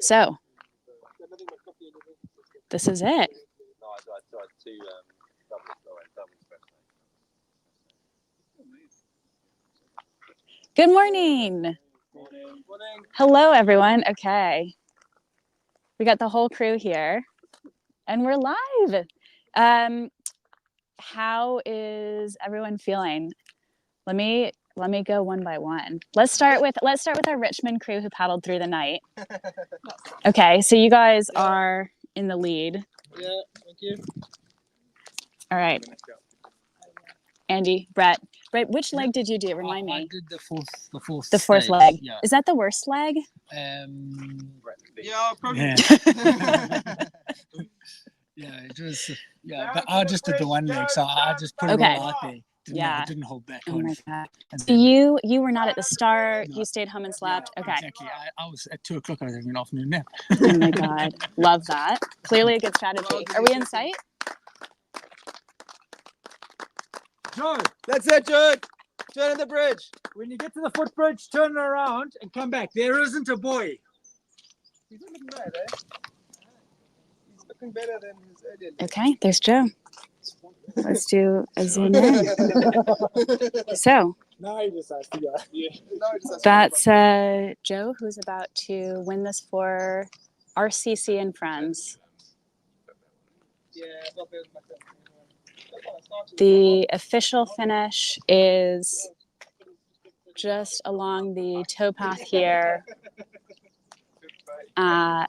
So this is it. Good morning. Hello, everyone. Okay. We got the whole crew here and we're live. How is everyone feeling? Let me go one by one. Let's start with our Richmond crew who paddled through the night. Okay, so you guys are in the lead. Yeah, thank you. All right. Andy, Brett, which leg did you do? Remind me. I did the fourth. The fourth stage. leg. Yeah. Is that the worst leg? Yeah, probably. Yeah. Yeah, it was. Yeah, but I just did the one leg, so I just put it all out there. I didn't hold back. Oh my God. So you were not at the start. No. You stayed home and slept. Yeah, okay. Exactly. I was at 2 o'clock. I was having an afternoon nap. Oh my God. Love that. Clearly a good strategy. Are we in sight? Joe, that's it, Joe. Turn on the bridge. When you get to the footbridge, turn around and come back. There isn't a buoy. He's looking bad, eh? He's looking better than his earlier. Okay, there's Joe. Let's do a zoom in. So that's Joe, who's about to win this for RCC and Friends. The official finish is just along the towpath here at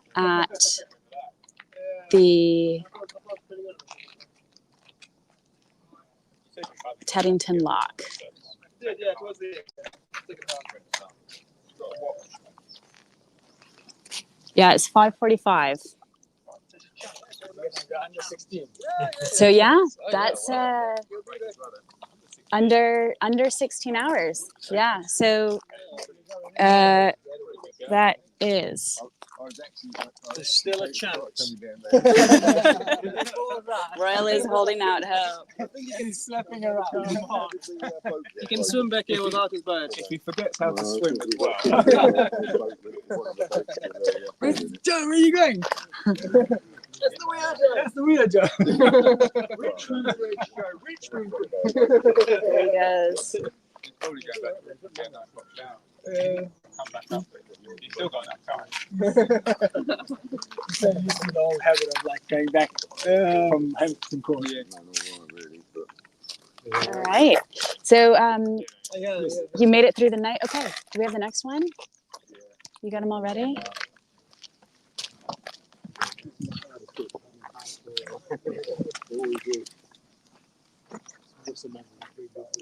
the Teddington Lock. Yeah, it's 5:45. So yeah, that's under 16 hours. Yeah, so that is. There's still a chance. Royal is holding out hope. I think he's slapping around. He can swim back here without his boat. He forgets how to swim as well. Joe, where are you going? That's the wheel, Joe. That's the wheel, Joe. Richmond. There he goes. Probably go back to the 9 o'clock shower. Come back up. You've still got that time. So used to the old habit of like going back from Hampton Court. Yeah. All right. So you made it through the night. Okay. Do we have the next one? You got them all ready?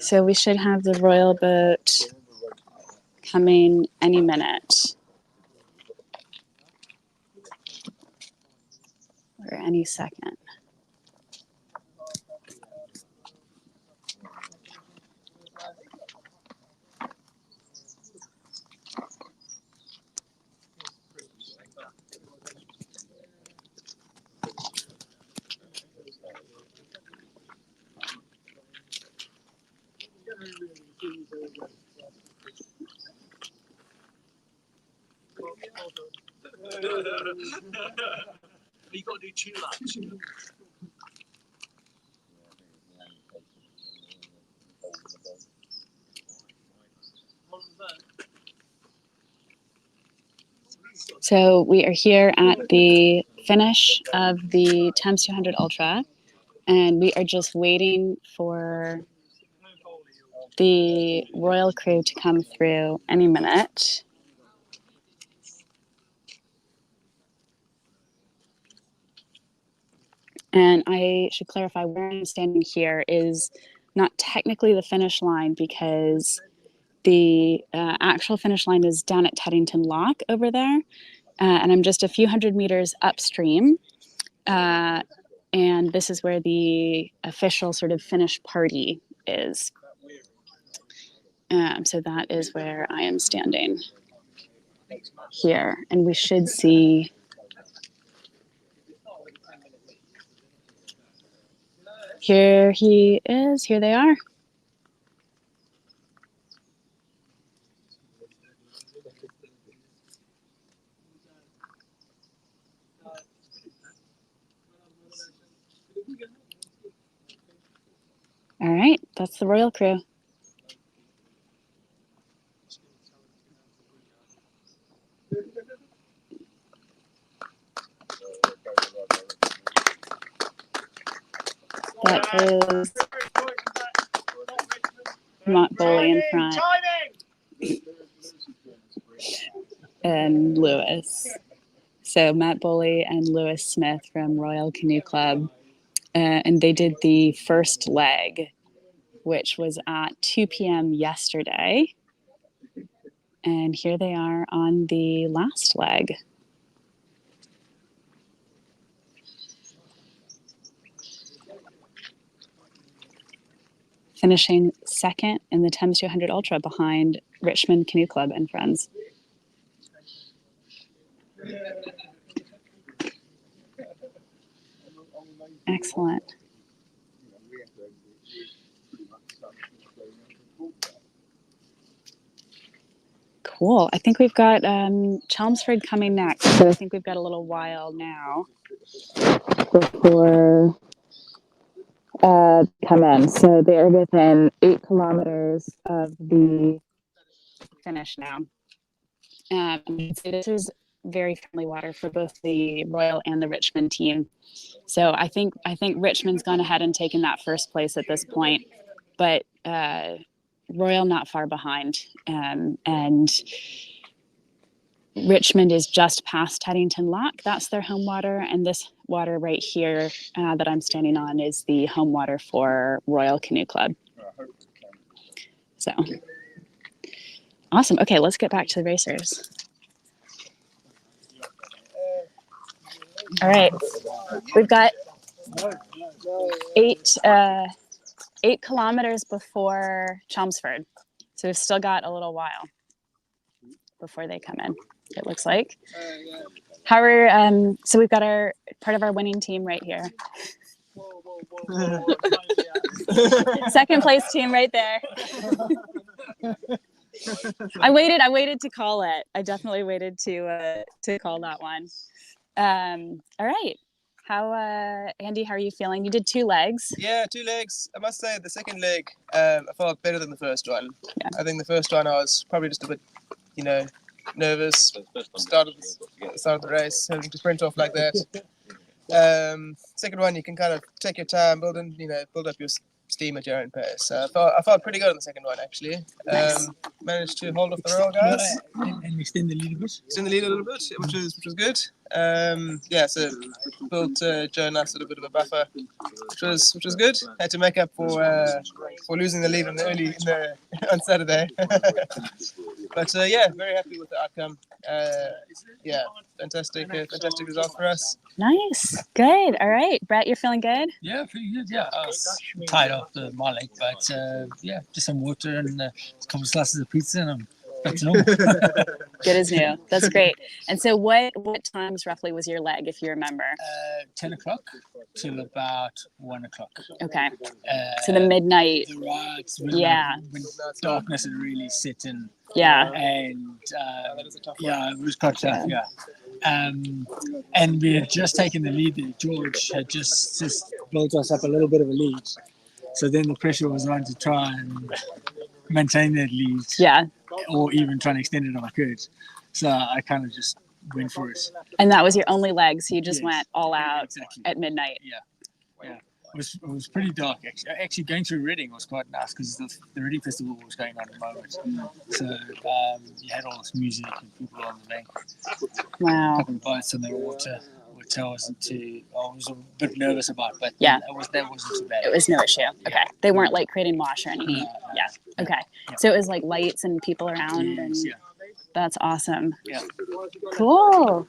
So we should have the Royal boat coming any minute. Or any second. You got to do 2 laps. So we are here at the finish of the Thames 200 Ultra, and we are just waiting for the Royal crew to come through any minute. And I should clarify, where I'm standing here is not technically the finish line because the actual finish line is down at Teddington Lock over there. And I'm just a few hundred meters upstream. And this is where the official sort of finish party is. So that is where I am standing here. And we should see... Here he is. Here they are. That's the Royal crew. That is Matt Bowley in front and Lewis. So Matt Bowley and Lewis Smith from Royal Canoe Club. And they did the first leg, which was at 2 p.m. yesterday. And here they are on the last leg. Finishing second in the Thames 200 Ultra behind Richmond Canoe Club and friends. Excellent. Cool. I think we've got Chelmsford coming next. So I think we've got a little while now before come in. So they're within 8 kilometers of the finish now. So this is very friendly water for both the Royal and the Richmond team. So I think Richmond's gone ahead and taken that first place at this point, but Royal not far behind, and Richmond is just past Teddington Lock. That's their home water, and this water right here that I'm standing on is the home water for Royal Canoe Club. So awesome. Okay, let's get back to the racers. All right, we've got 8 kilometers before Chelmsford, so we've still got a little while before they come in, it looks like. How are so we've got our part of our winning team right here. Second place team right there. I waited to call it. I definitely waited to call that one. All right. How Andy, how are you feeling? You did 2 legs. Yeah, 2 legs. I must say the second leg I felt better than the first one. Yeah. I think the first one I was probably just a bit, nervous. Start of the race, having to sprint off like that. Second one you can kind of take your time, build up your steam at your own pace. So I felt pretty good on the second one actually. Nice. Managed to hold off the Royal guys and extend the lead a bit. Extend the lead a little bit, which was good. So built Joe and us a little bit of a buffer, which was good. Had to make up for losing the lead on Saturday. But very happy with the outcome. Fantastic result for us. Nice, good. All right, Brett, you're feeling good? Yeah, pretty good. Yeah, I was tired after my leg, but just some water and a couple of slices of pizza, and I'm back to normal. Good as new. That's great. And so, what times roughly was your leg, if you remember? 10 o'clock till about 1 o'clock. Okay. So the midnight. When darkness had really set in. Yeah. And it was quite tough. Yeah. And we had just taken the lead there. George had just built us up a little bit of a lead. So then the pressure was on to try and maintain that lead. Yeah. Or even try and extend it if I could. So I kind of just went for it. And that was your only leg, so you just went all out at midnight. Yeah. It was pretty dark actually. Actually going through Reading was quite nice because the Reading Festival was going on at the moment. So you had all this music and people on the bank. Wow. A couple of boats on the water, which I was a bit nervous about, but that wasn't too bad. It was no issue. Okay. They weren't like creating wash or anything. Yeah. Okay. Yeah. So it was like lights and people around and that's awesome. Yeah. Cool.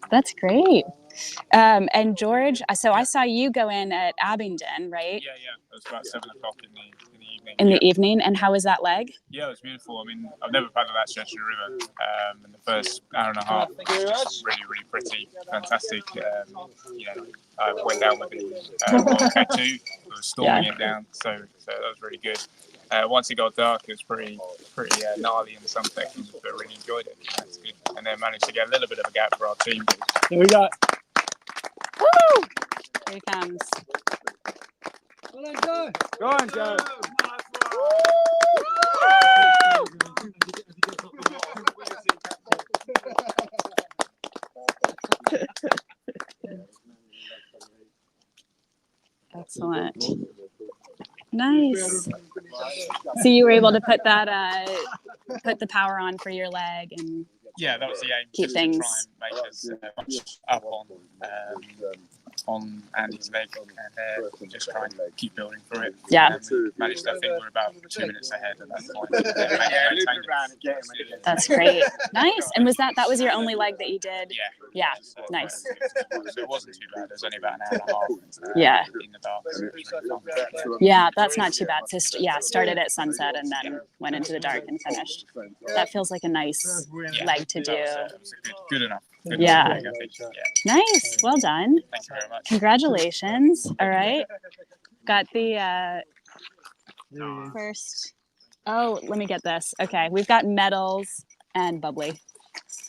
That's great. And George, so I saw you go in at Abingdon, right? Yeah. It was about 7 o'clock in the evening. In the evening, and how was that leg? Yeah, it was beautiful. I mean, I've never paddled that stretch of the river. In the first hour and a half, it was just really, really pretty, fantastic. I went down with the K2. It was storming it down, so that was really good. Once it got dark, it was pretty gnarly in some sections, but really enjoyed it. That's good. And then managed to get a little bit of a gap for our team. Here we go. Woo! Here he comes. Well done, Joe. Go on, Joe. Excellent. Nice. So you were able to put that put the power on for your leg and Yeah, that was the aim. keep just things to try and make us much up on Andy's leg and just try and keep building through it. Yeah. We managed. I think we're about 2 minutes ahead at that point. That's great. Nice. And was that was your only leg that you did? Yeah. Yeah. So, Nice. So it wasn't too bad. It was only about an hour and a half. Yeah. In the dark. Yeah, that's not too bad. So started at sunset and then went into the dark and finished. That feels like a nice leg to do. It was good enough. Good Yeah. enough leg, I think. Nice. Well done. Thank you very much. Congratulations. All right. Got the first. Oh, let me get this. Okay. We've got medals and bubbly.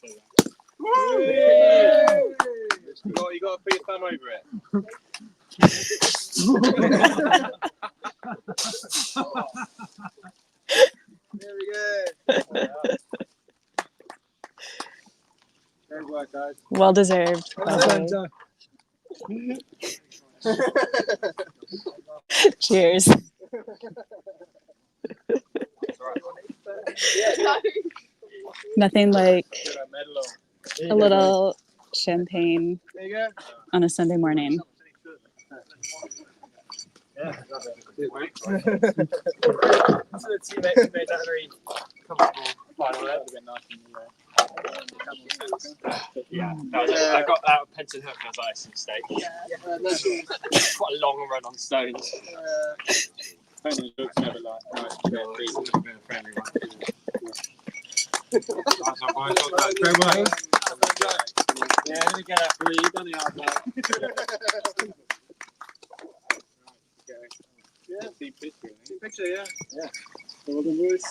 You got to put your thumb over it. There we go. Great work, guys. Well deserved. Well done, Joe. Cheers. Nothing like a little champagne There you go. on a Sunday morning. So the teammates made that very comfortable final. That would have been nice and yeah. I got out of Penton Hook and I was like, it's a mistake. Quite a long run on stones. Penton Hook's never like friendly one. Great work. Yeah, let me get that for you. You've done the hard work. Yeah, team picture. Team picture, yeah. Yeah. Well done, boys.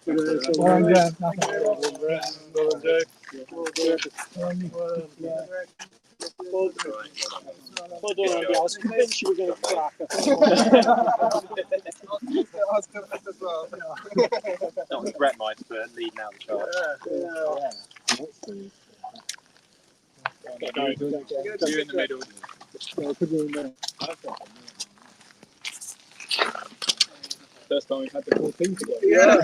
Well done, Joe. I was convinced you were going to crack. That was Brett Mines for leading out the charge. You in the middle. First time we've had the whole team together. Yeah.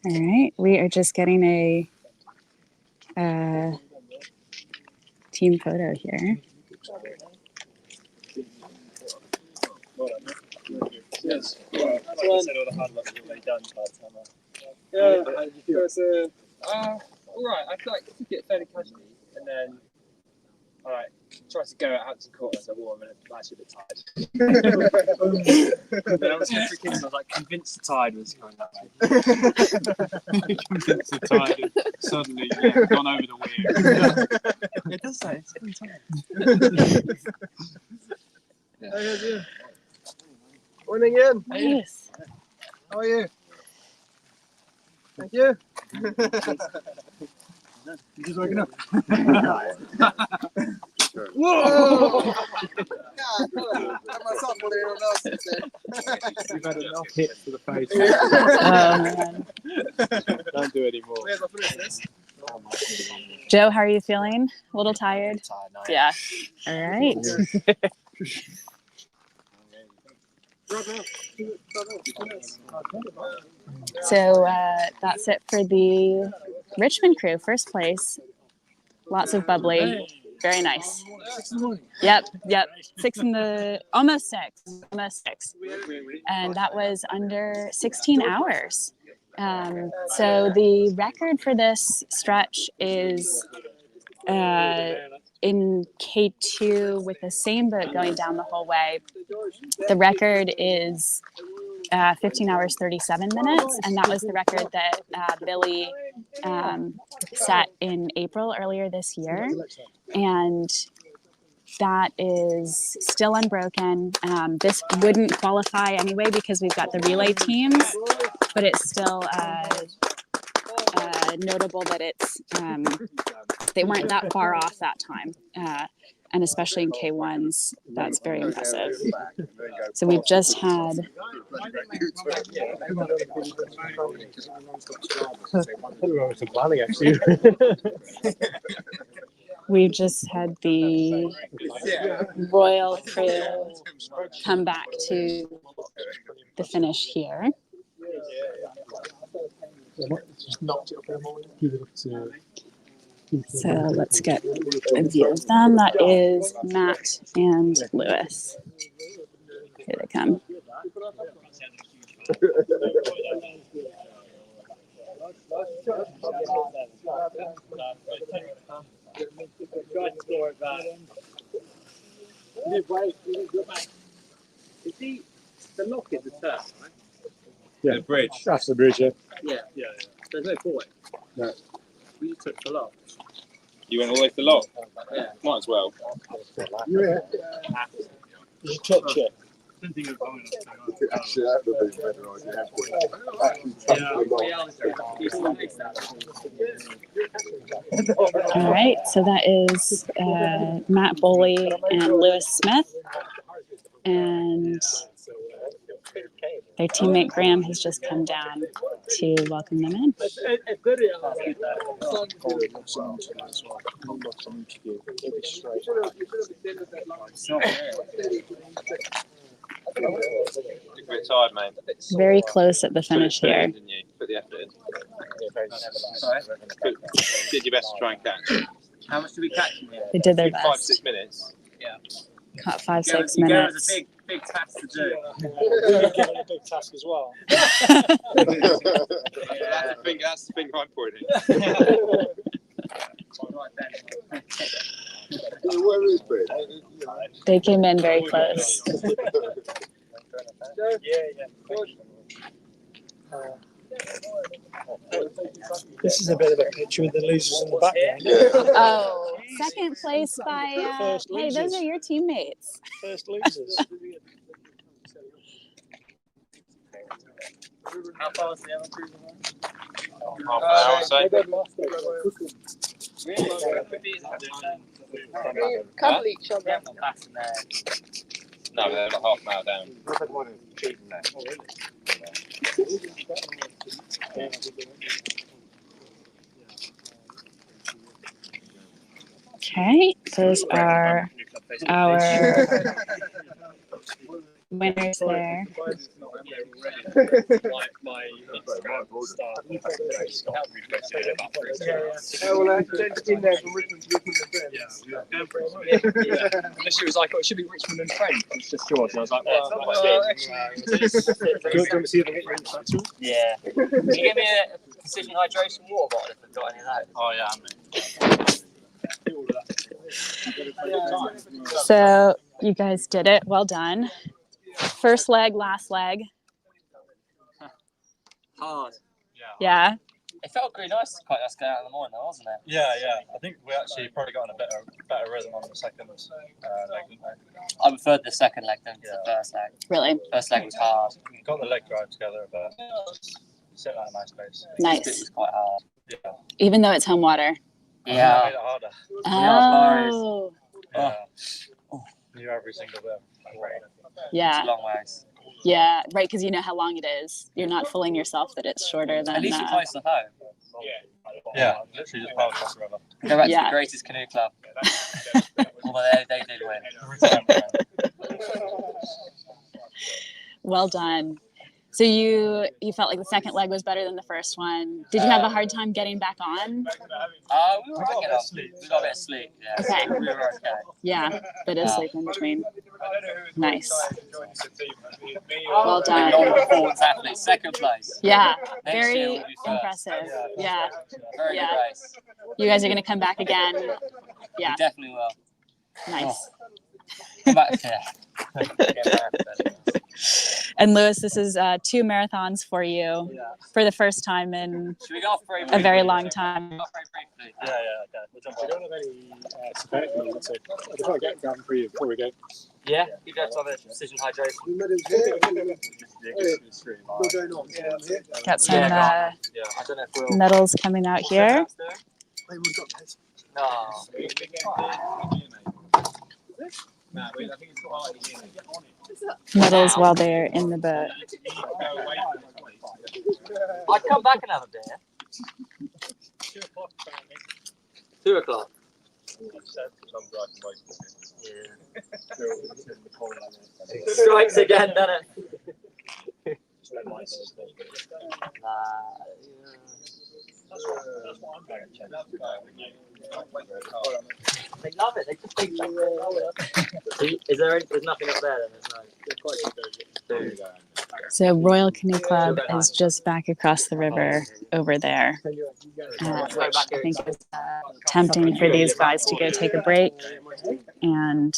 All right. We are just getting a team photo here. Yes. Like I said, all the hard work that they've done by the time. Yeah. It's All right. I feel like I took it fairly casually, and then tried to go at Hampton Court. I was like, "Oh, I'm actually a bit tired." Then I was freaking. I was like convinced the tide was coming that way. Convinced the tide had suddenly gone over the weir. It does say it's been tired. Morning, Ian. Nice. How are you? Thank you. You're just waking up. Whoa! Had myself one here else instead. You've had enough hits to the face. Oh, man. Don't do any more. Where's my finish? Joe, how are you feeling? A little tired? Yeah. All right. So that's it for the Richmond crew. First place. Lots of bubbly. Very nice. Yep. 6 in the almost six. And that was under 16 hours. So the record for this stretch is in K2 with the same boat going down the whole way. The record is 15 hours 37 minutes, and that was the record that Billy set in April earlier this year, and that is still unbroken. This wouldn't qualify anyway because we've got the relay teams, but it's still notable that it's they weren't that far off that time. and especially in K1s, that's very impressive. So we've just had we've just had the royal crew come back to the finish here. So let's get a view of them. That is Matt and Lewis. Here they come. The lock is the turn, right? Yeah. The bridge. That's the bridge, yeah. Yeah. There's no point. No. We took the lock. You went all the way to the lot? Yeah. Might as well. Yeah. You touch it. Didn't think of going Actually, that would be a better idea. All right, so that is Matt Boley and Lewis Smith. And their teammate Graham has just come down to welcome them in. You're a bit tired, mate. Very close at the finish here. Didn't you? Put the effort in. Did your best to try and catch. How much did we catch? They did their 5-6 best. minutes. Yeah. Caught 5-6 It was minutes. a big task to do. We're given a big task as well. That's the thing I'm pointing. Where is Ben? They came in very close. This is a bit of a picture with the losers in the background. Oh, second place by, First hey, those losers. are your teammates. First losers. How far was the other two? Half an hour or so. Cover each other. No, they're like half an hour down. Okay, those are our winners there. She was like, oh, it should be Richmond and Trent. It's just George. And I was like, well, Do you want to see if I get your instruction? yeah. Can you give me a precision hydration water bottle if I've got any of those? Oh, yeah, mate. So you guys did it. Well done. First leg, last leg. Hard. Yeah. It felt really nice quite nice going out in the morning, though, wasn't it? Yeah. I think we actually probably got in a better rhythm on the second leg, didn't we? I preferred the second leg than the first leg. Really First leg was hard. Got the leg drive together, but set at a nice pace. It nice. was quite hard. Yeah. Even though it's home water. That Yeah. made it harder. Oh. Yeah. Knew every single bit. It's Yeah. a long ways. Yeah. Right. Because you know how long it is. You're not fooling yourself that it's shorter than. At least you're close to home. Yeah, literally just power across the river. Go back to Yeah. the greatest canoe club. Although they did win. Well done. So you felt like the second leg was better than the first one. Did you have a hard time getting back on? We were right, we got a bit of sleep. Yeah. Okay. We were okay. Yeah, bit of sleep in between. Nice. Well Well done. Performance athlete, second place. Yeah, Next year very we'll be first. impressive. Yeah, Very Yeah. good race. you guys are gonna come back again. Yeah, We definitely will. nice. Come back here. And Lewis, this is 2 marathons for you for the first time in Should we go off very a briefly? very long time. Go off very briefly. Okay. We don't have any synthetic needs, so I'll try to get down for you before we go. Yeah, you guys have a precision hydration. Got some Yeah, I don't know if we'll. medals coming out here. No. medals while they're in the boat. I'd come back and have a beer. 2 o'clock. Strikes again, doesn't it? They love it. They just think. Is there? There's nothing up there. Then So Royal Canoe Club is just back across the river over there, which I think is tempting for these guys to go take a break and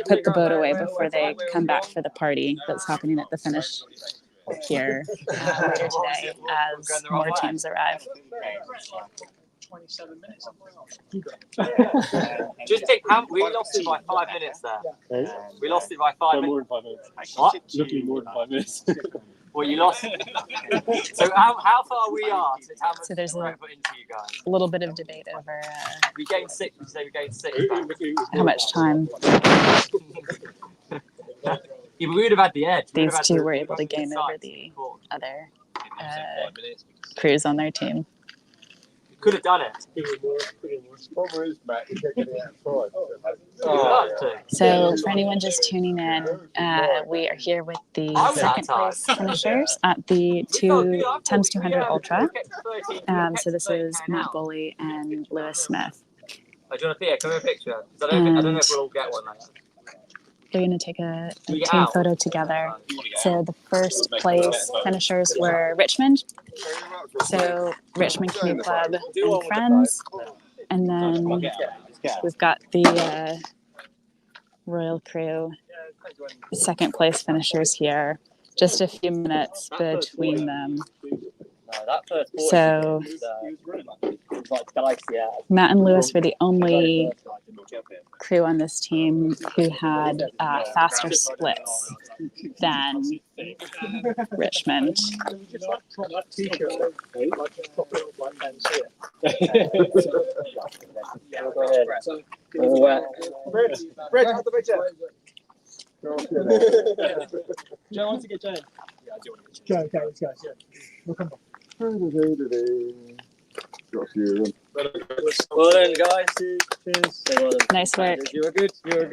put the boat away before they come back for the party that's happening at the finish here later today as more teams arrive. 27 minutes. Just think, we lost it by 5 minutes there. We lost it by 5 minutes. More than 5 minutes. What? Looking more than 5 minutes. Well, you lost. So how far we are? How much So there's a put into you guys? little bit of debate over We gained 6. You say we gained 6. how much time Yeah, but we would have had the edge. these two were able to gain over the other crews on their team. Could have done it. Problem is, Matt, you get it outside. So for anyone just tuning in, we are here with the second place finishers at the Thames 200 Ultra. So this is Matt Bully and Lewis Smith. Do you want to come in a picture? I don't know if we'll all get one like that. They're going to take a team photo together. So the first place finishers were Richmond. So Richmond Canoe Club and friends. And then we've got the Royal Crew, second place finishers here. Just a few minutes between them. So Matt and Lewis were the only crew on this team who had faster splits than Richmond. Joe wants to get Jane. Okay, let's go. We'll come back. Got a few of them. Well done, guys. Cheers. Well done. Nice work. You were good. Well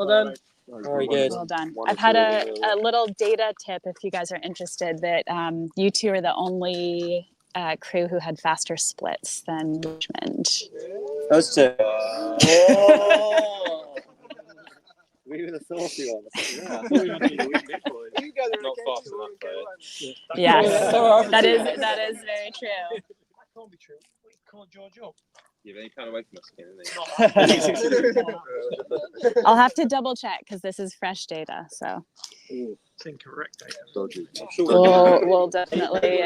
done. Very good. Well done. I've had a little data tip if you guys are interested that you two are the only crew who had faster splits than Richmond. Those two. We were the saucy ones. Yeah. You guys are not fast enough, though. Yes, that is very true. That can't be true. We called George up. Yeah, but he can't away from us again, isn't he? I'll have to double check because this is fresh data. So It's incorrect data. we'll definitely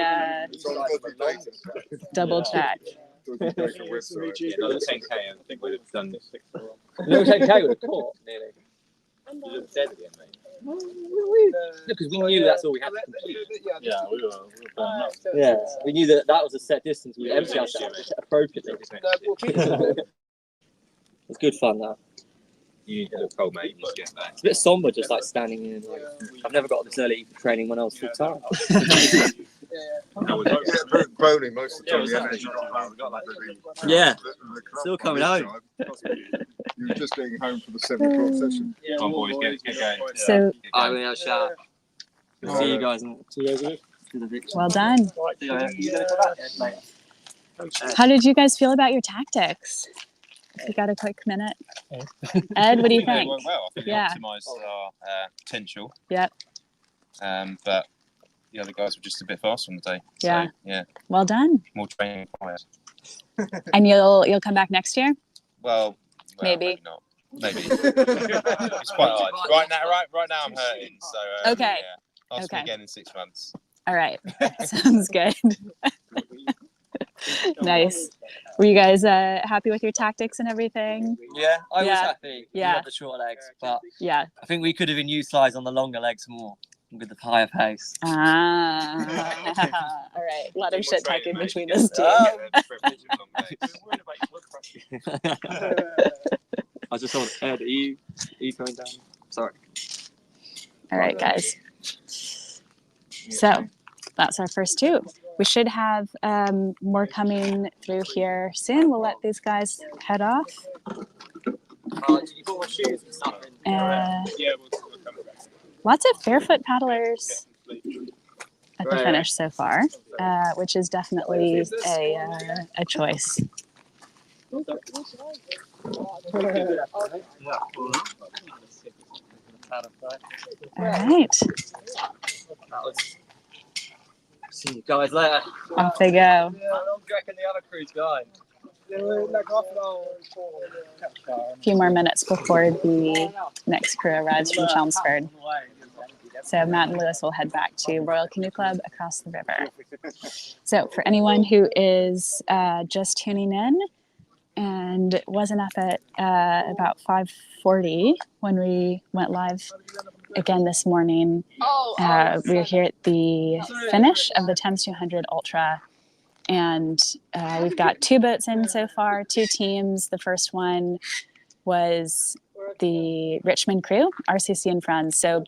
double check. Another 10k, I think we'd have done 6 for 1. Another 10k would have caught nearly. You look dead again, mate. Because we knew that's all we had to complete. Yeah, we were done. Yeah, we knew that was a set distance. We emptied ourselves appropriately. It's good fun now. You look cold, mate. You need to get back. It's a bit somber, just like standing in. Like, I've never got this early training when I was full time. Groaning most of the time. Yeah, still coming home. You were just getting home for the 7 o'clock session. Come on, boys, get going. So I'm going to shout. See you guys. well done. How did you guys feel about your tactics? You got a quick minute. Ed, what do you think? Went well. I think we optimised our potential. Yep. But the other guys were just a bit fast on the day. Yeah. So, yeah. Well done. More training required. And you'll come back next year? Well, maybe not. Maybe. It's quite hard. Right now I'm hurting. So okay. Yeah. Ask me again in 6 months. All right. Sounds good. Nice. Were you guys happy with your tactics and everything? Yeah, I was happy. Yeah. We had the shorter legs, but yeah, I think we could have been utilised on the longer legs more. with the higher pace. Ah, all right. A lot of shit talking between this two. I just saw Ed, are you going down? Sorry. All right, guys. So that's our first two. We should have more coming through here soon. We'll let these guys head off. Did you put my shoes and stuff in? Lots of barefoot paddlers at the finish so far, which is definitely a choice. All right. See you guys later. Off they go. How long do you reckon the other crew's going? A few more minutes before the next crew arrives from Chelmsford. So Matt and Lewis will head back to Royal Canoe Club across the river. So for anyone who is just tuning in and wasn't up at about 5:40 when we went live again this morning, we're here at the finish of the Thames 200 Ultra. And we've got two boats in so far, two teams. The first one was the Richmond crew, RCC and Friends. So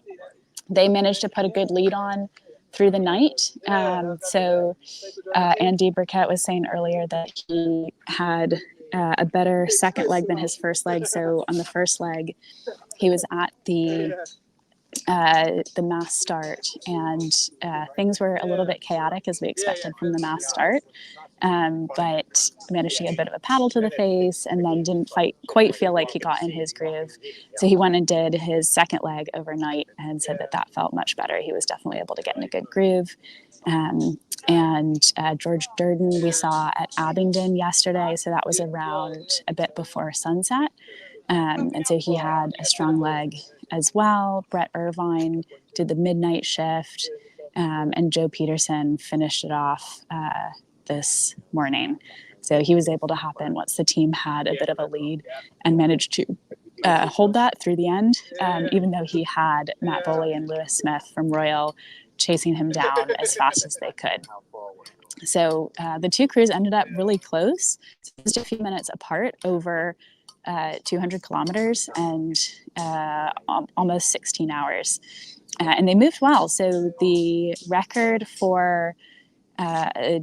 they managed to put a good lead on through the night. So Andy Burkett was saying earlier that he had a better second leg than his first leg. So on the first leg, he was at the mass start, and things were a little bit chaotic as we expected from the mass start, but managed to get a bit of a paddle to the face and then didn't quite feel like he got in his groove. So he went and did his second leg overnight and said that felt much better. He was definitely able to get in a good groove. And George Durden we saw at Abingdon yesterday, so that was around a bit before sunset. And so he had a strong leg as well. Brett Irvine did the midnight shift, and Joe Peterson finished it off this morning. So he was able to hop in once the team had a bit of a lead and managed to hold that through the end, even though he had Matt Boley and Lewis Smith from Royal chasing him down as fast as they could. So the two crews ended up really close, just a few minutes apart over 200 kilometers and almost 16 hours. And they moved well. So the record for a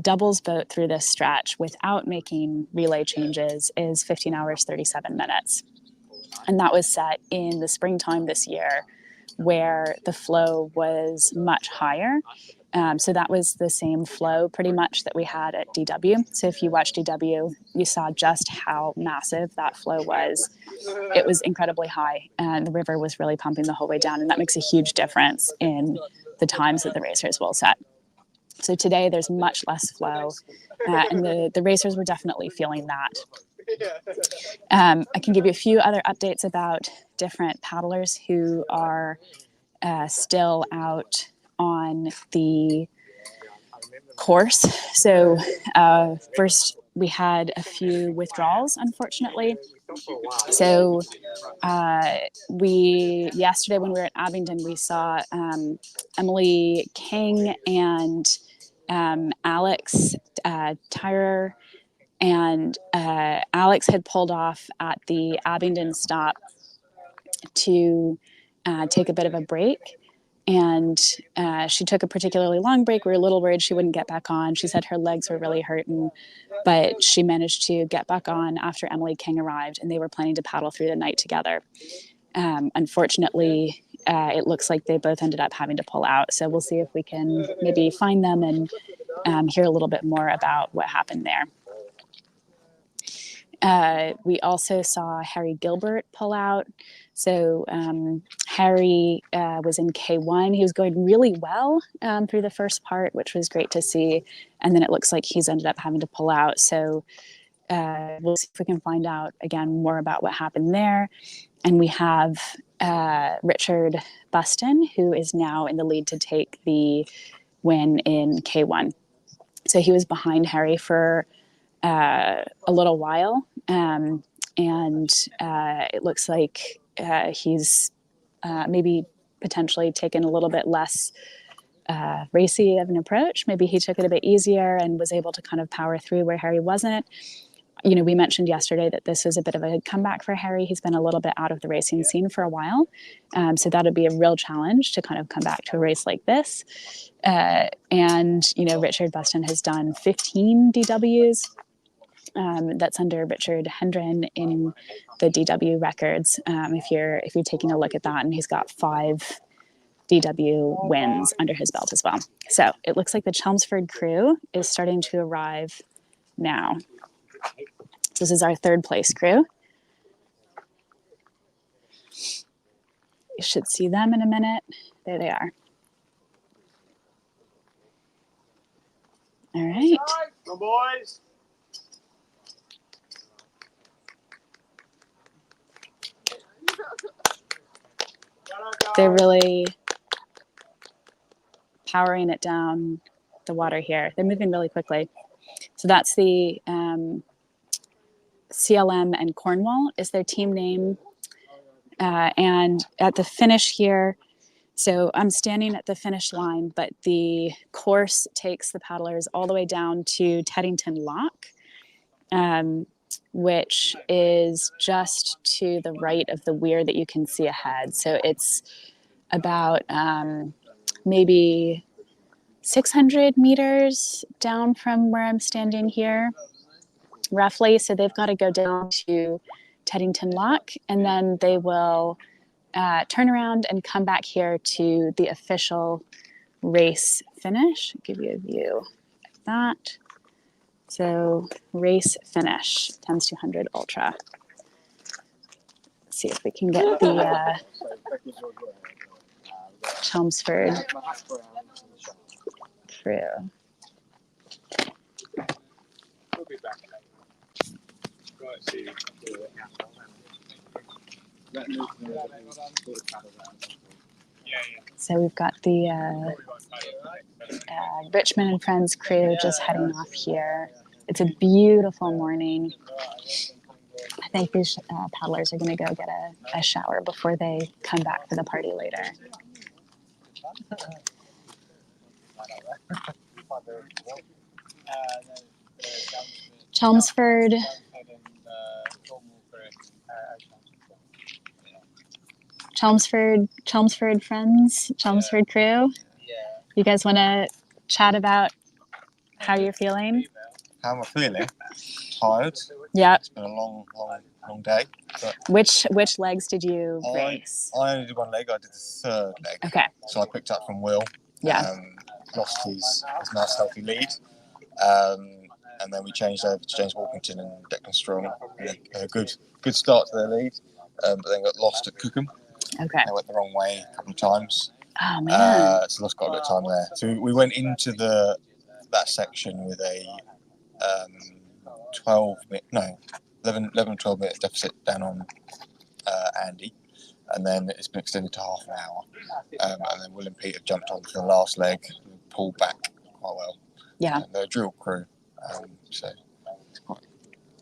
doubles boat through this stretch without making relay changes is 15 hours, 37 minutes. And that was set in the springtime this year, where the flow was much higher. So that was the same flow pretty much that we had at DW. So if you watched DW, you saw just how massive that flow was. It was incredibly high, and the river was really pumping the whole way down, and that makes a huge difference in the times that the racers will set. So today there's much less flow, and the racers were definitely feeling that. I can give you a few other updates about different paddlers who are still out on the course. So first we had a few withdrawals, unfortunately. So yesterday when we were at Abingdon, we saw Emily King and Alex Tyrer, and Alex had pulled off at the Abingdon stop to take a bit of a break. And she took a particularly long break. We were a little worried she wouldn't get back on. She said her legs were really hurting, but she managed to get back on after Emily King arrived, and they were planning to paddle through the night together. Unfortunately, it looks like they both ended up having to pull out. So we'll see if we can maybe find them and hear a little bit more about what happened there. We also saw Harry Gilbert pull out. So Harry was in K1. He was going really well through the first part, which was great to see. And then it looks like he's ended up having to pull out. So we'll see if we can find out again more about what happened there. And we have Richard Buston, who is now in the lead to take the win in K1. So he was behind Harry for a little while. And it looks like he's maybe potentially taken a little bit less racy of an approach. Maybe he took it a bit easier and was able to kind of power through where Harry wasn't. You know, we mentioned yesterday that this was a bit of a comeback for Harry. He's been a little bit out of the racing scene for a while. So that would be a real challenge to kind of come back to a race like this. And, you know, Richard Buston has done 15 DWs. That's under Richard Hendren in the DW records. If you're taking a look at that, and he's got 5 DW wins under his belt as well. So it looks like the Chelmsford crew is starting to arrive now. This is our third place crew. You should see them in a minute. There they are. All right. Go boys. They're really powering it down the water here. They're moving really quickly. So that's the CLM and Cornwall is their team name. And at the finish here, so I'm standing at the finish line, but the course takes the paddlers all the way down to Teddington Lock, which is just to the right of the weir that you can see ahead. So it's about maybe 600 meters down from where I'm standing here, roughly. So they've got to go down to Teddington Lock, and then they will turn around and come back here to the official race finish. I'll give you a view of that. So race finish, Thames 200 Ultra. Let's see if we can get the Chelmsford crew. We'll be back. So we've got the Richmond and Friends crew just heading off here. It's a beautiful morning. I think these paddlers are going to go get a shower before they come back for the party later. Chelmsford. Chelmsford friends, Chelmsford crew. You guys want to chat about how you're feeling? How am I feeling? Tired. Yeah. It's been a long day. But Which legs did you race? I only did one leg. I did the third leg. Okay. So I picked up from Will. Yeah. Lost his nice healthy lead. And then we changed over to James Walkington and Declan Strong. A good start to their lead, but then got lost at Cookham. Okay. They went the wrong way a couple of times. Oh man. So lost quite a bit of time there. So we went into that section with a 12 minute deficit down on Andy, and then it's been extended to half an hour. And then Will and Pete have jumped on for the last leg, pulled back quite well. Yeah. And they're a drill crew, so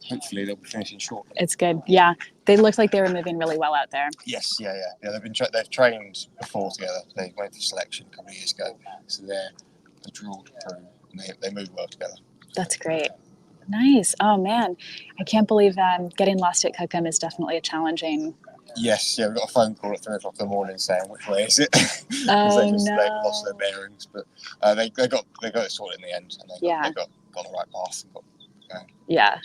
hopefully they'll be finishing shortly. It's good. Yeah, they looked like they were moving really well out there. Yes, yeah. They've trained before together. They went for selection a couple of years ago, so they're a drilled crew, and they move well together. That's great. Nice. Oh man, I can't believe getting lost at Cookham is definitely a challenging. Yes, yeah, we got a phone call at 3 o'clock in the morning saying which way is it? Oh they lost their bearings, but they got it sorted in the end, and they got on the right path and got going. Yeah,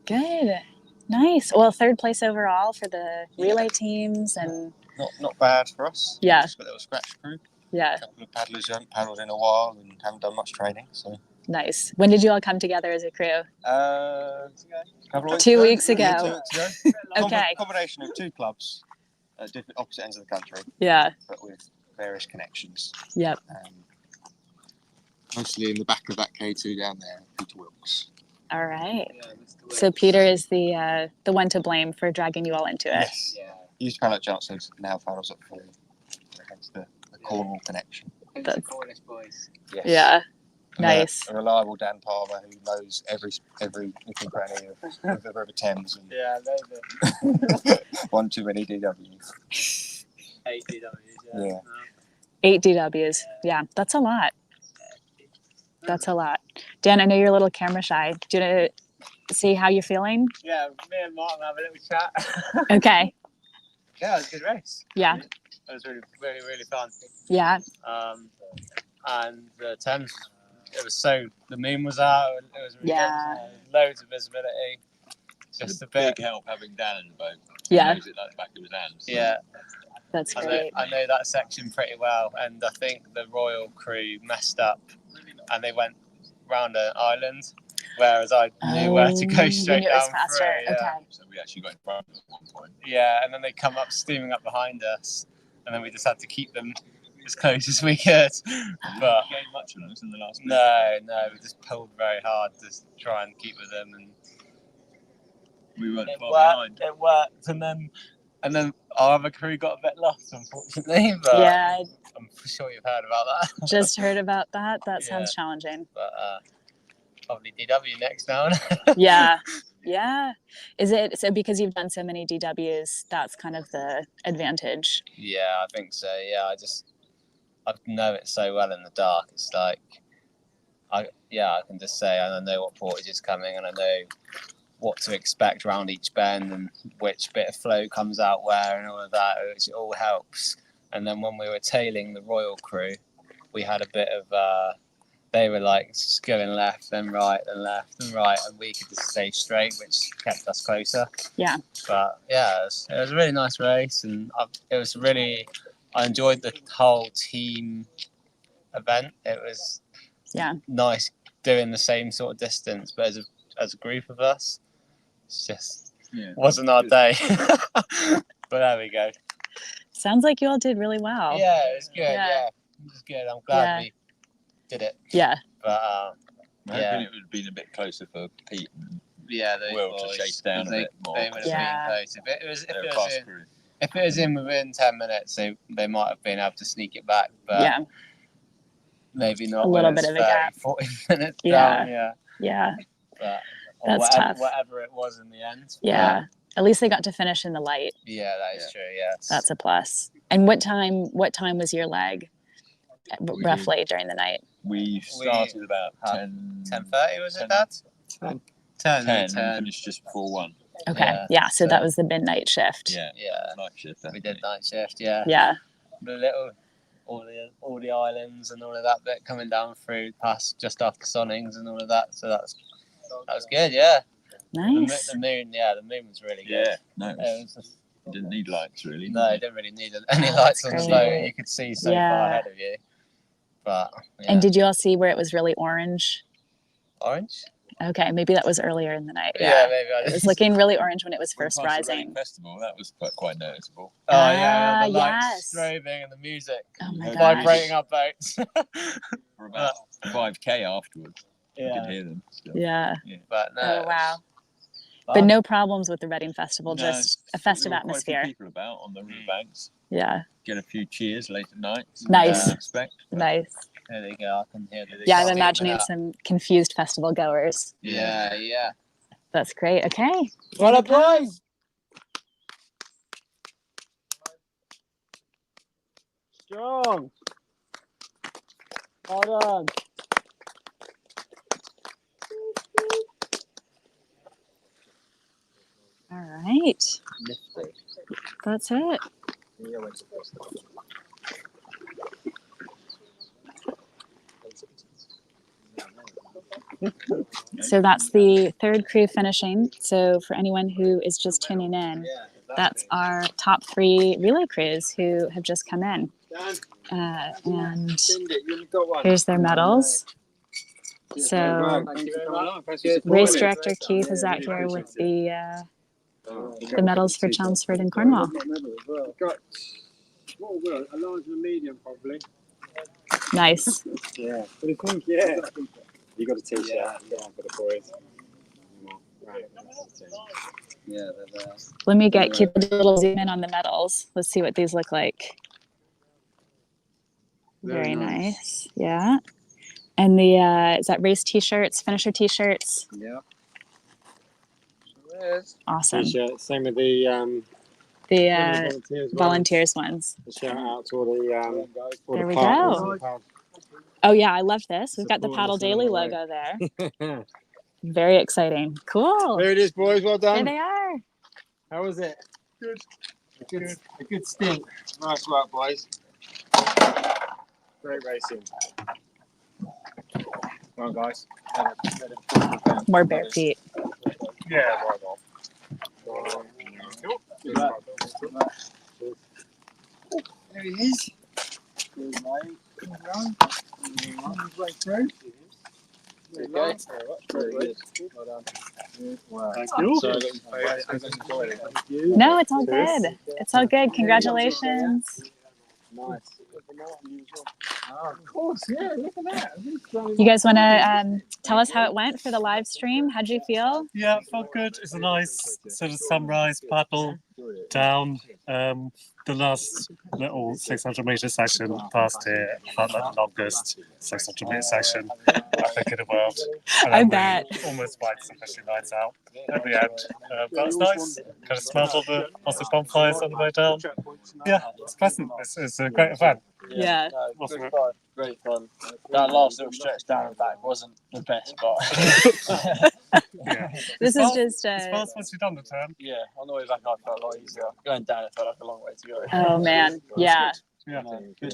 good, nice. Well, third place overall for the relay teams, and not bad for us. Yeah, just got a little scratch crew. Yeah, a couple of paddlers who haven't paddled in a while and haven't done much training, so. Nice. When did you all come together as a crew? Couple of 2 weeks ago. Yeah, 2 weeks ago. Okay. Combination of two clubs at different opposite ends of the country. Yeah. But with various connections. Yep. Mostly in the back of that K2 down there, Peter Wilkes. All right. So Peter is the one to blame for dragging you all into it. Yes. Yeah. He used to paddle at Chelmsford, now paddles up for hence the Cornwall connection. That's, yes. Yeah. Nice. A reliable Dan Palmer who knows every nook and cranny of the River Thames. And yeah, they do. one too many DWs. 8 DWs. Yeah. 8 DWs. Yeah, that's a lot. That's a lot. Dan, I know you're a little camera shy. Do you want to see how you're feeling? Yeah, me and Martin have a little chat. Okay. Yeah, it was a good race. Yeah. It was really, really, really fun. Yeah. And the Thames, the moon was out. It was really good. Loads of visibility. Just a bit. Big help having Dan in the boat. Yeah. He knows it like the back of his hand. So. Yeah. That's great. I know that section pretty well, and I think the Royal crew messed up, and they went round an island, whereas I knew where to go straight you knew it was down faster. through. Yeah. Okay. So we actually got in front at one point. Yeah, and then they come up steaming up behind us, and then we just had to keep them as close as we could. But Gained much on us in the last. no, we just pulled very hard to try and keep with them, and we weren't it far worked. behind. It worked, and then our other crew got a bit lost, unfortunately. But Yeah, I'm sure you've heard about that. just heard about that. That sounds challenging. But probably DW next down. Yeah. Yeah. Is it so because you've done so many DWs, that's kind of the advantage? Yeah, I think so. Yeah, I know it so well in the dark. It's like, I can just say, and I know what portage is coming, and I know what to expect around each bend and which bit of flow comes out where and all of that, which all helps. And then when we were tailing the Royal crew, we had a bit of, they were like just going left and right and left and right, and we could just stay straight, which kept us closer. Yeah. But yeah, it was a really nice race, and I enjoyed the whole team event. It was nice doing the same sort of distance, but as a group of us, it's just wasn't our day. But there we go. Sounds like you all did really well. Yeah, it was good. Yeah, it was good. I'm glad we did it. Yeah. But I'm hoping it would have been a bit closer for Pete and Will to chase down a bit more. They would have been close. If it was in within 10 minutes, they might have been able to sneak it back. But maybe not. A little bit of a gap. 40 minutes Yeah. down. Yeah. But That's tough. Whatever it was in the end. Yeah. At least they got to finish in the light. Yeah, that is true. Yes. That's a plus. And what time was your leg roughly during the night? We started about 10:30, was it that? 10 and finished just before 1. Okay. Yeah. So that was the midnight shift. Yeah. Night shift. We did night shift. Yeah. Yeah. All the islands and all of that bit coming down through past just after Sonnings and all of that. So that was good. Yeah. Nice. The moon was really good. Yeah. No. It didn't need lights really. No, it didn't really need any lights on the boat. You could see so far ahead of you. But And did you all see where it was really orange? Orange? Okay, maybe that was earlier in the night. Yeah, maybe. It was looking really orange when it was first rising. Festival, that was quite noticeable. Oh yeah, the lights strobing and the music vibrating our boats. For about 5k afterwards, you could hear them still. Yeah. But no. Oh wow. But no problems with the Reading Festival, just a festive atmosphere. Quite a few people about on the riverbanks. Yeah. Get a few cheers late at night. Nice. Nice. There they go. I can hear the I'm imagining some confused festival goers. Yeah. That's great. Okay. Well up, boys. Strong. Well done. All right. That's it. So that's the third crew finishing. So for anyone who is just tuning in, that's our top 3 relay crews who have just come in. And here's their medals. So race director Keith is out here with the medals for Chelmsford and Cornwall. Got a large and a medium probably. Nice. Yeah. But I think you got a t-shirt for the boys. Yeah, they're there. Let me get Keith a little zoom in on the medals. Let's see what these look like. Very nice. Yeah. And the is that race t-shirts, finisher t-shirts? Yeah. Awesome. T-shirt. Same with the the volunteers, volunteers ones. A shout out to all the There we partners. go. Oh yeah, I love this. We've got the Paddle Daily logo there. Very exciting. Cool. There it is, boys. Well There done. they are. How was it? Good. A good stint. Nice work, boys. Great racing. Well, guys. More bare feet. Yeah, right on. There he is. Good, mate. Right through. There you go. Very good. Well done. Wow. Thank you. No, it's all good. It's all good. Congratulations. Nice. Oh, of course, yeah, look at that. You guys want to tell us how it went for the live stream? How'd you feel? Yeah, it felt good. It's a nice sort of sunrise paddle down. The last little 600-meter section past here felt like the longest 600-meter section I think in the world. And I then bet. we almost wiped some fishing lines out at the end. But it's nice. Kind of smelled all the bonfires on the way down. Yeah, it's pleasant. It's a great event. Yeah. Wasn't it? Great fun. That last little stretch down and back wasn't the best, but Yeah. This is just It's fast once you've done the turn. yeah, on the way back I felt a lot easier. Going down it felt like a long way to go. oh man, yeah. Yeah. Good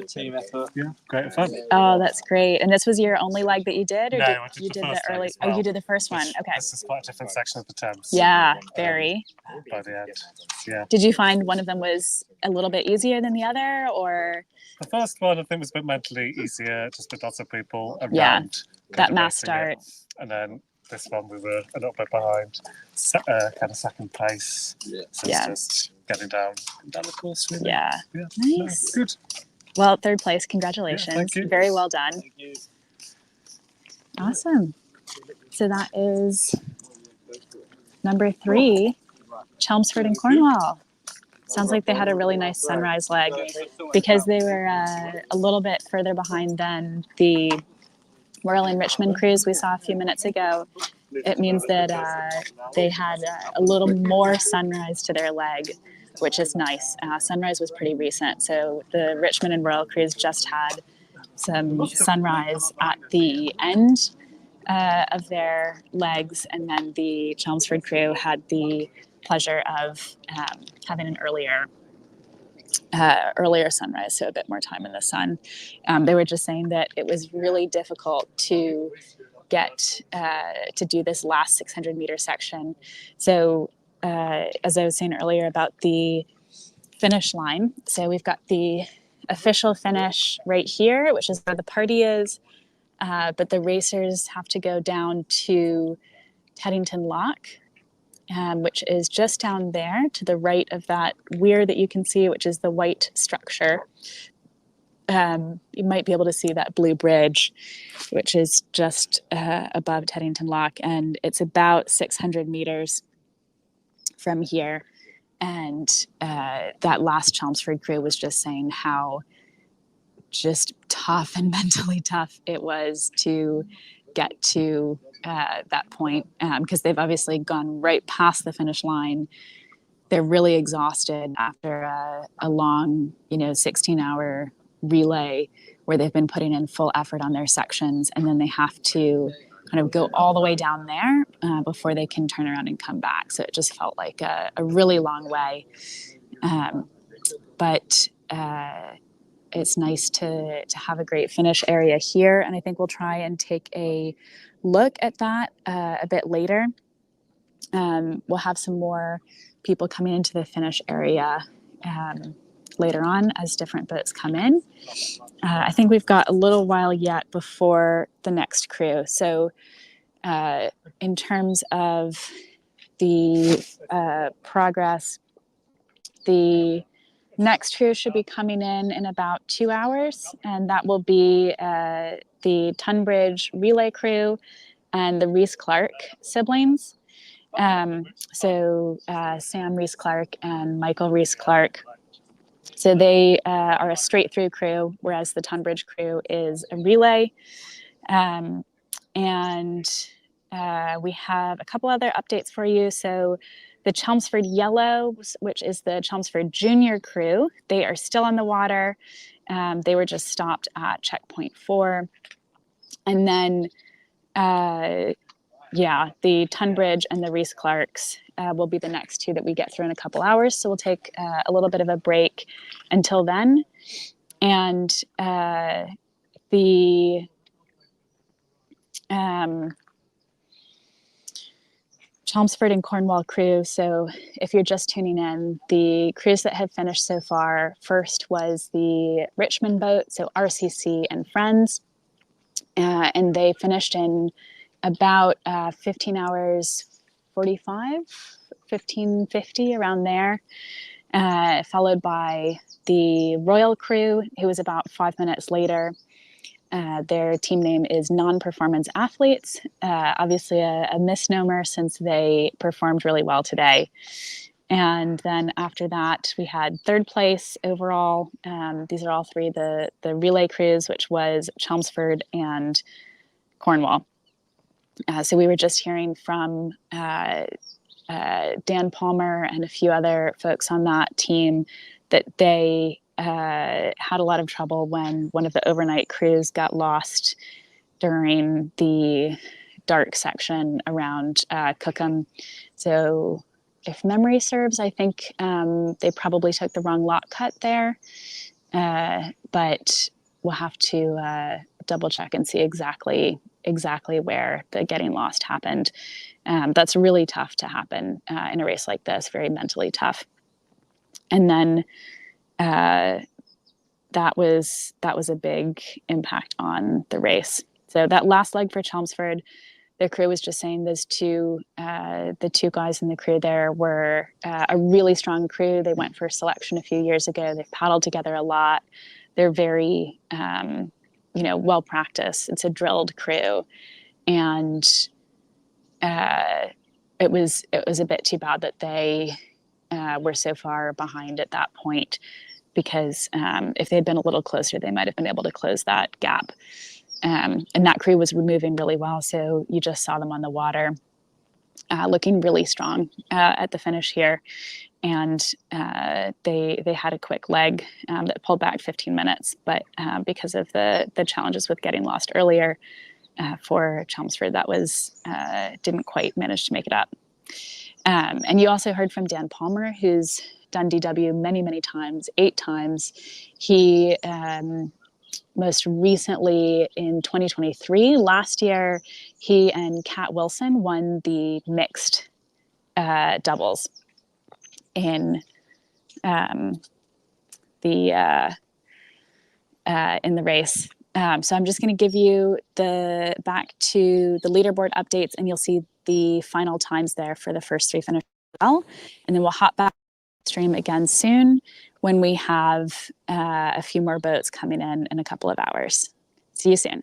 team effort. Yeah, great fun. Oh, that's great. And this was your only leg that you did, or No, did I did you the did the first leg early? as Oh, you well. did the first one. Okay. This is quite a different section of the Thames. Yeah, very. By the end. Yeah. Did you find one of them was a little bit easier than the other, or The first one I think was a bit mentally easier, just with lots of people around. Yeah, kind that of mass racing it. start? And then this one we were a little bit behind, kind of second place. Yeah. So Yeah. it's just getting down the course really. Yeah. Yeah. Nice. No, good. Well, third place. Congratulations. thank you. Very well done. Thank you. Awesome. So that is number 3, Chelmsford and Cornwall. Sounds like they had a really nice sunrise leg because they were a little bit further behind than the Royal and Richmond cruise we saw a few minutes ago. It means that they had a little more sunrise to their leg, which is nice. Sunrise was pretty recent, so the Richmond and Royal cruise just had some sunrise at the end of their legs, and then the Chelmsford crew had the pleasure of having an earlier sunrise, so a bit more time in the sun. They were just saying that it was really difficult to get to do this last 600-meter section. So as I was saying earlier about the finish line, so we've got the official finish right here, which is where the party is, but the racers have to go down to Teddington Lock, which is just down there to the right of that weir that you can see, which is the white structure. You might be able to see that blue bridge, which is just above Teddington Lock, and it's about 600 meters from here. And that last Chelmsford crew was just saying how just tough and mentally tough it was to get to that point, because they've obviously gone right past the finish line. They're really exhausted after a long, 16-hour relay where they've been putting in full effort on their sections, and then they have to kind of go all the way down there before they can turn around and come back. So it just felt like a really long way. But it's nice to have a great finish area here, and I think we'll try and take a look at that a bit later. We'll have some more people coming into the finish area later on as different boats come in. I think we've got a little while yet before the next crew. So in terms of the progress, the next crew should be coming in about 2 hours, and that will be the Tunbridge relay crew and the Rees-Clark siblings. So Sam Rees-Clark and Michael Rees-Clark. So they are a straight through crew, whereas the Tunbridge crew is a relay. And we have a couple other updates for you. So The Chelmsford Yellows, which is the Chelmsford Junior crew, they are still on the water. They were just stopped at checkpoint 4. And then, the Tunbridge and the Rees-Clarks will be the next 2 that we get through in a couple hours. So we'll take a little bit of a break until then. And the Chelmsford and Cornwall crew. So if you're just tuning in, the crews that have finished so far, first was the Richmond boat, so RCC and Friends. And they finished in about 15 hours 45, 15:50, around there, followed by the Royal crew, who was about 5 minutes later. Their team name is Non-Performance Athletes, obviously a misnomer since they performed really well today. And then after that, we had 3rd place overall. These are all 3 the relay crews, which was Chelmsford and Cornwall. So we were just hearing from Dan Palmer and a few other folks on that team that they had a lot of trouble when one of the overnight crews got lost during the dark section around Cookham. So if memory serves, I think they probably took the wrong lock cut there, but we'll have to double check and see exactly where the getting lost happened. That's really tough to happen in a race like this, very mentally tough. And then that was a big impact on the race. So that last leg for Chelmsford, the crew was just saying the 2 guys in the crew there were a really strong crew. They went for selection a few years ago. They've paddled together a lot. They're very, well practiced. It's a drilled crew, and it was a bit too bad that they were so far behind at that point, because if they had been a little closer, they might have been able to close that gap. And that crew was moving really well, so you just saw them on the water looking really strong at the finish here. And they had a quick leg that pulled back 15 minutes, but because of the challenges with getting lost earlier for Chelmsford, that was didn't quite manage to make it up. And you also heard from Dan Palmer, who's done DW many times, 8 times. He most recently in 2023, last year, he and Kat Wilson won the mixed doubles in the race. So I'm just going to give you back to the leaderboard updates, and you'll see the final times there for the first 3 finishes as well. And then we'll hop back stream again soon when we have a few more boats coming in a couple of hours. See you soon.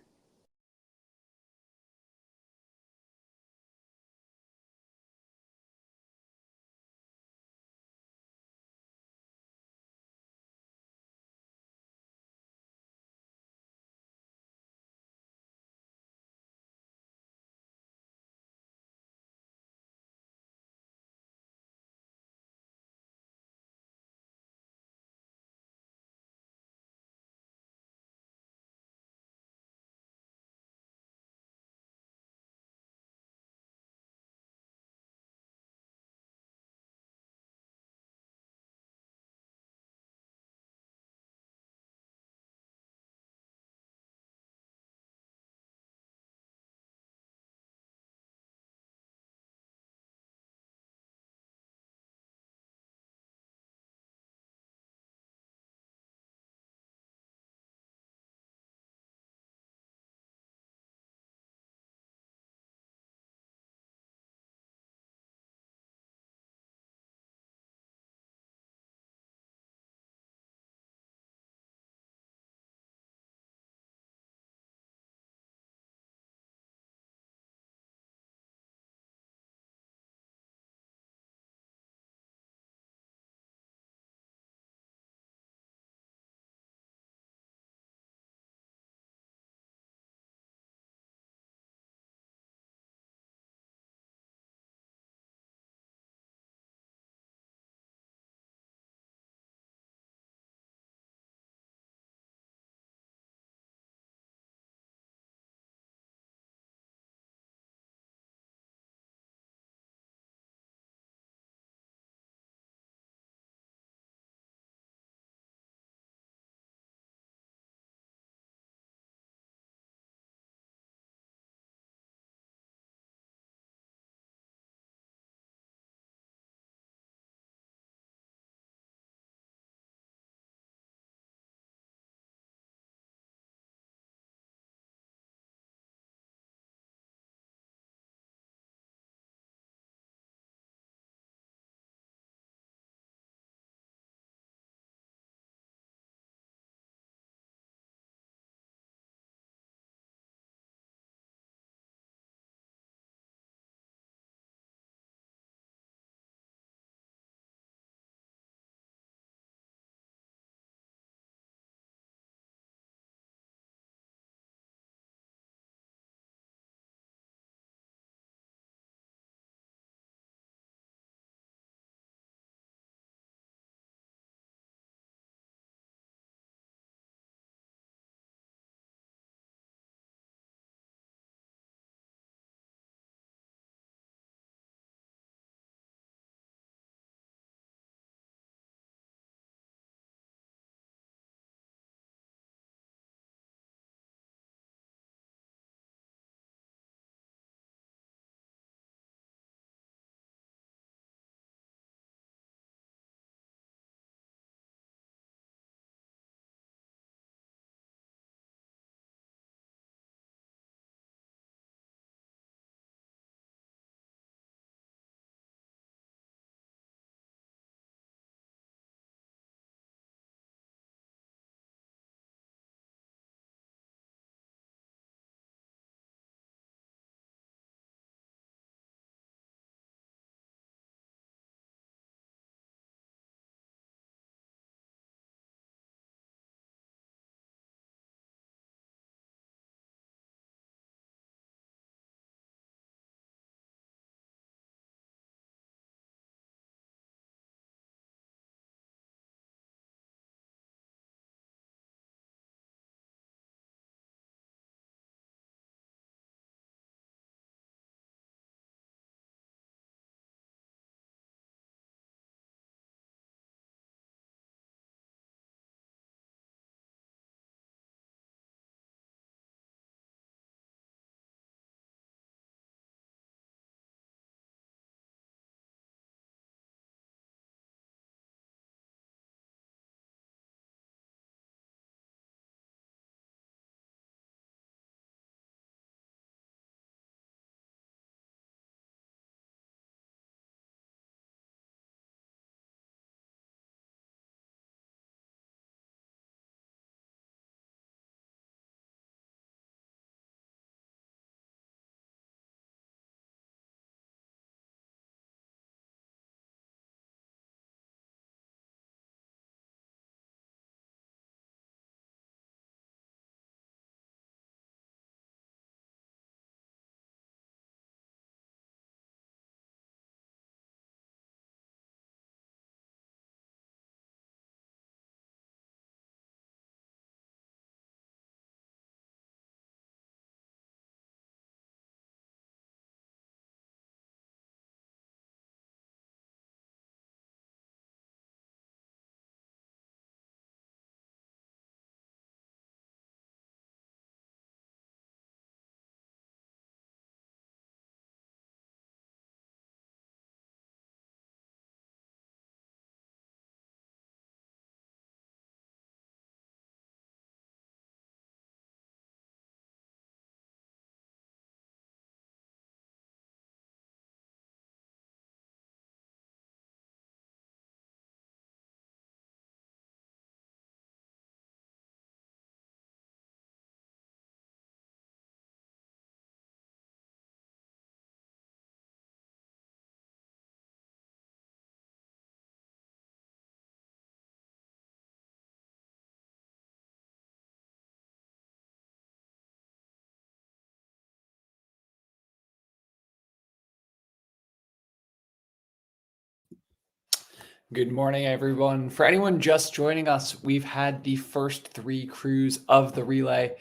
Good morning, everyone. For anyone just joining us, we've had the first 3 crews of the relay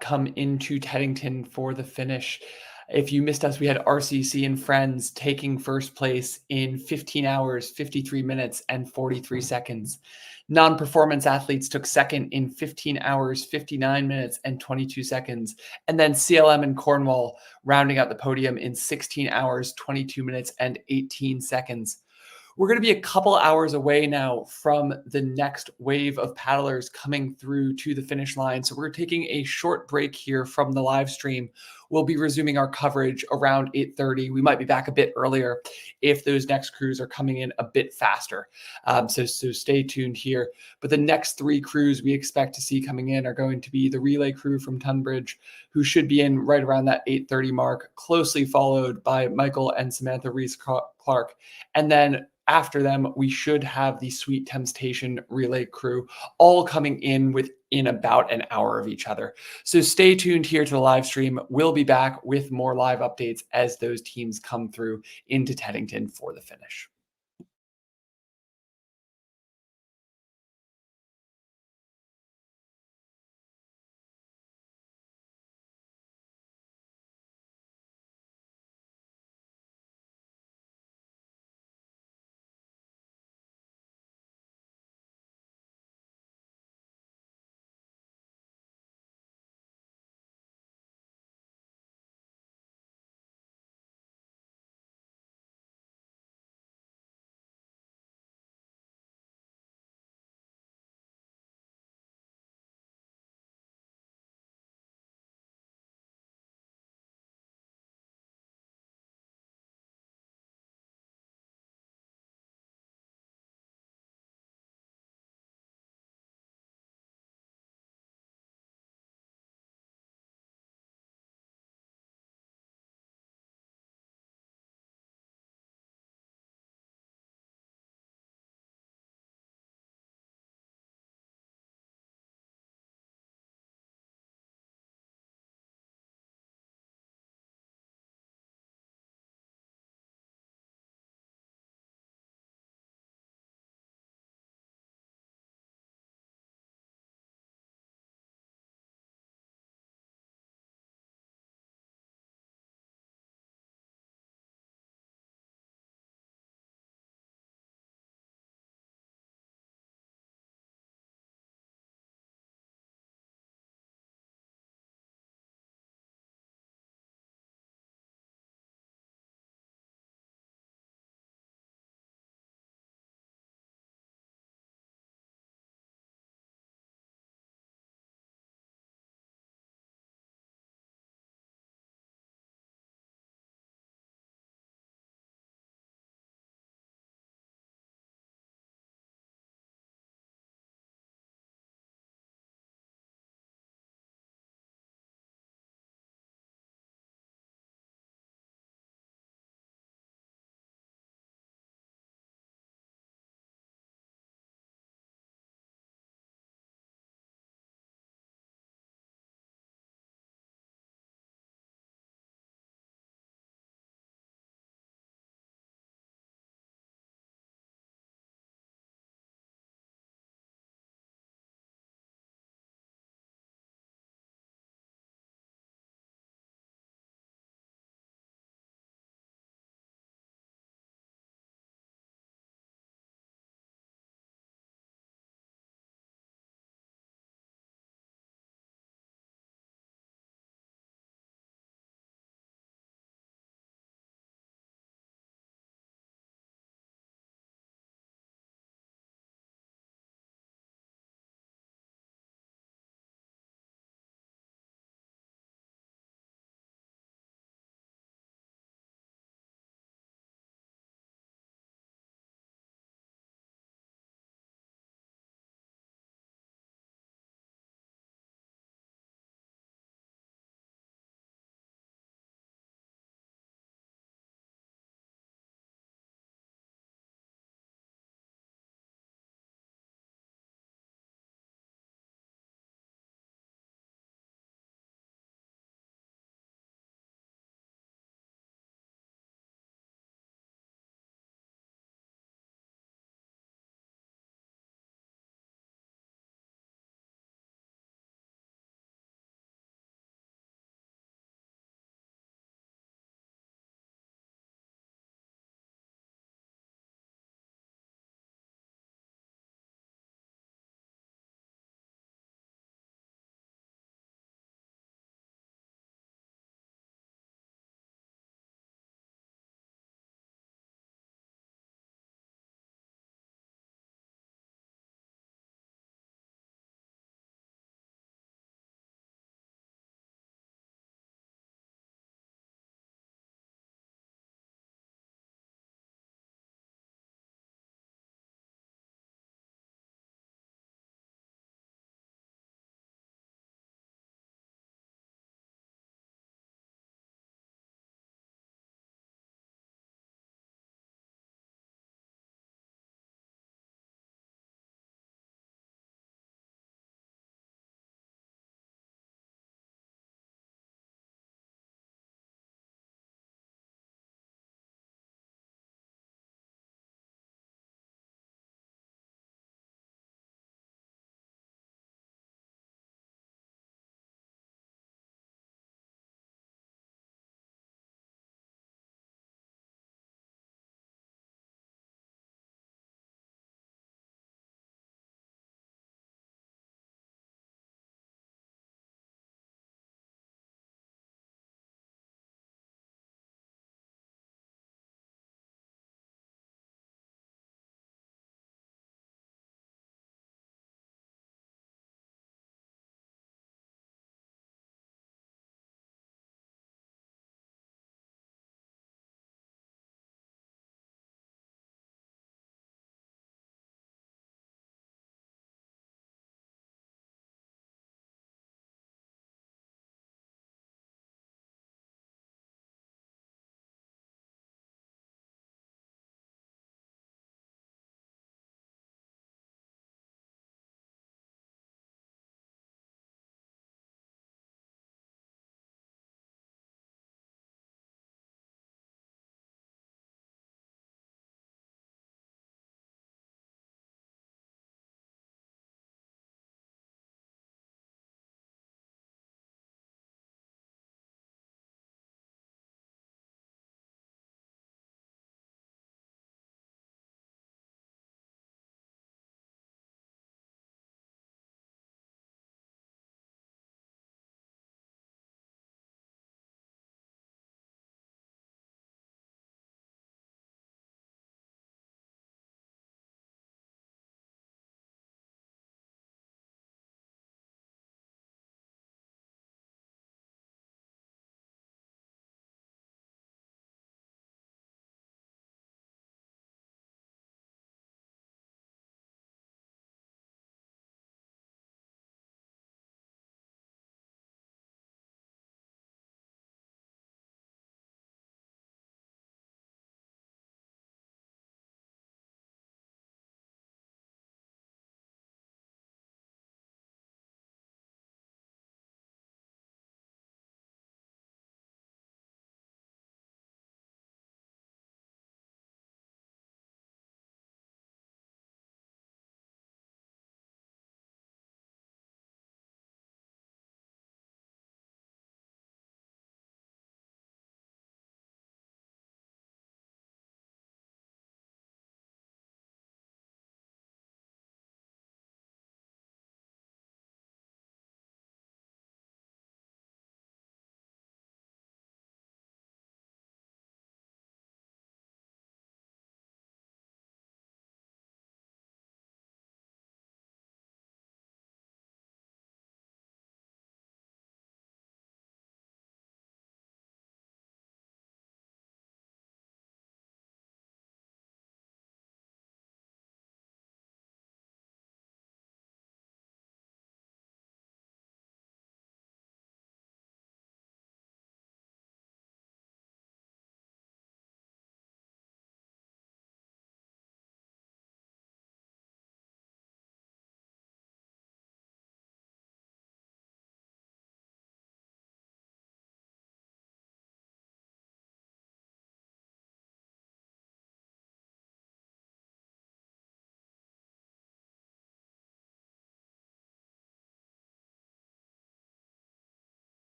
come into Teddington for the finish. If you missed us, we had RCC and Friends taking first place in 15 hours, 53 minutes, and 43 seconds. Non-performance athletes took second in 15 hours, 59 minutes, and 22 seconds. And then CLM and Cornwall rounding out the podium in 16 hours, 22 minutes, and 18 seconds. We're going to be a couple hours away now from the next wave of paddlers coming through to the finish line. So we're taking a short break here from the live stream. We'll be resuming our coverage around 8:30. We might be back a bit earlier if those next crews are coming in a bit faster. So stay tuned here. But the next 3 crews we expect to see coming in are going to be the relay crew from Tunbridge, who should be in right around that 8:30 mark, closely followed by Michael and Samantha Rees-Clark. And then after them, we should have the Sweet Temptation relay crew all coming in within about an hour of each other. So stay tuned here to the live stream. We'll be back with more live updates as those teams come through into Teddington for the finish.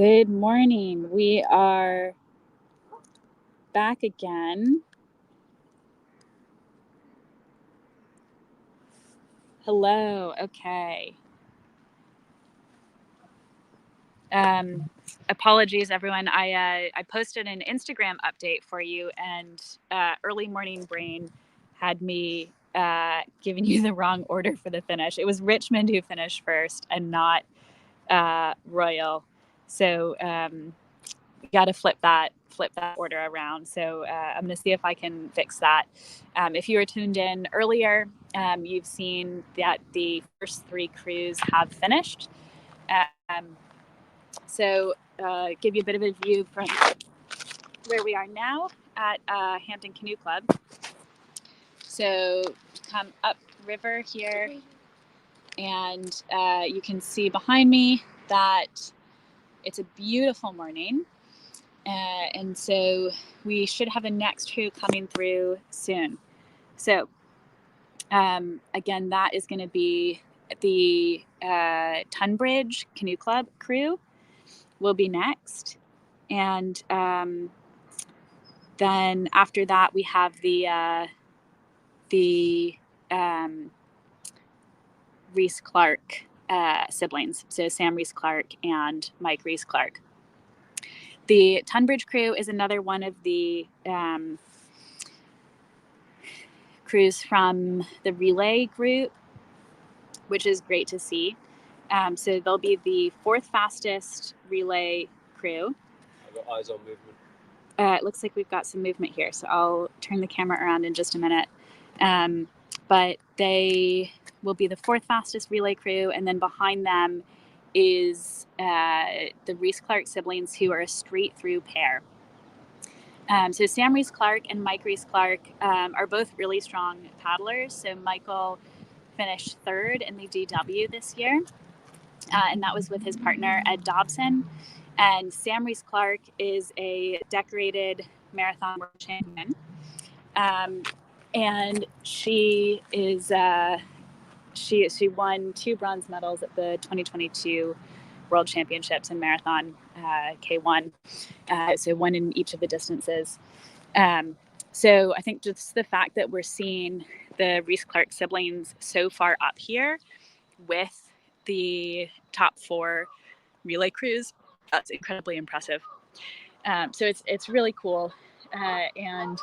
Good morning. We are back again. Hello. Okay. Apologies, everyone. I posted an Instagram update for you, and early morning brain had me giving you the wrong order for the finish. It was Richmond who finished first, and not Royal. So got to flip that order around. So I'm going to see if I can fix that. If you were tuned in earlier, you've seen that the first 3 crews have finished. So give you a bit of a view from where we are now at Hampton Canoe Club. So come up river here, and you can see behind me that it's a beautiful morning. And so we should have a next crew coming through soon. So again, that is going to be the Tunbridge Canoe Club crew will be next. And then after that, we have the Rees-Clark siblings. So Sam Rees-Clark and Mike Rees-Clark. The Tunbridge crew is another one of the crews from the relay group, which is great to see. So they'll be the 4th fastest relay crew. I've got eyes on movement. It looks like we've got some movement here, so I'll turn the camera around in just a minute. But they will be the 4th fastest relay crew, and then behind them is the Rees-Clark siblings, who are a straight through pair. So Sam Rees-Clark and Mike Rees-Clark are both really strong paddlers. So Michael finished 3rd in the DW this year, and that was with his partner Ed Dobson. And Sam Rees-Clark is a decorated marathon world champion, and she is she won 2 bronze medals at the 2022 World Championships in marathon K1. So one in each of the distances. So I think just the fact that we're seeing the Rees-Clark siblings so far up here with the top 4 relay crews, that's incredibly impressive. So it's really cool. And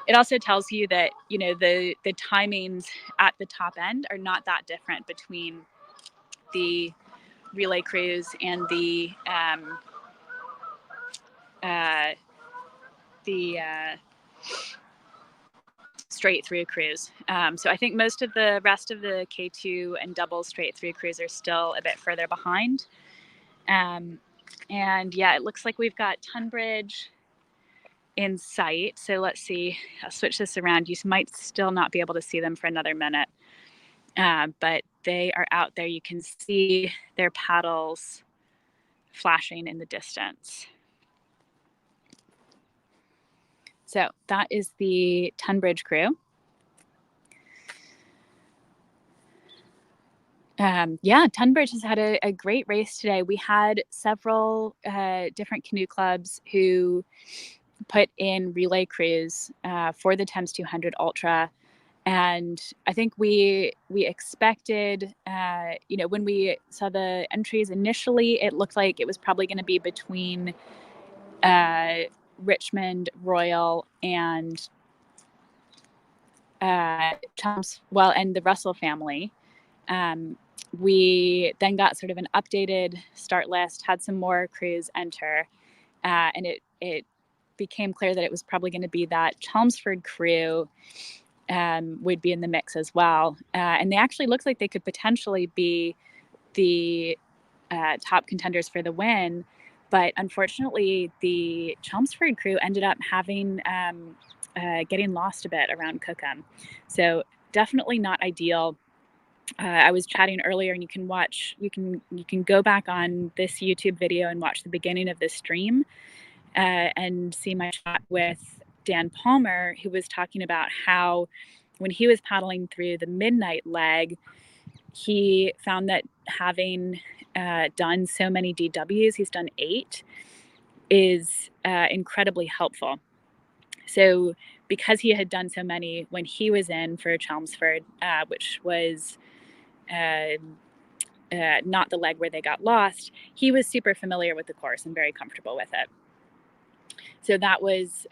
it also tells you that, you know, the timings at the top end are not that different between the relay crews and the straight through crews. So I think most of the rest of the K2 and double straight through crews are still a bit further behind. And yeah, it looks like we've got Tunbridge in sight. So let's see, I'll switch this around. You might still not be able to see them for another minute. But they are out there. You can see their paddles flashing in the distance. So that is the Tunbridge crew. Yeah, Tunbridge has had a great race today. We had several different canoe clubs who put in relay crews for the Thames 200 Ultra. And I think we expected, you know, when we saw the entries initially, it looked like it was probably going to be between Richmond, Royal, and Thames, well, and the Russell family. We then got sort of an updated start list, had some more crews enter, and it became clear that it was probably going to be that Chelmsford crew would be in the mix as well. And they actually looked like they could potentially be the top contenders for the win. But unfortunately, the Chelmsford crew ended up having getting lost a bit around Cookham. So definitely not ideal. I was chatting earlier, and you can go back on this YouTube video and watch the beginning of the stream and see my chat with Dan Palmer, who was talking about how when he was paddling through the midnight leg, he found that having done so many DWs, he's done 8, is incredibly helpful. So because he had done so many when he was in for Chelmsford, which was not the leg where they got lost, he was super familiar with the course and very comfortable with it. So that was,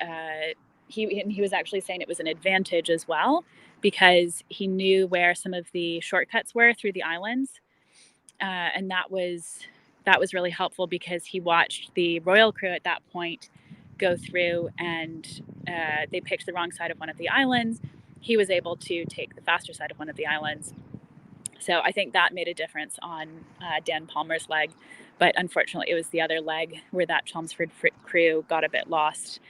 he was actually saying it was an advantage as well, because he knew where some of the shortcuts were through the islands. And that was really helpful, because he watched the Royal crew at that point go through, and they picked the wrong side of one of the islands. He was able to take the faster side of one of the islands. So I think that made a difference on Dan Palmer's leg. But unfortunately, it was the other leg where that Chelmsford crew got a bit lost,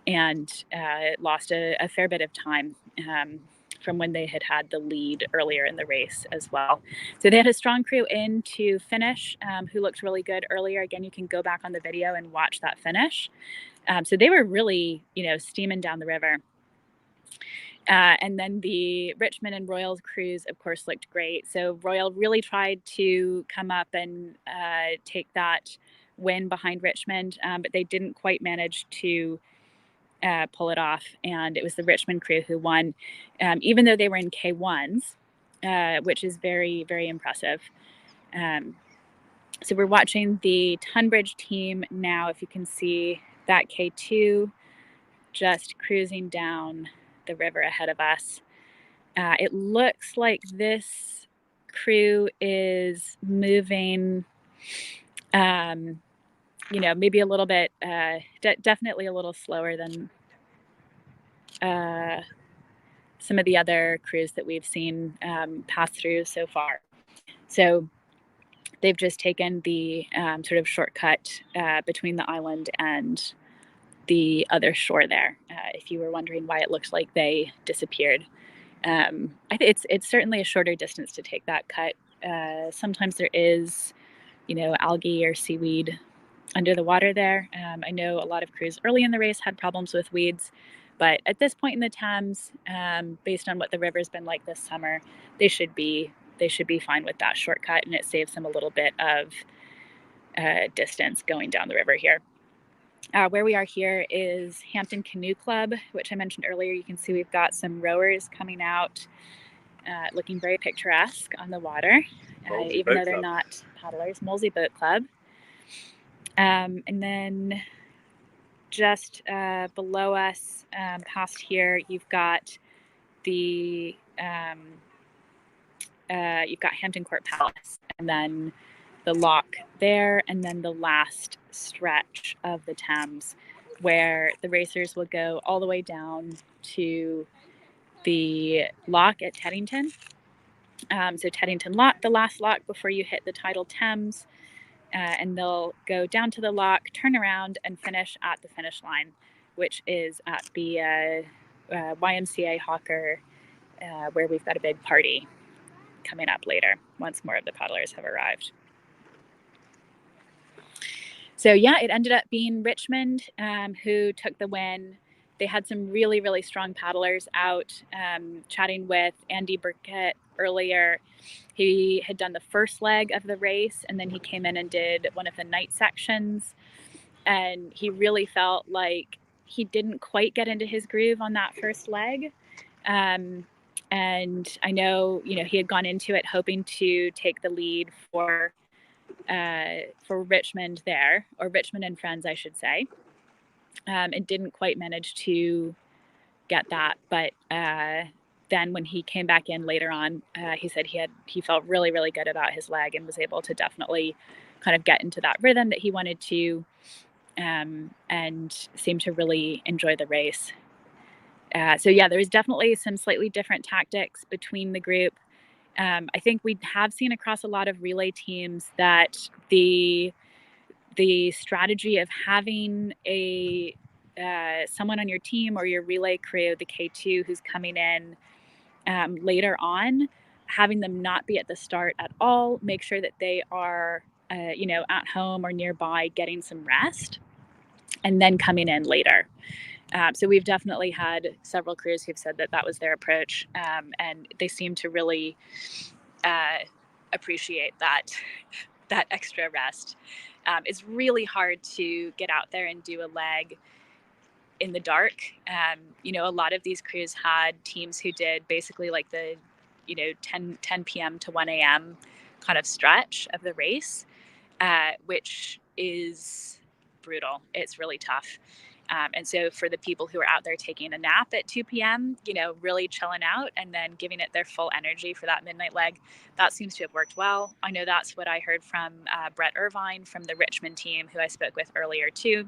and lost a fair bit of time from when they had the lead earlier in the race as well. So they had a strong crew in to finish, who looked really good earlier. Again, you can go back on the video and watch that finish. So they were really, steaming down the river. And then the Richmond and Royal crews, of course, looked great. So Royal really tried to come up and take that win behind Richmond, but they didn't quite manage to pull it off. And it was the Richmond crew who won, even though they were in K1s, which is very, very impressive. So we're watching the Tunbridge team now. If you can see that K2 just cruising down the river ahead of us. It looks like this crew is moving, maybe a little bit, definitely a little slower than some of the other crews that we've seen pass through so far. So they've just taken the sort of shortcut between the island and the other shore there. If you were wondering why it looks like they disappeared, I think it's certainly a shorter distance to take that cut. Sometimes there is, algae or seaweed under the water there. I know a lot of crews early in the race had problems with weeds, but at this point in the Thames, based on what the river's been like this summer, they should be fine with that shortcut, and it saves them a little bit of distance going down the river here. Where we are here is Hampton Canoe Club, which I mentioned earlier. You can see we've got some rowers coming out, looking very picturesque on the water, even though they're not paddlers. Molesey Boat Club. And then just below us, past here, you've got the you've got Hampton Court Palace, and then the lock there, and then the last stretch of the Thames, where the racers will go all the way down to the lock at Teddington. So Teddington Lock, the last lock before you hit the tidal Thames, and they'll go down to the lock, turn around, and finish at the finish line, which is at the YMCA Hawker, where we've got a big party coming up later once more of the paddlers have arrived. So yeah, it ended up being Richmond who took the win. They had some really, really strong paddlers out. Chatting with Andy Burkett earlier, he had done the first leg of the race, and then he came in and did one of the night sections. And he really felt like he didn't quite get into his groove on that first leg. And I know, he had gone into it hoping to take the lead for Richmond there, or Richmond and Friends, I should say. And didn't quite manage to get that. But then when he came back in later on, he said he felt really, really good about his leg and was able to definitely kind of get into that rhythm that he wanted to, and seemed to really enjoy the race. So yeah, there was definitely some slightly different tactics between the group. I think we have seen across a lot of relay teams that the strategy of having a someone on your team or your relay crew, the K2 who's coming in later on, having them not be at the start at all, make sure that they are at home or nearby getting some rest, and then coming in later. So we've definitely had several crews who've said that was their approach, and they seem to really appreciate that that extra rest. It's really hard to get out there and do a leg in the dark. A lot of these crews had teams who did basically like the 10 p.m. to 1 a.m. kind of stretch of the race, which is brutal. It's really tough. And so for the people who are out there taking a nap at 2 p.m., really chilling out and then giving it their full energy for that midnight leg, that seems to have worked well. I know that's what I heard from Brett Irvine from the Richmond team, who I spoke with earlier too.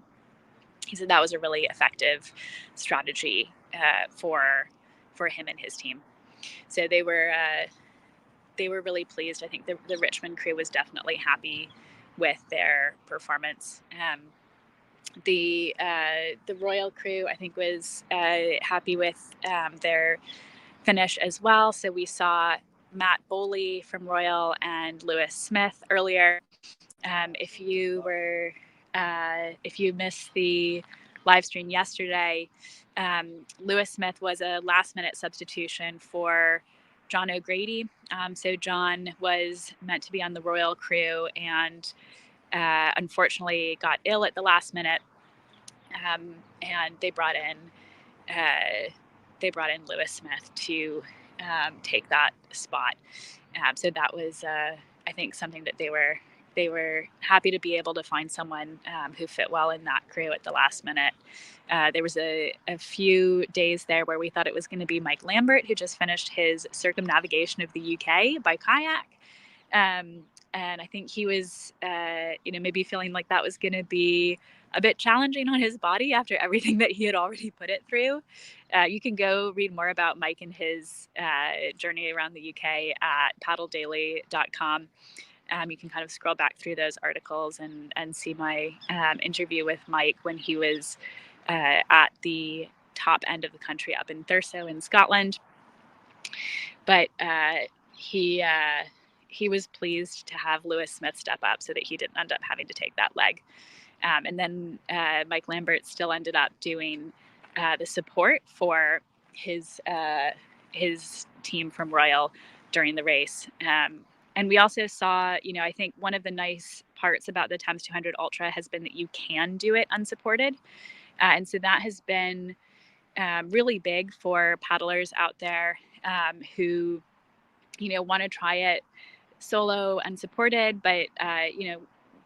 He said that was a really effective strategy for him and his team. So they were really pleased. I think the Richmond crew was definitely happy with their performance. The Royal crew, I think, was happy with their finish as well. So we saw Matt Boley from Royal and Lewis Smith earlier. If you missed the live stream yesterday, Lewis Smith was a last-minute substitution for John O'Grady. So John was meant to be on the Royal crew and unfortunately got ill at the last minute, and they brought in Lewis Smith to take that spot. So that was, I think, something that they were happy to be able to find someone who fit well in that crew at the last minute. There was a few days there where we thought it was going to be Mike Lambert, who just finished his circumnavigation of the UK by kayak. And I think he was, maybe feeling like that was going to be a bit challenging on his body after everything that he had already put it through. You can go read more about Mike and his journey around the UK at paddledaily.com. You can kind of scroll back through those articles and see my interview with Mike when he was at the top end of the country up in Thurso in Scotland. But he was pleased to have Lewis Smith step up so that he didn't end up having to take that leg. And then Mike Lambert still ended up doing the support for his team from Royal during the race. And we also saw, I think one of the nice parts about the Thames 200 Ultra has been that you can do it unsupported. And so that has been really big for paddlers out there who, want to try it solo unsupported, but,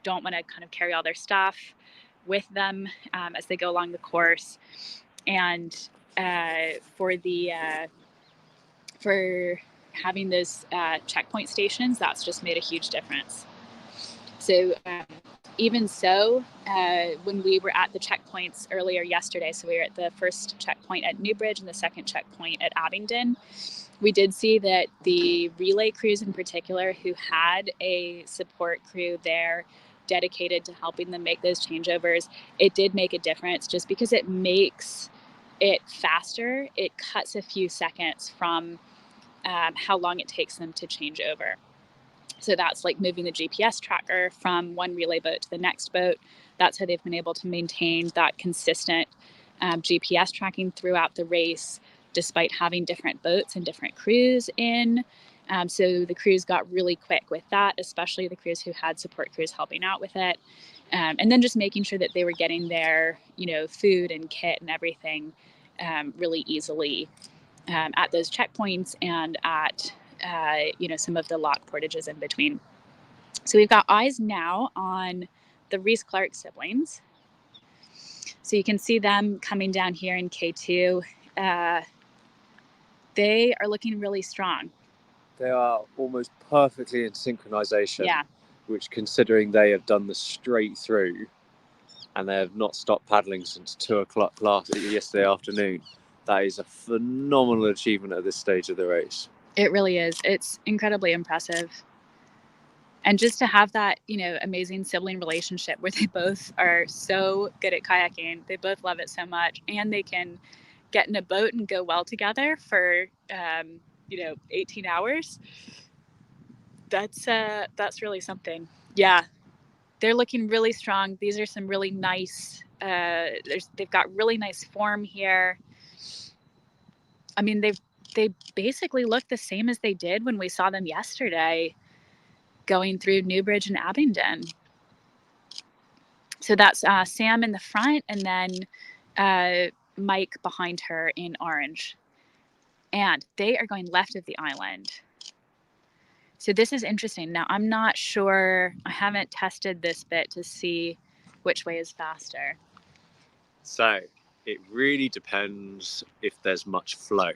don't want to kind of carry all their stuff with them as they go along the course. And for having those checkpoint stations, that's just made a huge difference. So even so, when we were at the checkpoints earlier yesterday, so we were at the first checkpoint at Newbridge and the second checkpoint at Abingdon, we did see that the relay crews in particular, who had a support crew there dedicated to helping them make those changeovers, it did make a difference just because it makes it faster. It cuts a few seconds from how long it takes them to change over. So that's like moving the GPS tracker from one relay boat to the next boat. That's how they've been able to maintain that consistent GPS tracking throughout the race, despite having different boats and different crews in. So the crews got really quick with that, especially the crews who had support crews helping out with it. And then just making sure that they were getting their, food and kit and everything really easily at those checkpoints and at, some of the lock portages in between. So we've got eyes now on the Rees-Clark siblings. So you can see them coming down here in K2. They are looking really strong. They are almost perfectly in synchronization. Yeah. Which, considering they have done the straight through and they have not stopped paddling since 2:00 yesterday afternoon, that is a phenomenal achievement at this stage of the race. It really is. It's incredibly impressive. And just to have that, amazing sibling relationship where they both are so good at kayaking, they both love it so much, and they can get in a boat and go well together for, 18 hours. That's really something. Yeah. They're looking really strong. These are some really nice, they've got really nice form here. I mean, they basically look the same as they did when we saw them yesterday. going through Newbridge and Abingdon. So that's Sam in the front, and then Mike behind her in orange. And they are going left of the island. So this is interesting. Now, I'm not sure. I haven't tested this bit to see which way is faster. So it really depends if there's much flow.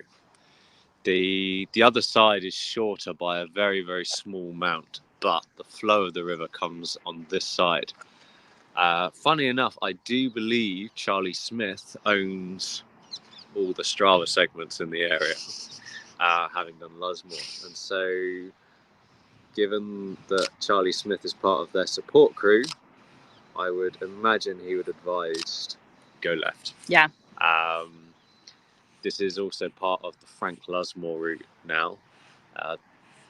The other side is shorter by a very, very small amount, but the flow of the river comes on this side. Funny enough, I do believe Charlie Smith owns all the Strava segments in the area, having done Lusmore. And so, given that Charlie Smith is part of their support crew, I would imagine he would advise go left. Yeah. This is also part of the Frank Lusmore route now.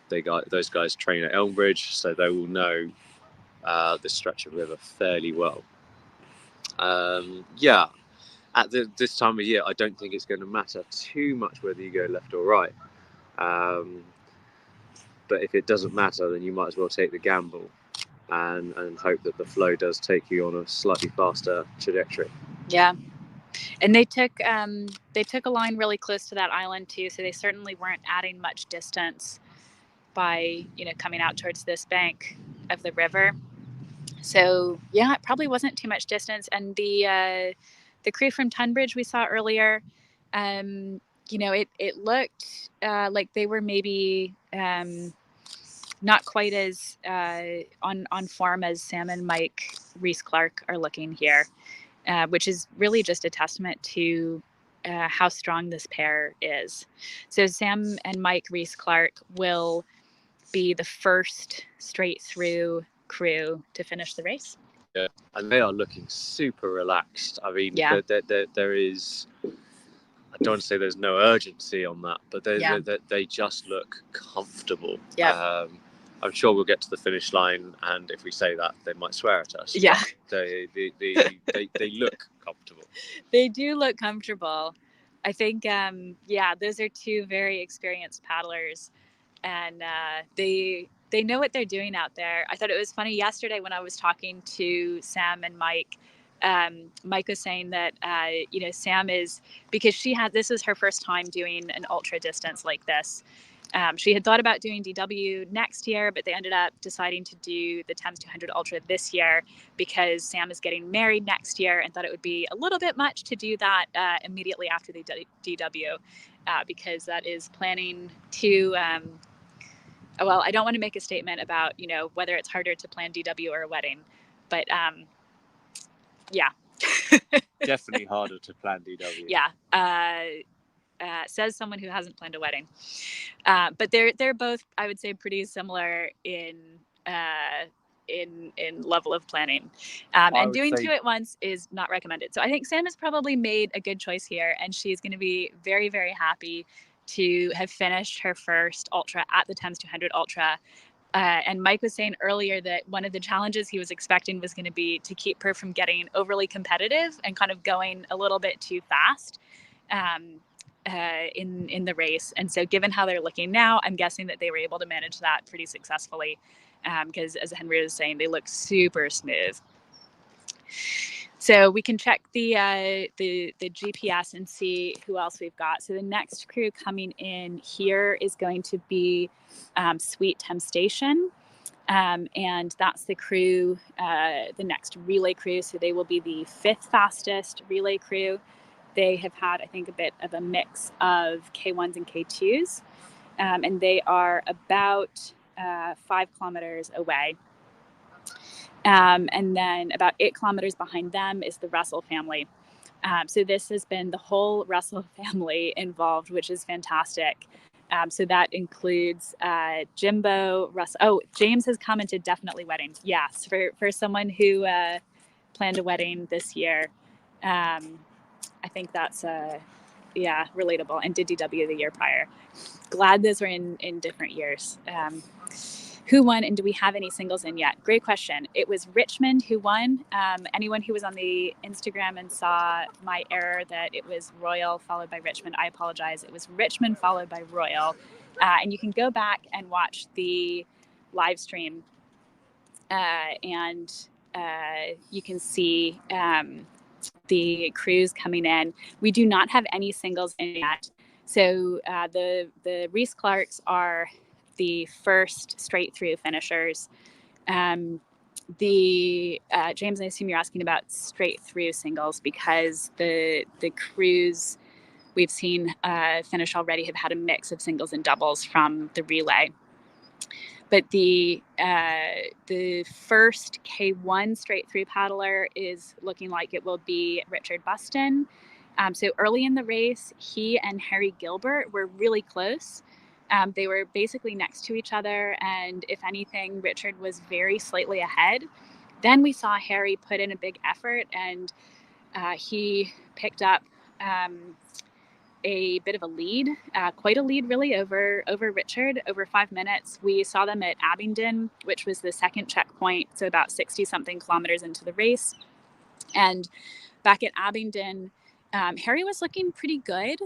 Those guys train at Elmbridge, so they will know this stretch of river fairly well. Yeah, at this time of year, I don't think it's going to matter too much whether you go left or right. But if it doesn't matter, then you might as well take the gamble and hope that the flow does take you on a slightly faster trajectory. Yeah. And they took a line really close to that island too, so they certainly weren't adding much distance by, coming out towards this bank of the river. So yeah, it probably wasn't too much distance. And the crew from Tunbridge we saw earlier, it looked like they were maybe not quite as on form as Sam and Mike Rees-Clark are looking here. Which is really just a testament to how strong this pair is. So Sam and Mike Rees-Clark will be the first straight through crew to finish the race. Yeah, and they are looking super relaxed. I mean, yeah. there is, I don't want to say there's no urgency on that, but they just look comfortable. Yeah. I'm sure we'll get to the finish line, and if we say that, they might swear at us. Yeah. They look comfortable. They do look comfortable. I think, those are two very experienced paddlers, and they know what they're doing out there. I thought it was funny yesterday when I was talking to Sam and Mike. Mike was saying that, Sam is, because this was her first time doing an ultra distance like this. She had thought about doing DW next year, but they ended up deciding to do the Thames 200 Ultra this year because Sam is getting married next year and thought it would be a little bit much to do that immediately after the DW because that is planning to, I don't want to make a statement about, whether it's harder to plan DW or a wedding, but yeah. Definitely harder to plan DW. Yeah. Says someone who hasn't planned a wedding, but they're both, I would say, pretty similar in level of planning, and doing two at once is not recommended. So I think Sam has probably made a good choice here, and she's going to be very, very happy to have finished her first ultra at the Thames 200 Ultra. And Mike was saying earlier that one of the challenges he was expecting was going to be to keep her from getting overly competitive and kind of going a little bit too fast. In the race. And so given how they're looking now, I'm guessing that they were able to manage that pretty successfully because as Henry was saying, they look super smooth. So we can check the GPS and see who else we've got. So the next crew coming in here is going to be Sweet Temptation. And that's the crew, the next relay crew. So they will be the 5th fastest relay crew. They have had, I think, a bit of a mix of K1s and K2s, and they are about 5 kilometers away. And then about 8 kilometers behind them is the Russell family. So this has been the whole Russell family involved, which is fantastic. So that includes Jimbo, Russell. Oh, James has commented definitely weddings. Yes, for someone who planned a wedding this year. I think that's, relatable, and did DW the year prior. Glad those were in different years. Who won, and do we have any singles in yet? Great question. It was Richmond who won. Anyone who was on the Instagram and saw my error that it was Royal followed by Richmond, I apologize. It was Richmond followed by Royal. And you can go back and watch the live stream, and you can see the crews coming in. We do not have any singles in yet. So the Rees-Clarks are the first straight through finishers. James, I assume you're asking about straight through singles, because the crews we've seen finish already have had a mix of singles and doubles from the relay. But the first K1 straight through paddler is looking like it will be Richard Buston. So early in the race, he and Harry Gilbert were really close. They were basically next to each other, and if anything, Richard was very slightly ahead. Then we saw Harry put in a big effort, and he picked up a bit of a lead, quite a lead really, over Richard, over 5 minutes. We saw them at Abingdon, which was the second checkpoint, so about 60-something kilometers into the race. And back at Abingdon, Harry was looking pretty good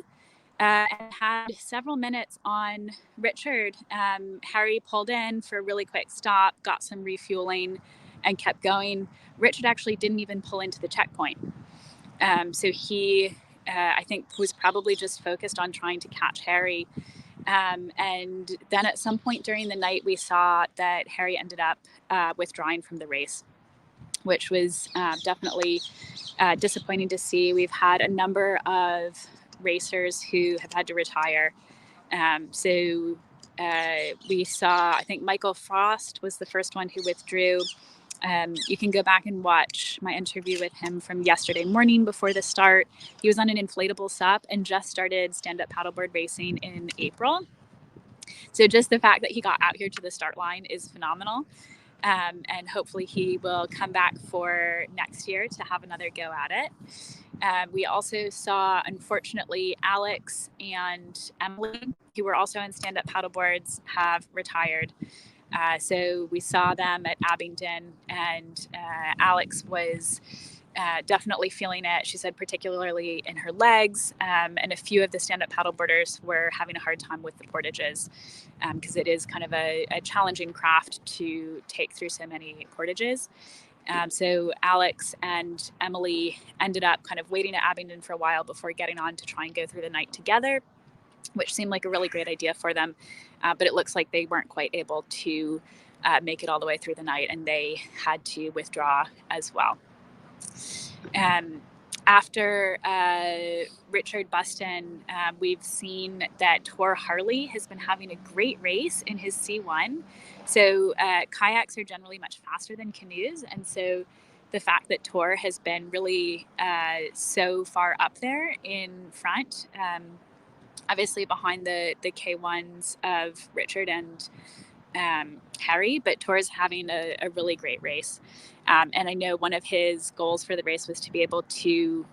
and had several minutes on Richard. Harry pulled in for a really quick stop, got some refueling, and kept going. Richard actually didn't even pull into the checkpoint. So he, I think, was probably just focused on trying to catch Harry. And then at some point during the night, we saw that Harry ended up withdrawing from the race, which was definitely disappointing to see. We've had a number of racers who have had to retire. So we saw, I think Michael Frost was the first one who withdrew. You can go back and watch my interview with him from yesterday morning before the start. He was on an inflatable SUP and just started stand-up paddleboard racing in April. So just the fact that he got out here to the start line is phenomenal. And hopefully he will come back for next year to have another go at it. We also saw, unfortunately, Alex and Emily, who were also in stand-up paddleboards, have retired. So we saw them at Abingdon, and Alex was definitely feeling it. She said particularly in her legs, and a few of the stand-up paddleboarders were having a hard time with the portages, because it is kind of a challenging craft to take through so many portages. So Alex and Emily ended up kind of waiting at Abingdon for a while before getting on to try and go through the night together, which seemed like a really great idea for them. But it looks like they weren't quite able to make it all the way through the night, and they had to withdraw as well. After Richard Buston, we've seen that Tor Harley has been having a great race in his C1. So kayaks are generally much faster than canoes, and so the fact that Tor has been really so far up there in front, obviously behind the K1s of Richard and Harry, but Tor's having a really great race. And I know one of his goals for the race was to be able to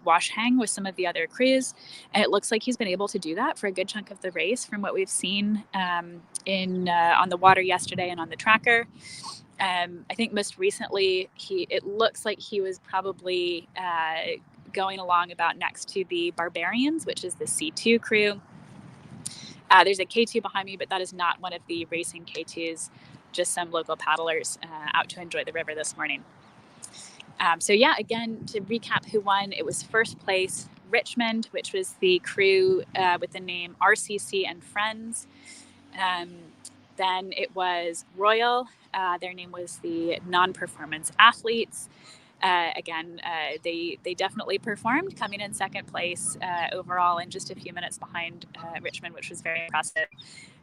wash hang with some of the other crews. And it looks like he's been able to do that for a good chunk of the race from what we've seen on the water yesterday and on the tracker. I think most recently, it looks like he was probably going along about next to the Barbarians, which is the C2 crew. There's a K2 behind me, but that is not one of the racing K2s, just some local paddlers out to enjoy the river this morning. So yeah, again, to recap who won, it was first place Richmond, which was the crew with the name RCC and Friends. Then it was Royal. Their name was the Non-Performance Athletes. They definitely performed, coming in second place overall and just a few minutes behind Richmond, which was very impressive.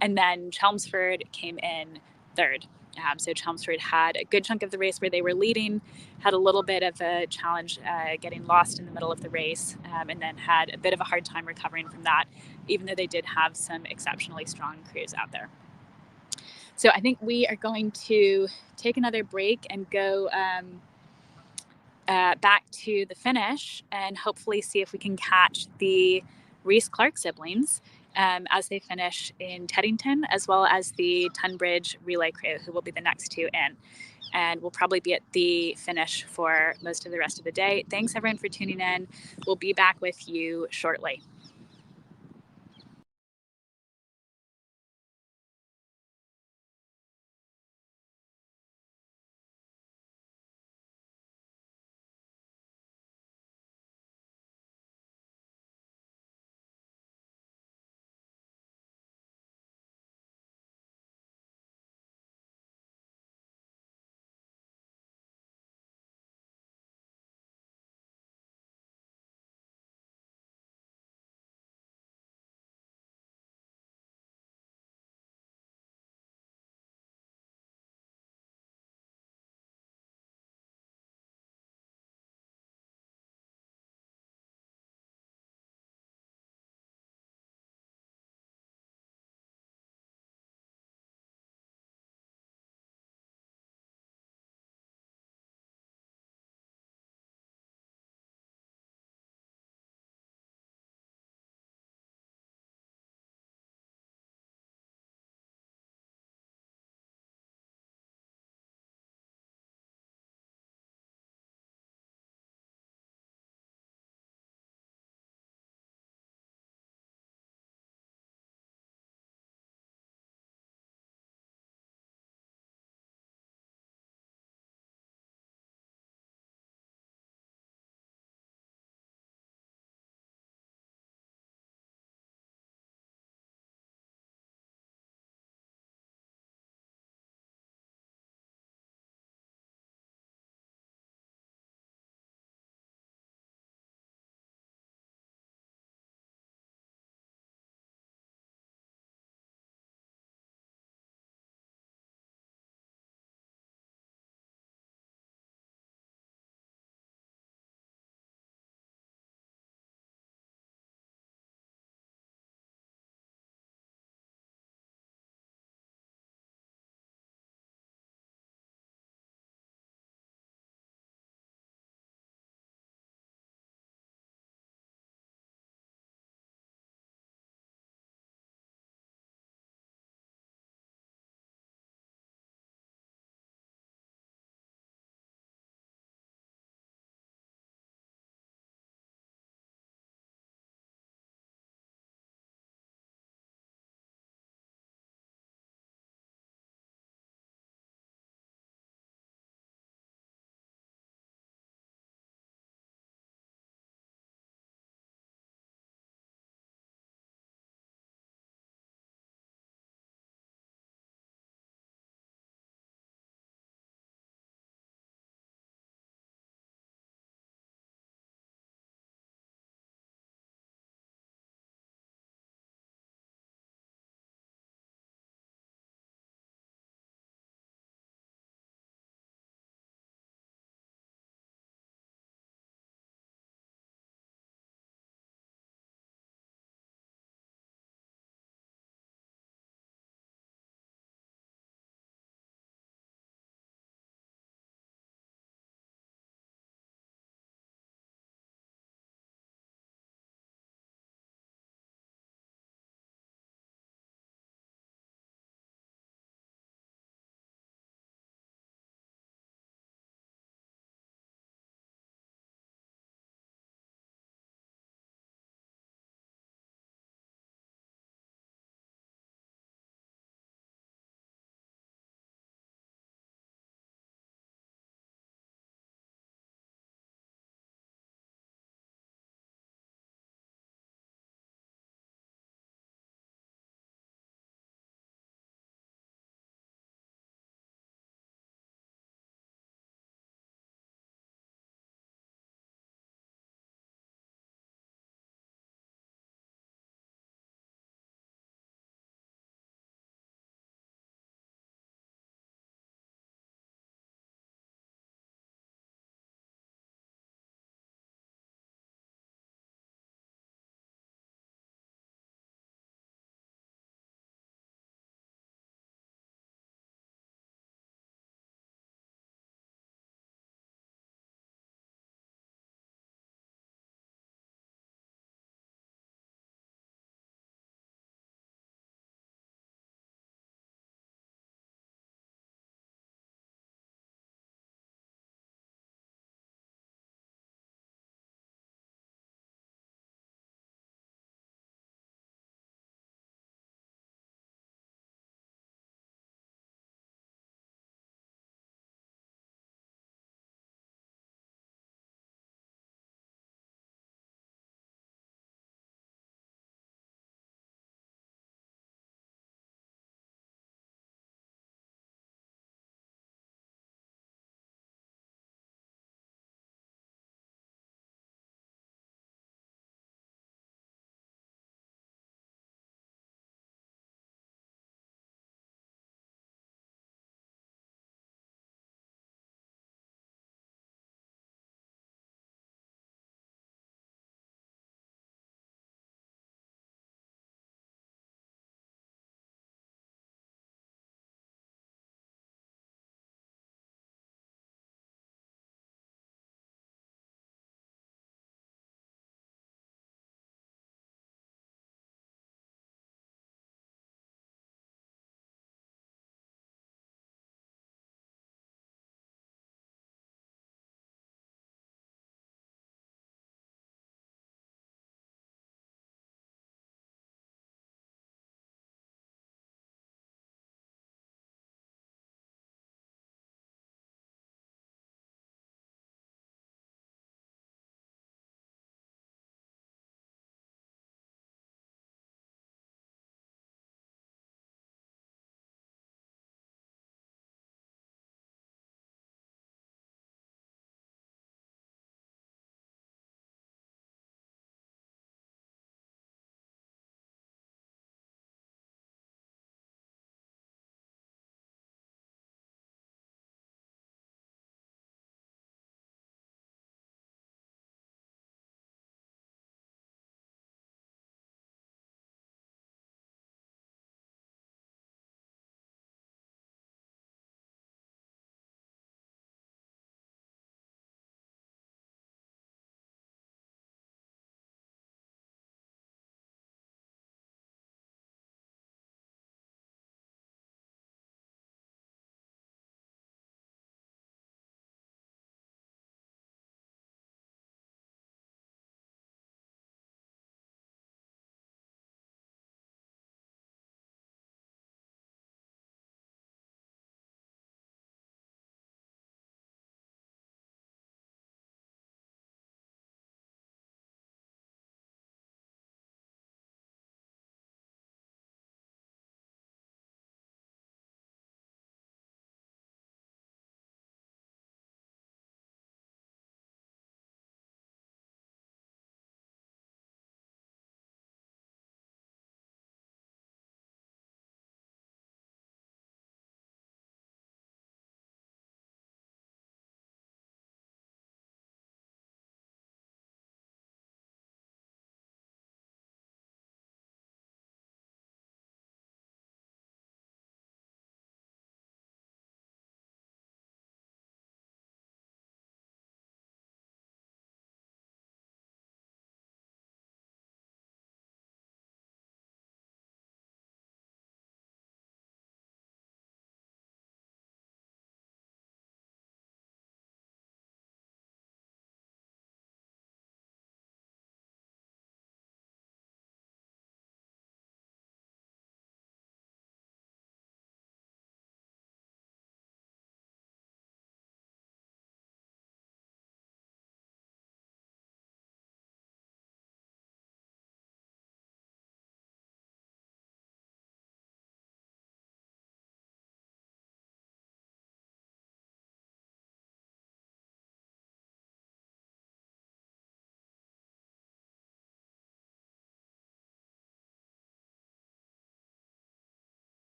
And then Chelmsford came in third. So Chelmsford had a good chunk of the race where they were leading, had a little bit of a challenge getting lost in the middle of the race, and then had a bit of a hard time recovering from that, even though they did have some exceptionally strong crews out there. So I think we are going to take another break and go back to the finish and hopefully see if we can catch the Rees-Clark siblings as they finish in Teddington, as well as the Tunbridge relay crew, who will be the next two in. And we'll probably be at the finish for most of the rest of the day. Thanks everyone for tuning in. We'll be back with you shortly.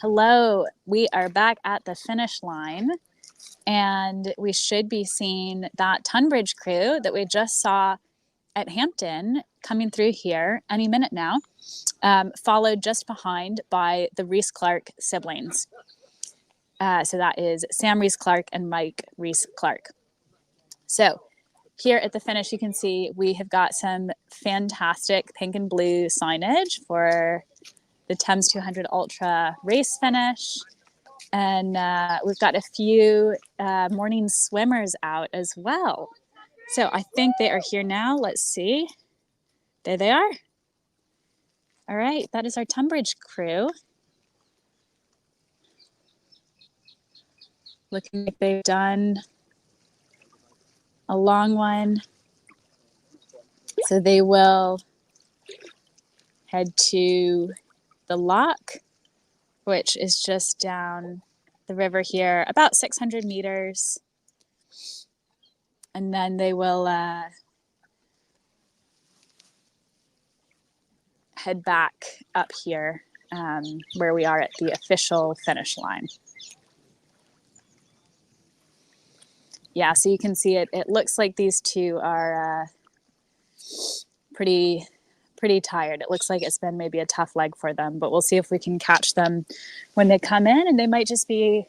Hello, we are back at the finish line, and we should be seeing that Tunbridge crew that we just saw at Hampton coming through here any minute now, followed just behind by the Rees-Clark siblings. So that is Sam Rees-Clark and Mike Rees-Clark. So here at the finish, you can see we have got some fantastic pink and blue signage for the Thames 200 Ultra race finish. And we've got a few morning swimmers out as well. So I think they are here now. Let's see. There they are. All right, that is our Tunbridge crew. Looking like they've done a long one. So they will head to the lock, which is just down the river here, about 600 meters. And then they will head back up here where we are at the official finish line. Yeah, so you can see it. It looks like these two are pretty tired. It looks like it's been maybe a tough leg for them, but we'll see if we can catch them when they come in, and they might just be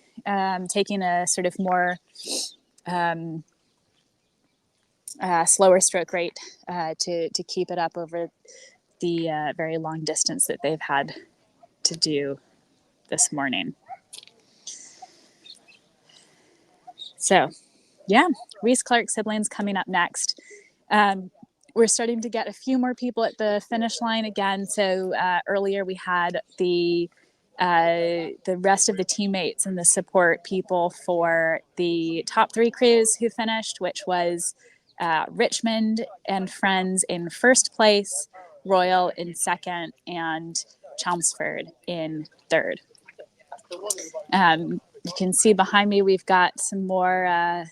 taking a sort of more slower stroke rate to keep it up over the very long distance that they've had to do this morning. So yeah, Rees-Clark siblings coming up next. We're starting to get a few more people at the finish line again. So earlier we had the rest of the teammates and the support people for the top three crews who finished, which was Richmond and Friends in first place, Royal in second, and Chelmsford in third. You can see behind me we've got some more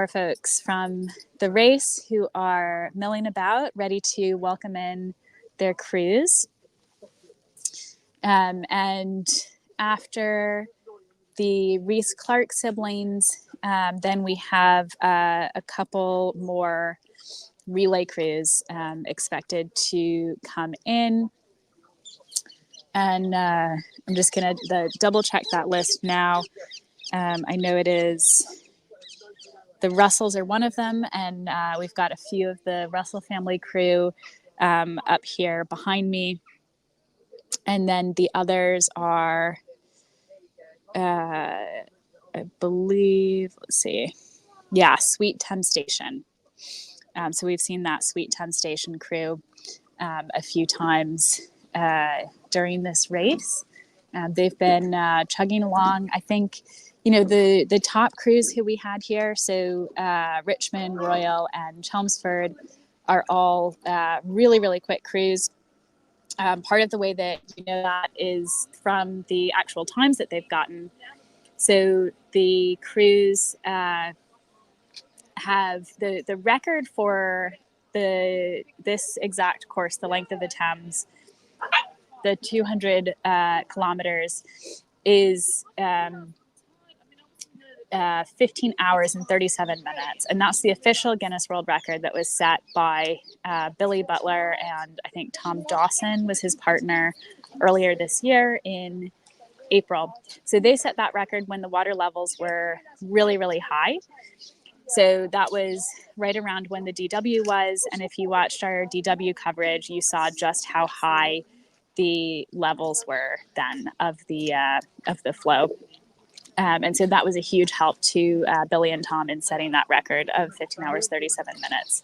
folks from the race who are milling about, ready to welcome in their crews. And after the Rees-Clark siblings, then we have a couple more relay crews expected to come in. And I'm just going to double check that list now. I know it is the Russells are one of them, and we've got a few of the Russell family crew up here behind me. And then the others are, I believe, let's see. Yeah, Sweet Thames Station. So we've seen that Sweet Thames Station crew a few times during this race. They've been chugging along. I think, you know, the top crews who we had here, so Richmond, Royal, and Chelmsford, are all really, really quick crews. Part of the way that you know that is from the actual times that they've gotten. So the crews have the record for this exact course, the length of the Thames, the 200 kilometers, is 15 hours and 37 minutes. And that's the official Guinness World Record that was set by Billy Butler, and I think Tom Dawson was his partner earlier this year in April. So they set that record when the water levels were really, really high. So that was right around when the DW was. And if you watched our DW coverage, you saw just how high the levels were then of the flow. And so that was a huge help to Billy and Tom in setting that record of 15 hours, 37 minutes.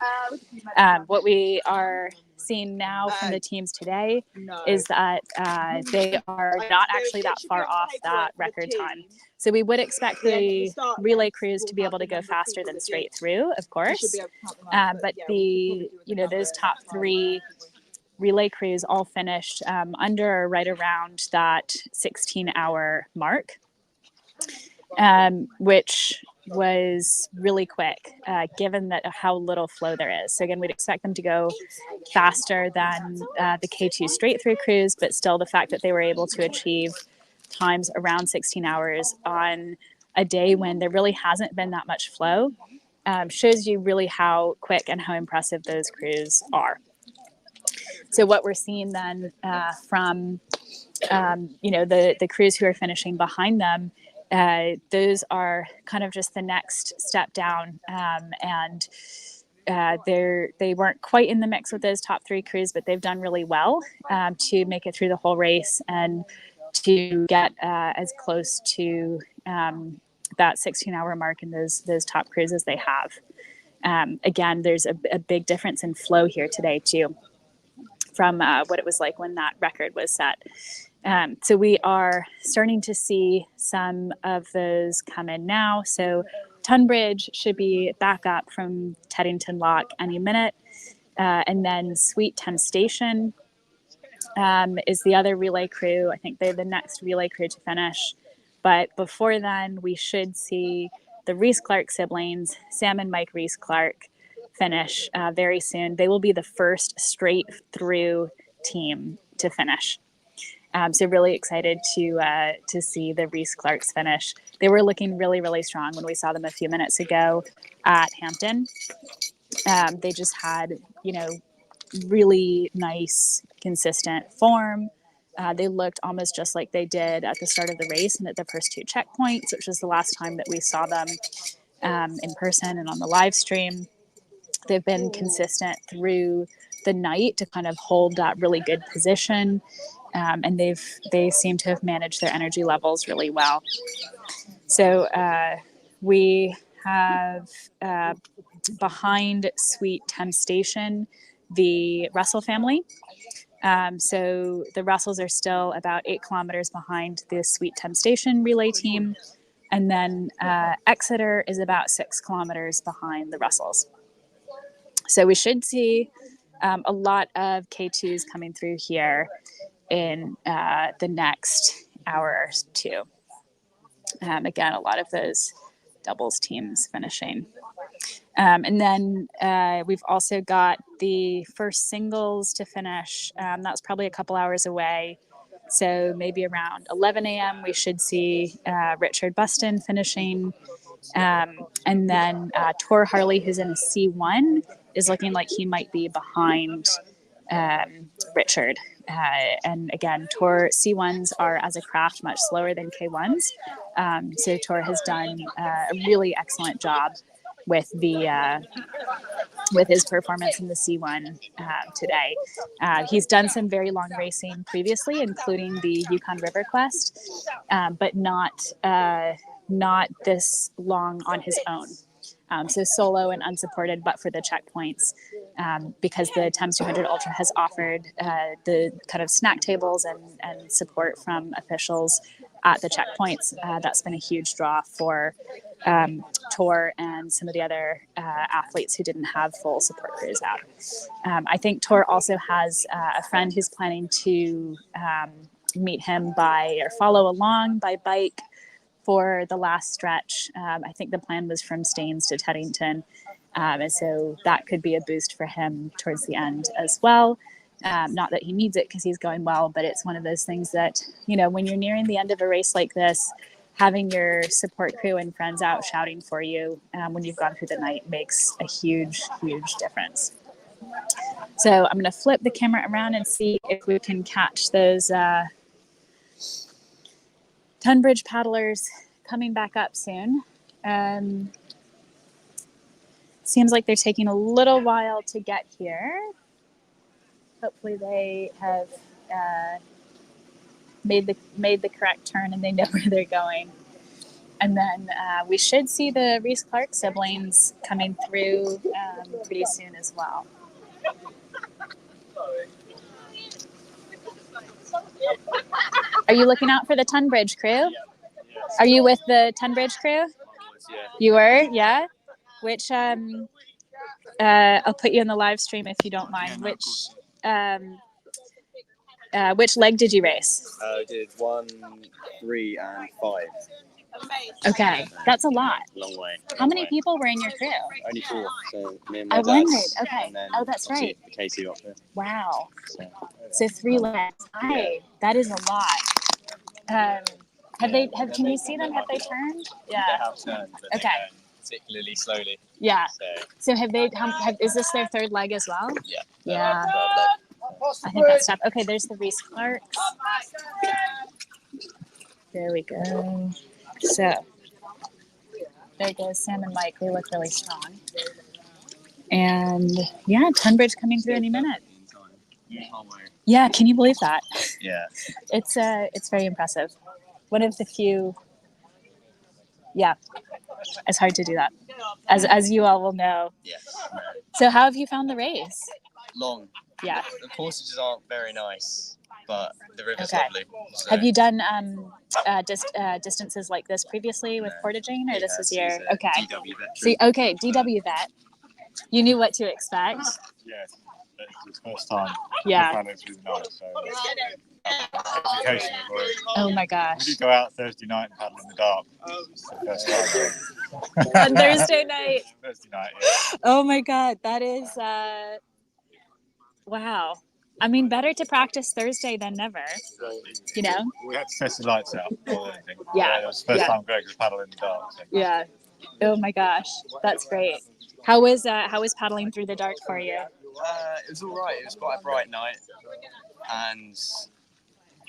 What we are seeing now from the teams today is that they are not actually that far off that record time. So we would expect the relay crews to be able to go faster than straight through, of course. But those top three relay crews all finished under or right around that 16-hour mark. Which was really quick, given that how little flow there is. So again, we'd expect them to go faster than the K2 straight through cruise, but still the fact that they were able to achieve times around 16 hours on a day when there really hasn't been that much flow shows you really how quick and how impressive those crews are. So what we're seeing then from the crews who are finishing behind them, those are kind of just the next step down, and they weren't quite in the mix with those top 3 crews, but they've done really well to make it through the whole race and to get as close to that 16-hour mark in those top crews as they have. Again, there's a big difference in flow here today too, from what it was like when that record was set. So we are starting to see some of those come in now. So Tunbridge should be back up from Teddington Lock any minute. And then Sweet Thames Station is the other relay crew. I think they're the next relay crew to finish. But before then, we should see the Rees-Clark siblings, Sam and Mike Rees-Clark, finish very soon. They will be the first straight through team to finish. So really excited to see the Rees-Clarks finish. They were looking really, really strong when we saw them a few minutes ago at Hampton. They just had, really nice, consistent form. They looked almost just like they did at the start of the race and at the first 2 checkpoints, which was the last time that we saw them in person and on the live stream. They've been consistent through the night to kind of hold that really good position. And they seem to have managed their energy levels really well. So we have behind Sweet Thames Station the Russell family. So the Russells are still about 8 kilometers behind the Sweet Thames Station relay team. And then Exeter is about 6 kilometers behind the Russells. So we should see a lot of K2s coming through here in the next hour or 2. Again, a lot of those doubles teams finishing. And then we've also got the first singles to finish. That's probably a couple hours away. So maybe around 11 a.m. we should see Richard Buston finishing. And then Tor Harley, who's in a C1, is looking like he might be behind Richard. And again, Tor C1s are as a craft much slower than K1s. So Tor has done a really excellent job with his performance in the C1 today. He's done some very long racing previously, including the Yukon River Quest, but not this long on his own. So solo and unsupported, but for the checkpoints, because the Thames 200 Ultra has offered the kind of snack tables and support from officials at the checkpoints. That's been a huge draw for Tor and some of the other athletes who didn't have full support crews out. I think Tor also has a friend who's planning to meet him or follow along by bike for the last stretch. I think the plan was from Staines to Teddington. And so that could be a boost for him towards the end as well. Not that he needs it because he's going well, but it's one of those things that, when you're nearing the end of a race like this, having your support crew and friends out shouting for you when you've gone through the night makes a huge, huge difference. So I'm going to flip the camera around and see if we can catch those Tunbridge paddlers coming back up soon. Seems like they're taking a little while to get here. Hopefully they have made the correct turn and they know where they're going. And then we should see the Rees-Clark siblings coming through pretty soon as well. Are you looking out for the Tunbridge crew? Are you with the Tunbridge crew? You were, yeah? Which, I'll put you in the live stream if you don't mind. Which leg did you race? I did 1, 3, and 5. Okay, that's a lot. Long way. How many people were in your crew? Only 4. So me and I my dad. wondered. Okay. And then Oh, that's right. Casey got there. Wow. So, So 3 legs. That is a lot. Can you see them? Have they turned? Yeah. They have turned, but Okay. they're going particularly slowly. Yeah. So, So is this their 3rd leg as well? yeah. Yeah. I think that's tough. Okay, there's the Rees-Clarks. There we go. So there goes Sam and Mike. They look really strong. And yeah, Tunbridge coming through any minute. Yeah, can you believe that? Yeah. It's very impressive. One of the few. Yeah, it's hard to do that, as you all will know. Yes. So how have you found the race? Long. Yeah. The courses aren't very nice, but the river's Okay. lovely. So. Have you done distances like this previously with portaging, or this was your okay? DW veteran. See, okay, DW vet. You knew what to expect. Yes, it's the first time. Yeah. I found it really nice. So, education as well. Oh my We gosh. did go out Thursday night and paddle in the dark. It's the first time. On Thursday night. Thursday night, yeah. Oh my God, that is wow. I mean, better to practice Thursday than never. You know? We had to test the lights out more than anything. Yeah. It was the first Yeah. time Greg was paddling in the dark. So. Yeah. Oh my gosh, that's great. How was paddling through the dark for you? It was all right. It was quite a bright night, and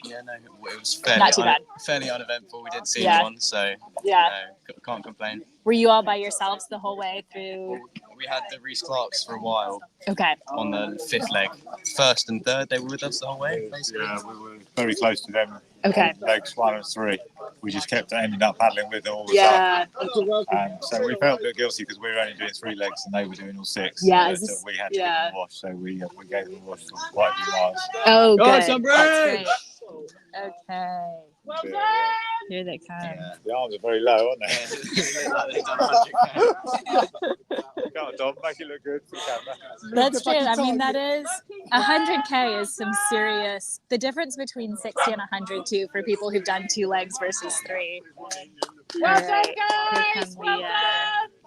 yeah, no, it was Not too bad. fairly uneventful. We didn't see Yeah. anyone, so Yeah. can't complain. Were you all by yourselves the whole way through? We had the Rees-Clarks for a while Okay. on the 5th leg. 1st and 3rd, they were with us the whole way, basically. Yeah, we were very close to them. Okay. On legs 1 and 3. We just kept ending up paddling with them all the Yeah. time. So we felt a bit guilty because we were only doing 3 legs and they were doing all 6. Yeah, So we had to give yeah. them a wash. So we gave them a wash for quite a few miles. Oh, Go good. on, Sunbridge! That's great. Okay. Here they come. Yeah. The arms are very low, aren't they? Come on, Dom, make it look good for the camera. That's true. I mean, that is 100K is some serious. The difference between 60 and 100 too for people who've done 2 legs versus 3. All right. Here come the.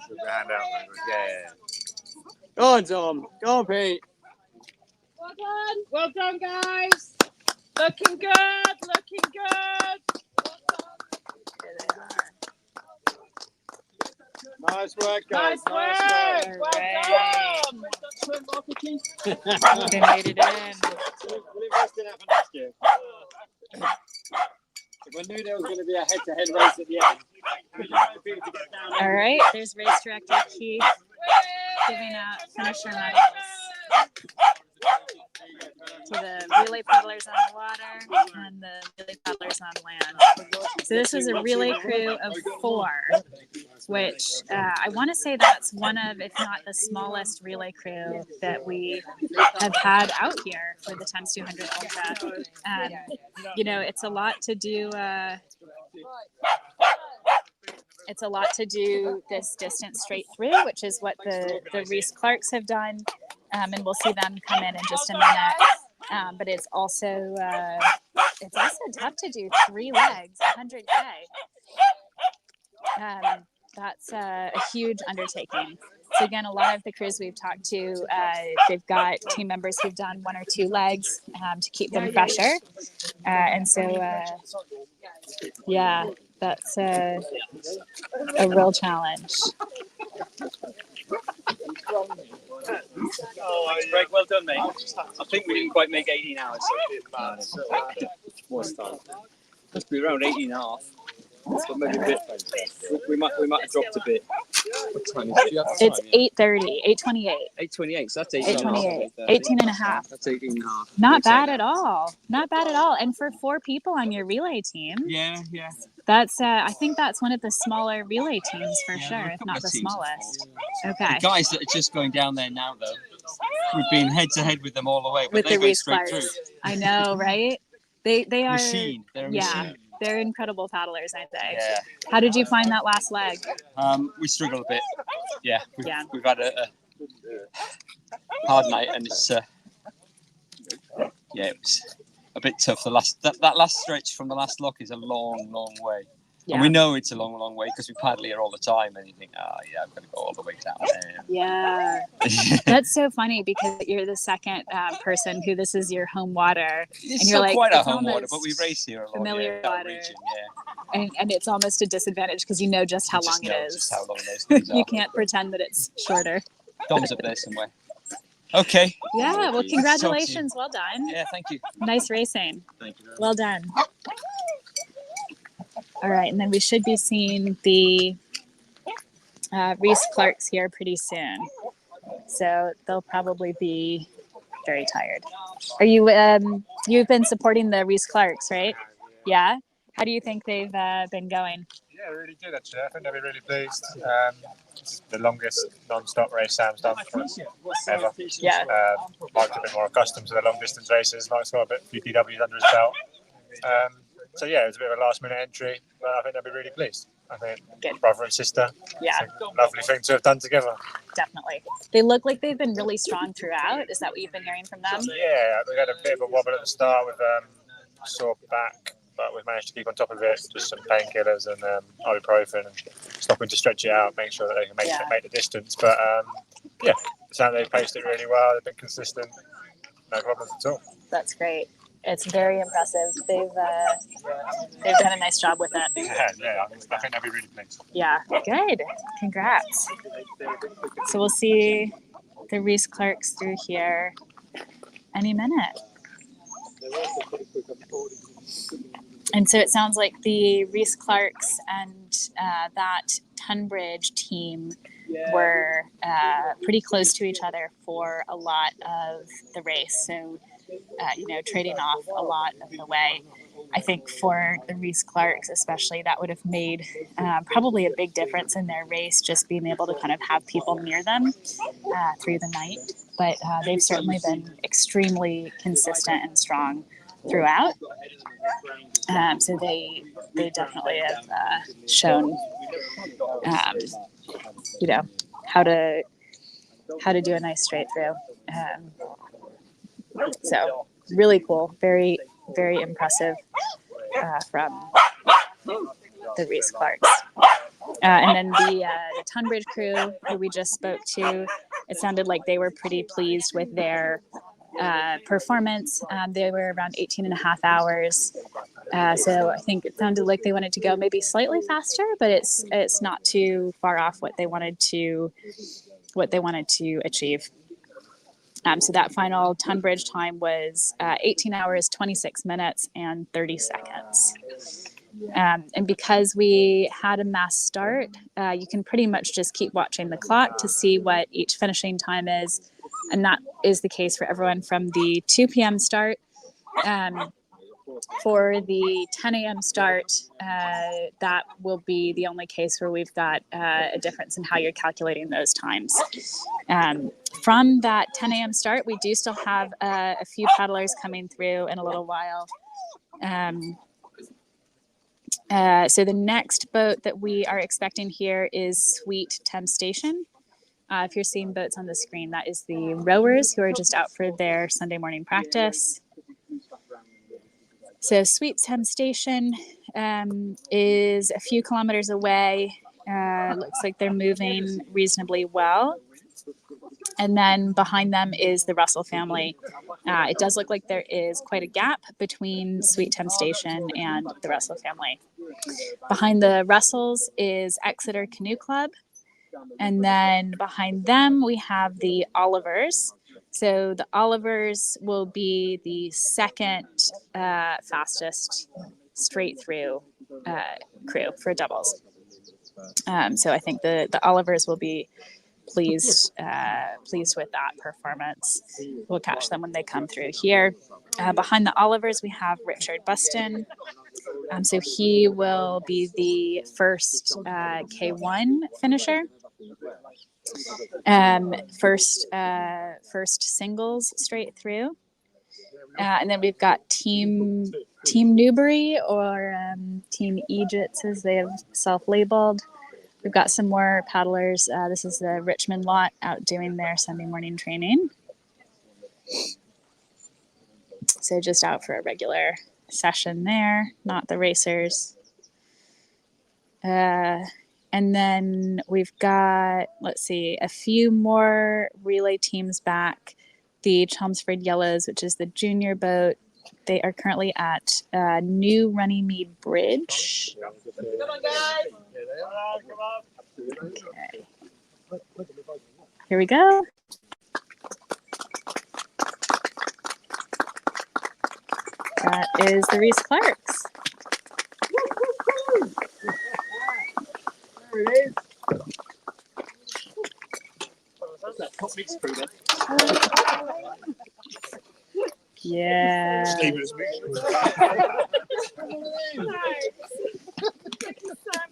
Put your hand out. Yeah. Go on, Tom. Go on, Pete. Well done, guys. Looking good. Looking good. Nice work, guys. Nice work. Well done. They made it in. We'll invest in that for next year. If I knew there was going to be a head-to-head race at the end. All right. There's race director Keith giving out finisher medals to the relay paddlers on the water and the relay paddlers on land. So this was a relay crew of 4, which I want to say that's one of, if not the smallest relay crew that we have had out here for the Thames 200 Ultra. You know, it's a lot to do. It's a lot to do this distance straight through, which is what the Rees-Clarks have done, and we'll see them come in just a minute. But it's also tough to do 3 legs, 100K. That's a huge undertaking. So again, a lot of the crews we've talked to, they've got team members who've done 1 or 2 legs to keep them fresher, and so yeah, that's a real challenge. Greg, well done, mate. I think we didn't quite make 18 hours. So what's time? Must be around 18 and a half. So maybe a bit. We might have dropped a bit. What time is it? It's 8:30, 8:28. 8:28. So that's 18 8:28. 18 and a half. That's 18 and a half. Not bad at all. Not bad at all. And for 4 people on your relay team. Yeah. That's I think that's one of the smaller relay teams for sure, if not the smallest. Okay. The guys that are just going down there now, though, we've been head to head with them all the way, but With they the went straight through. Rees-Clarks. I know, right? They are Machine. They're a machine. They're incredible paddlers, aren't they? Yeah. How did you find that last leg? We struggled a bit. Yeah. Yeah. We've had a hard night, and it's it was a bit tough. That last stretch from the last lock is a long way. And we know it's a long, long way because we paddle here all the time, and you think, oh yeah, I've got to go all the way down there. Yeah, that's so funny because you're the second person who this is your home water, It's and you're not like, quite our it's home water, almost but we race here a lot. familiar Yeah, our water. region, yeah. And it's almost a disadvantage because you know just how You just long know it is. just how long those things You are. can't pretend that it's shorter. Dom's up there somewhere. Okay. Yeah, well, Talk to you. congratulations. Well done. Yeah, thank you. Nice racing. Thank you. Well done. All right, and then we should be seeing the Rees-Clarks here pretty soon. So they'll probably be very tired. Are you, you've been supporting the Rees-Clarks, right? Yeah? How do you think they've been going? Yeah, really good actually. I think they'll be really pleased. This is the longest non-stop race Sam's done for us ever. Yeah. Mike's a bit more accustomed to the long distance races. Mike's got a few PWs under his belt. So yeah, it was a bit of a last minute entry, but I think they'll be really pleased. I think brother and sister. Yeah. It's a lovely thing to have done together. Definitely. They look like they've been really strong throughout. Is that what you've been hearing from them? Yeah, we had a bit of a wobble at the start with sore back, but we've managed to keep on top of it. Just some painkillers and ibuprofen and stopping to stretch it out, make sure that they can make the distance. But yeah, they've paced it really well. They've been consistent. No problems at all. That's great. It's very impressive. They've done a nice job with it. Yeah, I think they'll be really pleased. Yeah, good. Congrats. So we'll see the Rees-Clarks through here any minute. And so it sounds like the Rees-Clarks and that Tunbridge team were pretty close to each other for a lot of the race. So, trading off a lot of the way. I think for the Rees-Clarks especially, that would have made probably a big difference in their race, just being able to kind of have people near them through the night. But they've certainly been extremely consistent and strong throughout. So they definitely have shown, how to do a nice straight through. So really cool, very, very impressive from the Rees-Clarks. And then the Tunbridge crew who we just spoke to, it sounded like they were pretty pleased with their performance. They were around 18 and a half hours. So I think it sounded like they wanted to go maybe slightly faster, but it's not too far off what they wanted to achieve. So that final Tunbridge time was 18 hours, 26 minutes, and 30 seconds. And because we had a mass start, you can pretty much just keep watching the clock to see what each finishing time is. And that is the case for everyone from the 2 p.m. start. For the 10 a.m. start, that will be the only case where we've got a difference in how you're calculating those times. From that 10 a.m. start, we do still have a few paddlers coming through in a little while. So the next boat that we are expecting here is Sweet Thames Station. If you're seeing boats on the screen, that is the rowers who are just out for their Sunday morning practice. So Sweet Thames Station is a few kilometers away. Looks like they're moving reasonably well. And then behind them is the Russell family. It does look like there is quite a gap between Sweet Thames Station and the Russell family. Behind the Russells is Exeter Canoe Club. And then behind them, we have the Olivers. So the Olivers will be the second fastest straight through crew for doubles. So I think the Olivers will be pleased with that performance. We'll catch them when they come through here. Behind the Olivers, we have Richard Buston. So he will be the first K1 finisher. First singles straight through. And then we've got Team Newbury or Team Egypt as they have self-labeled. We've got some more paddlers. This is the Richmond lot out doing their Sunday morning training. So just out for a regular session there, not the racers. And then we've got, let's see, a few more relay teams back. The Chelmsford Yellows, which is the junior boat. They are currently at New Runnymede Bridge. Okay. Here we go. That is the Rees-Clarks. There it is. Yeah. Thank you so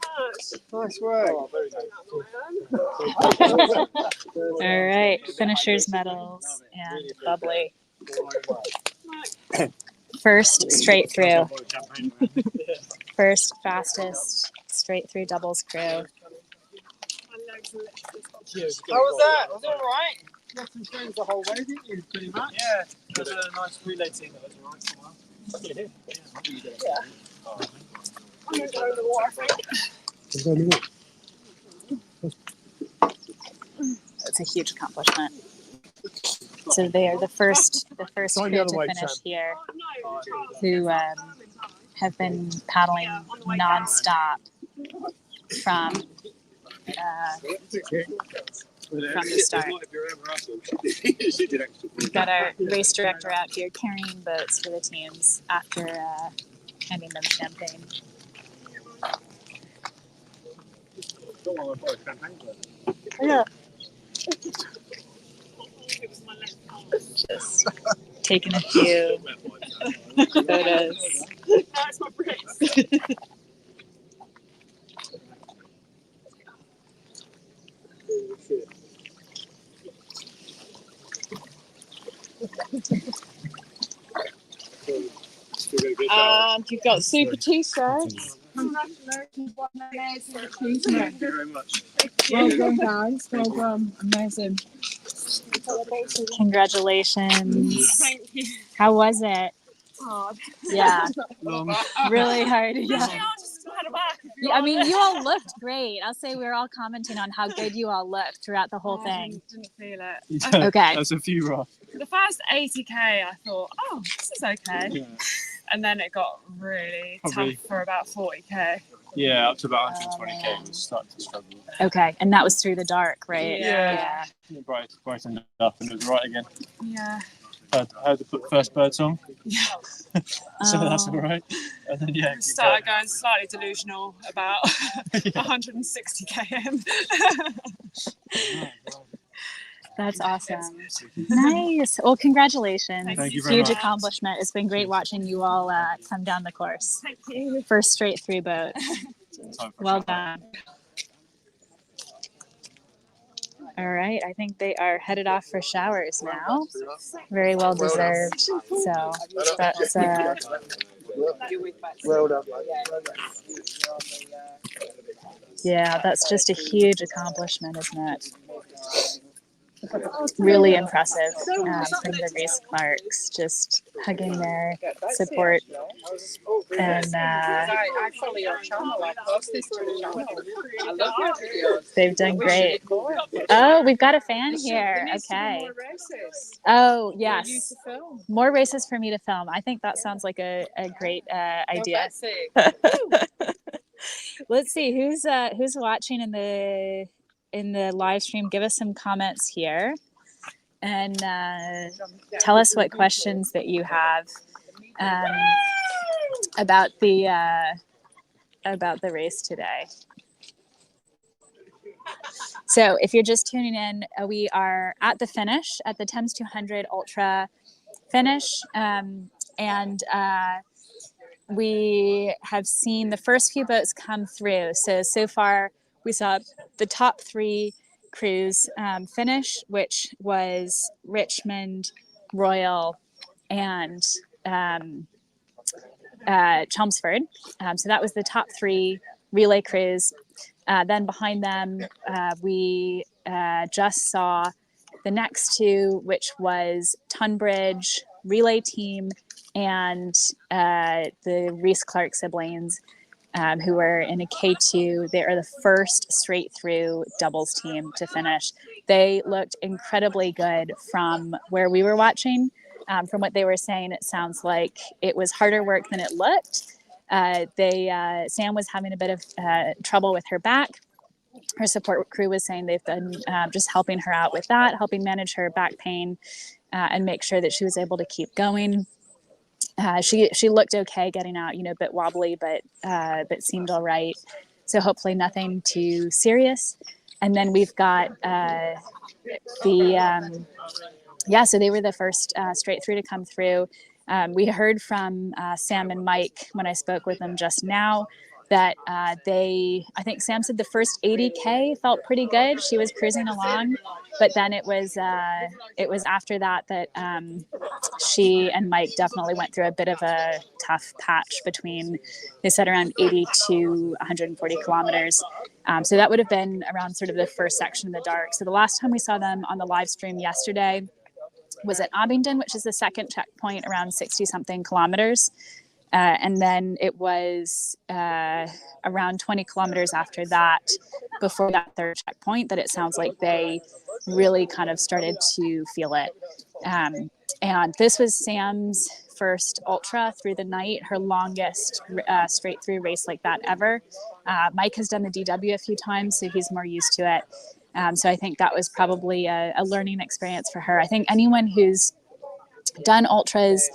much. Nice work. Oh, very nice. All right, finishers medals and bubbly. First straight through. First fastest straight through doubles crew. How was that? Was it all right? You had some friends the whole way, didn't you? Pretty much. Yeah, it was a nice relay team that was all right for a while. Yeah. I'm going to go over the water, That's a huge accomplishment. So they are the first crew to finish here, who have been paddling nonstop from the start. We've got our race director out here carrying boats for the teams after handing them champagne. Yeah. Just taking a few photos. And you've got super t-shirts. Congratulations, what an amazing achievement. Thank you very much. Well done, guys. Well done. Amazing. Congratulations. Thank you. How was it? Hard. Yeah. Long. Really hard. Actually, Yeah. I'll just had a back. Yeah, I mean, you all looked great. I'll say we were all commenting on how good you all looked throughout the whole thing. Didn't feel it. Okay. That's a few rough. The first 80k, I thought, oh, this is okay. Yeah. And then it got really Probably. tough for about 40k. Yeah, up to about 120k was starting to struggle. Okay, and that was through the dark, right? Yeah. It brightened up and it was right again. Yeah. Had to put first bird song. Yeah. So that's all right. And then, yeah, I started going slightly delusional about 160 km. That's awesome. Nice. Well, congratulations. Thank you very Huge much. accomplishment. It's been great watching you all come down the course. Thank you. First straight through boat. Well done. All right, I think they are headed off for showers now. Very well deserved. So that's Well done. yeah, that's just a huge accomplishment, isn't it? Really impressive from the Rees-Clarks, just hugging their support. And I follow your channel. I post this to the channel. I love your videos. they've done great. Oh, we've got a fan here. Okay. Oh, yes. More races for me to film. I think that sounds like a great idea. Let's see who's watching in the live stream. Give us some comments here and tell us what questions that you have about the race today. So if you're just tuning in, we are at the finish, at the Thames 200 Ultra finish, and we have seen the first few boats come through. So far we saw the top three crews finish, which was Richmond, Royal, and Chelmsford. So that was the top three relay crews. Then behind them, we just saw the next two, which was Tunbridge relay team and the Rees-Clark siblings. who were in a K2. They are the first straight through doubles team to finish. They looked incredibly good from where we were watching. From what they were saying, it sounds like it was harder work than it looked. Sam was having a bit of trouble with her back. Her support crew was saying they've been just helping her out with that, helping manage her back pain and make sure that she was able to keep going. She looked okay getting out, a bit wobbly, but seemed all right. So hopefully nothing too serious. And then we've got so they were the first straight through to come through. We heard from Sam and Mike when I spoke with them just now that I think Sam said the first 80K felt pretty good. She was cruising along, but then it was after that she and Mike definitely went through a bit of a tough patch between, they said around 80 to 140 kilometers. So that would have been around sort of the first section in the dark. So the last time we saw them on the live stream yesterday was at Abingdon, which is the second checkpoint, around 60 something kilometers. And then it was around 20 kilometers after that, before that third checkpoint, that it sounds like they really kind of started to feel it. And this was Sam's first ultra through the night, her longest straight through race like that ever. Mike has done the DW a few times, so he's more used to it. So I think that was probably a learning experience for her. I think anyone who's done ultras,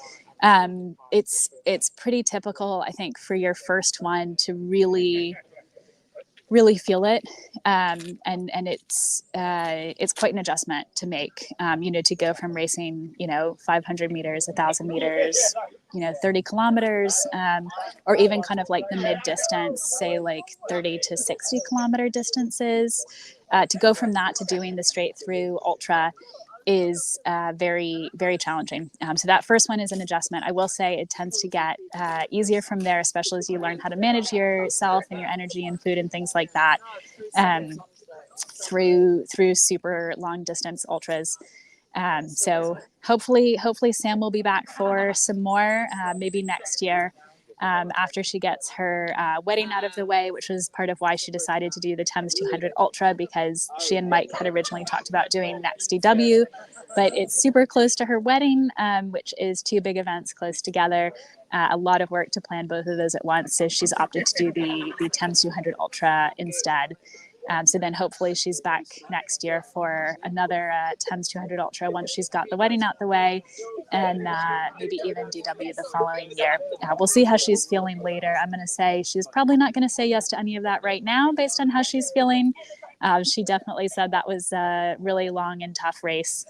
it's pretty typical, I think, for your first one to really feel it. And it's quite an adjustment to make, to go from racing, 500 meters, 1,000 meters, 30 kilometers, or even kind of like the mid distance, say like 30 to 60 kilometer distances, to go from that to doing the straight through ultra is very, very challenging. So that first one is an adjustment. I will say it tends to get easier from there, especially as you learn how to manage yourself and your energy and food and things like that through super long distance ultras. So hopefully Sam will be back for some more, maybe next year. After she gets her wedding out of the way, which was part of why she decided to do the Thames 200 Ultra, because she and Mike had originally talked about doing next DW, but it's super close to her wedding, which is two big events close together. A lot of work to plan both of those at once, so she's opted to do the Thames 200 Ultra instead. So then hopefully she's back next year for another Thames 200 Ultra once she's got the wedding out the way, and maybe even DW the following year. We'll see how she's feeling later. I'm going to say she's probably not going to say yes to any of that right now based on how she's feeling. She definitely said that was a really long and tough race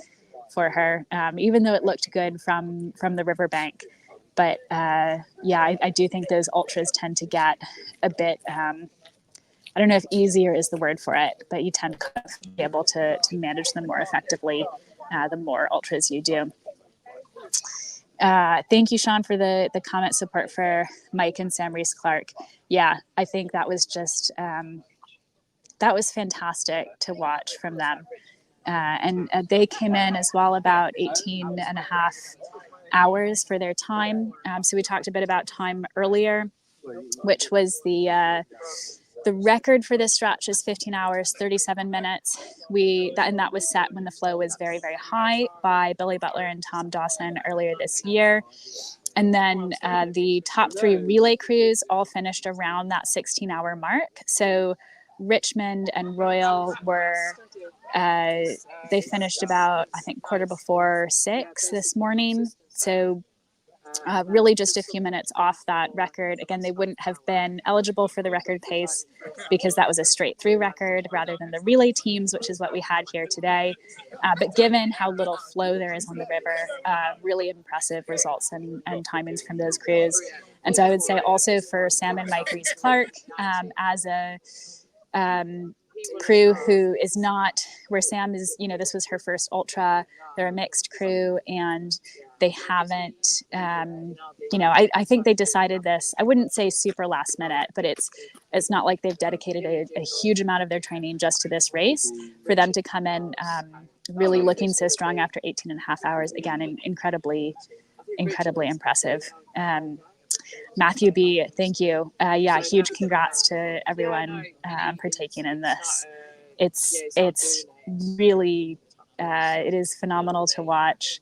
for her, even though it looked good from the riverbank. But I do think those ultras tend to get a bit... I don't know if easier is the word for it, but you tend to be able to manage them more effectively the more ultras you do. Thank you, Sean, for the comment support for Mike and Sam Rees-Clark. Yeah, I think that was just, that was fantastic to watch from them. And they came in as well about 18 and a half hours for their time. So we talked a bit about time earlier, which was the record for this stretch is 15 hours, 37 minutes. That was set when the flow was very, very high by Billy Butler and Tom Dawson earlier this year. And then the top three relay crews all finished around that 16-hour mark. So Richmond and Royal they finished about, I think, 6:15 this morning. So really just a few minutes off that record. Again, they wouldn't have been eligible for the record pace because that was a straight through record rather than the relay teams, which is what we had here today. But given how little flow there is on the river, really impressive results and timings from those crews. And so I would say also for Sam and Mike Rees-Clark, as a crew who is not, where Sam is, this was her first ultra, they're a mixed crew, and they haven't, I think they decided this, I wouldn't say super last minute, but it's not like they've dedicated a huge amount of their training just to this race. For them to come in really looking so strong after 18 and a half hours, again, incredibly impressive. Matthew B, thank you. Yeah, huge congrats to everyone partaking in this. It's really, it is phenomenal to watch.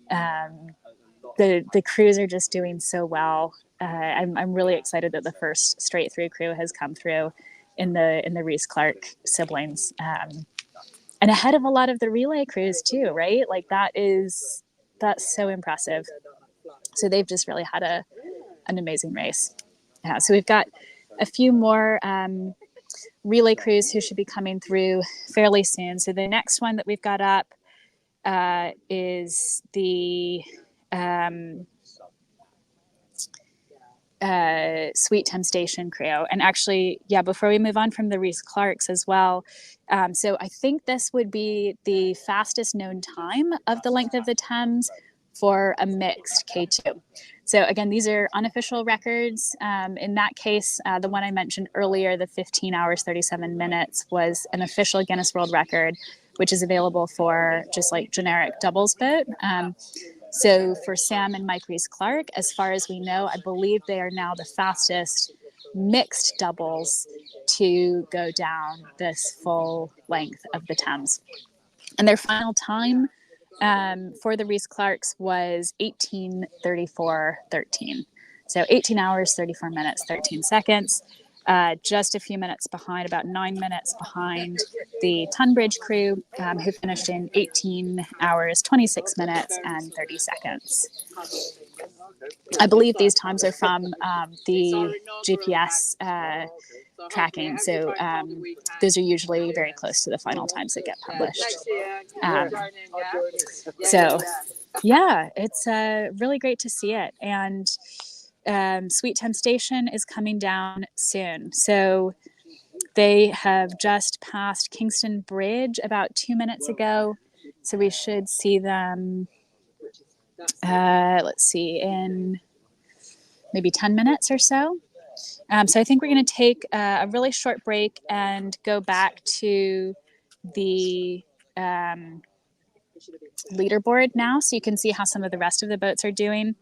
The crews are just doing so well. I'm really excited that the first straight through crew has come through in the Rees-Clark siblings, and ahead of a lot of the relay crews too, right? Like that's so impressive. So they've just really had an amazing race. Yeah, so we've got a few more relay crews who should be coming through fairly soon. So the next one that we've got up is the Sweet Thames Station crew. And actually, yeah, before we move on from the Rees-Clarks as well, so I think this would be the fastest known time of the length of the Thames for a mixed K2. So again, these are unofficial records. In that case, the one I mentioned earlier, the 15 hours, 37 minutes, was an official Guinness World Record, which is available for just like generic doubles boat. So for Sam and Mike Rees-Clark, as far as we know, I believe they are now the fastest mixed doubles to go down this full length of the Thames. And their final time for the Rees-Clarks was 18:34:13. So 18 hours, 34 minutes, 13 seconds. Just a few minutes behind, about 9 minutes behind the Tunbridge crew, who finished in 18 hours, 26 minutes, and 30 seconds. I believe these times are from the GPS tracking, so those are usually very close to the final times that get published. So, yeah, it's really great to see it. And Sweet Thames Station is coming down soon. So they have just passed Kingston Bridge about 2 minutes ago. So we should see them, let's see, in maybe 10 minutes or so. So I think we're going to take a really short break and go back to the leaderboard now, so you can see how some of the rest of the boats are doing.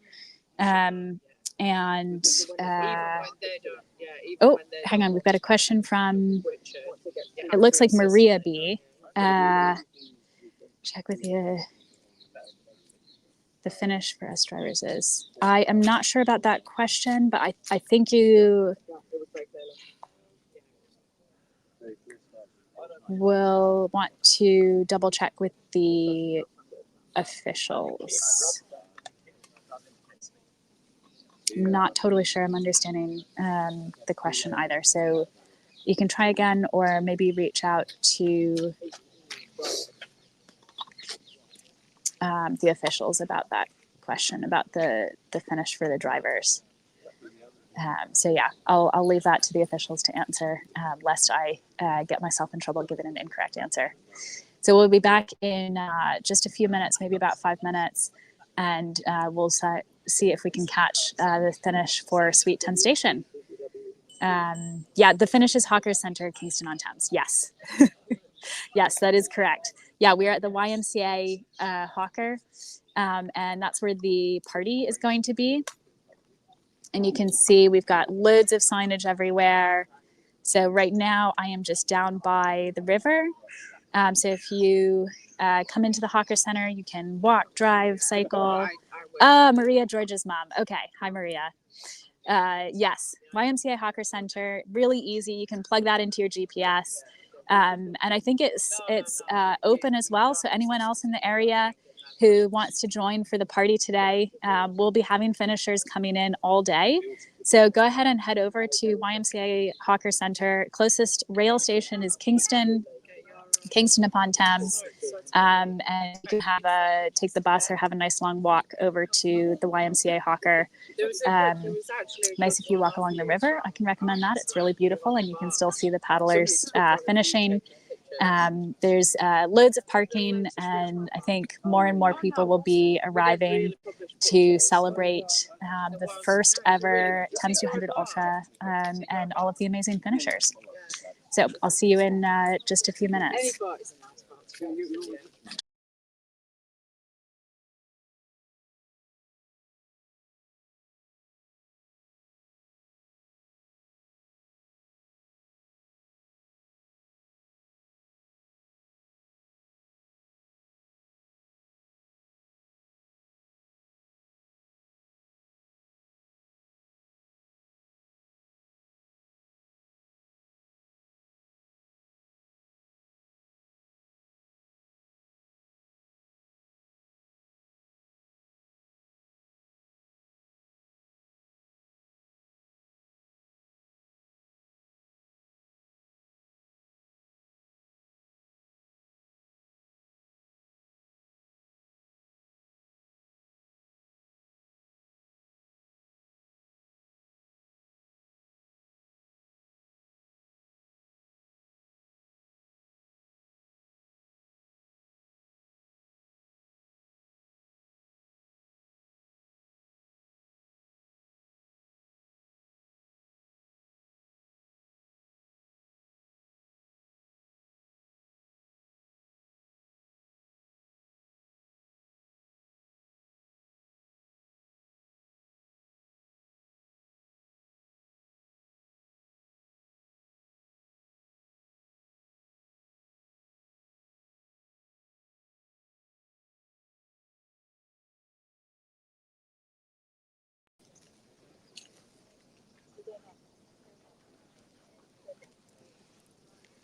Oh, hang on, we've got a question from, it looks like Maria B. Check with you. The finish for us drivers is. I am not sure about that question, but I think you will want to double check with the officials. Not totally sure I'm understanding the question either. So you can try again, or maybe reach out to the officials about that question, about the finish for the drivers. So yeah, I'll leave that to the officials to answer, lest I get myself in trouble giving an incorrect answer. So we'll be back in just a few minutes, maybe about 5 minutes, and we'll see if we can catch the finish for Sweet Thames Station. Yeah, the finish is Hawker Center, Kingston on Thames. Yes. Yes, that is correct. Yeah, we are at the YMCA Hawker, and that's where the party is going to be. And you can see we've got loads of signage everywhere. So right now I am just down by the river. So if you come into the Hawker Center, you can walk, drive, cycle. Maria, George's mom. Okay, hi Maria. Yes, YMCA Hawker Center, really easy. You can plug that into your GPS. And I think it's open as well. So anyone else in the area who wants to join for the party today, we'll be having finishers coming in all day. So go ahead and head over to YMCA Hawker Center. Closest rail station is Kingston upon Thames, and you can take the bus or have a nice long walk over to the YMCA Hawker. Nice if you walk along the river. I can recommend that. It's really beautiful, and you can still see the paddlers finishing. There's loads of parking, and I think more and more people will be arriving to celebrate the first ever Thames 200 Ultra and all of the amazing finishers. So I'll see you in just a few minutes.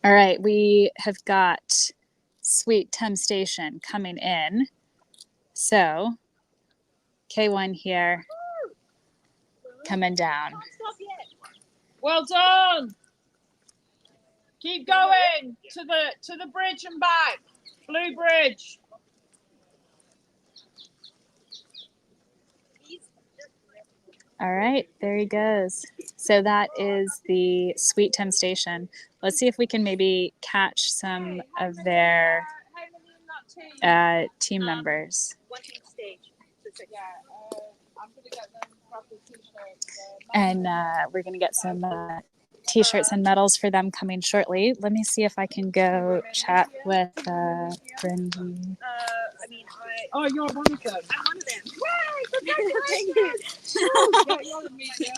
All right, we have got Sweet Thames Station coming in. So K1 here coming down. Well done. Keep going to the bridge and back. Blue bridge. All right, there he goes. So that is the Sweet Thames Station. Let's see if we can maybe catch some of their team members. And we're going to get some t-shirts and medals for them coming shortly. Let me see if I can go chat with Brindy. Oh, you're one of them. I'm one of them. Thank you. Yeah, you're a medium.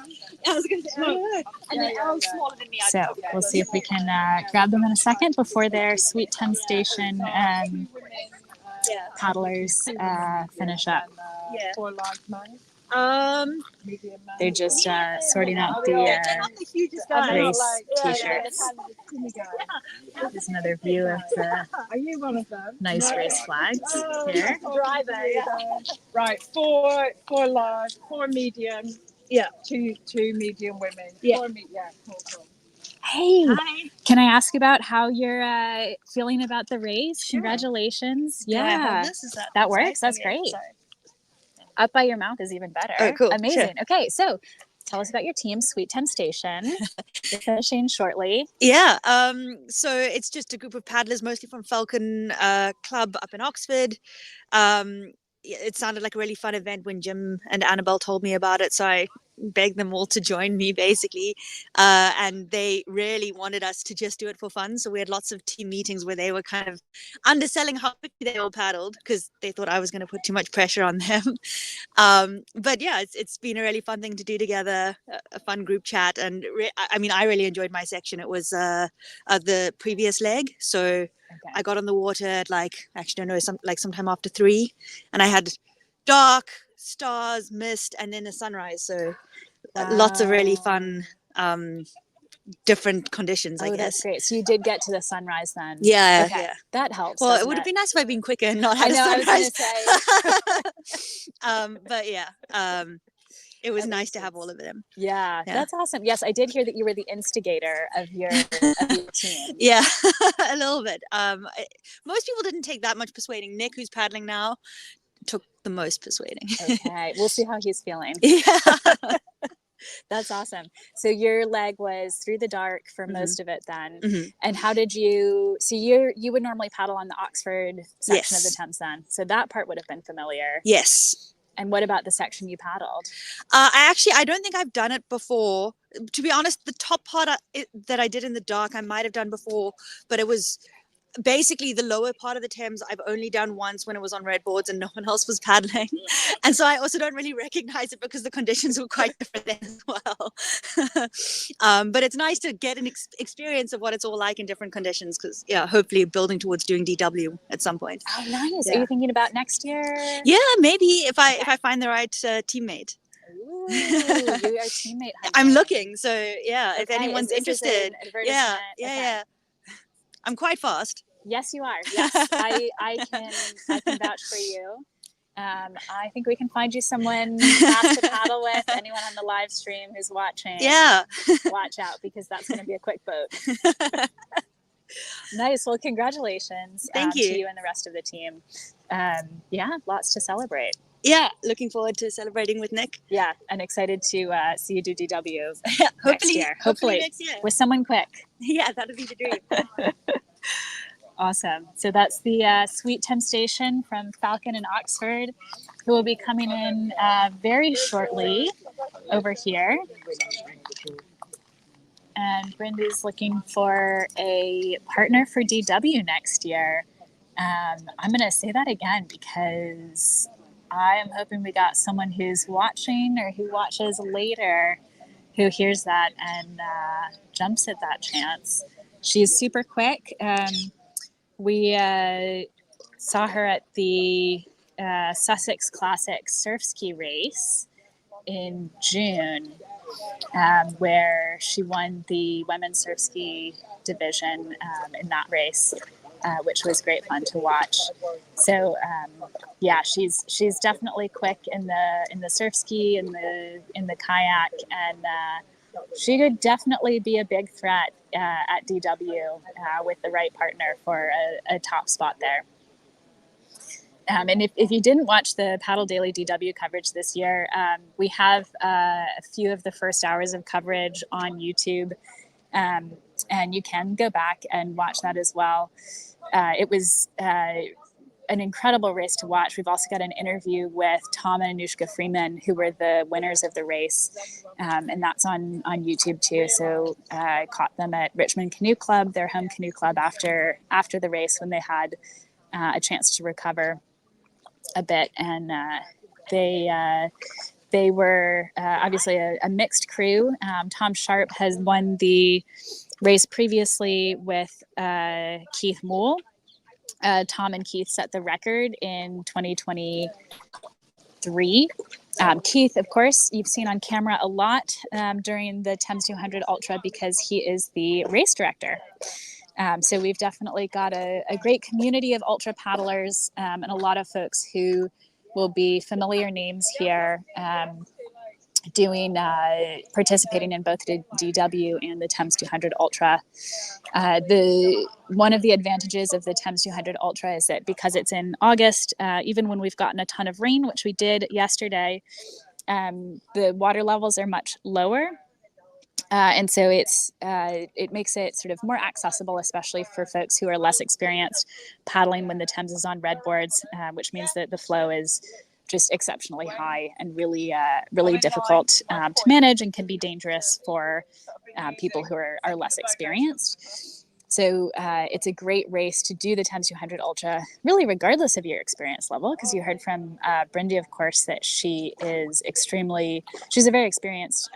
I was going to say, and then Elle's smaller than me. So we'll see if we can grab them in a second before their Sweet Thames Station paddlers finish up. Yeah. For large man. They're just sorting out the race t-shirts. There's another view of the Are you one of them? nice race flags here. Driver, Right, four large, 4 medium. Yeah. Two medium women. Yeah. Cool. Hey, Hi. can I ask about how you're feeling about the race? Congratulations. Yeah, that works. That's great. Up by your mouth is even better. Oh, cool. Amazing. Sure. Okay, so tell us about your team, Sweet Thames Station. You're finishing shortly. Yeah. So it's just a group of paddlers, mostly from Falcon Club up in Oxford. It sounded like a really fun event when Jim and Annabelle told me about it, so I begged them all to join me, basically. And they really wanted us to just do it for fun. So we had lots of team meetings where they were kind of underselling how quickly they all paddled because they thought I was going to put too much pressure on them. But yeah, it's been a really fun thing to do together, a fun group chat. And I mean, I really enjoyed my section. It was the previous leg. So I got on the water at sometime after 3, and I had dark, stars, mist, and then a sunrise. So lots of really fun different conditions, I guess. That's great. So you did get to the sunrise then. Yeah, okay. yeah. That helps. Well, it would have been nice if I'd been quicker and not had a sunrise. I was going to say. But yeah, it was nice to have all of them. Yeah, that's awesome. Yes, I did hear that you were the instigator of your team. Yeah, a little bit. Most people didn't take that much persuading. Nick, who's paddling now, took the most persuading. Okay, we'll see how he's feeling. Yeah. That's awesome. So your leg was through the dark for most of it then. And how did you, so you would normally paddle on the Oxford section of the Thames then. So that part would have been familiar. Yes. And what about the section you paddled? I don't think I've done it before. To be honest, the top part that I did in the dark, I might have done before, but it was basically the lower part of the Thames I've only done once when it was on red boards and no one else was paddling. And so I also don't really recognize it because the conditions were quite different then as well. But it's nice to get an experience of what it's all like in different conditions because, yeah, hopefully building towards doing DW at some point. Oh, nice. Yeah. Are you thinking about next year? Yeah, maybe if I find the right teammate. Ooh, you are teammate hunting. I'm looking, so yeah, Okay, if anyone's interested. Yeah. I'm quite fast. Yes, you are. Yes, I can vouch for you. I think we can find you someone fast to paddle with. Anyone on the live stream who's watching, watch out because that's going to be a quick boat. Nice. Well, congratulations. Thank you. To you and the rest of the team. Yeah, lots to celebrate. Yeah, looking forward to celebrating with Nick. Yeah, and excited to see you do DW hopefully next year with someone quick. Yeah, that'd be the dream. Awesome. So that's the Sweet Thames Station from Falcon and Oxford, who will be coming in very shortly over here. And Brinda's looking for a partner for DW next year. I'm going to say that again because I am hoping we got someone who's watching or who watches later who hears that and jumps at that chance. She's super quick. We saw her at the Sussex Classic surf ski race, in June, where she won the women's surf ski division in that race, which was great fun to watch. So yeah, she's definitely quick in the surf ski, in the kayak, and she could definitely be a big threat at DW with the right partner for a top spot there. And if you didn't watch the Paddle Daily DW coverage this year, we have a few of the first hours of coverage on YouTube, and you can go back and watch that as well. It was an incredible race to watch. We've also got an interview with Tom and Anushka Freeman, who were the winners of the race, and that's on YouTube too. So I caught them at Richmond Canoe Club, their home canoe club, after the race when they had a chance to recover a bit, and they were obviously a mixed crew. Tom Sharp has won the race previously with Keith Moole. Tom and Keith set the record in 2023. Keith, of course, you've seen on camera a lot during the Thames 200 Ultra because he is the race director. So we've definitely got a great community of ultra paddlers and a lot of folks who will be familiar names here participating in both the DW and the Thames 200 Ultra. One of the advantages of the Thames 200 Ultra is that because it's in August, even when we've gotten a ton of rain, which we did yesterday, the water levels are much lower. And so it makes it sort of more accessible, especially for folks who are less experienced paddling when the Thames is on red boards, which means that the flow is just exceptionally high and really difficult to manage and can be dangerous for people who are less experienced. So it's a great race to do the Thames 200 Ultra, really regardless of your experience level, because you heard from Brindy, of course, that she's a very experienced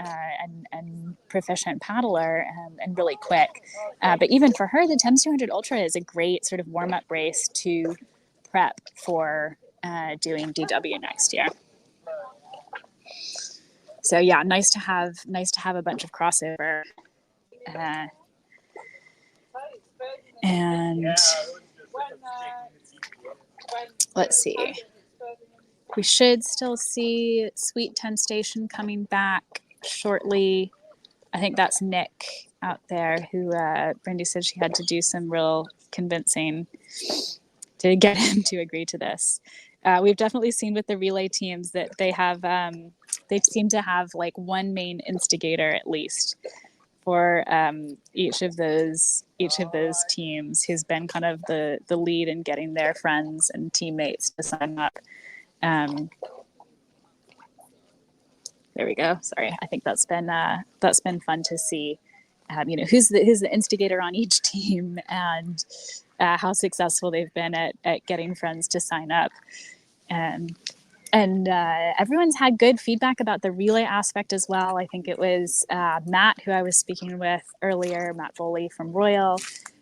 and proficient paddler and really quick. But even for her, the Thames 200 Ultra is a great sort of warm-up race to prep for doing DW next year. So yeah, nice to have a bunch of crossover. And let's see, we should still see Sweet 10 Station coming back shortly. I think that's Nick out there who Brindy said she had to do some real convincing to get him to agree to this. We've definitely seen with the relay teams that they seem to have like one main instigator at least for each of those teams who's been kind of the lead in getting their friends and teammates to sign up. There we go. Sorry, I think that's been fun to see. Who's the instigator on each team and how successful they've been at getting friends to sign up. And everyone's had good feedback about the relay aspect as well. I think it was Matt, who I was speaking with earlier, Matt Foley from Royal,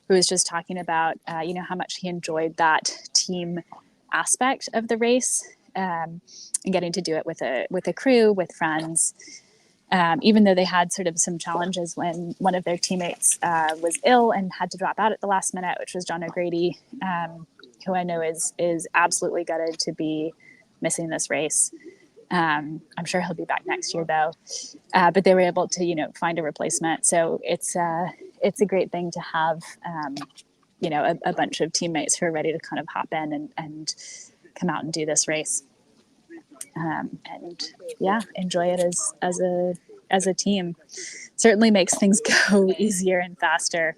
who was just talking about, how much he enjoyed that team aspect of the race and getting to do it with a crew, with friends. Even though they had sort of some challenges when one of their teammates was ill and had to drop out at the last minute, which was John O'Grady, who I know is absolutely gutted to be missing this race. I'm sure he'll be back next year though. But they were able to, find a replacement. So it's a great thing to have, a bunch of teammates who are ready to kind of hop in and come out and do this race. And yeah, enjoy it as a team. Certainly makes things go easier and faster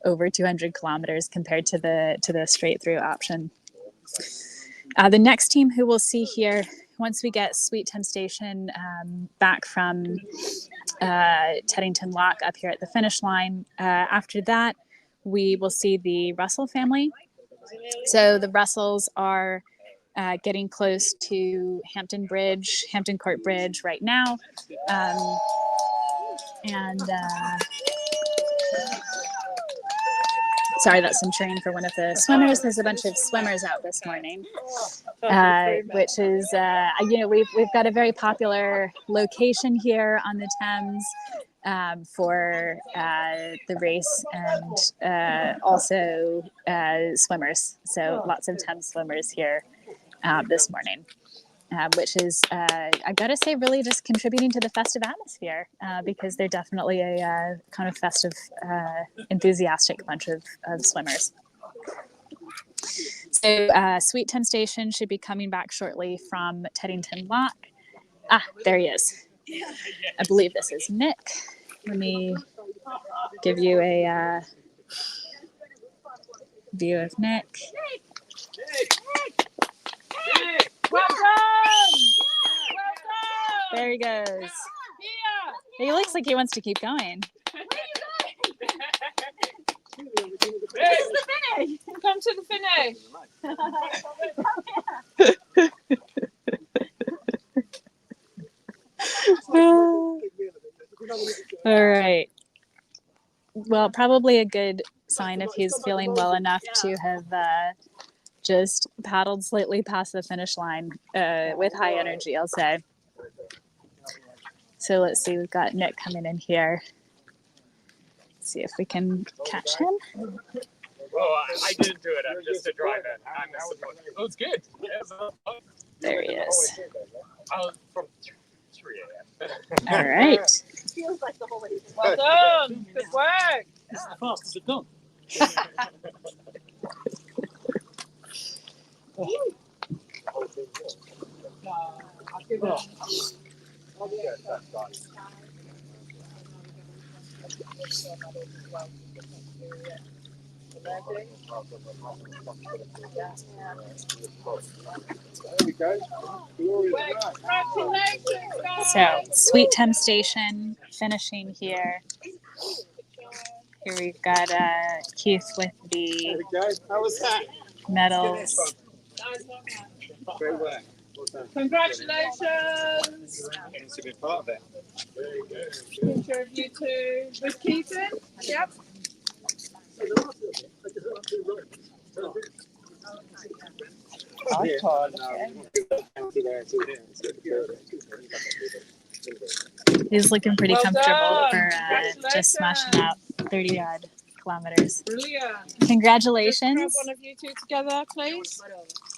over 200 kilometers compared to the straight through option. The next team who we'll see here, once we get Sweet 10 Station back from Teddington Lock up here at the finish line, after that, we will see the Russell family. So the Russells are getting close to Hampton Court Bridge right now. Sorry, that's some training for one of the swimmers. There's a bunch of swimmers out this morning, which is, we've got a very popular location here on the Thames for the race and also swimmers. So lots of Thames swimmers here this morning. Which is, I gotta say, really just contributing to the festive atmosphere because they're definitely a kind of festive, enthusiastic bunch of swimmers. So Sweet Thames Station should be coming back shortly from Teddington Lock. Ah, there he is. I believe this is Nick. Let me give you a view of Nick. Well done! Well done! There he goes. He looks like he wants to keep going. Where's the finish? Come to the finish. All right. Well, probably a good sign if he's feeling well enough to have just paddled slightly past the finish line with high energy, I'll say. So let's see, we've got Nick coming in here. Let's see if we can catch him. Well, I didn't do it. I'm just a driver. It was good. There he is. I was from 3 a.m. All right. Feels like the whole way. Well done. Good work. This is the fastest I've done. So Sweet Thames Station finishing here. Here we've got Keith with the medals. Great work. Congratulations. It's a good part of it. Picture of you two with Keaton. Yep. He's looking pretty Well comfortable done. for just smashing out 30 odd kilometers. Brilliant. Congratulations. Grab one of you two together, please.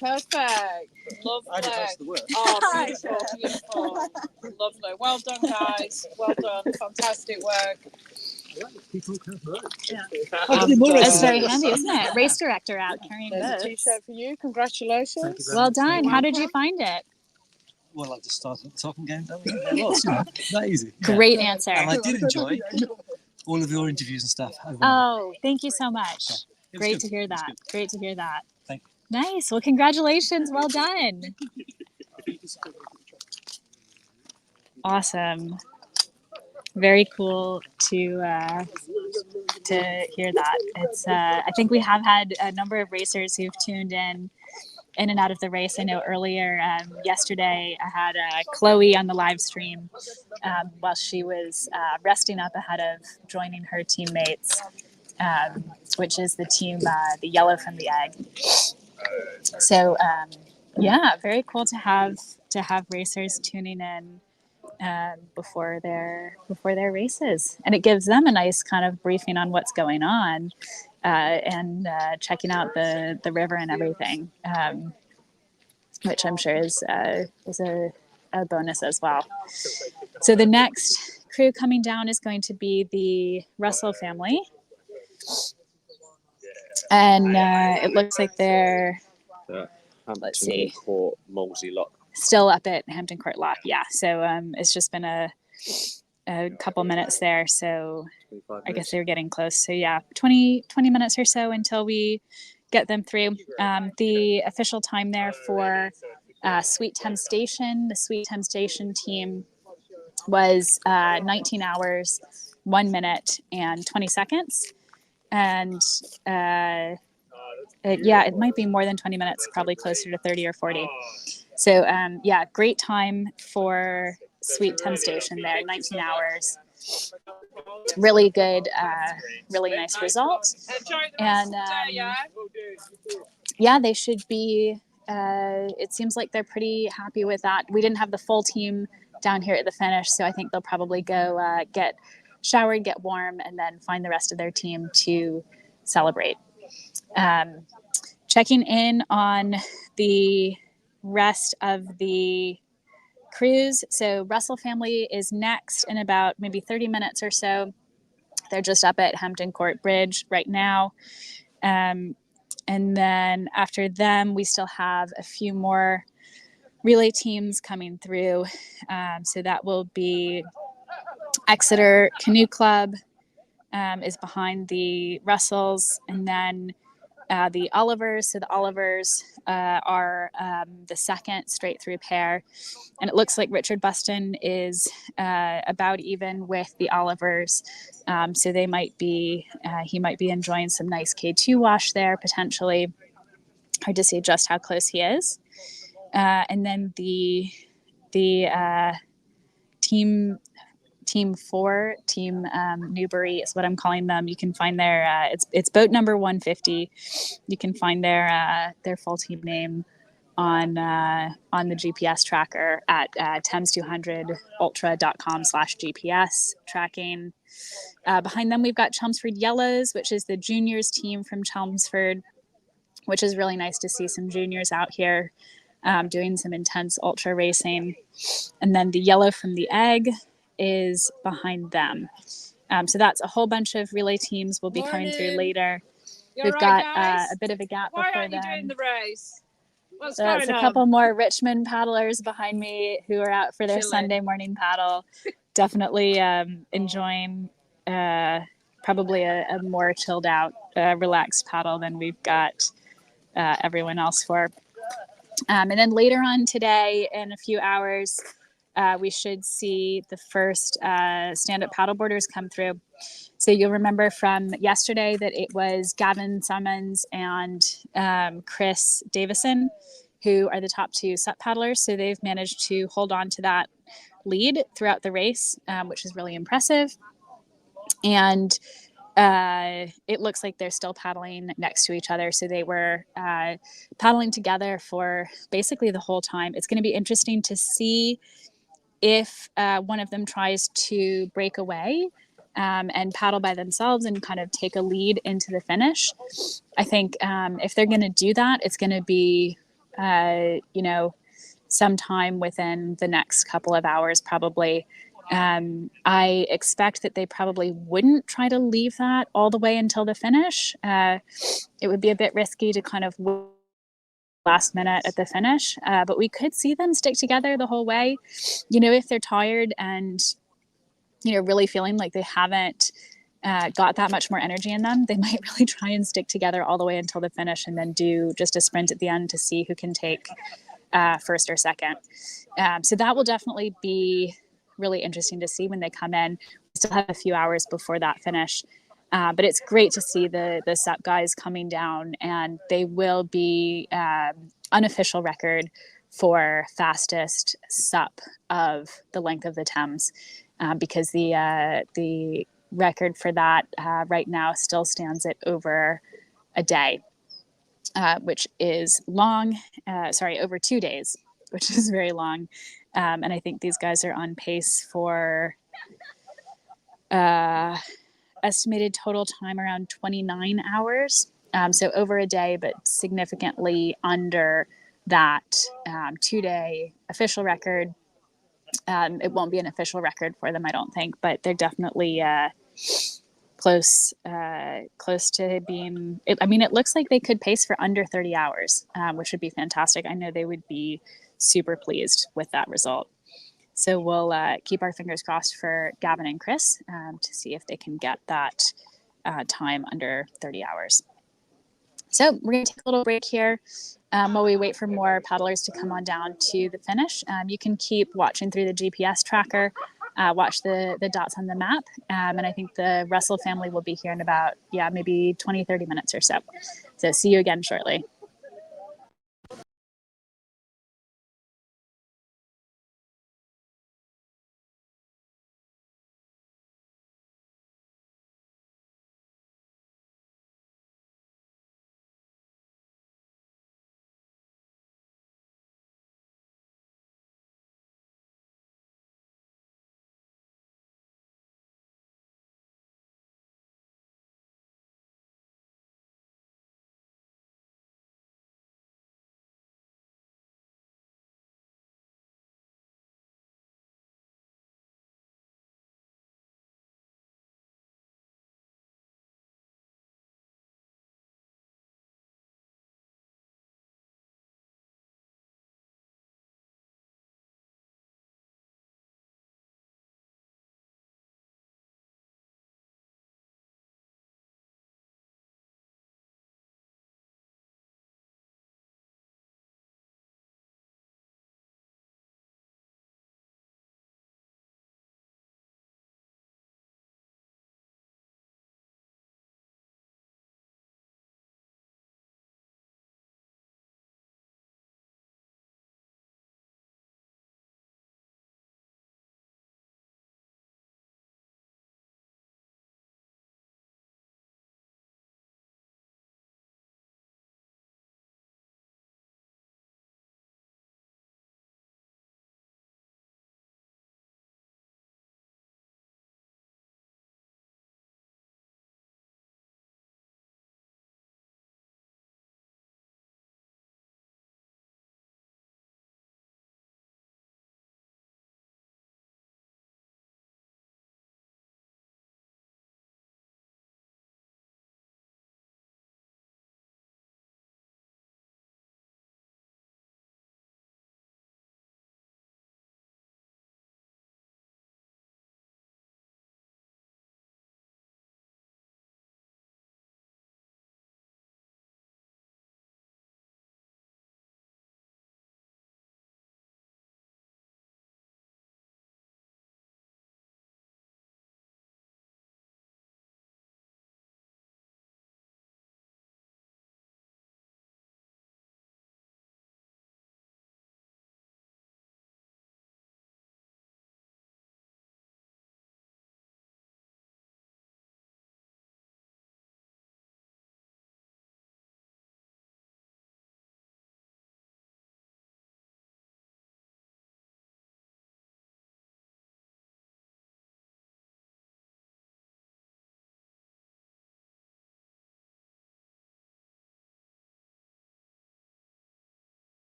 Perfect. Lovely. I did most of the work. Oh, beautiful, beautiful. Lovely. Well done, guys. Well done. Fantastic work. That's very handy, isn't it? Race director out carrying There's a boats. t-shirt for you. Congratulations. Well done. How did you find it? Well, I just started at the top and going down. It was, that easy. Great answer. And I did enjoy all of your interviews and stuff. Oh, thank you so much. It was Great good. to hear It was that. good. Great to hear that. Thank Nice. Well, congratulations. Well done. Awesome. Very cool to hear that. It's I think we have had a number of racers who've tuned in and out of the race. I know earlier yesterday I had Chloe on the live stream while she was resting up ahead of joining her teammates, which is the team the yellow from the egg. So yeah, very cool to have racers tuning in before their races, and it gives them a nice kind of briefing on what's going on and checking out the river and everything, which I'm sure is a bonus as well. So the next crew coming down is going to be the Russell family, and it looks like they're let's see. Court, Molesey Lock. Still up at Hampton Court Lock, yeah. So it's just been a couple minutes there. So I guess they're getting close. So yeah, 20 minutes or so until we get them through. The official time there for Sweet Thames Station, the Sweet Thames Station team was 19 hours, 1 minute and 20 seconds. And it might be more than 20 minutes, probably closer to 30 or 40. So yeah, great time for Sweet Thames Station there, 19 hours. really good, really nice result. And yeah, they should be, it seems like they're pretty happy with that. We didn't have the full team down here at the finish, so I think they'll probably go get showered, get warm, and then find the rest of their team to celebrate. Checking in on the rest of the cruise. So Russell family is next in about maybe 30 minutes or so. They're just up at Hampton Court Bridge right now. And then after them, we still have a few more relay teams coming through. So that will be Exeter Canoe Club is behind the Russells, and then the Olivers. So the Olivers are the second straight through pair. And it looks like Richard Buston is about even with the Olivers. So they might be, he might be enjoying some nice K2 wash there potentially. Hard to see just how close he is. And then the Team 4, Team Newbury is what I'm calling them. You can find their it's boat number 150. You can find their full team name on the GPS tracker at Thames200ultra.com/GPS tracking. Behind them, we've got Chelmsford Yellows, which is the juniors team from Chelmsford, which is really nice to see some juniors out here doing some intense ultra racing. And then the Yellow from the Egg is behind them. So that's a whole bunch of relay teams will be coming through later. We've got a bit of a gap before Why aren't you them. doing the race? What's So that's going a on? couple more Richmond paddlers behind me who are out for their Chilling. Sunday morning paddle. Definitely enjoying probably a more chilled out, relaxed paddle than we've got everyone else for. And then later on today, in a few hours, we should see the first stand-up paddleboarders come through. So you'll remember from yesterday that it was Gavin Summons and Chris Davison who are the top two SUP paddlers. So they've managed to hold on to that lead throughout the race, which is really impressive. And it looks like they're still paddling next to each other. So they were paddling together for basically the whole time. It's going to be interesting to see if one of them tries to break away and paddle by themselves and kind of take a lead into the finish. I think if they're going to do that, it's going to be, sometime within the next couple of hours, probably. I expect that they probably wouldn't try to leave that all the way until the finish. It would be a bit risky to kind of last minute at the finish, but we could see them stick together the whole way. If they're tired and really feeling like they haven't got that much more energy in them, they might really try and stick together all the way until the finish and then do just a sprint at the end to see who can take first or second. So that will definitely be really interesting to see when they come in. We still have a few hours before that finish. But it's great to see the SUP guys coming down, and they will be unofficial record for fastest SUP of the length of the Thames, because the record for that right now still stands at over a day, which is long. Over 2 days, which is very long. And I think these guys are on pace for estimated total time around 29 hours. So over a day, but significantly under that 2-day official record. It won't be an official record for them, I don't think, but they're definitely close to being. It looks like they could pace for under 30 hours, which would be fantastic. I know they would be super pleased with that result. So we'll keep our fingers crossed for Gavin and Chris to see if they can get that time under 30 hours. So we're going to take a little break here while we wait for more paddlers to come on down to the finish. You can keep watching through the GPS tracker, watch the dots on the map, and I think the Russell family will be here in about, maybe 20, 30 minutes or so. So see you again shortly.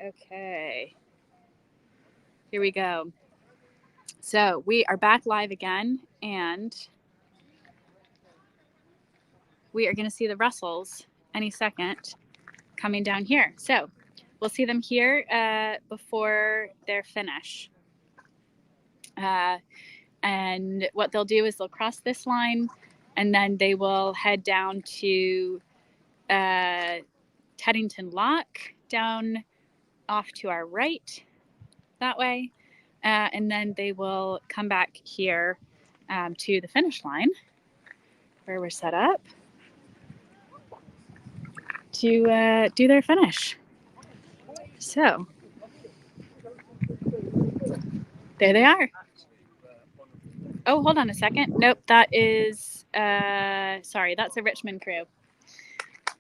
Okay. Here we go. So we are back live again, and we are going to see the Russells any second coming down here. So we'll see them here before their finish. And what they'll do is they'll cross this line, and then they will head down to Teddington Lock, down off to our right that way. And then they will come back here to the finish line where we're set up to do their finish. So there they are. Oh, hold on a second. Nope, that is, sorry, that's a Richmond crew.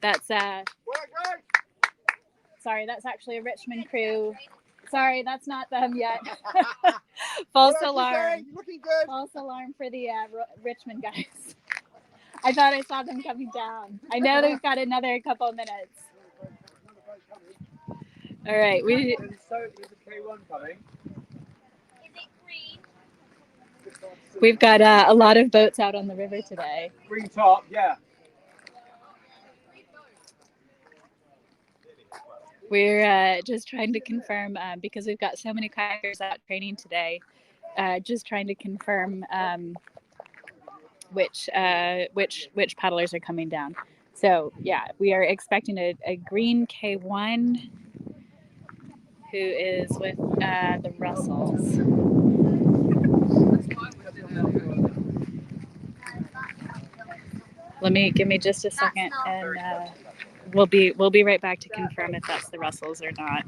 That's, sorry, that's actually a Richmond crew. Sorry, that's not them yet. False alarm. False alarm for the Richmond guys. I thought I saw them coming down. I know they've got another couple of minutes. All right, we've got a lot of boats out on the river today. Green top, yeah. We're just trying to confirm because we've got so many kayakers out training today. Just trying to confirm which paddlers are coming down. So yeah, we are expecting a green K1 who is with the Russells. Give me just a second, and we'll be right back to confirm if that's the Russells or not.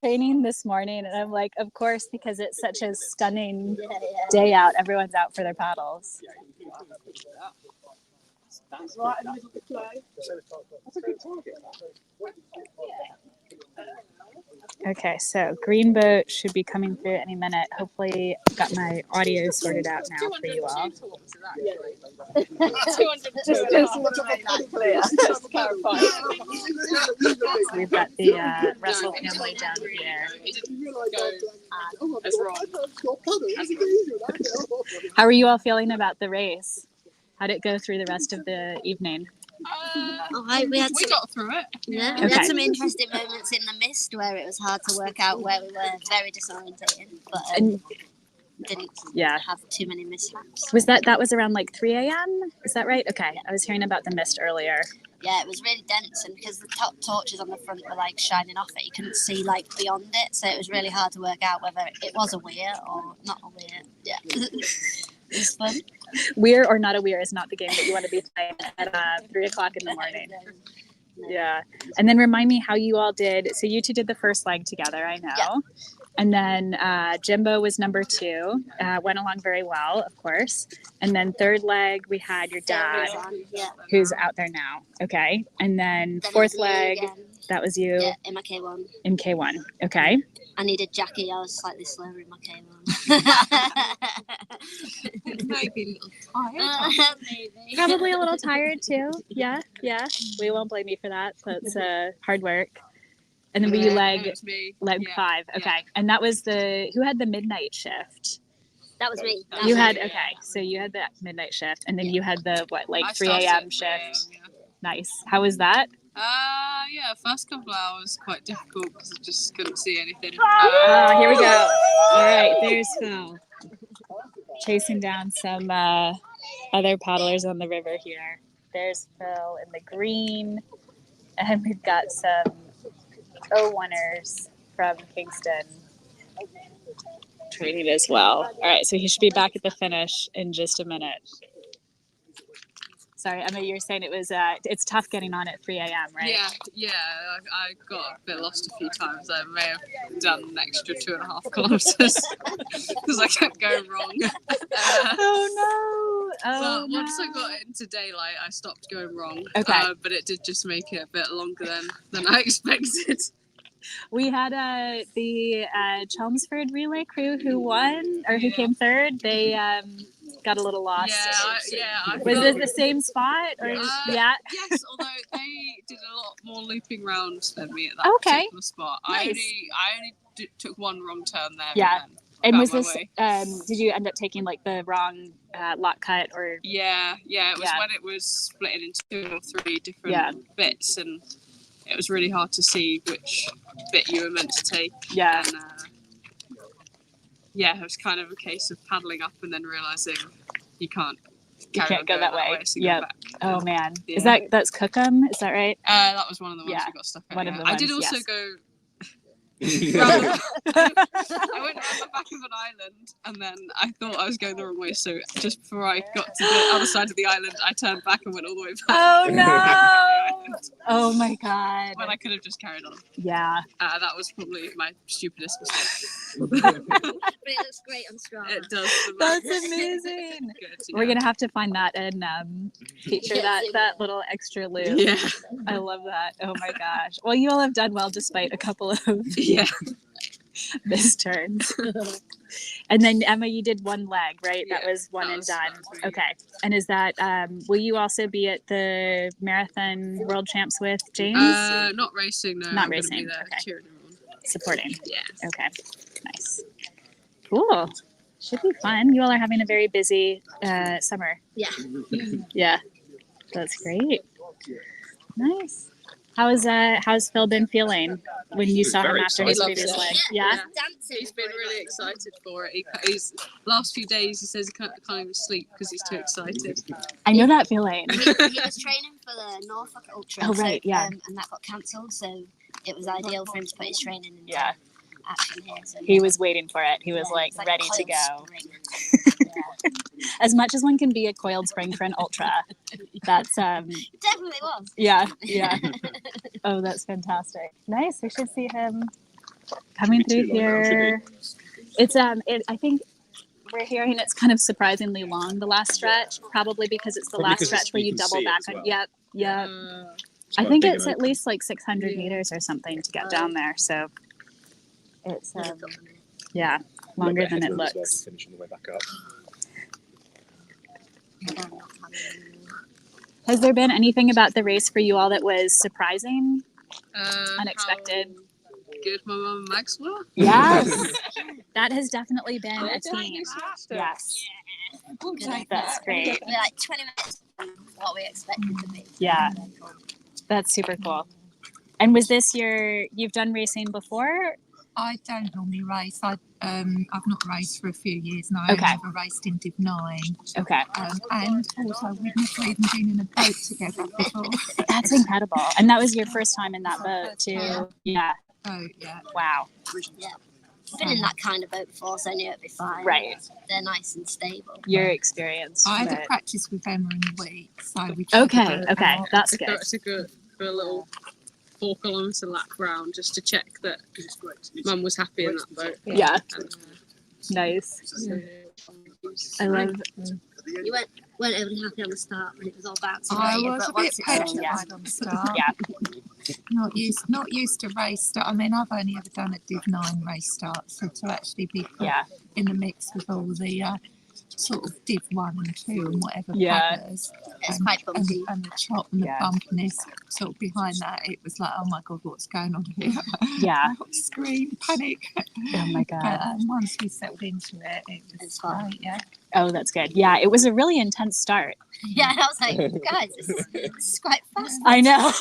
Training this morning, and I'm like, of course, because it's such a stunning day out, everyone's out for their paddles. Right in the middle of the clay. That's a good target. Okay, so green boat should be coming through any minute. Hopefully, I've got my audio sorted out now for you all. Just to make that clear, just to clarify. So we've got the Russell family down here. How are you all feeling about the race? How did it go through the rest of the evening? We got through it. Yeah, Okay. we had some interesting moments in the mist where it was hard to work out where we were, very disorientating, but didn't have too many mishaps. Was that was around like 3 a.m.? Is that right? Okay, I was hearing about the mist earlier. Yeah, it was really dense, and because the top torches on the front were like shining off it, you couldn't see like beyond it, so it was really hard to work out whether it was a weir or not a weir. Yeah. It was fun. Weir or not a weir is not the game that you want to be playing at 3 o'clock in the morning. Yeah. And then remind me how you all did. So you two did the first leg together, I know. Yeah. And then Jimbo was number 2. Went along very well, of course. And then third leg, we had your dad, who's out there now. Okay. And then fourth leg, that was you. Yeah, in my K1. In K1. Okay. I needed Jackie. I was slightly slower in my K1. Maybe a little tired. Maybe. Probably a little tired too. Yeah. We won't blame you for that. That's hard work. And then were you leg 5? Okay. And that was who had the midnight shift? That was me. So you had that midnight shift, and then you had the 3 a.m. shift. Nice. How was that? First couple of hours quite difficult because I just couldn't see anything. Here we go. All right, there's Phil chasing down some other paddlers on the river here. There's Phil in the green, and we've got some O1ers from Kingston training as well. All right, so he should be back at the finish in just a minute. sorry, Emma, you were saying it was it's tough getting on at 3 a.m., right? Yeah. I got a bit lost a few times. I may have done an extra 2.5 kilometers because I kept going wrong. Oh no! But once I got into daylight, I stopped going wrong. Okay. But it did just make it a bit longer than I expected. We had the Chelmsford relay crew who won or who came third. They got a little lost. I Was felt- it the same spot? Or yeah. Yes, although they did a lot more looping rounds than me at that particular spot. Nice. I only took one wrong turn there. Yeah. But then And was found this? my way. Did you end up taking like the wrong lock cut or? Yeah. It was when it was split into 2 or 3 different bits, and it was really hard to see which bit you were meant to take. Yeah. And, it was kind of a case of paddling up and then realizing you can't. You can't go that way. So Yep. go back. Oh man. Yeah. That's Cookham? Is that right? That was one of the ones we got stuck at. One of the I did ones, also yes. go. I went around the back of an island, and then I thought I was going the wrong way. So just before I got to the other side of the island, I turned back and went all the way back. Oh no! Oh my god. When I could have just carried on. Yeah. That was probably my stupidest mistake. But it looks great on Strava. It does. That's amazing. Good, We're gonna have to find that and feature that little extra loop. Yeah. I love that. Oh my gosh. Well, you all have done well despite a couple of missed turns. And then Emma, you did one leg, right? That was one and done. Okay. And is that will you also be at the Marathon World Champs with James? Not racing, no. Not I'm racing. Gonna be there Okay. cheering everyone. Supporting. Yeah. Okay. Nice. Cool. Should be fun. You all are having a very busy summer. Yeah. Yeah. That's great. Nice. How's Phil been feeling when you saw him after his previous leg? Yeah. He's been really excited for it. He's last few days he says he can't even sleep because he's too excited. I know that feeling. He was training for the Norfolk Ultra. Oh, right, yeah. And that got cancelled, so it was ideal for him to put his training into action here. So, He was waiting for it. He was like it's ready to coiled go. spring. As much as one can be a coiled spring for an ultra, that's It definitely was. yeah. Oh, that's fantastic. Nice. We should see him coming through here. It's I think we're hearing it's kind of surprisingly long, the last stretch, probably because it's the Probably last 'cause stretch where you you can double see it back as on. well. Yep. I quite think big it's and at least like 600 meters or something to get down there. So it's longer than it looks. Finishing the way back up. Has there been anything about the race for you all that was surprising, unexpected? How good my mum and Max were? Yes, that has definitely been a theme. Yes, that's great. We're like 20 minutes from what we expected to be. Yeah, that's super cool. And was this you've done racing before? I don't normally race. I've not raced for a few years now. Okay. I've never raced in Div 9. Okay. And also we've never even been in a boat together before. That's incredible. And that was your first time in that boat too. Yeah. Oh yeah. Wow. Yeah. I've been in that kind of boat before, so I knew it'd be fine. Right. They're nice and stable. Your experience. I had but- a practice with Emma in a week, so we Okay. Okay. That's I good. took a little 4 kilometre lap round just to check that Mum was happy in that boat. Yeah. And, Nice. I love. You weren't overly happy on the start when it was all bouncing. I were you? was But a bit once it went, petrified on the start. Yeah. Not used to race start. I mean, I've only ever done a Div 9 race start, so to actually be put in the mix with all the sort of Div 1 and 2 and whatever paddlers, It's quite bumpy. and the chop and the bumpiness sort of behind that, it was like, oh my god, what's going on here? Yeah. Scream, panic. Oh my god. But once we settled into it, it was great. Yeah. Oh, that's good. Yeah, it was a really intense start. Yeah, and I was like, guys, this is quite fast. I know.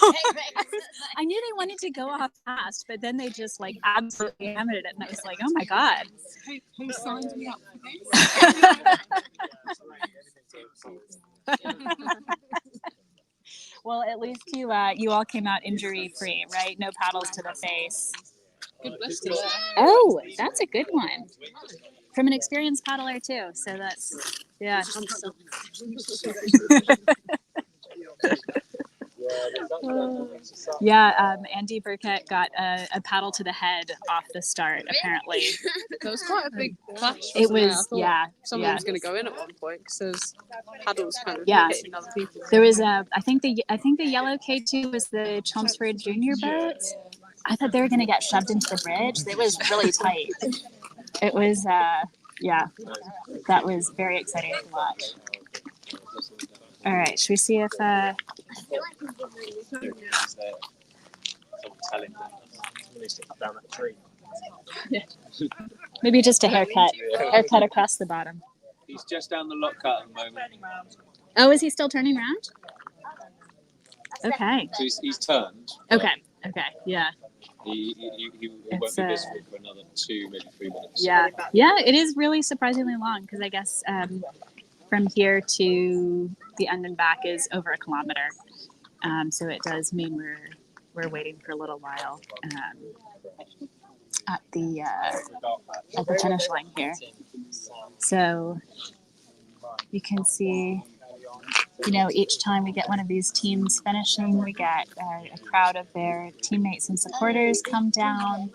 I knew they wanted to go off fast, but then they just like absolutely hammered it, and I was like, oh my god. Who signed me up for this? Well, at least you all came out injury free, right? No paddles to the face. Good blister. Oh, that's a good one. From an experienced paddler too. So that's Andy Burkett got a paddle to the head off the start, apparently. There was quite a big clash. It wasn't there? I was, thought someone yeah. was going to go in at one point because there's paddles kind of Yeah. hitting other people. There was I think the yellow K2 was the Chelmsford Junior boat. I thought they were going to get shoved into the bridge. It was really tight. It was, that was very exciting to watch. All right, should we see if maybe just a haircut across the bottom. He's just down the lock cut at the moment. Oh, is he still turning around? Okay. So he's turned. Okay. Yeah. He won't be visible for another 2, maybe 3 minutes. Yeah. It is really surprisingly long because I guess from here to the end and back is over a kilometer. So it does mean we're waiting for a little while at the finish line here. So you can see, each time we get one of these teams finishing, we get a crowd of their teammates and supporters come down,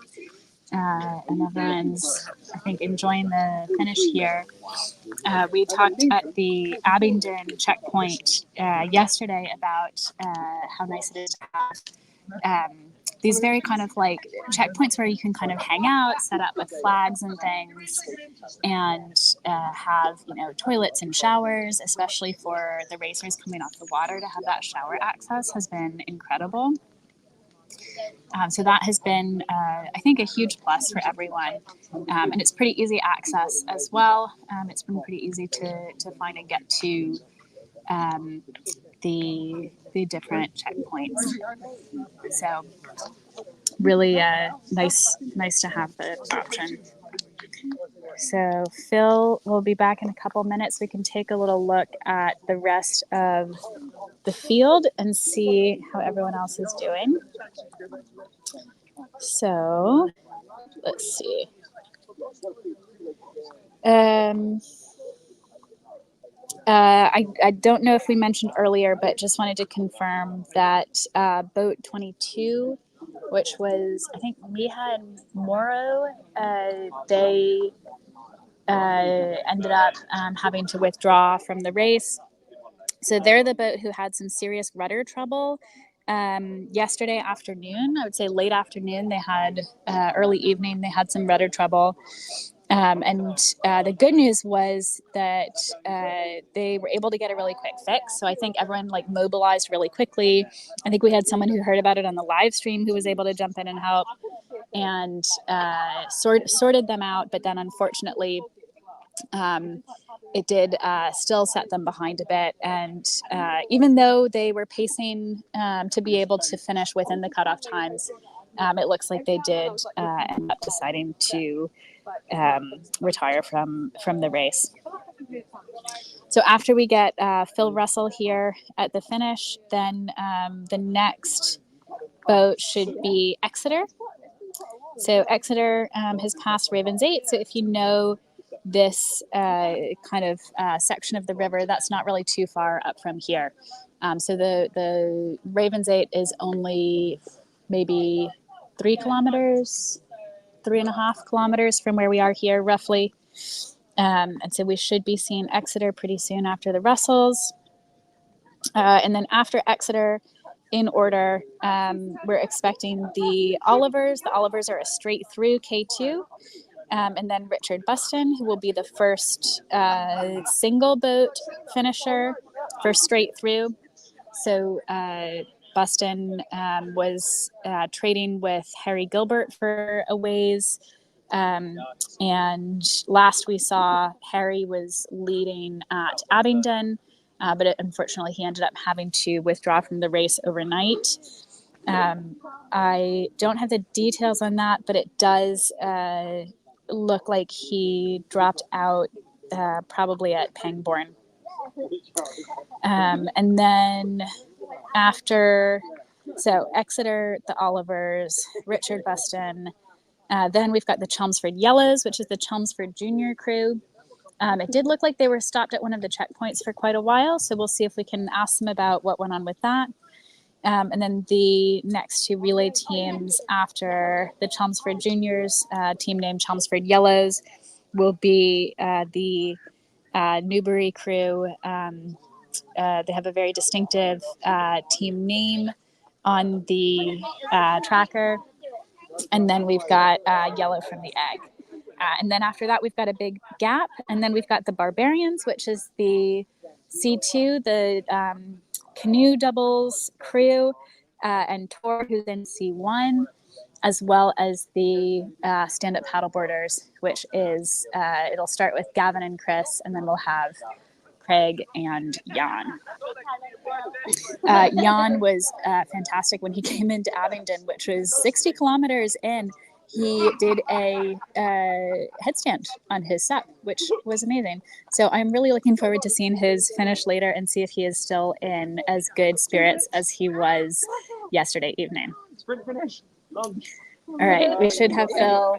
and everyone's, I think, enjoying the finish here. We talked at the Abingdon checkpoint yesterday about how nice it is to have these very kind of like checkpoints where you can kind of hang out, set up with flags and things, and have, toilets and showers, especially for the racers coming off the water. To have that shower access has been incredible. So that has been, I think, a huge plus for everyone. And it's pretty easy access as well. It's been pretty easy to find and get to the different checkpoints. So really nice to have the option. So Phil will be back in a couple minutes. We can take a little look at the rest of the field and see how everyone else is doing. So let's see. I don't know if we mentioned earlier, but just wanted to confirm that boat 22, which was, I think, Miha and Moro, they ended up having to withdraw from the race. So they're the boat who had some serious rudder trouble yesterday afternoon. I would say late afternoon. They had early evening. They had some rudder trouble. And the good news was that they were able to get a really quick fix. So I think everyone mobilized really quickly. I think we had someone who heard about it on the live stream who was able to jump in and help and sorted them out. But then unfortunately, it did still set them behind a bit. And even though they were pacing to be able to finish within the cutoff times, it looks like they did end up deciding to retire from the race. So after we get Phil Russell here at the finish, then the next boat should be Exeter. So Exeter has passed Ravens 8. So if you know this kind of section of the river, that's not really too far up from here. So the Ravens 8 is only maybe 3 kilometers, 3.5 kilometers from where we are here, roughly. And so we should be seeing Exeter pretty soon after the Russells. And then after Exeter, in order, we're expecting the Olivers. The Olivers are a straight through K2. And then Richard Buston, who will be the first single boat finisher for straight through. So Buston was trading with Harry Gilbert for a ways. And last we saw, Harry was leading at Abingdon, but unfortunately he ended up having to withdraw from the race overnight. I don't have the details on that, but it does look like he dropped out probably at Pangbourne. And then after, so Exeter, the Olivers, Richard Buston, then we've got the Chelmsford Yellows, which is the Chelmsford Junior crew. It did look like they were stopped at one of the checkpoints for quite a while, so we'll see if we can ask them about what went on with that. And then the next two relay teams after the Chelmsford Juniors, team named Chelmsford Yellows, will be the Newbury crew. They have a very distinctive team name on the tracker. And then we've got Yellow from the Egg. And then after that, we've got a big gap. And then we've got the Barbarians, which is the C2, the canoe doubles crew, and Tor, who's in C1, as well as the stand-up paddleboarders, which is, it'll start with Gavin and Chris, and then we'll have Craig and Jan. Jan was fantastic when he came into Abingdon, which was 60 kilometers in. He did a headstand on his SUP, which was amazing. So I'm really looking forward to seeing his finish later and see if he is still in as good spirits as he was yesterday evening. Sprint finish. All right, we should have Phil Are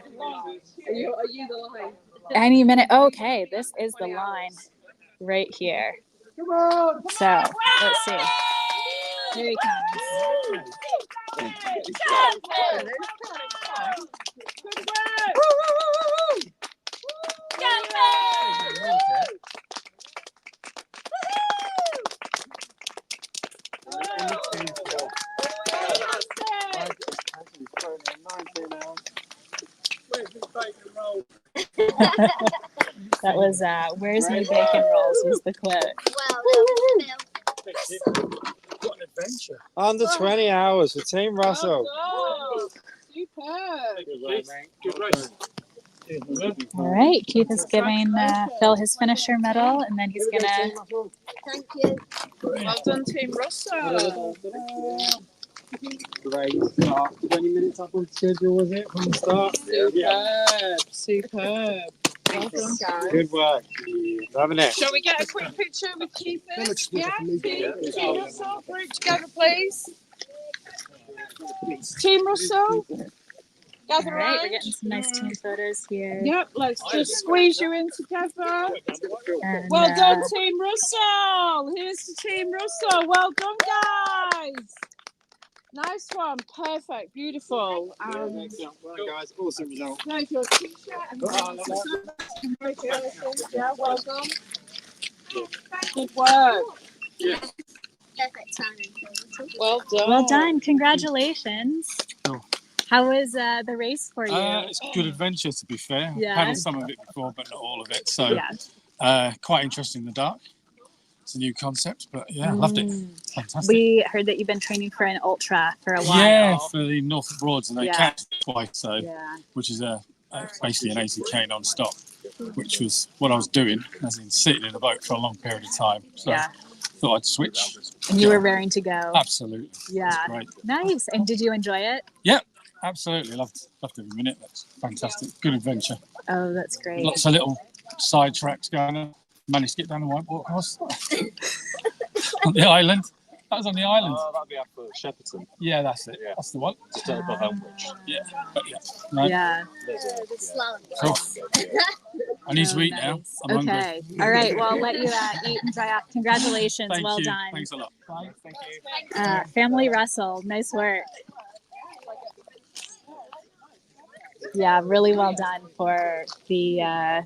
you the line? any minute. Okay, this is the line right here. Come on. So let's see. Here he comes. That was where's my bacon rolls was the quote. What an adventure. Under 20 hours for Team Russell. Superb. Good race. All right, Keith is giving Phil his finisher medal, and then he's gonna. Thank you. Well done, Team Russell. Great start. 20 minutes up on schedule, was it, from the start? Superb. Well done, guys. Good work. Loving it. Shall we get a quick picture with Keith first? Yeah, Team Russell, group together, please. Team Russell, gather All right, we're around. getting some nice team photos here. Yep, let's just squeeze you in together. And, Well done, Team Russell. Here's to Team Russell. Well done, guys. Nice one. Perfect. Beautiful. Well done, guys. Awesome result. There's your t-shirt. And congratulations. Yeah, well done. Good work. Perfect timing. Well done. Well done. Congratulations. Oh. How was the race for you? It's a good adventure, to be fair. Yeah. I've paddled some of it before, but not all of it. So Yeah. quite interesting in the dark. It's a new concept, but yeah, loved it. Fantastic. We heard that you've been training for an ultra for a while. Yeah, for the Norfolk Broads, and they Yeah. catch it twice, so which is basically an 80k non-stop, which was what I was doing, as in sitting in a boat for a long period of time. So thought I'd switch. And you were raring to go. Absolutely. Yeah. It's great. Nice. And did you enjoy it? Yep, absolutely. Loved every minute. That's fantastic. Good adventure. Oh, that's great. Lots of little side tracks going on. Managed to get down the Whiteboard Cross on the island. That was on the island. Oh, that'd be up for Shepperton. Yeah, that's it. Yeah. That's the one. Just above Elmbridge. Yeah. But yeah. No. Yeah. Cool. I need to eat now. I'm Okay. hungry. All right. Well, I'll let you eat and dry off. Congratulations. Thank well you. done. Thanks a lot. Bye. Thank you. Family Russell. Nice work. Yeah, really well done for the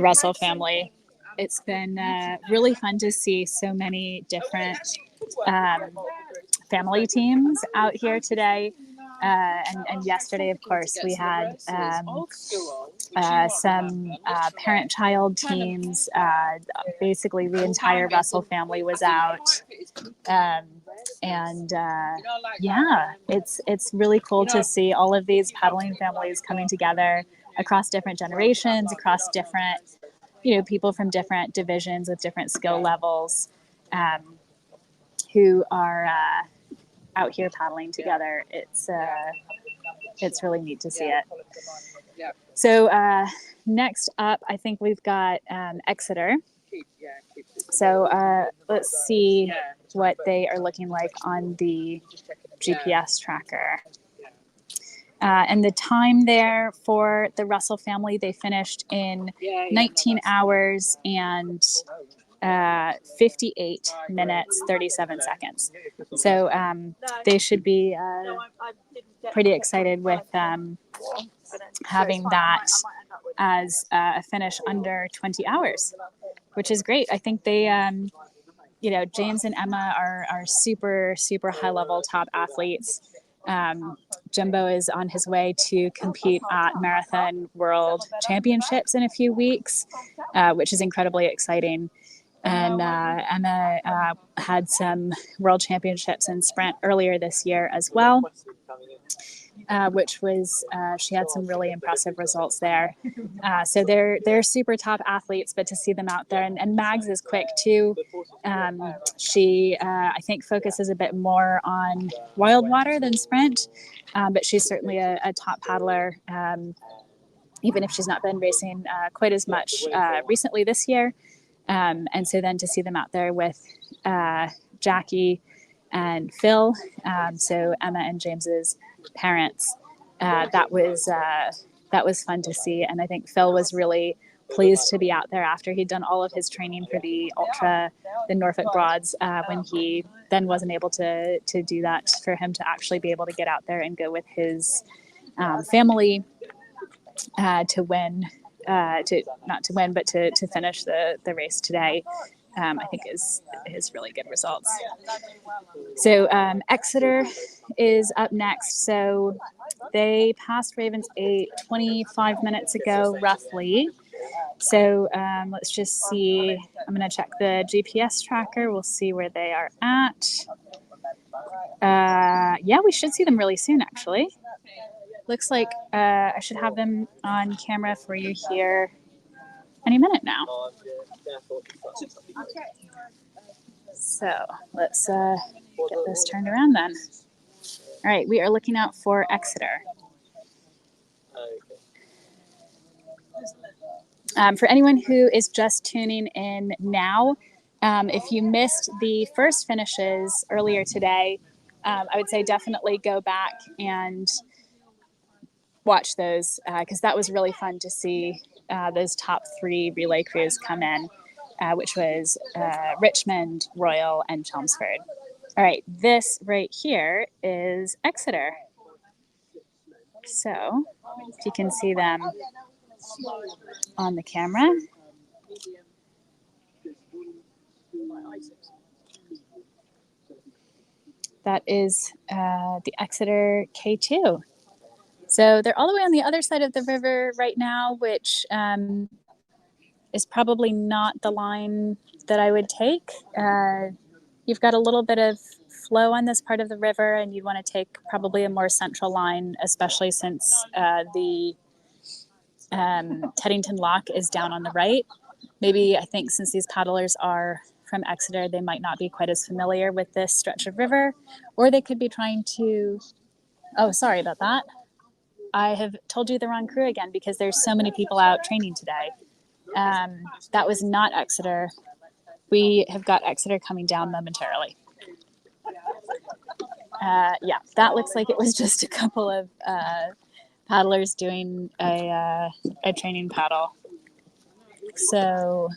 Russell family. It's been really fun to see so many different family teams out here today. And yesterday, of course, we had some parent-child teams. Basically, the entire Russell family was out. Yeah, it's really cool to see all of these paddling families coming together across different generations, across different, people from different divisions with different skill levels, who are out here paddling together. It's really neat to see it. So next up, I think we've got Exeter. So let's see what they are looking like on the GPS tracker. And the time there for the Russell family, they finished in 19 hours and 58 minutes, 37 seconds. So they should be pretty excited with having that as a finish under 20 hours, which is great. I think they, you know, James and Emma are super, super high level top athletes. Jimbo is on his way to compete at Marathon World Championships in a few weeks, which is incredibly exciting. And Emma had some World Championships in sprint earlier this year as well, which was she had some really impressive results there. So they're super top athletes, but to see them out there, and Mags is quick too. She I think focuses a bit more on wild water than sprint, but she's certainly a top paddler. Even if she's not been racing quite as much recently this year. And so then to see them out there with Jackie and Phil, so Emma and James's parents, that was fun to see. And I think Phil was really pleased to be out there after he'd done all of his training for the Norfolk Broads, when he then wasn't able to do that, for him to actually be able to get out there and go with his family to win. Not to win, but to finish the race today, I think is really good results. So Exeter is up next. So they passed Ravens 8 25 minutes ago, roughly. So let's just see. I'm going to check the GPS tracker. We'll see where they are at. Yeah, we should see them really soon, actually. Looks like I should have them on camera for you here any minute now. So let's get this turned around then. All right, we are looking out for Exeter. For anyone who is just tuning in now, if you missed the first finishes earlier today, I would say definitely go back and watch those, because that was really fun to see those top three relay crews come in, which was Richmond, Royal, and Chelmsford. All right, this right here is Exeter. So if you can see them on the camera. That is the Exeter K2. So they're all the way on the other side of the river right now, which is probably not the line that I would take. You've got a little bit of flow on this part of the river, and you'd want to take probably a more central line, especially since the Teddington Lock is down on the right. Maybe I think since these paddlers are from Exeter, they might not be quite as familiar with this stretch of river, or they could be trying to, oh, sorry about that. I have told you the wrong crew again because there's so many people out training today. That was not Exeter. We have got Exeter coming down momentarily. Yeah, that looks like it was just a couple of paddlers doing a training paddle. So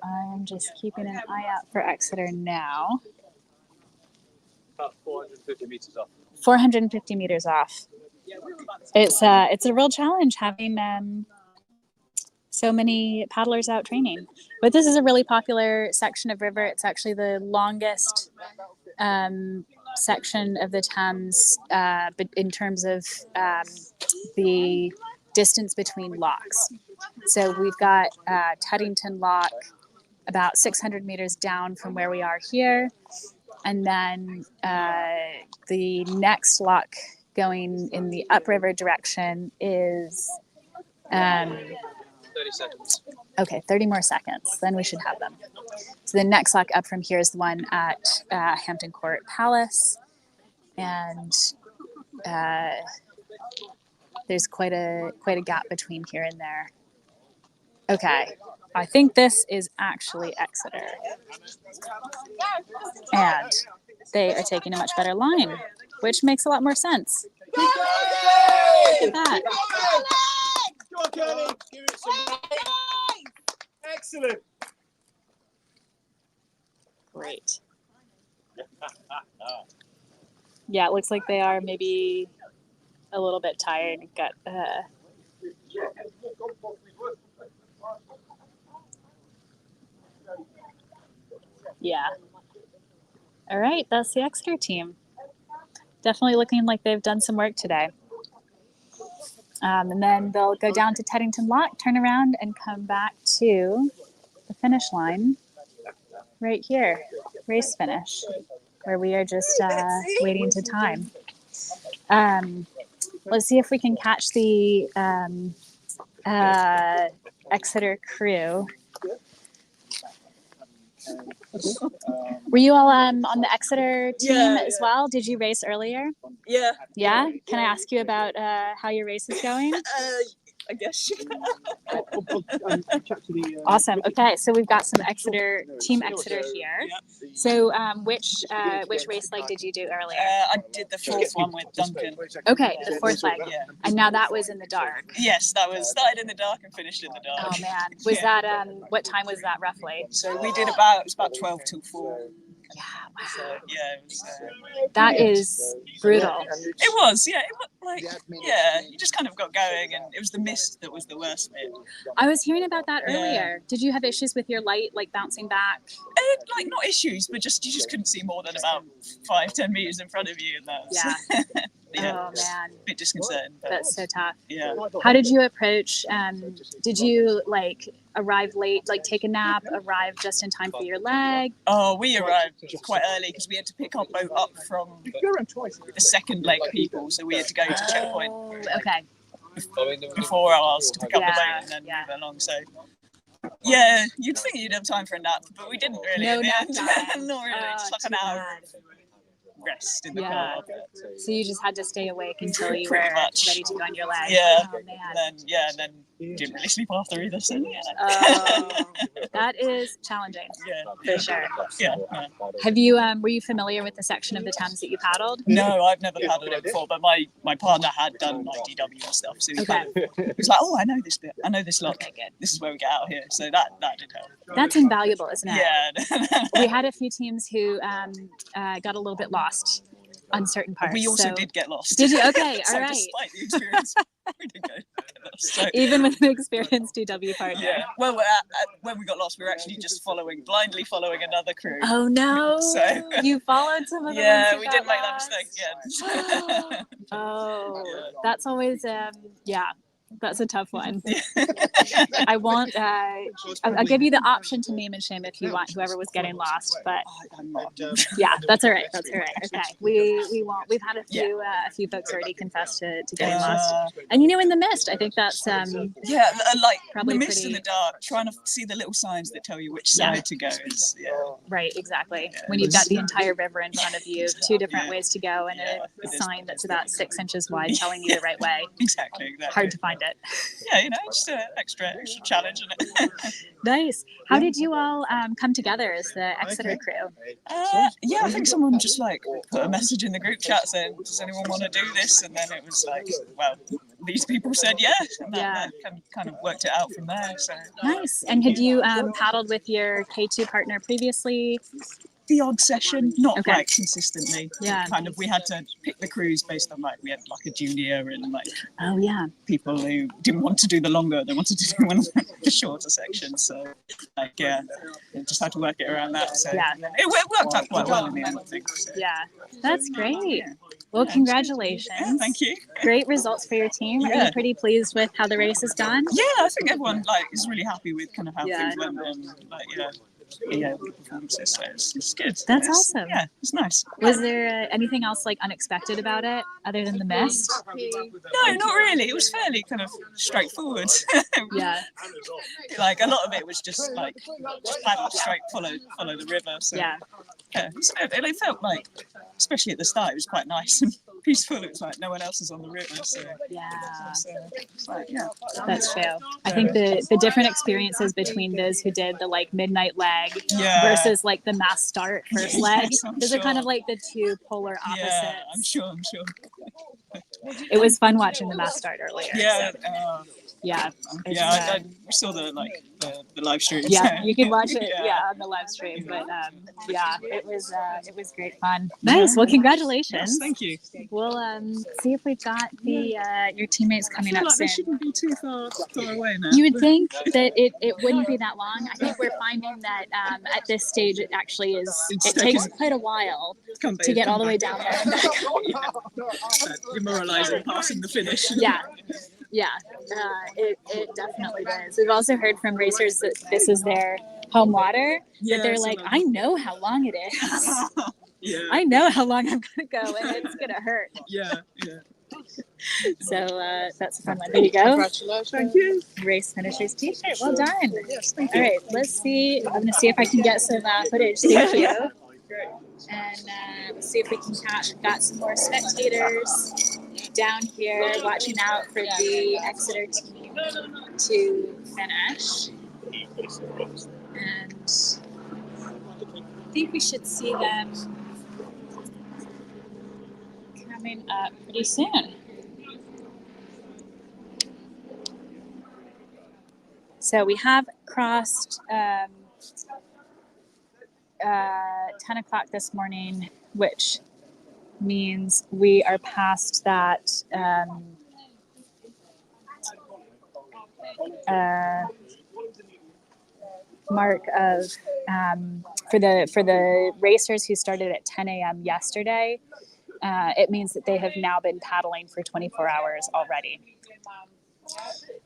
I'm just keeping an eye out for Exeter now. About 450 meters off. 450 meters off. It's a real challenge having so many paddlers out training. But this is a really popular section of river. It's actually the longest section of the Thames, but in terms of the distance between locks. So we've got Teddington Lock about 600 meters down from where we are here. And then the next lock going in the upriver direction is 30 seconds. Okay, 30 more seconds, then we should have them. So the next lock up from here is the one at Hampton Court Palace. And there's quite a gap between here and there. Okay, I think this is actually Exeter. And they are taking a much better line. which makes a lot more sense. Look at that. Go on, Kenny. Give it some. Excellent. Great. Yeah, it looks like they are maybe a little bit tired. Got yeah. All right, that's the Exeter team. Definitely looking like they've done some work today. And then they'll go down to Teddington Lock, turn around, and come back to the finish line right here, race finish, where we are just waiting to time. Let's see if we can catch the Exeter crew. Were you all on the Exeter team as well? Did you race earlier? Yeah. Yeah? Can I ask you about how your race is going? I guess. Awesome. Okay, so we've got some Exeter, Team Exeter here. So which race leg did you do earlier? I did the fourth one with Duncan. Okay, the fourth leg. Yeah. And now that was in the dark. Yes, that was started in the dark and finished in the dark. Oh man, was that what time was that roughly? So we did it was about 12 till 4. Yeah, wow. So, yeah, it was, that is brutal. It was, yeah. It was like, yeah, you just kind of got going, and it was the mist that was the worst bit. I was hearing about that earlier. Did you have issues with your light, like bouncing back? Like not issues, but you just couldn't see more than about 5-10 meters in front of you, and that was, Oh man, a bit disconcerting. But, that's so tough. Yeah. How did you approach? Did you like arrive late, like take a nap, arrive just in time for your leg? Oh, we arrived quite early because we had to pick our boat up from the second leg people, so we had to go to checkpoint. Okay. Before ours to pick up the boat and then move along. So yeah, you'd think you'd have time for a nap, but we didn't really. No nap time. Not really. Just like an hour of rest in the car. So you just had to stay awake until you were ready to go on your leg. Yeah. Oh man. And then didn't really sleep after either. So That is challenging. Yeah. For sure. Yeah. Have you were you familiar with the section of the Thames that you paddled? No, I've never paddled it before, but my partner had done like DW and stuff, so he was like, "Oh, I know this bit. I know this lock. Okay, good. This is where we get out here." So that did help. That's invaluable, isn't it? Yeah. We had a few teams who got a little bit lost on certain parts. We also did get lost. Did you? Okay, So all right. despite the experience, we did get lost. So, Even with an experienced DW partner. yeah. Well, when we got lost, we were actually just blindly following another crew. Oh no! So you followed some of the yeah, ones we who didn't got make that lost? mistake again. Oh, that's always that's a tough one. I want I'll give you the option to name and shame if you want whoever was getting lost, but yeah, that's all right. That's all right. Okay, we won't. We've had a few folks already confess to getting lost, and in the mist. I think that's like probably the mist pretty in the dark, trying to see the little signs that tell you which side to go is right. Exactly. When you've got the entire river in front of you, two different ways to go, and a sign that's about 6 inches wide telling you the right way. Exactly. Hard to find it. Yeah, just an extra challenge, isn't it? Nice. How did you all come together as the Exeter crew? Yeah, I think someone just put a message in the group chat saying, "Does anyone want to do this?" And then it was well, these people said yes, and that kind of worked it out from there. So nice. And had you paddled with your K2 partner previously? The odd session, not consistently. Yeah. Kind of, we had to pick the crews based on we had a junior and people who didn't want to do the longer, they wanted to do one of the shorter sections. So just had to work it around that. So it worked out quite well in the end, I think. So. Yeah, that's great. Well, congratulations. Yeah, thank you. Great results for your team. Are you pretty pleased with how the race has gone? Yeah, I think everyone is really happy with kind of how things went and performances. So it's good. That's awesome. Yeah, it's nice. Was there anything else unexpected about it other than the mist? No, not really. It was fairly kind of straightforward. Yeah. A lot of it was just paddle straight, follow the river. So, yeah. So it felt especially at the start, it was quite nice. And peaceful. It was like no one else is on the river. So Yeah. so it's like, yeah. That's true. I think the different experiences between those who did the like midnight leg versus like the mass start first leg, Yes, I'm those are kind sure. of like the two polar opposites. Yeah, I'm sure. It was fun watching the mass start earlier. Yeah, so. yeah, It's, I saw the live stream. Yeah, you can watch it. Yeah. On the live stream. But yeah, it was great fun. Nice. Well, congratulations. Yes, thank you. We'll see if we've got the your teammates coming up They soon. shouldn't be too far away now. You would think that it wouldn't be that long. I think we're finding that at this stage it actually is. It takes quite a while to get all the way down there and back. Demoralizing passing the finish. Yeah, it definitely does. We've also heard from racers that this is their home water. That they're like, I know how long it is. I know how long I'm gonna go, and it's gonna hurt. Yeah. So that's a fun one. There you go. Congratulations. Thank you. Race finishers T-shirt. Well done. Yes, thank All you. right, let's see. I'm gonna see if I can get some footage. Thank you. And let's see if we can catch. We've got some more spectators down here watching out for the Exeter team to finish. And I think we should see them coming up pretty soon. So we have crossed 10 o'clock this morning, which means we are past that mark of for the racers who started at 10 a.m. yesterday. It means that they have now been paddling for 24 hours already.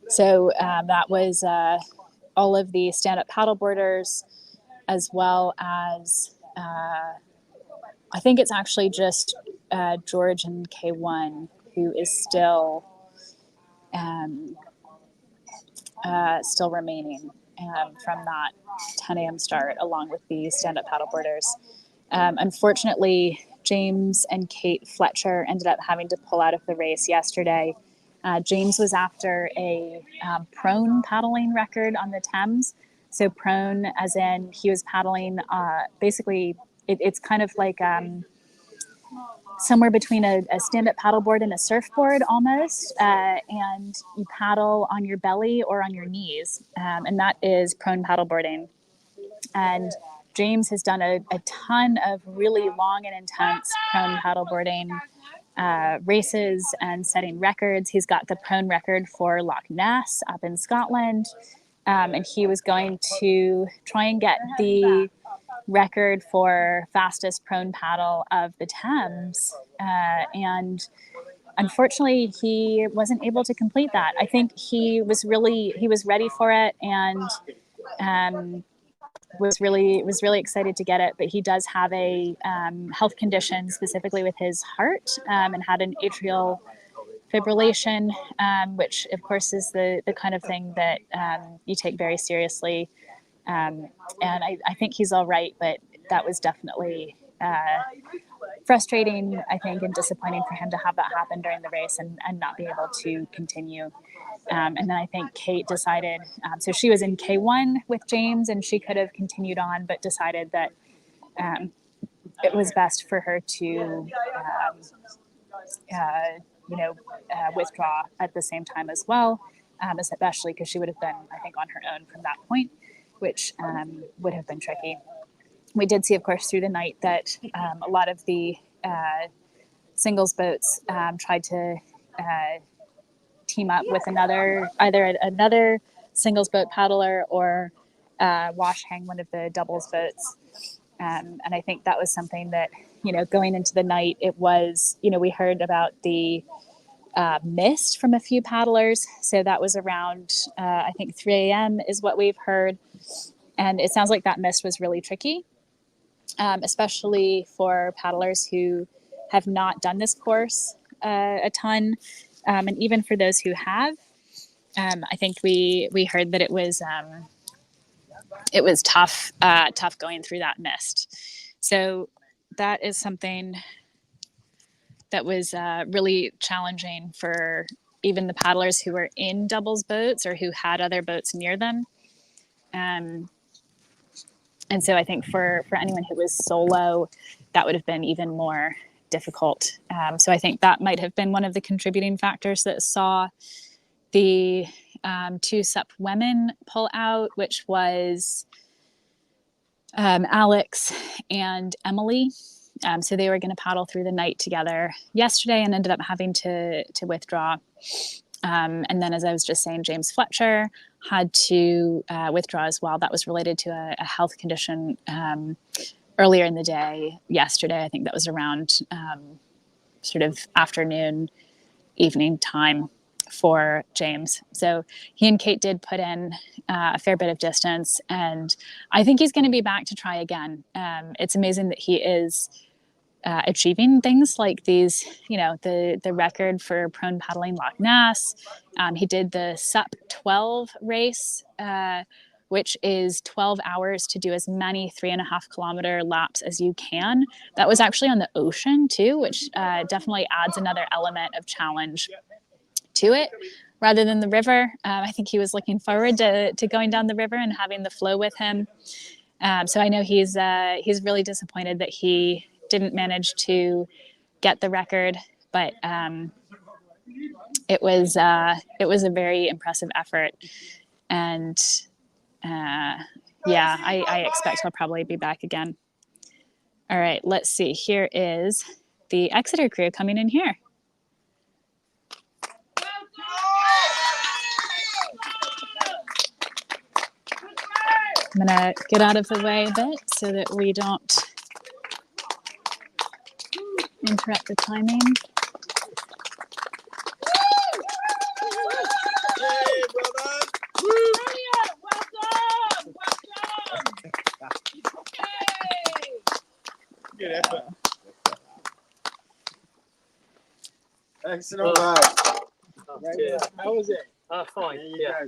So that was all of the stand-up paddleboarders, as well as I think it's actually just George and K1 who is still remaining from that 10 a.m. start, along with the stand-up paddleboarders. Unfortunately, James and Kate Fletcher ended up having to pull out of the race yesterday. James was after a prone paddling record on the Thames. So prone as in he was paddling, basically it's kind of like somewhere between a stand-up paddleboard and a surfboard almost, and you paddle on your belly or on your knees, and that is prone paddleboarding. And James has done a ton of really long and intense prone paddleboarding races and setting records. He's got the prone record for Loch Ness up in Scotland, and he was going to try and get the record for fastest prone paddle of the Thames, and unfortunately he wasn't able to complete that. I think he was ready for it, and was really excited to get it, but he does have a health condition, specifically with his heart, and had an atrial fibrillation, which of course is the kind of thing that you take very seriously. And I think he's all right, but that was definitely frustrating, I think, and disappointing for him to have that happen during the race and not be able to continue. And then I think Kate decided, so she was in K1 with James and she could have continued on, but decided that it was best for her to, withdraw at the same time as well, especially because she would have been, I think, on her own from that point, which would have been tricky. We did see, of course, through the night that a lot of the singles boats tried to team up with either another singles boat paddler or wash hang one of the doubles boats. And I think that was something that, going into the night, it was, we heard about the mist from a few paddlers. So that was around, I think 3 a.m. is what we've heard. And it sounds like that mist was really tricky, especially for paddlers who have not done this course a ton. And even for those who have, I think we heard that it was tough going through that mist. So that is something that was really challenging for even the paddlers who were in doubles boats or who had other boats near them. And so I think for anyone who was solo, that would have been even more difficult. So I think that might have been one of the contributing factors that saw the 2 SUP women pull out, which was Alex and Emily. So they were going to paddle through the night together yesterday and ended up having to withdraw. And then, as I was just saying, James Fletcher had to withdraw as well. That was related to a health condition earlier in the day yesterday. I think that was around sort of afternoon, evening time for James. So he and Kate did put in a fair bit of distance, and I think he's going to be back to try again. It's amazing that he is achieving things like these, you know, the record for prone paddling Loch Ness. He did the SUP 12 race, which is 12 hours to do as many 3.5 kilometer laps as you can. That was actually on the ocean too, which definitely adds another element of challenge to it rather than the river. I think he was looking forward to going down the river and having the flow with him. So I know he's really disappointed that he didn't manage to get the record, but it was a very impressive effort. And yeah, I expect he'll probably be back again. All right, let's see. Here is the Exeter crew coming in here. I'm gonna get out of the way a bit so that we don't interrupt the timing. Good effort. Excellent work. How was it? Fine. Yeah.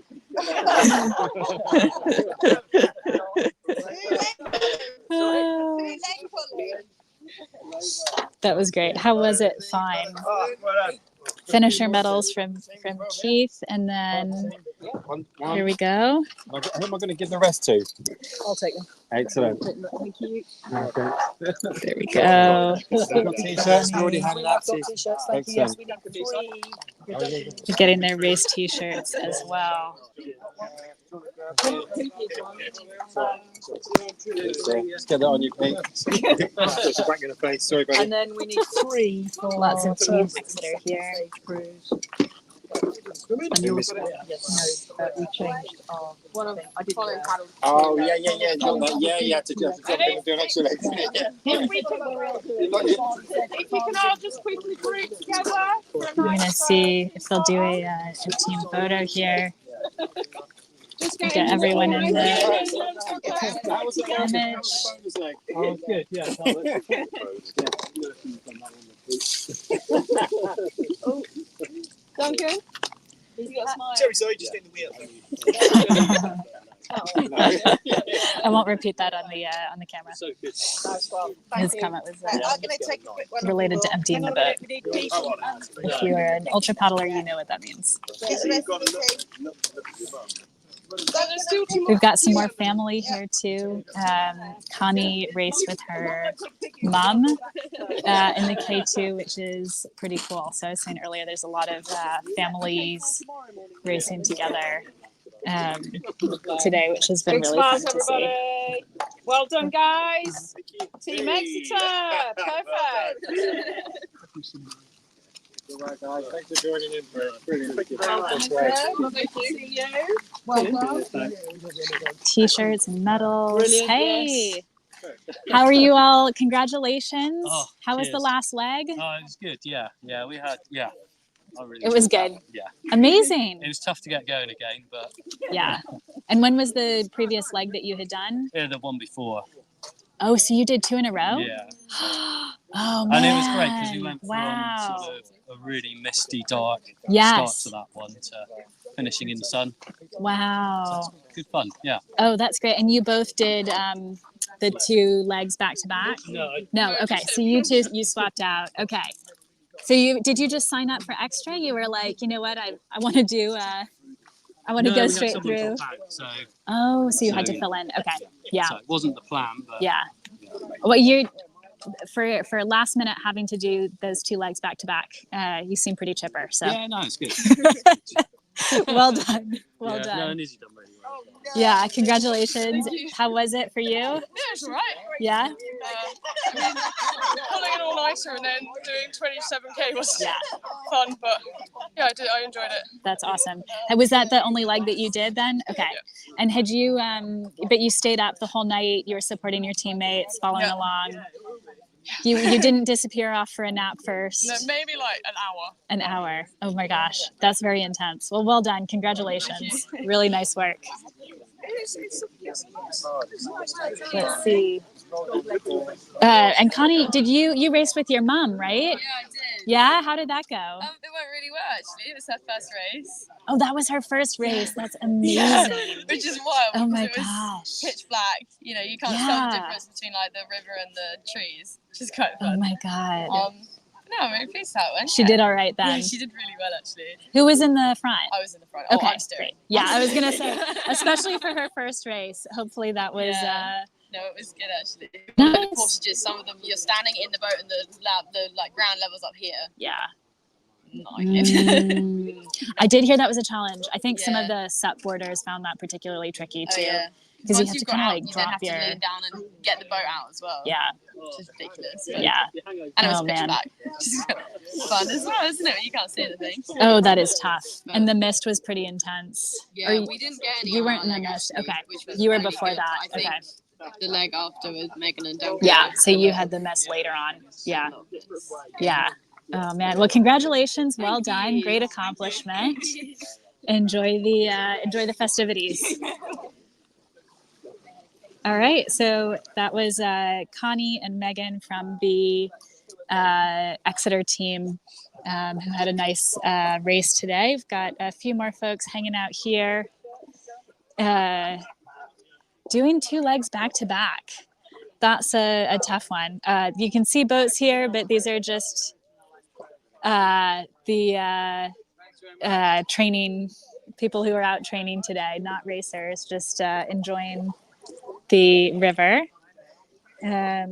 That was great. How was it? Fine. Finisher medals from Keith, and then here we go. Who am I going to give the rest to? I'll take them. Excellent. Thank you. There we go. T-shirts. We already have that. T-shirts. Thank you. Yes, we done 3. We're getting their race T-shirts as well. Let's get that on you, Pete. Back in the face. Sorry, buddy. And then we need 3 for lots of Team Exeter here. Cruise. And you also, yes, no, we changed our one of I did paddle. Oh yeah. You had to jump in and do an extra leg. If you can all just quickly group together. We're gonna see if they'll do a team photo here. Get everyone in the image. Oh, good. Yeah. Duncan, you got a smile. Sorry, just getting the wheel. I won't repeat that on the camera. So good. His comment was I'm going to take a quick one. related to emptying the boat. If you are an ultra paddler, you know what that means. We've got some more family here too. Connie raced with her mom in the K2, which is pretty cool. So I was saying earlier, there's a lot of families racing together today, which has been really fun to see. Well done, guys. Team Exeter. Perfect. Right, guys. Thanks for joining in. Brilliant. Lovely to see you. Well done. T-shirts and medals. Brilliant, Hey, yes. how are you all? Congratulations. Oh, How was the cheers. last leg? Oh, it was good. Yeah, we had. Yeah, I really It was enjoyed good. that. Yeah, Amazing. it was tough to get going again, but Yeah. And when was the previous leg that you had done? yeah, the one before. Oh, so you did 2 in a row? Yeah, Oh man. and it was great because we went from Wow. sort of a really misty, dark Yes. start to that one to finishing in the sun. Wow. Good fun. Yeah. Oh, that's great. And you both did the 2 legs back to back? No. No. Okay. So you swapped out. Okay. So did you just sign up for extra? You were like, you know what, I want to do. I want to go straight through. So So you had to fill in. Okay. Yeah. So it wasn't the plan, but yeah. Well, you for last minute having to do those 2 legs back to back. You seem pretty chipper. So yeah, no, it's good. well done. Well done. No, Izzy done really well. Yeah, congratulations. How was it for you? Yeah, it's all right. Yeah? I mean, pulling it all nicer and then doing 27k was fun, but yeah, I enjoyed it. That's awesome. Was that the only leg that you did then? Okay. Yeah. And had you, but you stayed up the whole night, you were supporting your teammates, following along. You didn't disappear off for a nap first? No, maybe like an hour. An hour. Oh my gosh. That's very intense. Well done. Congratulations. Really nice work. Let's see. And Connie, did you raced with your mom, right? Yeah, I did. Yeah? How did that go? It went really well, actually. It was her first race. Oh, that was her first race. That's amazing. Yeah, which is wild. Oh my it was gosh. Pitch black. You know, you can't tell the difference between like the river and the trees, which is quite fun. Oh my god. No, I'm really pleased how it went. She did all right then. Yeah, she did really well actually. Who was in the front? I was in the front. Okay, I'm steering. great. Yeah, I was gonna say, especially for her first race. Hopefully that was. No, it was good actually. Nice. The portages, some of them you're standing in the boat and the like ground levels up here. Yeah. Not I did hear that was a challenge. I think some of the SUP boarders found that particularly tricky too. Because you have to kind of like drop you your. then have to lean down and get the boat out as well. Yeah. Which is ridiculous. Yeah. And it was Oh, pitch man. black. Which is fun as well, isn't it? When you can't see anything. Oh, that is tough. And the mist was pretty intense. Yeah, Or we didn't get any. You on weren't our in the leg, mist. actually, Okay. which was You were really before good. that. I think Okay. the leg after with Megan and Duncan. Yeah. So you had the mist later on. Yeah. Yeah. Oh man. Well, congratulations. Well done. Great accomplishment. Enjoy the festivities. All right. So that was Connie and Megan from the Exeter team who had a nice race today. We've got a few more folks hanging out here. Doing 2 legs back to back. That's a tough one. You can see boats here, but these are just the training people who are out training today, not racers, just enjoying the river. I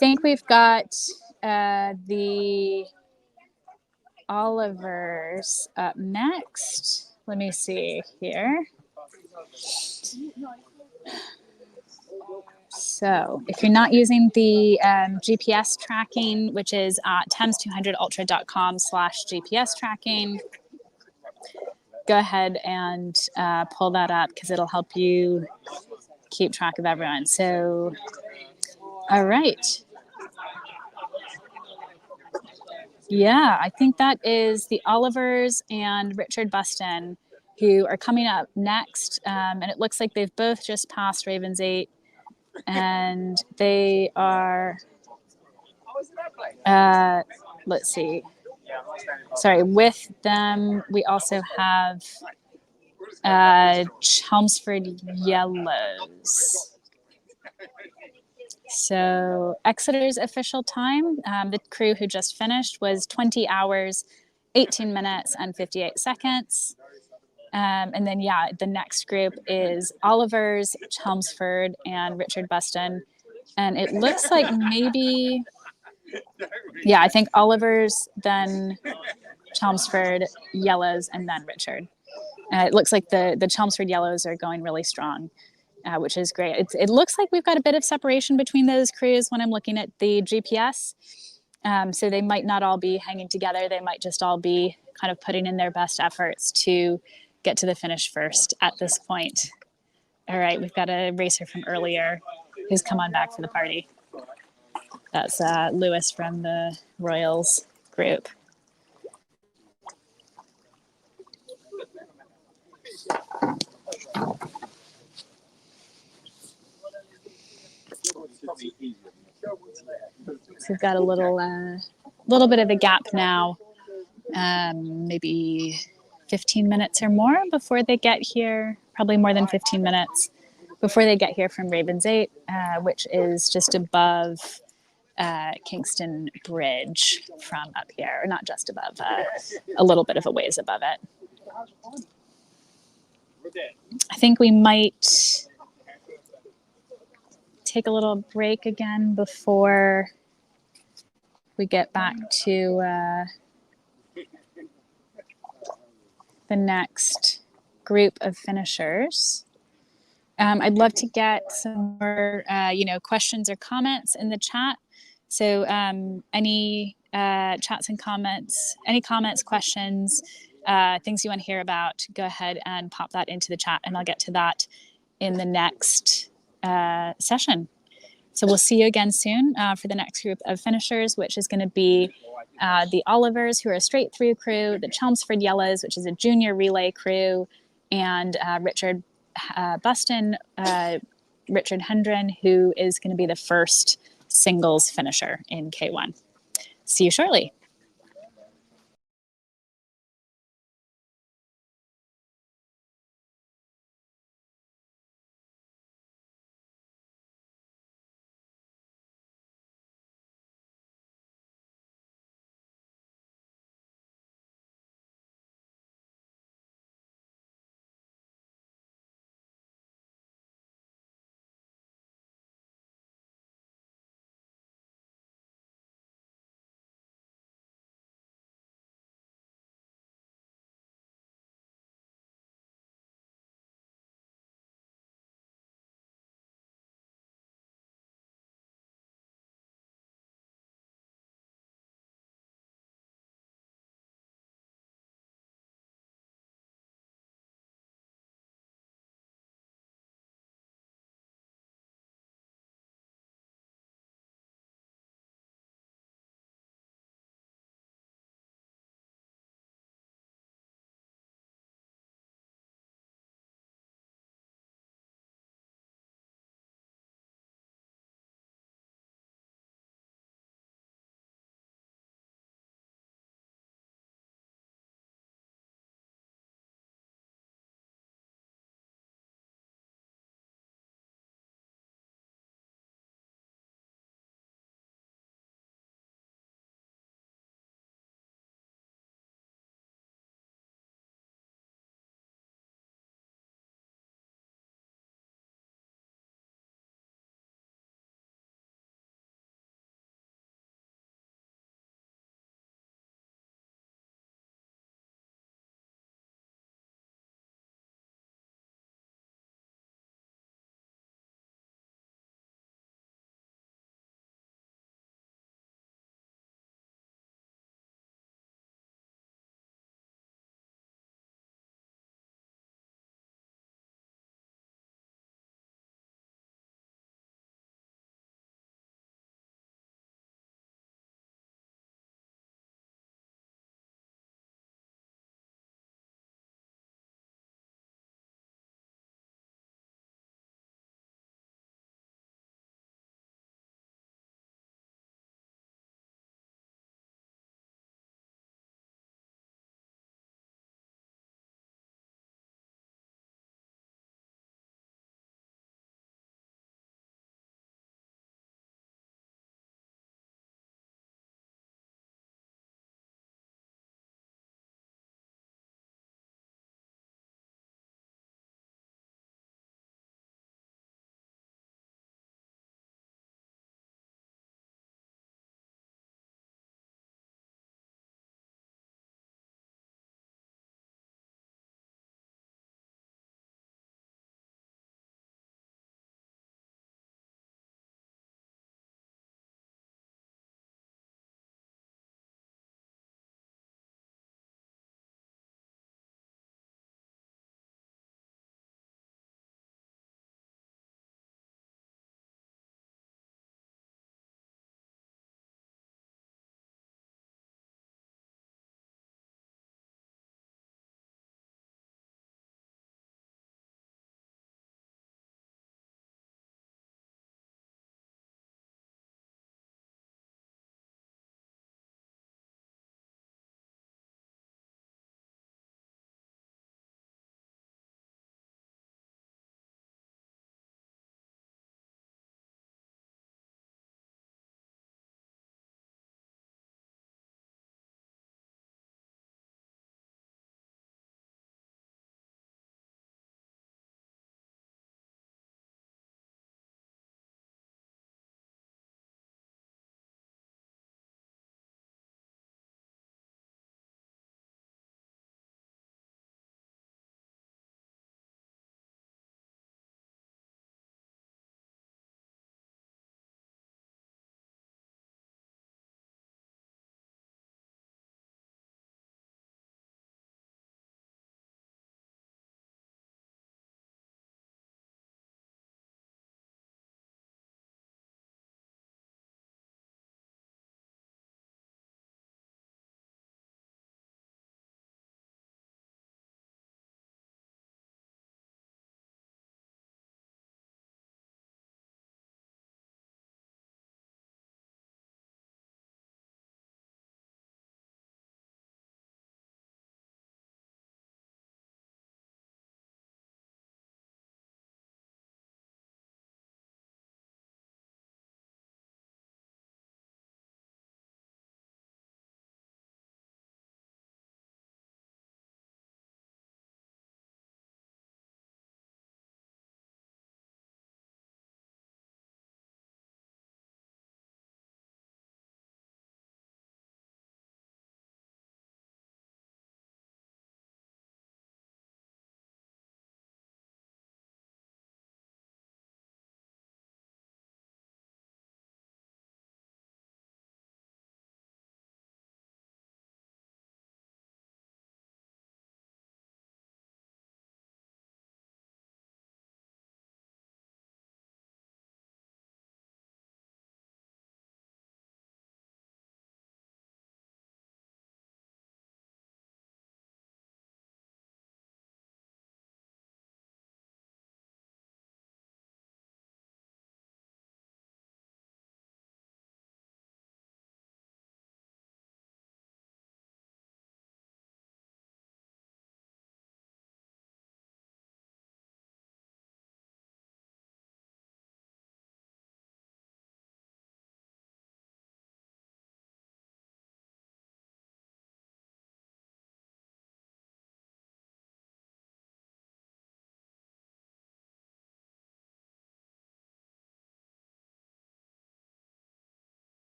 think we've got the Olivers up next. Let me see here. So if you're not using the GPS tracking, which is at Thames200ultra.com/GPS tracking, go ahead and pull that up because it'll help you keep track of everyone. So, all right. Yeah, I think that is the Olivers and Richard Buston who are coming up next. And it looks like they've both just passed Ravens 8. And they are, let's see. Sorry, with them, we also have Chelmsford Yellows. So Exeter's official time, the crew who just finished, was 20 hours, 18 minutes, and 58 seconds. And then, yeah, the next group is Olivers, Chelmsford, and Richard Buston. And it looks like maybe, yeah, I think Olivers, then Chelmsford, Yellows, and then Richard. It looks like the Chelmsford Yellows are going really strong, which is great. It looks like we've got a bit of separation between those crews when I'm looking at the GPS. So they might not all be hanging together. They might just all be kind of putting in their best efforts to get to the finish first at this point. All right, we've got a racer from earlier who's come on back for the party. That's Lewis from the Royals group. So we've got a little bit of a gap now, maybe 15 minutes or more before they get here, probably more than 15 minutes before they get here from Ravens 8, which is just above Kingston Bridge from up here, or not just above, a little bit of a ways above it. I think we might take a little break again before we get back to the next group of finishers. I'd love to get some more, questions or comments in the chat. So any chats and comments, any comments, questions, things you want to hear about, go ahead and pop that into the chat, and I'll get to that in the next session. So we'll see you again soon for the next group of finishers, which is going to be the Olivers, who are a straight through crew, the Chelmsford Yellows, which is a junior relay crew, and Richard Buston, Richard Hendren, who is going to be the first singles finisher in K1. See you shortly.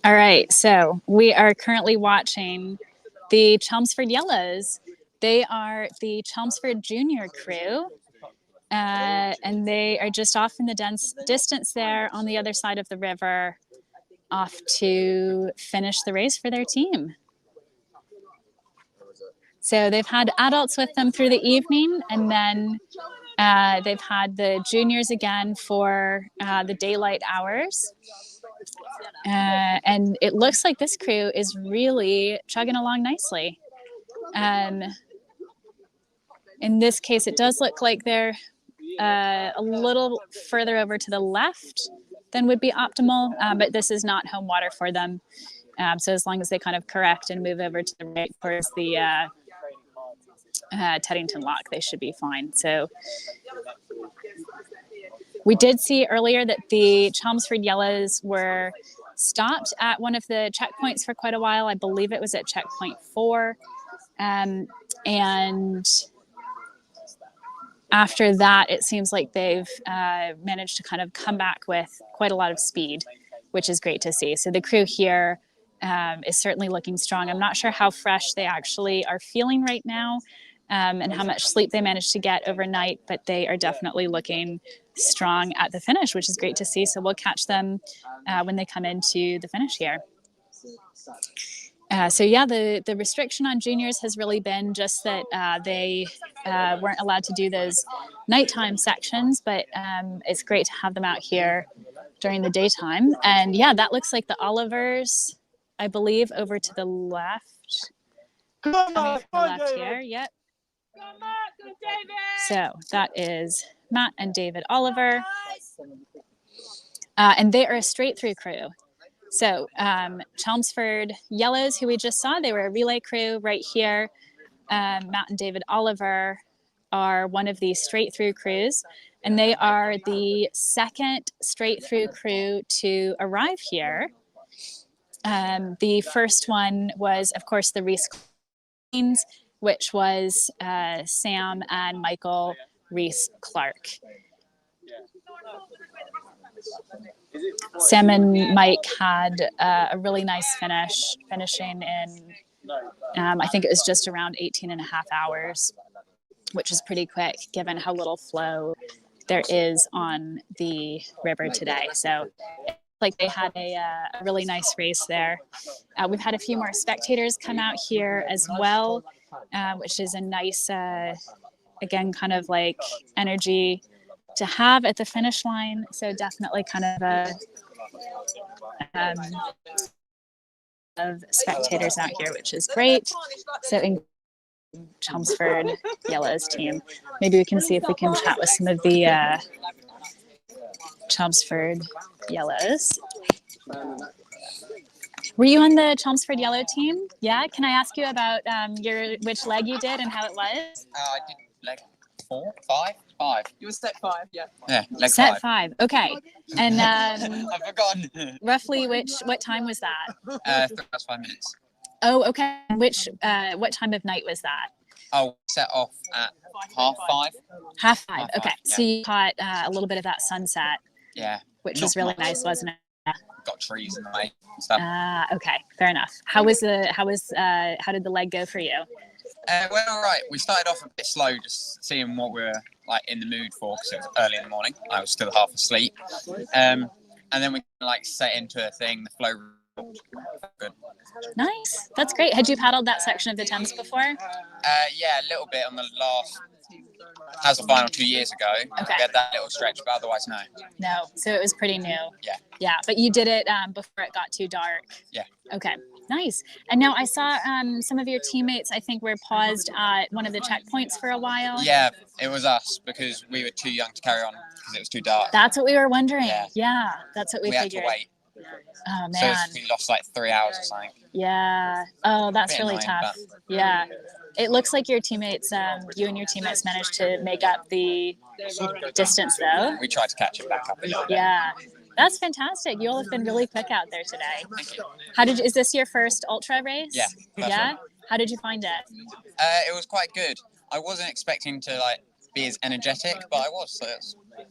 All right, so we are currently watching the Chelmsford Yellows. They are the Chelmsford Junior crew, and they are just off in the distance there on the other side of the river, off to finish the race for their team. So they've had adults with them through the evening, and then they've had the juniors again for the daylight hours. And it looks like this crew is really chugging along nicely. In this case, it does look like they're a little further over to the left than would be optimal, but this is not home water for them. So as long as they kind of correct and move over to the right towards the Teddington Lock, they should be fine. So we did see earlier that the Chelmsford Yellows were stopped at one of the checkpoints for quite a while. I believe it was at checkpoint 4. And after that, it seems like they've managed to kind of come back with quite a lot of speed, which is great to see. So the crew here is certainly looking strong. I'm not sure how fresh they actually are feeling right now and how much sleep they managed to get overnight, but they are definitely looking strong at the finish, which is great to see. So we'll catch them when they come into the finish here. So yeah, the restriction on juniors has really been just that they weren't allowed to do those nighttime sections, but it's great to have them out here during the daytime. And yeah, that looks like the Olivers, I believe, over to the left. Coming from the left here, yep. So that is Matt and David Oliver. And they are a straight through crew. So Chelmsford Yellows, who we just saw, they were a relay crew right here. Matt and David Oliver are one of the straight through crews, and they are the second straight through crew to arrive here. The first one was, of course, the Rees-Clark, which was Sam and Michael Rees-Clark. Sam and Mike had a really nice finish, finishing in, I think it was just around 18 and a half hours, which is pretty quick given how little flow there is on the river today. So like they had a really nice race there. We've had a few more spectators come out here as well, which is a nice, again, kind of like energy to have at the finish line. So definitely kind of a of spectators out here, which is great. So in Chelmsford Yellows team, maybe we can see if we can chat with some of the Chelmsford Yellows. Were you on the Chelmsford Yellow team? Yeah. Can I ask you about which leg you did and how it was? I did leg 4, 5. You were set 5, yeah. Yeah, leg set 5. 5. Okay. And I've forgotten. Roughly what time was that? 3 hours 5 minutes. Oh, okay. What time of night was that? Oh, set off at 5:30. 5:30. Okay. Yeah. So you caught a little bit of that sunset. Yeah. Which was really nice, wasn't it? Got trees in the way and stuff. Okay. Fair enough. How did the leg go for you? It went all right. We started off a bit slow, just seeing what we were like in the mood for, because it was early in the morning. I was still half asleep, and then we like set into a thing. The flow good. Nice. That's great. Had you paddled that section of the Thames before? Yeah, a little bit on the last. As a final 2 years ago. Okay. We had that little stretch, but otherwise no. No. So it was pretty new. Yeah. Yeah, but you did it before it got too dark. Yeah. Okay. Nice. And now I saw some of your teammates, I think, were paused at one of the checkpoints for a while. Yeah, it was us because we were too young to carry on because it was too dark. That's what we were wondering. Yeah, yeah, that's what we figured. Had to wait. Oh man. So we lost like 3 hours or something. Yeah. Oh, that's really annoying, tough. but... Yeah. It looks like your teammates, you and your teammates managed to make up the distance though. We tried to catch it back up a little bit. Yeah. That's fantastic. You all have been really quick out there today. Thank you. Is this your first ultra race? Yeah. Yeah? Right. How did you find it? It was quite good. I wasn't expecting to like be as energetic, but I was, so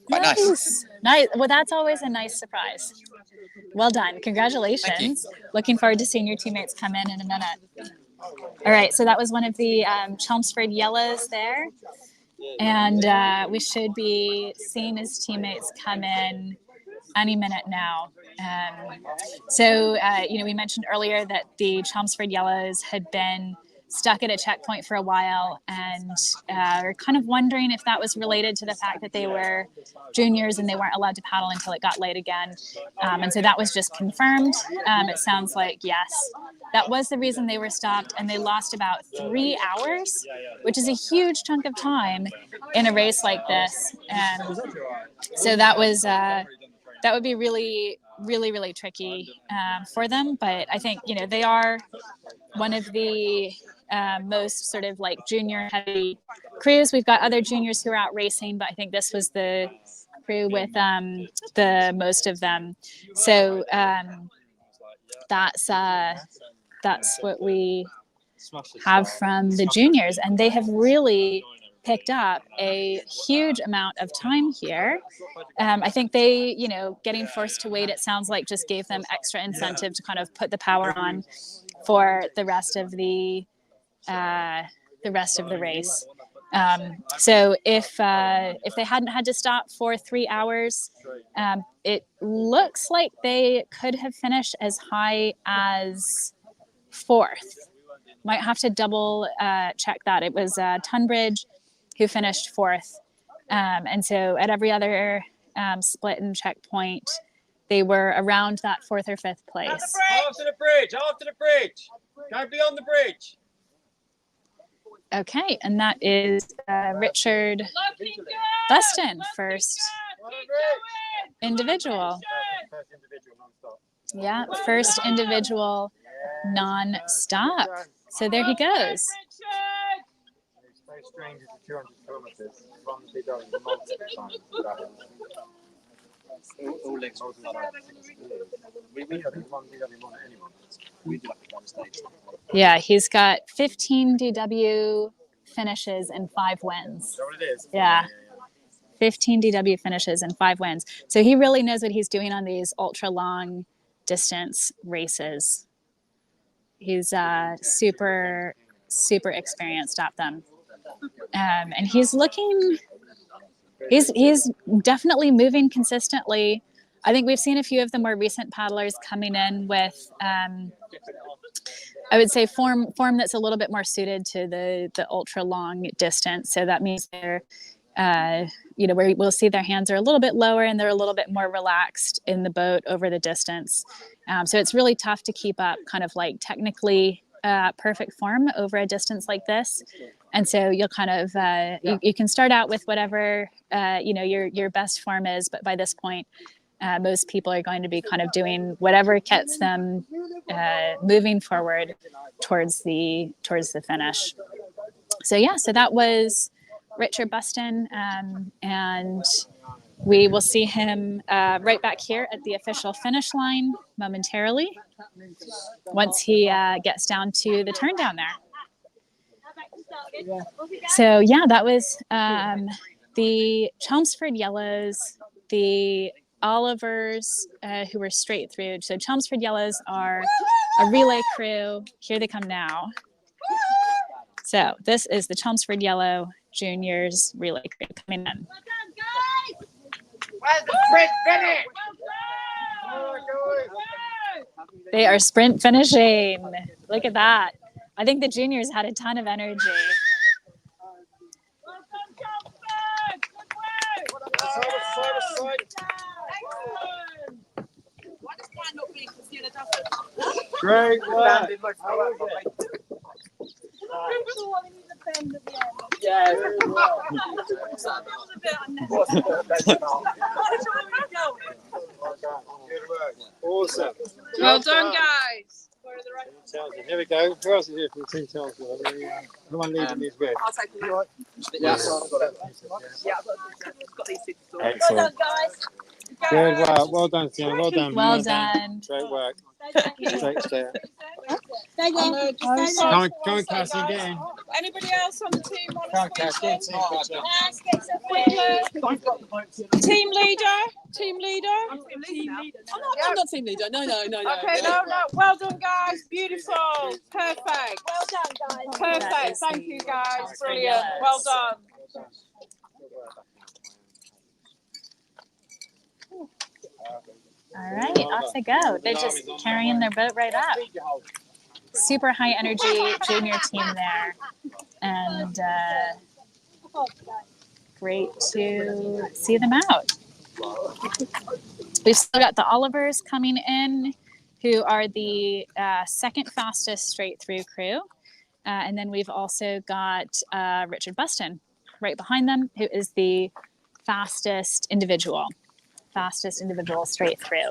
quite nice. Nice. Well, that's always a nice surprise. Well done. Congratulations. Looking forward to seeing your teammates come in a minute. All right, so that was one of the Chelmsford Yellows there. And we should be seeing his teammates come in any minute now. We mentioned earlier that the Chelmsford Yellows had been stuck at a checkpoint for a while, and we're kind of wondering if that was related to the fact that they were juniors and they weren't allowed to paddle until it got late again. And so that was just confirmed. It sounds like, yes, that was the reason they were stopped, and they lost about 3 hours, which is a huge chunk of time in a race like this. So that was that would be really, really, really tricky for them. But I think, they are one of the most sort of like junior heavy crews. We've got other juniors who are out racing, but I think this was the crew with the most of them. So that's what we have from the juniors, and they have really picked up a huge amount of time here. I think they, getting forced to wait, it sounds like, just gave them extra incentive to kind of put the power on for the rest of the race. So if they hadn't had to stop for 3 hours, it looks like they could have finished as high as 4th. Might have to double check that. It was Tunbridge who finished 4th. And so at every other split and checkpoint, they were around that 4th or 5th place. After the bridge. Go beyond the bridge. Okay, and that is Richard Buston, first individual. Yeah, first individual non-stop. So there he goes. Yeah, he's got 15 DW finishes and 5 wins. Is that what it is? Yeah. 15 DW finishes and 5 wins. So he really knows what he's doing on these ultra long distance races. He's super experienced at them. And he's definitely moving consistently. I think we've seen a few of the more recent paddlers coming in with, I would say, form that's a little bit more suited to the ultra long distance. So that means they're, where we'll see their hands are a little bit lower and they're a little bit more relaxed in the boat over the distance. So it's really tough to keep up kind of like technically perfect form over a distance like this. And so you'll kind of, you can start out with whatever, your best form is, but by this point, most people are going to be kind of doing whatever gets them moving forward towards the finish. So that was Richard Buston, and we will see him right back here at the official finish line momentarily once he gets down to the turn down there. So that was the Chelmsford Yellows, the Olivers who were straight through. So Chelmsford Yellows are a relay crew. Here they come now. So this is the Chelmsford Yellow Juniors relay crew coming in. Where's the sprint finish? They are sprint finishing. Look at that. I think the juniors had a ton of energy. Great work. Yeah. Awesome. Well done, guys. Here we go. Who else is here from Team Chelmsford? Who am I leading these with? I'll take them. Yeah. Excellent. Good work. Well done, Sienna. Well done. Well done. Great work. Thank you. Come on, Cassie, get in. Anybody else on the team want to speak? Team leader? Team leader? I'm not team leader. No. Okay, no. Well done, guys. Beautiful. Perfect. Well done, guys. Perfect. Thank you, guys. Brilliant. Well done. All right, off they go. They're just carrying their boat right up. Super high energy junior team there. And great to see them out. We've still got the Olivers coming in, who are the second fastest straight through crew. And then we've also got Richard Buston right behind them, who is the fastest individual straight through.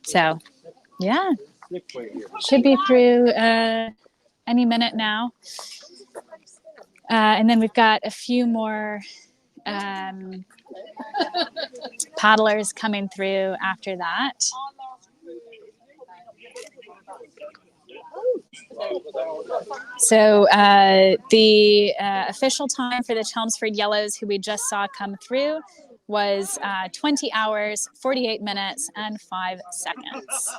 So, yeah, should be through any minute now. And then we've got a few more paddlers coming through after that. So the official time for the Chelmsford Yellows, who we just saw come through, was 20 hours, 48 minutes, and 5 seconds.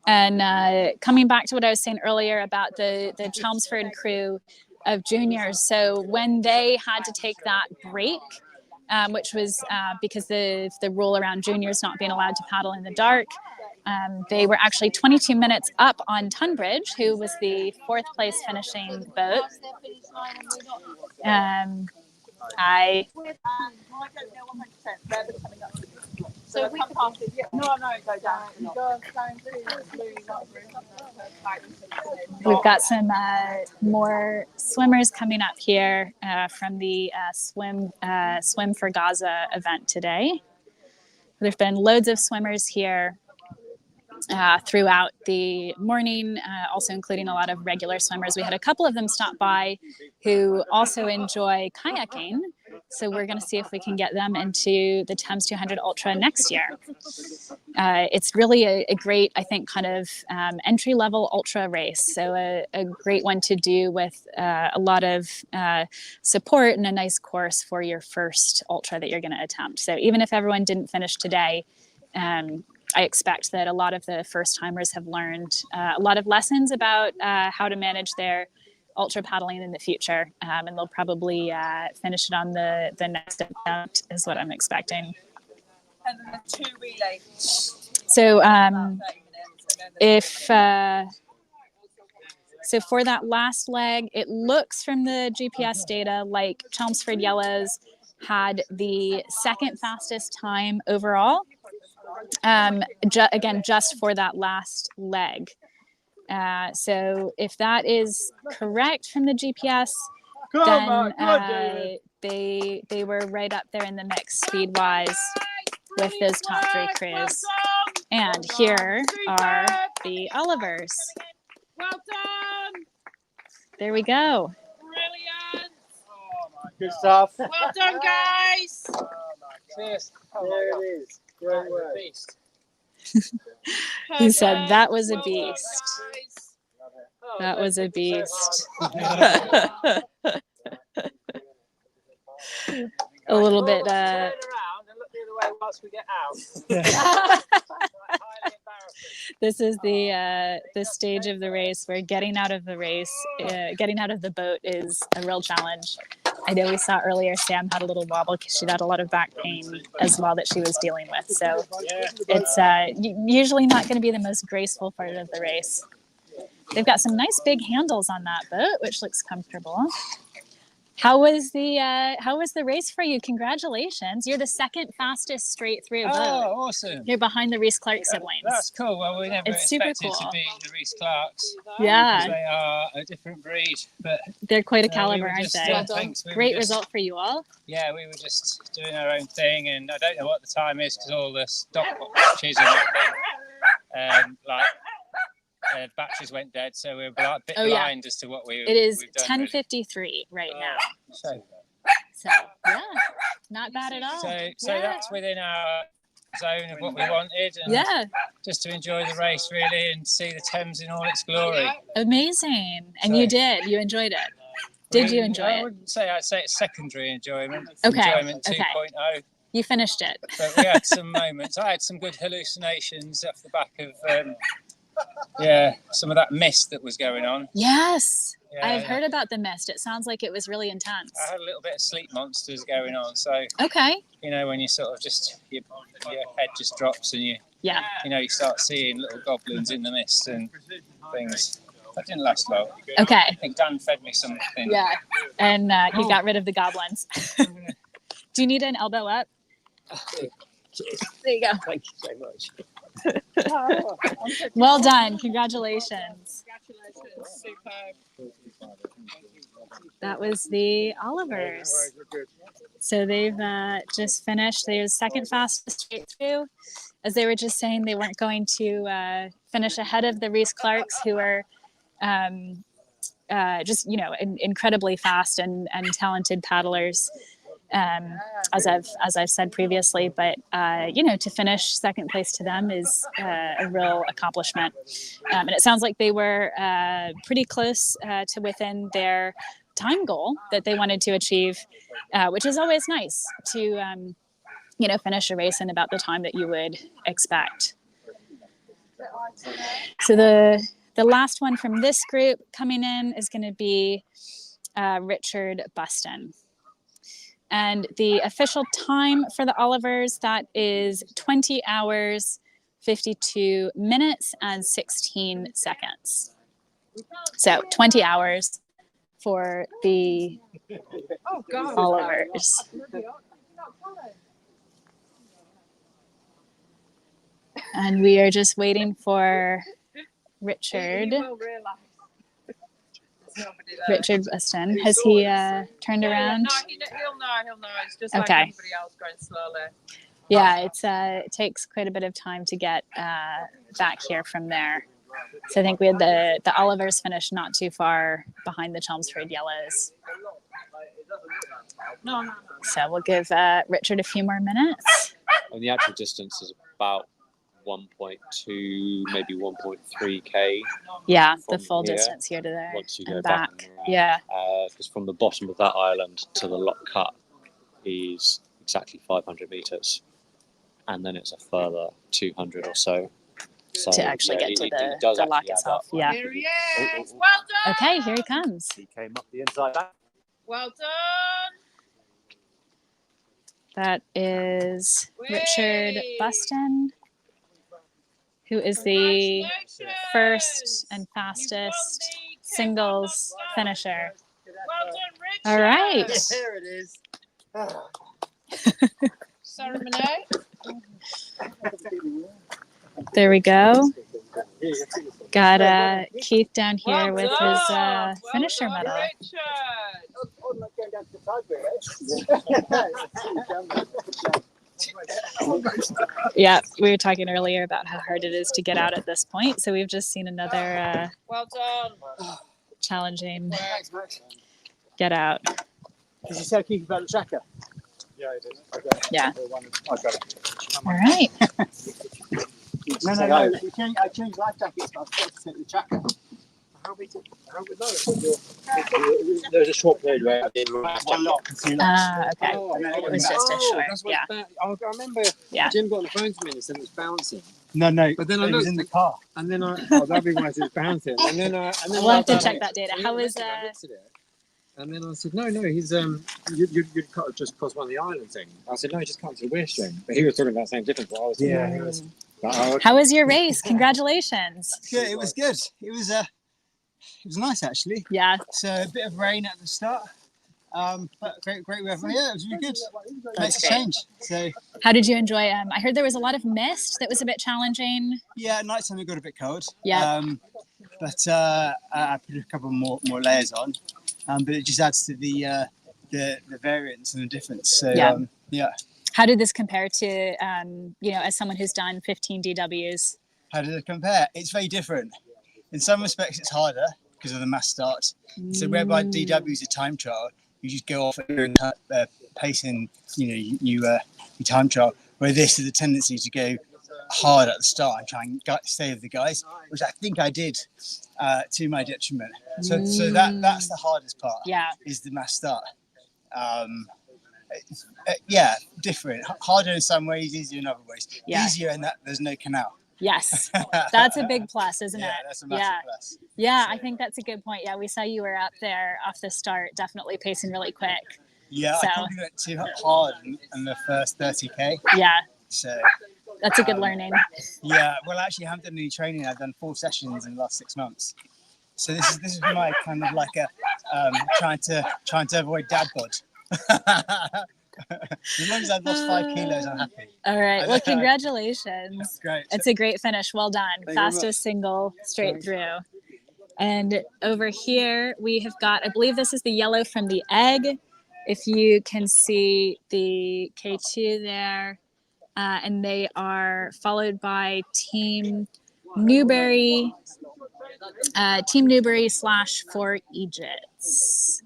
And coming back to what I was saying earlier about the Chelmsford crew of juniors, so when they had to take that break, which was because the rule around juniors not being allowed to paddle in the dark, they were actually 22 minutes up on Tunbridge, who was the 4th place finishing boat. So we come past it. No, go down. We've got some more swimmers coming up here from the Swim for Gaza event today. There've been loads of swimmers here throughout the morning, also including a lot of regular swimmers. We had a couple of them stop by who also enjoy kayaking. So we're going to see if we can get them into the Thames 200 Ultra next year. It's really a great, I think, kind of entry-level ultra race. So a great one to do with a lot of support and a nice course for your first ultra that you're going to attempt. So even if everyone didn't finish today, I expect that a lot of the first timers have learned a lot of lessons about how to manage their ultra paddling in the future, and they'll probably finish it on the next attempt is what I'm expecting. And then the 2 relays. So so for that last leg, it looks from the GPS data like Chelmsford Yellows had the 2nd fastest time overall. Again, just for that last leg. So if that is correct from the GPS, then they were right up there in the mix speed-wise with those top 3 crews. And here are the Olivers. Well done. There we go. Brilliant. Good stuff. Well done, guys. Cheers. There it is. Great work. He said that was a beast. That was a beast. A little bit. Turn around and look the other way whilst we get out. This is the stage of the race where getting out of the boat is a real challenge. I know we saw earlier Sam had a little wobble because she'd had a lot of back pain as well that she was dealing with. So it's usually not going to be the most graceful part of the race. They've got some nice big handles on that boat, which looks comfortable. How was the race for you? Congratulations. You're the 2nd fastest straight through boat. Oh, awesome. You're behind the Rees-Clark siblings. That's cool. Well, we never It's super expected cool. to beat the Rees-Clarks. Yeah. Because they are a different breed. But they're quite a we caliber, were aren't just, they? thanks. Great result for you all. Yeah, we were just doing our own thing, and I don't know what the time is because all the stopwatches and batteries went dead, so we were a bit blind as to what we. It is we've done, 10:53 right now. So yeah, not bad at all. So that's within our zone of what we wanted, and just to enjoy the race really and see the Thames in all its glory. Amazing. And you did. You enjoyed it. Did you enjoy it? I'd say it's secondary enjoyment. Okay. Enjoyment 2.0. Okay. You finished it. But we had some moments. I had some good hallucinations off the back of some of that mist that was going on. Yes. Yeah, I've heard about the mist. It sounds like it was really intense. I had a little bit of sleep monsters going on. So okay. You know, when you sort of just your head just drops and you you start seeing little goblins in the mist and things. That didn't last long. Okay. I think Dan fed me something. Yeah. And he got rid of the goblins. Do you need an elbow up? There you go. Thank you so much. Well done. Congratulations. Congratulations. Superb. That was the Olivers. So they've just finished. They're the second fastest straight through. As they were just saying, they weren't going to finish ahead of the Rees-Clarks, who are just, incredibly fast and talented paddlers. As I've said previously, but to finish second place to them is a real accomplishment, and it sounds like they were pretty close to within their time goal that they wanted to achieve, which is always nice to finish a race in about the time that you would expect. So the last one from this group coming in is going to be Richard Buston. And the official time for the Olivers, that is 20 hours, 52 minutes, and 16 seconds. So 20 hours for the Olivers. And we are just waiting for Richard Buston. Has he turned around? No, he'll know. It's just like everybody else going slowly. Yeah, it takes quite a bit of time to get back here from there. So I think we had the Olivers finish not too far behind the Chelmsford Yellows. No. So we'll give Richard a few more minutes. And the actual distance is about 1.2, maybe 1.3k. Yeah, the full distance here to there. Once you go and back. Yeah. Because from the bottom of that island to the lock cut is exactly 500 meters, and then it's a further 200 or so. So to actually get to the lock itself. Yeah. Here he is. Well done. Okay, here he comes. He came up the inside back. Well done. That is Richard Buston, who is the first and fastest singles finisher. Well done, Richard. All right. There it is. Ceremony. There we go. Got Keith down here with his finisher medal. Yeah, we were talking earlier about how hard it is to get out at this point. So we've just seen another well done. Challenging get out. Did you say Keith about the tracker? Yeah, I did. Okay. Yeah. I got it. All right. No. I changed life jackets, but I forgot to take the tracker. How we know? There was a short period where I did one lock. Okay. It was just a short. Yeah. I remember Yeah. Jim got on the phone to me and said it was bouncing. No. But then I was in the car. And then that'd be when I said it's bouncing. And then We'll have to check that data. How was And then I said, no, he's you'd just cross one of the island thing. I said, no, he just can't to the weir string. But he was talking about the same difference. What I was talking about. How was your race? Congratulations. Yeah, it was good. It was nice actually. Yeah. So a bit of rain at the start, but great weather. Yeah, it was really good. Nice to change. So. How did you enjoy? I heard there was a lot of mist that was a bit challenging. Yeah, at night time it got a bit cold. Yeah. But I put a couple more layers on. But it just adds to the variance and the difference. So yeah. How did this compare to as someone who's done 15 DWs? How did it compare? It's very different. In some respects, it's harder because of the mass starts. So whereby DW is a time trial, you just go off at your pace and you time trial. where this is a tendency to go hard at the start and try and stay with the guys, which I think I did to my detriment. So that's the hardest part. Yeah, is the mass start. Yeah, different, harder in some ways, easier in other ways. Yeah. Easier in that there's no canal. Yes, that's a big plus, isn't it? That's a massive plus. Yeah, I think that's a good point. Yeah, we saw you were up there off the start, definitely pacing really quick. Yeah, so, I probably went too hard in the first 30k. Yeah. So that's a good learning. Yeah, well, actually, I haven't done any training. I've done 4 sessions in the last 6 months. So this is my kind of like a trying to avoid dad bod. As long as I've lost 5 kilos, I'm happy. All right. Well, congratulations. That's great. It's a great finish. Well done. Thank you very Fastest single straight through. And over here we have got, I believe this is the yellow from the egg. If you can see the K2 there, and they are followed by Team Newbury / For Egypts.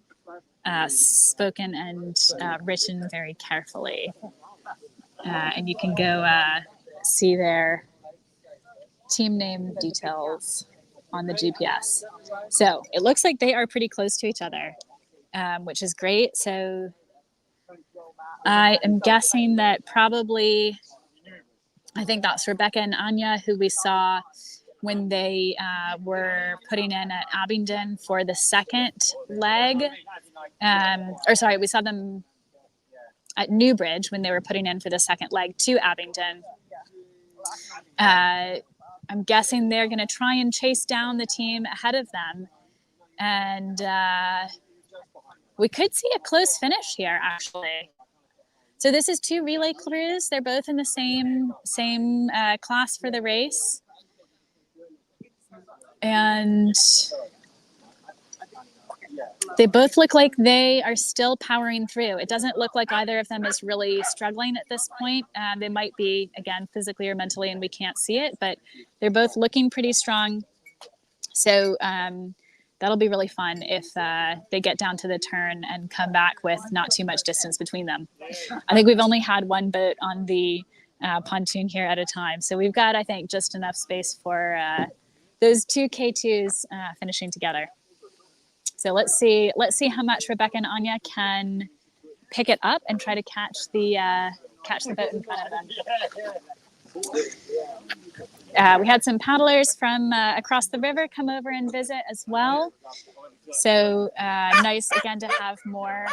Spoken and written very carefully. And you can go see their team name details on the GPS. So it looks like they are pretty close to each other, which is great. So I am guessing that probably, I think that's Rebecca and Anya, who we saw when they were putting in at Abingdon for the second leg. We saw them at Newbridge when they were putting in for the second leg to Abingdon. I'm guessing they're going to try and chase down the team ahead of them. And we could see a close finish here, actually. So this is 2 relay crews. They're both in the same class for the race. And they both look like they are still powering through. It doesn't look like either of them is really struggling at this point. They might be, again, physically or mentally, and we can't see it, but they're both looking pretty strong. So that'll be really fun if they get down to the turn and come back with not too much distance between them. I think we've only had 1 boat on the pontoon here at a time. So we've got, I think, just enough space for those 2 K2s finishing together. So let's see how much Rebecca and Anya can pick it up and try to catch the boat in front of them. We had some paddlers from across the river come over and visit as well. So nice again to have more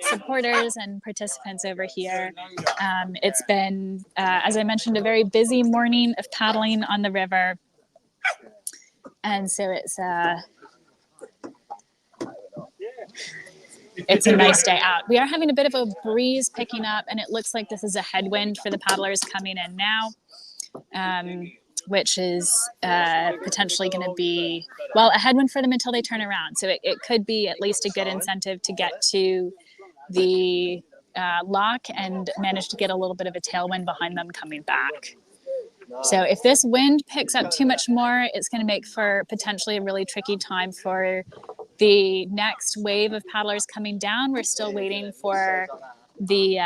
supporters and participants over here. It's been, as I mentioned, a very busy morning of paddling on the river. And so it's a nice day out. We are having a bit of a breeze picking up, and it looks like this is a headwind for the paddlers coming in now, which is potentially going to be, well, a headwind for them until they turn around. So it could be at least a good incentive to get to the lock and manage to get a little bit of a tailwind behind them coming back. So if this wind picks up too much more, it's going to make for potentially a really tricky time for the next wave of paddlers coming down. We're still waiting for the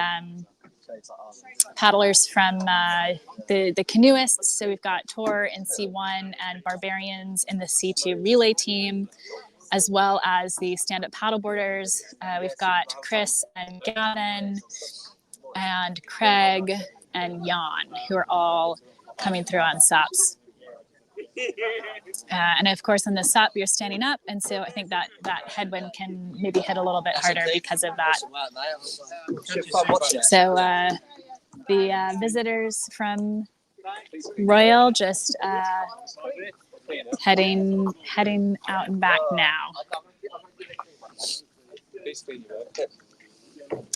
paddlers from the canoeists. So we've got Tor in C1 and Barbarians in the C2 relay team, as well as the stand-up paddleboarders. We've got Chris and Gavin and Craig and Jan, who are all coming through on SUPs. And of course on the SUP you're standing up, and so I think that headwind can maybe hit a little bit harder because of that. So the visitors from Royal just heading out and back now.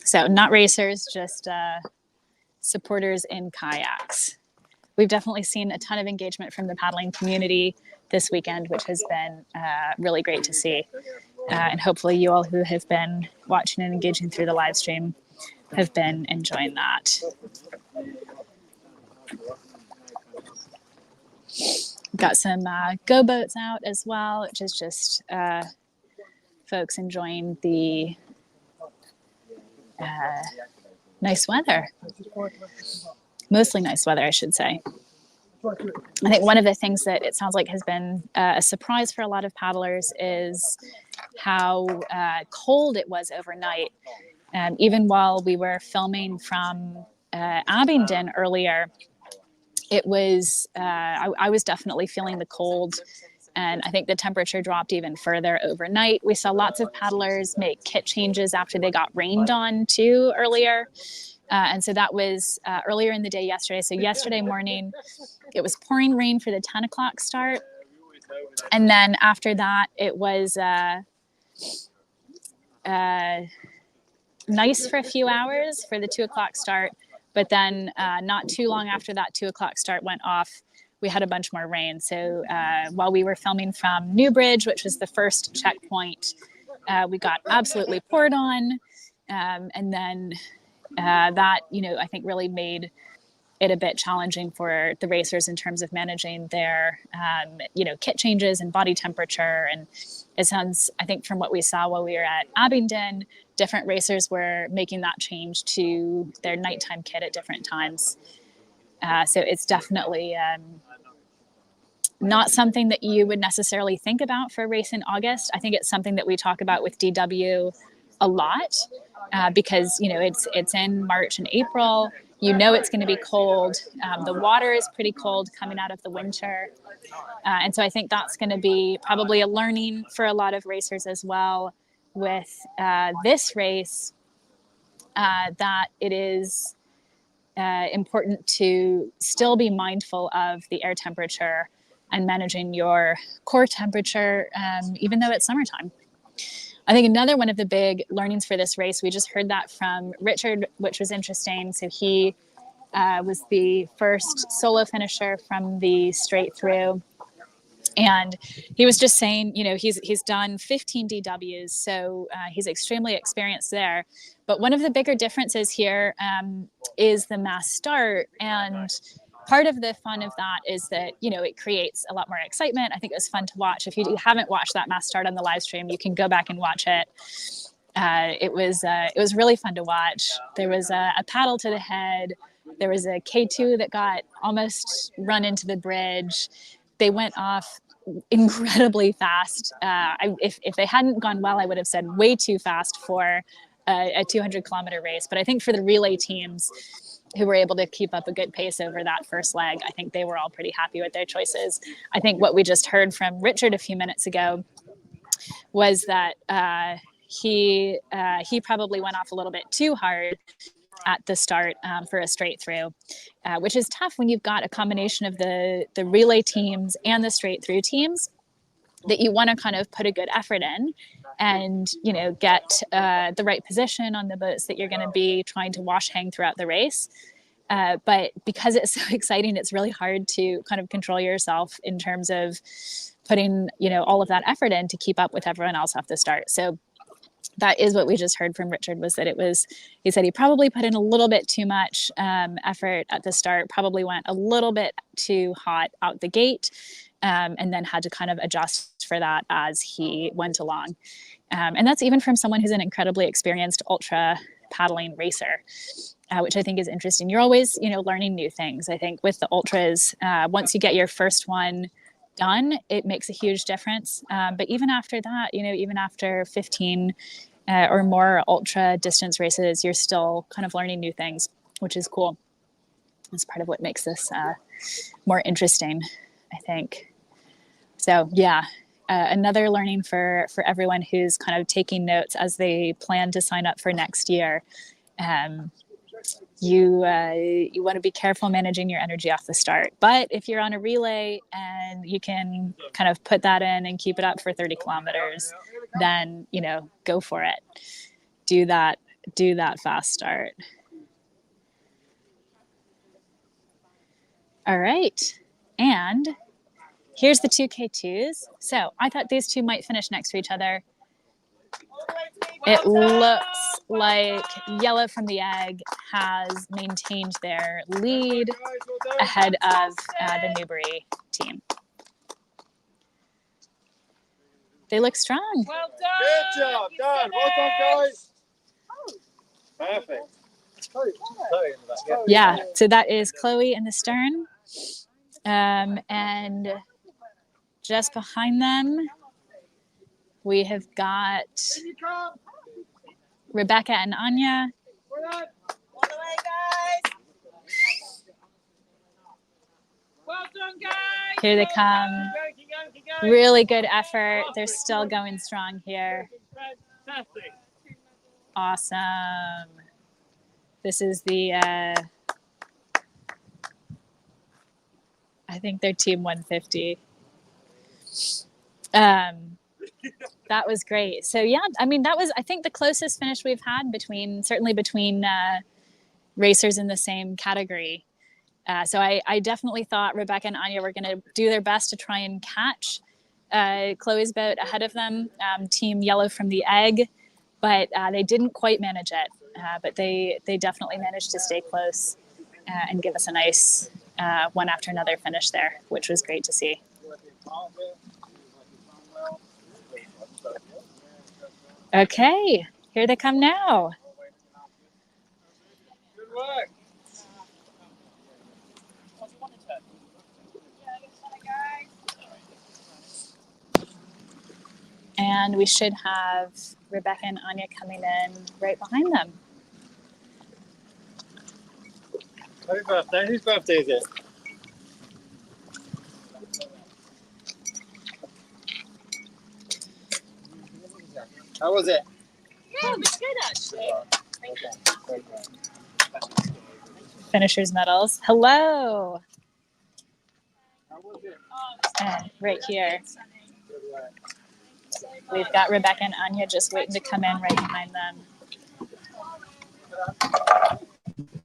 So not racers, just supporters in kayaks. We've definitely seen a ton of engagement from the paddling community this weekend, which has been really great to see. And hopefully you all who have been watching and engaging through the live stream have been enjoying that. Got some go boats out as well, which is just folks enjoying the Nice weather. Mostly nice weather, I should say. I think one of the things that it sounds like has been a surprise for a lot of paddlers is how cold it was overnight. Even while we were filming from Abingdon earlier, it was, I was definitely feeling the cold, and I think the temperature dropped even further overnight. We saw lots of paddlers make kit changes after they got rained on too earlier. And so that was earlier in the day yesterday. So yesterday morning, it was pouring rain for the 10 o'clock start. And then after that, it was nice for a few hours for the 2 o'clock start. But then not too long after that 2 o'clock start went off, we had a bunch more rain. So while we were filming from Newbridge, which was the first checkpoint, we got absolutely poured on. And then that, you know, I think really made it a bit challenging for the racers in terms of managing their, you know, kit changes and body temperature. And it sounds, I think from what we saw while we were at Abingdon, different racers were making that change to their nighttime kit at different times. So it's definitely not something that you would necessarily think about for a race in August. I think it's something that we talk about with DW a lot because, you know, it's in March and April. You know it's going to be cold. The water is pretty cold coming out of the winter. And so I think that's going to be probably a learning for a lot of racers as well with this race, that it is important to still be mindful of the air temperature and managing your core temperature, even though it's summertime. I think another one of the big learnings for this race, we just heard that from Richard, which was interesting. So he was the first solo finisher from the straight through. And he was just saying, you know, he's done 15 DWs, so he's extremely experienced there. But one of the bigger differences here is the mass start. And part of the fun of that is that, you know, it creates a lot more excitement. I think it was fun to watch. If you haven't watched that mass start on the live stream, you can go back and watch it. It was really fun to watch. There was a paddle to the head. There was a K2 that got almost run into the bridge. They went off incredibly fast. If they hadn't gone well, I would have said way too fast for a 200-kilometer race. But I think for the relay teams who were able to keep up a good pace over that first leg, I think they were all pretty happy with their choices. I think what we just heard from Richard a few minutes ago was that he probably went off a little bit too hard at the start for a straight through, which is tough when you've got a combination of the relay teams and the straight through teams that you want to kind of put a good effort in and, you know, get the right position on the boats that you're going to be trying to wash hang throughout the race. But because it's so exciting, it's really hard to kind of control yourself in terms of putting, you know, all of that effort in to keep up with everyone else off the start. So that is what we just heard from Richard, was that it was, he said he probably put in a little bit too much effort at the start, probably went a little bit too hot out the gate, and then had to kind of adjust for that as he went along. And that's even from someone who's an incredibly experienced ultra paddling racer, which I think is interesting. You're always, you know, learning new things. I think with the ultras, once you get your first one done, it makes a huge difference. But even after that, you know, even after 15 or more ultra distance races, you're still kind of learning new things, which is cool. That's part of what makes this more interesting, I think. So yeah, another learning for everyone who's kind of taking notes as they plan to sign up for next year. You want to be careful managing your energy off the start. But if you're on a relay and you can kind of put that in and keep it up for 30 kilometers, then, you know, go for it. Do that fast start. All right. And here's the two K2s. So I thought these two might finish next to each other. It looks like Yellow from the Egg has maintained their lead ahead of the Newbury team. They look strong. Well done. Good job, done. Well done, guys. Perfect. Yeah, so that is Chloe in the stern. And just behind them, we have got Rebecca and Anya. Here they come. Really good effort. They're still going strong here. Awesome. This is the, I think they're team 150. That was great. So yeah, I mean, that was, I think, the closest finish we've had certainly between racers in the same category. So I definitely thought Rebecca and Anya were going to do their best to try and catch Chloe's boat ahead of them, Team Yellow from the Egg, but they didn't quite manage it. But they definitely managed to stay close and give us a nice one after another finish there, which was great to see. Okay, here they come now. Good work. And we should have Rebecca and Anya coming in right behind them. Happy birthday. Whose birthday is it? How was it? Yeah, it was good actually. Finishers medals. Hello. And right here, we've got Rebecca and Anya just waiting to come in right behind them.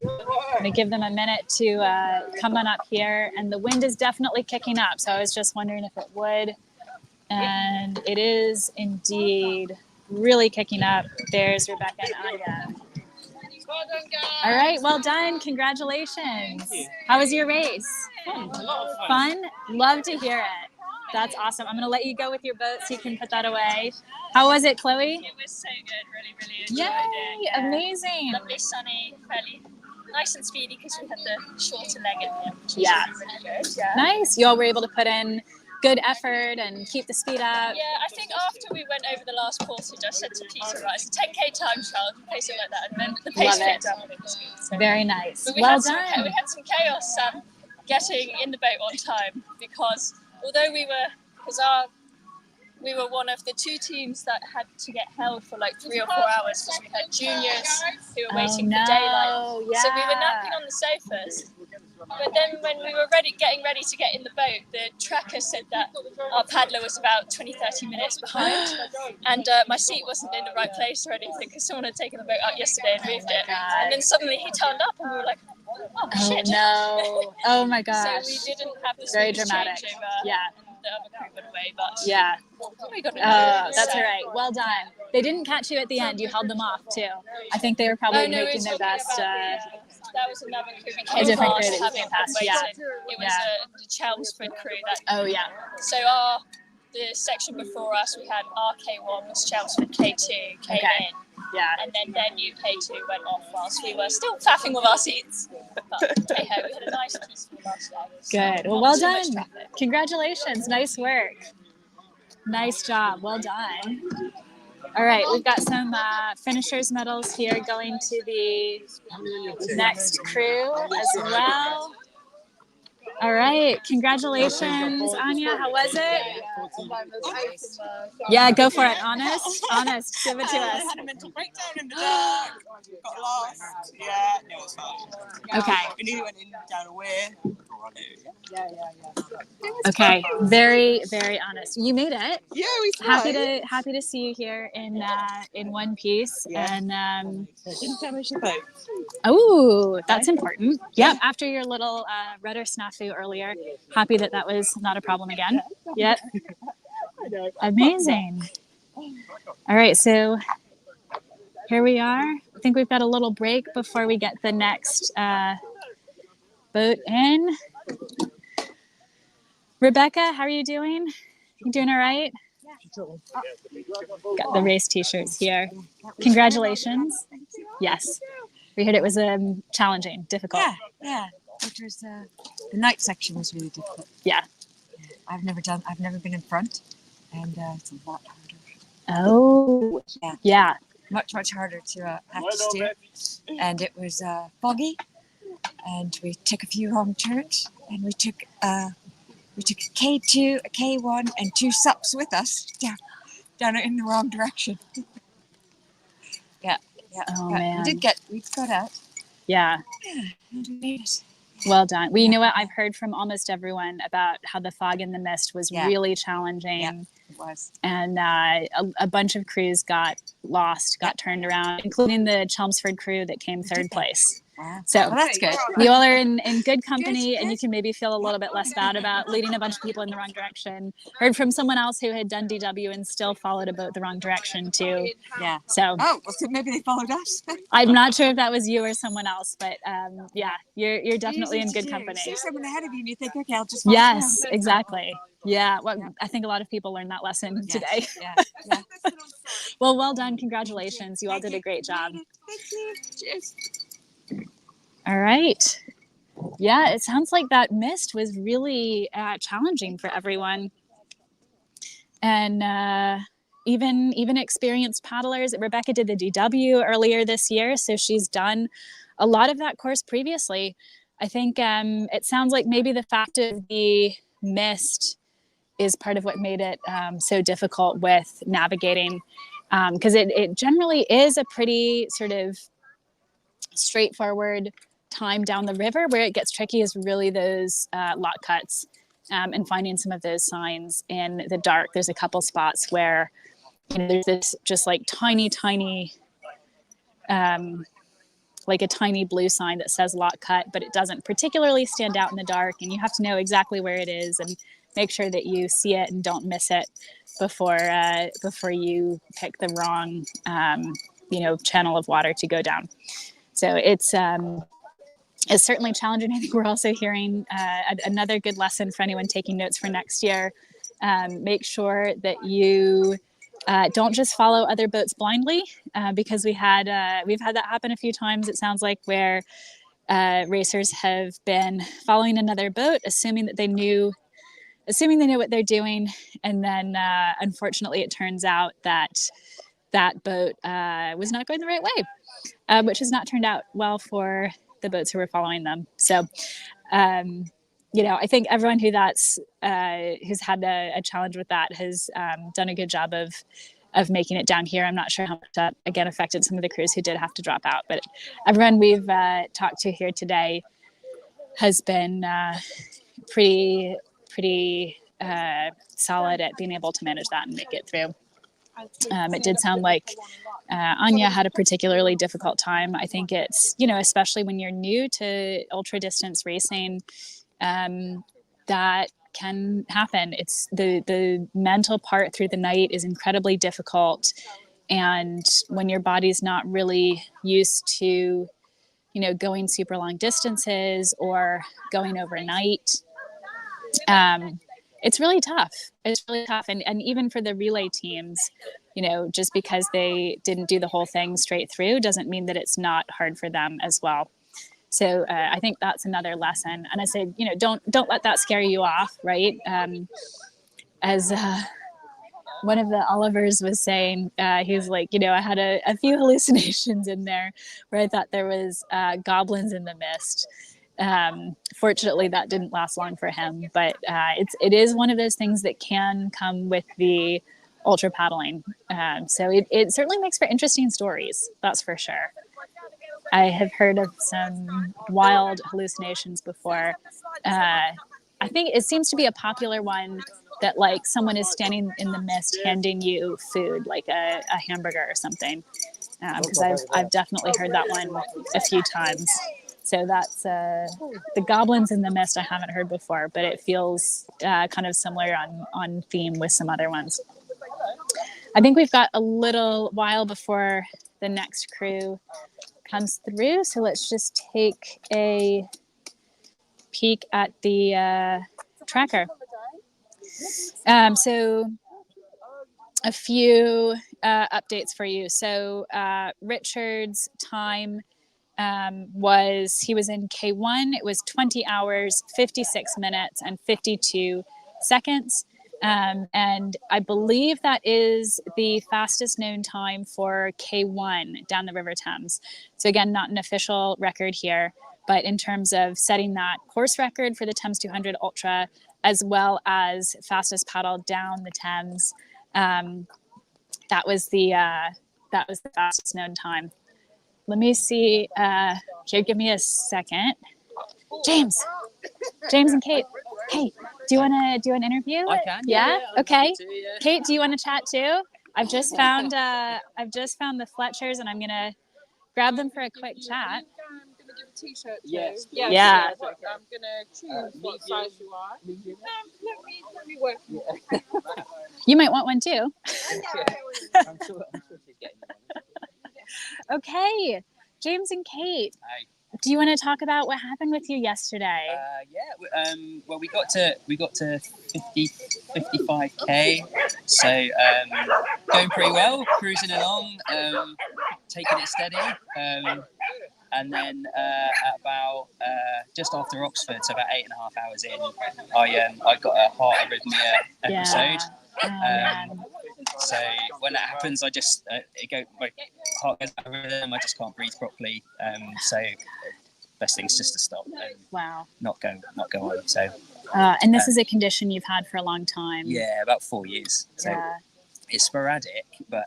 I'm going to give them a minute to come on up here. And the wind is definitely kicking up. So I was just wondering if it would. And it is indeed really kicking up. There's Rebecca and Anya. All right, well done. Congratulations. How was your race? Fun? Love to hear it. That's awesome. I'm going to let you go with your boat so you can put that away. How was it, Chloe? It was so good. Really enjoyed it. Yay, amazing. Lovely, sunny, fairly nice and speedy because we had the shorter leg in here, which was really good. Yeah. Nice. You all were able to put in good effort and keep the speed up. Yeah, I think after we went over the last portage, I said to Peter, right, it's a 10K time trial, pace it like that, and then the pace picked up with the speed. So. Very nice. But Well had done. We had some chaos getting in the boat on time because although we were one of the two teams that had to get held for like 3 or 4 hours because we had juniors who were waiting for daylight. Yeah. So we were napping on the sofas. But then when we were getting ready to get in the boat, the tracker said that our paddler was about 20-30 minutes behind. And my seat wasn't in the right place or anything because someone had taken the boat out yesterday and moved it. And then suddenly he turned up and we were like, oh shit. No. Oh my gosh. So we didn't have the Very smoothest dramatic. changeover. Yeah. The other crew went away, but yeah. We got it. That's all right. Well done. They didn't catch you at the end. You held them off too. I think they were probably making their best. That was another crew. We A came different past crew that you came past, waiting. yeah. It was the Chelmsford crew that. Oh yeah. So the section before us, we had RK1 was Chelmsford K2 came in. Yeah. And then their new K2 went off whilst we were still faffing with our seats. But hey ho, we had a nice peaceful last day. Good. Well done. Congratulations. Nice work. Nice job. Well done. All right, we've got some finishers medals here going to the next crew as well. All right, congratulations, Anya. How was it? Yeah, go for it. Honest. Give it to us. I had a mental breakdown in the dark. Got lost. Yeah, no, it's fine. Okay. We nearly went in down a weir. Yeah. Okay, very, very honest. You made it. Yeah, we tried. Happy to see you here in one piece. Yeah. And didn't damage the boat. Oh, that's important. Yep. After your little rudder snafu earlier, happy that was not a problem again. Yep. Amazing. All right, so here we are. I think we've got a little break before we get the next boat in. Rebecca, how are you doing? You doing all right? Got the race t-shirts here. Congratulations. Yes. We heard it was challenging, difficult. Yeah. Which was the night section was really difficult. Yeah. I've never been in front, and it's a lot harder. Oh. Yeah. Much harder to have to steer, and it was foggy, and we took a few wrong turns, and we took a K2, a K1, and 2 sups with us down in the wrong direction. Yeah. Oh, but man. we got out. Yeah. Yeah, and we made it. Well done. Well, you know what? I've heard from almost everyone about how the fog and the mist was really challenging. Yeah, it was. And a bunch of crews got lost, got turned around, including the Chelmsford crew that came third place. Wow. So Well, that's good. You all are in good company, and you can maybe feel a little bit less bad about leading a bunch of people in the wrong direction. Heard from someone else who had done DW and still followed a boat the wrong direction too. Yeah. So so maybe they followed us. I'm not sure if that was you or someone else, but yeah, you're definitely in good company. See someone ahead of you, and you think, okay, I'll just follow Yes, them. exactly. Yeah, well, I think a lot of people learned that lesson today. Yeah. Well, well done. Congratulations. You all did a great job. Thank you. Cheers. All right. Yeah, it sounds like that mist was really challenging for everyone. And even experienced paddlers. Rebecca did the DW earlier this year, so she's done a lot of that course previously. I think it sounds like maybe the fact of the mist is part of what made it so difficult with navigating, because it generally is a pretty sort of straightforward time down the river. Where it gets tricky is really those lock cuts and finding some of those signs in the dark. There's a couple spots where there's this just like tiny like a tiny blue sign that says lock cut, but it doesn't particularly stand out in the dark, and you have to know exactly where it is and make sure that you see it and don't miss it before you pick the wrong channel of water to go down. So it's certainly challenging. I think we're also hearing another good lesson for anyone taking notes for next year. Make sure that you don't just follow other boats blindly, because we've had that happen a few times. It sounds like where racers have been following another boat, assuming they know what they're doing, and then unfortunately it turns out that boat was not going the right way, which has not turned out well for the boats who were following them. So I think everyone who's had a challenge with that has done a good job of making it down here. I'm not sure how much that again affected some of the crews who did have to drop out, but everyone we've talked to here today has been pretty solid at being able to manage that and make it through. It did sound like Anya had a particularly difficult time. I think it's, especially when you're new to ultra distance racing, that can happen. It's the mental part through the night is incredibly difficult. And when your body's not really used to, going super long distances or going overnight, it's really tough. It's really tough. And even for the relay teams, just because they didn't do the whole thing straight through doesn't mean that it's not hard for them as well. So I think that's another lesson. And I said, don't let that scare you off, right? As one of the Olivers was saying, he's like, I had a few hallucinations in there where I thought there was goblins in the mist. Fortunately, that didn't last long for him, but it is one of those things that can come with the ultra paddling. So it certainly makes for interesting stories, that's for sure. I have heard of some wild hallucinations before. I think it seems to be a popular one that like someone is standing in the mist handing you food, like a hamburger or something. Because I've definitely heard that one a few times. So that's the goblins in the mist I haven't heard before, but it feels kind of similar on theme with some other ones. I think we've got a little while before the next crew comes through, so let's just take a peek at the tracker. So a few updates for you. So Richard's time he was in K1. It was 20 hours, 56 minutes, and 52 seconds. And I believe that is the fastest known time for K1 down the River Thames. So again, not an official record here, but in terms of setting that course record for the Thames 200 Ultra, as well as fastest paddle down the Thames, that was the fastest known time. Let me see. Here, give me a second. James and Kate. Hey, do you want to do an interview? I can. Yeah. I'm Okay. happy to, yeah. Kate, do you want to chat too? I've just found the Fletchers, and I'm gonna grab them for a quick chat. I'm gonna give a t-shirt to. Yes. Yeah. I'm gonna choose what size you are. Let me work. You might want one too. I'm sure she's getting one. Okay, James and Kate. Hi. Do you want to talk about what happened with you yesterday? Well, we got to 55k, so going pretty well, cruising along, taking it steady, and then at about just after Oxford, so about 8.5 hours in, I got a heart arrhythmia episode. So when that happens, I just my heart goes out of rhythm. I just can't breathe properly. So best thing is just to stop and not go on. So and this is a condition you've had for a long time. Yeah, about 4 years. So it's sporadic, but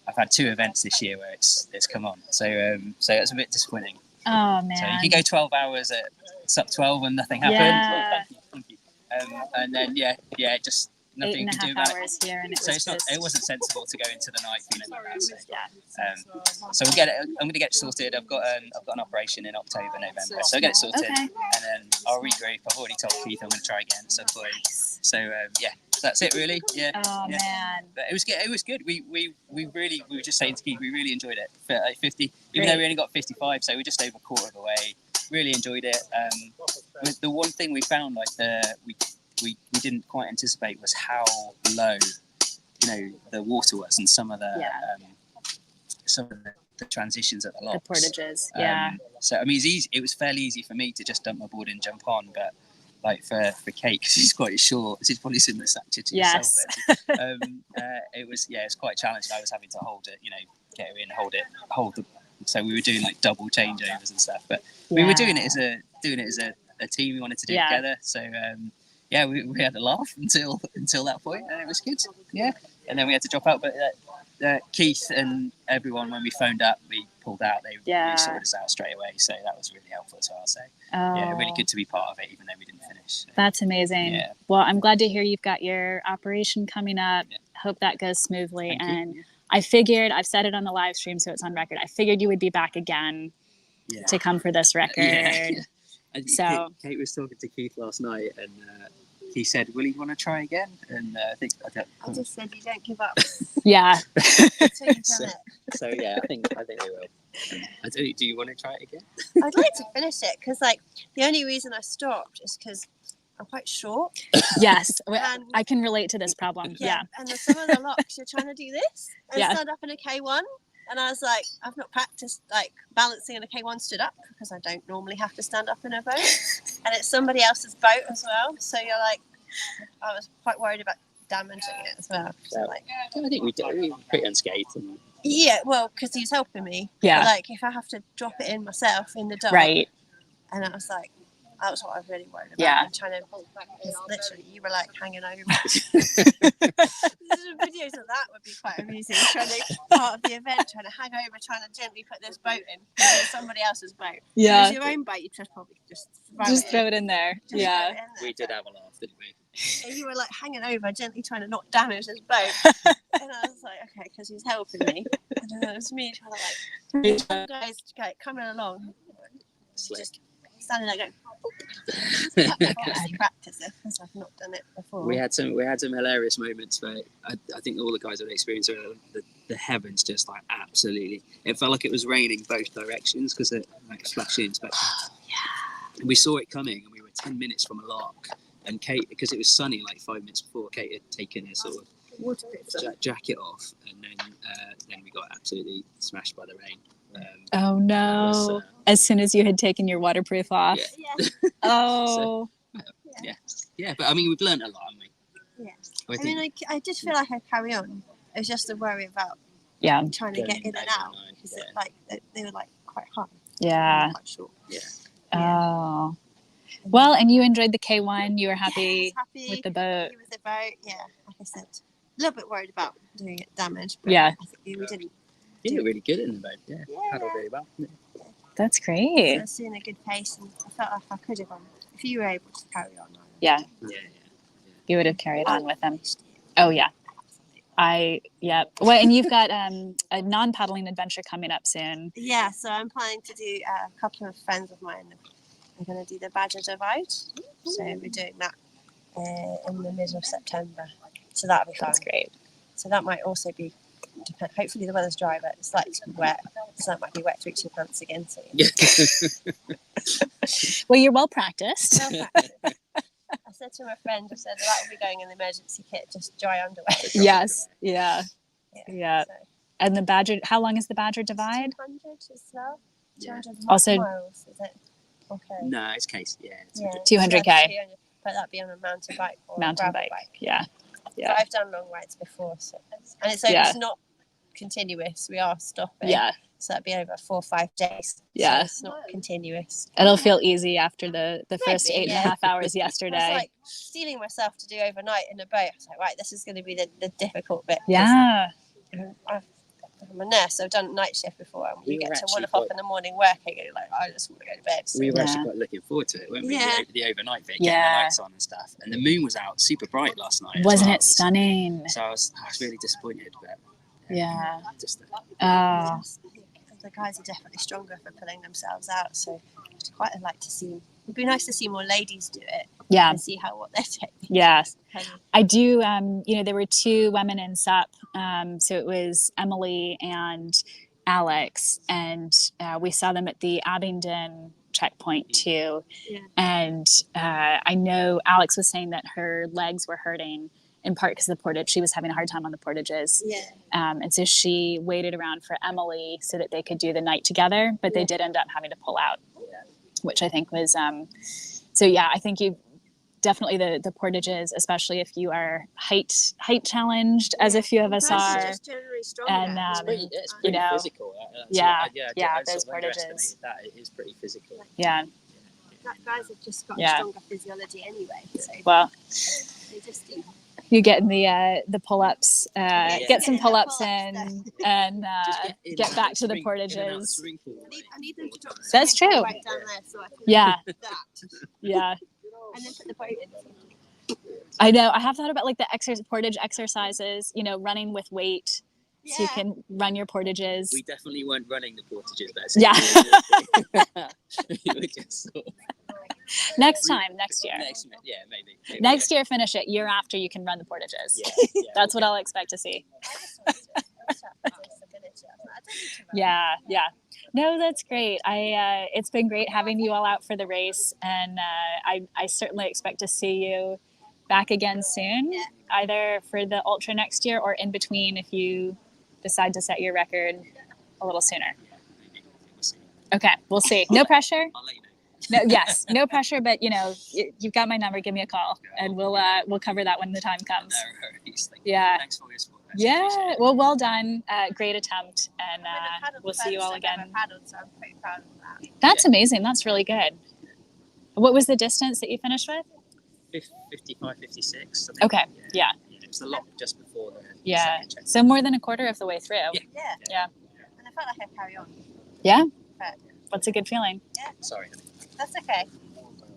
I've had 2 events this year where it's come on. So it's a bit disappointing. Oh man! So you can go 12 hours at sub 12 and nothing happened. Yeah. Thank you. And then just nothing you can do about it. Here, and So it wasn't sensible to go into the night feeling like that. So we'll get it. I'm going to get it sorted. I've got an operation in October, November. So I'll get it sorted, and then I'll regroup. I've already told Keith I'm going to try again at some point. So that's it really. Yeah. Oh man. But it was good. We were just saying to Keith, we really enjoyed it. 50, even though we only got 55, so we're just over a quarter of the way. Really enjoyed it. The one thing we found, we didn't quite anticipate, was how low, the water was, and some of the transitions at the locks. The portages, So I mean, it was fairly easy for me to just dump my board and jump on, but like for Kate, because she's quite short, she's probably similar stature to yourself. It was quite challenging. I was having to hold it, get her in, hold the. So we were doing like double changeovers and stuff, but we were doing it as a team. We wanted to do it together. So we had a laugh until that point, and it was good. Yeah, and then we had to drop out, but Keith and everyone, when we phoned up, we pulled out. They sorted us out straight away, so that was really helpful as well. So really good to be part of it, even though we didn't finish. So. That's amazing. Yeah. Well, I'm glad to hear you've got your operation coming up. Hope that goes smoothly. Thank you. I figured, I've said it on the live stream, so it's on record, I figured you would be back again to come for this record. And so Kate was talking to Keith last night, and he said, "Will you want to try again?" And I just said you don't give up. Yeah. So yeah, I think they will. Do you want to try it again? I'd like to finish it because, the only reason I stopped is because I'm quite short. Yes, I can relate to this problem. Yeah. And some of the locks, you're trying to do this and stand up in a K1. And I was like, I've not practiced balancing in a K1 stood up because I don't normally have to stand up in a boat. And it's somebody else's boat as well. So you're I was quite worried about damaging it as well. I think we did. We were pretty unscathed. Yeah, well, because he was helping me. Yeah. But, if I have to drop it in myself in the dark. Right. And I was like, that was what I was really worried about. Yeah. I'm trying to, literally, you were hanging over. Videos of that would be quite amusing. Part of the event, trying to hang over, trying to gently put this boat in. It's somebody else's boat. Yeah. If it was your own boat, you probably just throw it in there. Yeah. We did have a laugh, didn't we? And you were hanging over, gently trying to not damage this boat. And I was like, okay, because he's helping me. And then it was me trying to guys coming along. Just standing there going, practice it because I've not done it before. We had some hilarious moments where I think all the guys had experienced the heavens just absolutely. It felt like it was raining both directions because it splashed in. And we saw it coming, and we were 10 minutes from a lock. And Kate, because it was sunny 5 minutes before, Kate had taken a sort of jacket off, and then we got absolutely smashed by the rain. Oh no! As soon as you had taken your waterproof off. Yeah. Oh. Yeah. But I mean, we've learned a lot, haven't we? Yeah. I I mean, I did feel like I'd carry on. It was just a worry about trying to get in and out because they were like quite hard. Yeah. Quite short. Yeah. Oh. Well, and you enjoyed the K1. You were happy, with the boat. With the boat, yeah. Like I said, a little bit worried about doing it damage. But Yeah. I think we didn't. You were really good in the boat. Yeah. Paddled really well. That's So great. I was seeing a good pace, and I felt like I could have. If you were able to carry on. Yeah. Yeah. You would have carried on with them. Oh yeah. Well, and you've got a non-paddling adventure coming up soon. Yeah, so I'm planning to do a couple of friends of mine. We're going to do the Badger Divide. So we're doing that in the middle of September. So that'll be fun. That's great. So that might also be, hopefully the weather's dry, but it's likely to be wet. So that might be wet to reach your pants again soon. Well, you're well practiced. I said to my friend, I said, that will be going in the emergency kit, just dry underwear. Yes. Yeah. So. And the Badger, how long is the Badger Divide? 200 as well. 200 Also- miles, is it? Okay. No, it's case. Yeah. It's 200K. But that'd be on a mountain bike or Mountain a gravel bike. Yeah. Yeah. But I've done long rides before, and it's not continuous. We are stopping. Yeah. So that'd be over 4 or 5 days. Yeah. So it's not continuous. It'll feel easy after the first Maybe, 8.5 hours I was yesterday. like stealing myself to do overnight in a boat. I was like, right, this is going to be the difficult bit. Yeah. I'm a nurse, so I've done night shift before, and We you were get to actually 1 o'clock in the morning working, and you're like, I just want to go to bed. So. We were actually quite looking forward to it, weren't we? Yeah. The overnight bit, getting the lights on and stuff. And the moon was out super bright last night. Wasn't it stunning? So I was really disappointed, but Yeah. just The guys are definitely stronger for pulling themselves out, so I'd quite like to see. It'd be nice to see more ladies do it. Yeah. And see what they're taking. Yes. I do, there were 2 women in SUP. So it was Emily and Alex, and we saw them at the Abingdon checkpoint too. Yeah. And I know Alex was saying that her legs were hurting in part because of the portage. She was having a hard time on the portages. Yeah. And so she waited around for Emily so that they could do the night together, but they did end up having to pull out, which I think was, I think you definitely the portages, especially if you are height challenged, as a few of us are. Just generally stronger. And it's pretty physical. Those portages. That it is pretty physical. Yeah. Guys have just got Yeah. stronger physiology anyway. So Well, they just do. you get in the pull-ups, get some pull-ups in, and get back to the portages. I need them to drop the That's swimming pool true. right down there so I can Yeah. do that. Yeah. And then put the boat in. I know. I have thought about like the portage exercises, running with weight, so you can run your portages. We definitely weren't running the portages there. Yeah. We were just sort of- Next year. Maybe. Next year, finish it. Year after, you can run the portages. That's what I'll expect to see. Yeah. No, that's great. It's been great having you all out for the race, and I certainly expect to see you back again soon, either for the ultra next year or in between if you decide to set your record a little sooner. Okay, we'll see. No pressure. No, yes, no pressure, but you've got my number. Give me a call, and we'll cover that when the time comes. Yeah. Thanks for your support. Yeah. Well done. Great attempt, and we'll see you all again. So I'm pretty proud of that. That's amazing. That's really good. What was the distance that you finished with? 55, 56. Okay. Yeah. It was a lot just before the Yeah. second check. So more than a quarter of the way through. Yeah. And I felt like I'd carry on. Yeah. But What's a good feeling? yeah, Sorry. that's okay.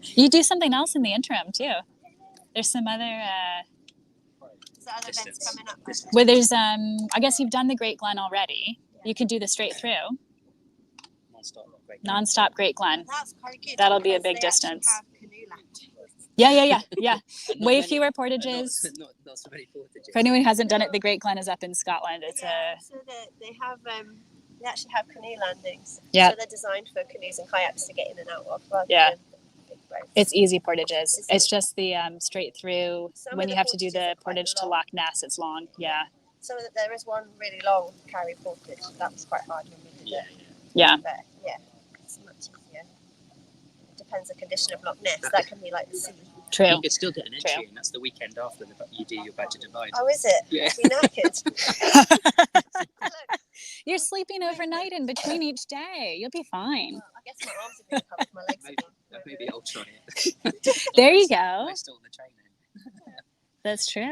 You do something else in the interim too. There's some other. Is there other events coming up? Well, there's I guess you've done the Great Glen already. You can do the straight through. Non-stop Great Glen. That's quite good. That'll be a because big they actually distance. have canoe land. Yeah. Way fewer portages. Not so many portages. For anyone who hasn't done it, the Great Glen is up in Scotland. It's So they have they actually have canoe landings. Yeah. So they're designed for canoes and kayaks to get in and out of. Rather Yeah. than big boats. it's easy portages. It's just the straight through Some when of you the have to do portages the are quite portage to long. Loch Ness. It's long. Yeah. So there is one really long carry portage. That was quite hard when we did it. Yeah. But yeah, it's much easier. It depends on the condition of Loch Ness. That can be like the sea. True. You could still get an entry, and that's the weekend after you do your Badger Divide. Oh, is it? Yeah. You're knackered. You're sleeping overnight in between each day. You'll be fine. I guess my arms have been covered, my legs have been. Maybe I'll try it. There you go. Most all the training. That's true.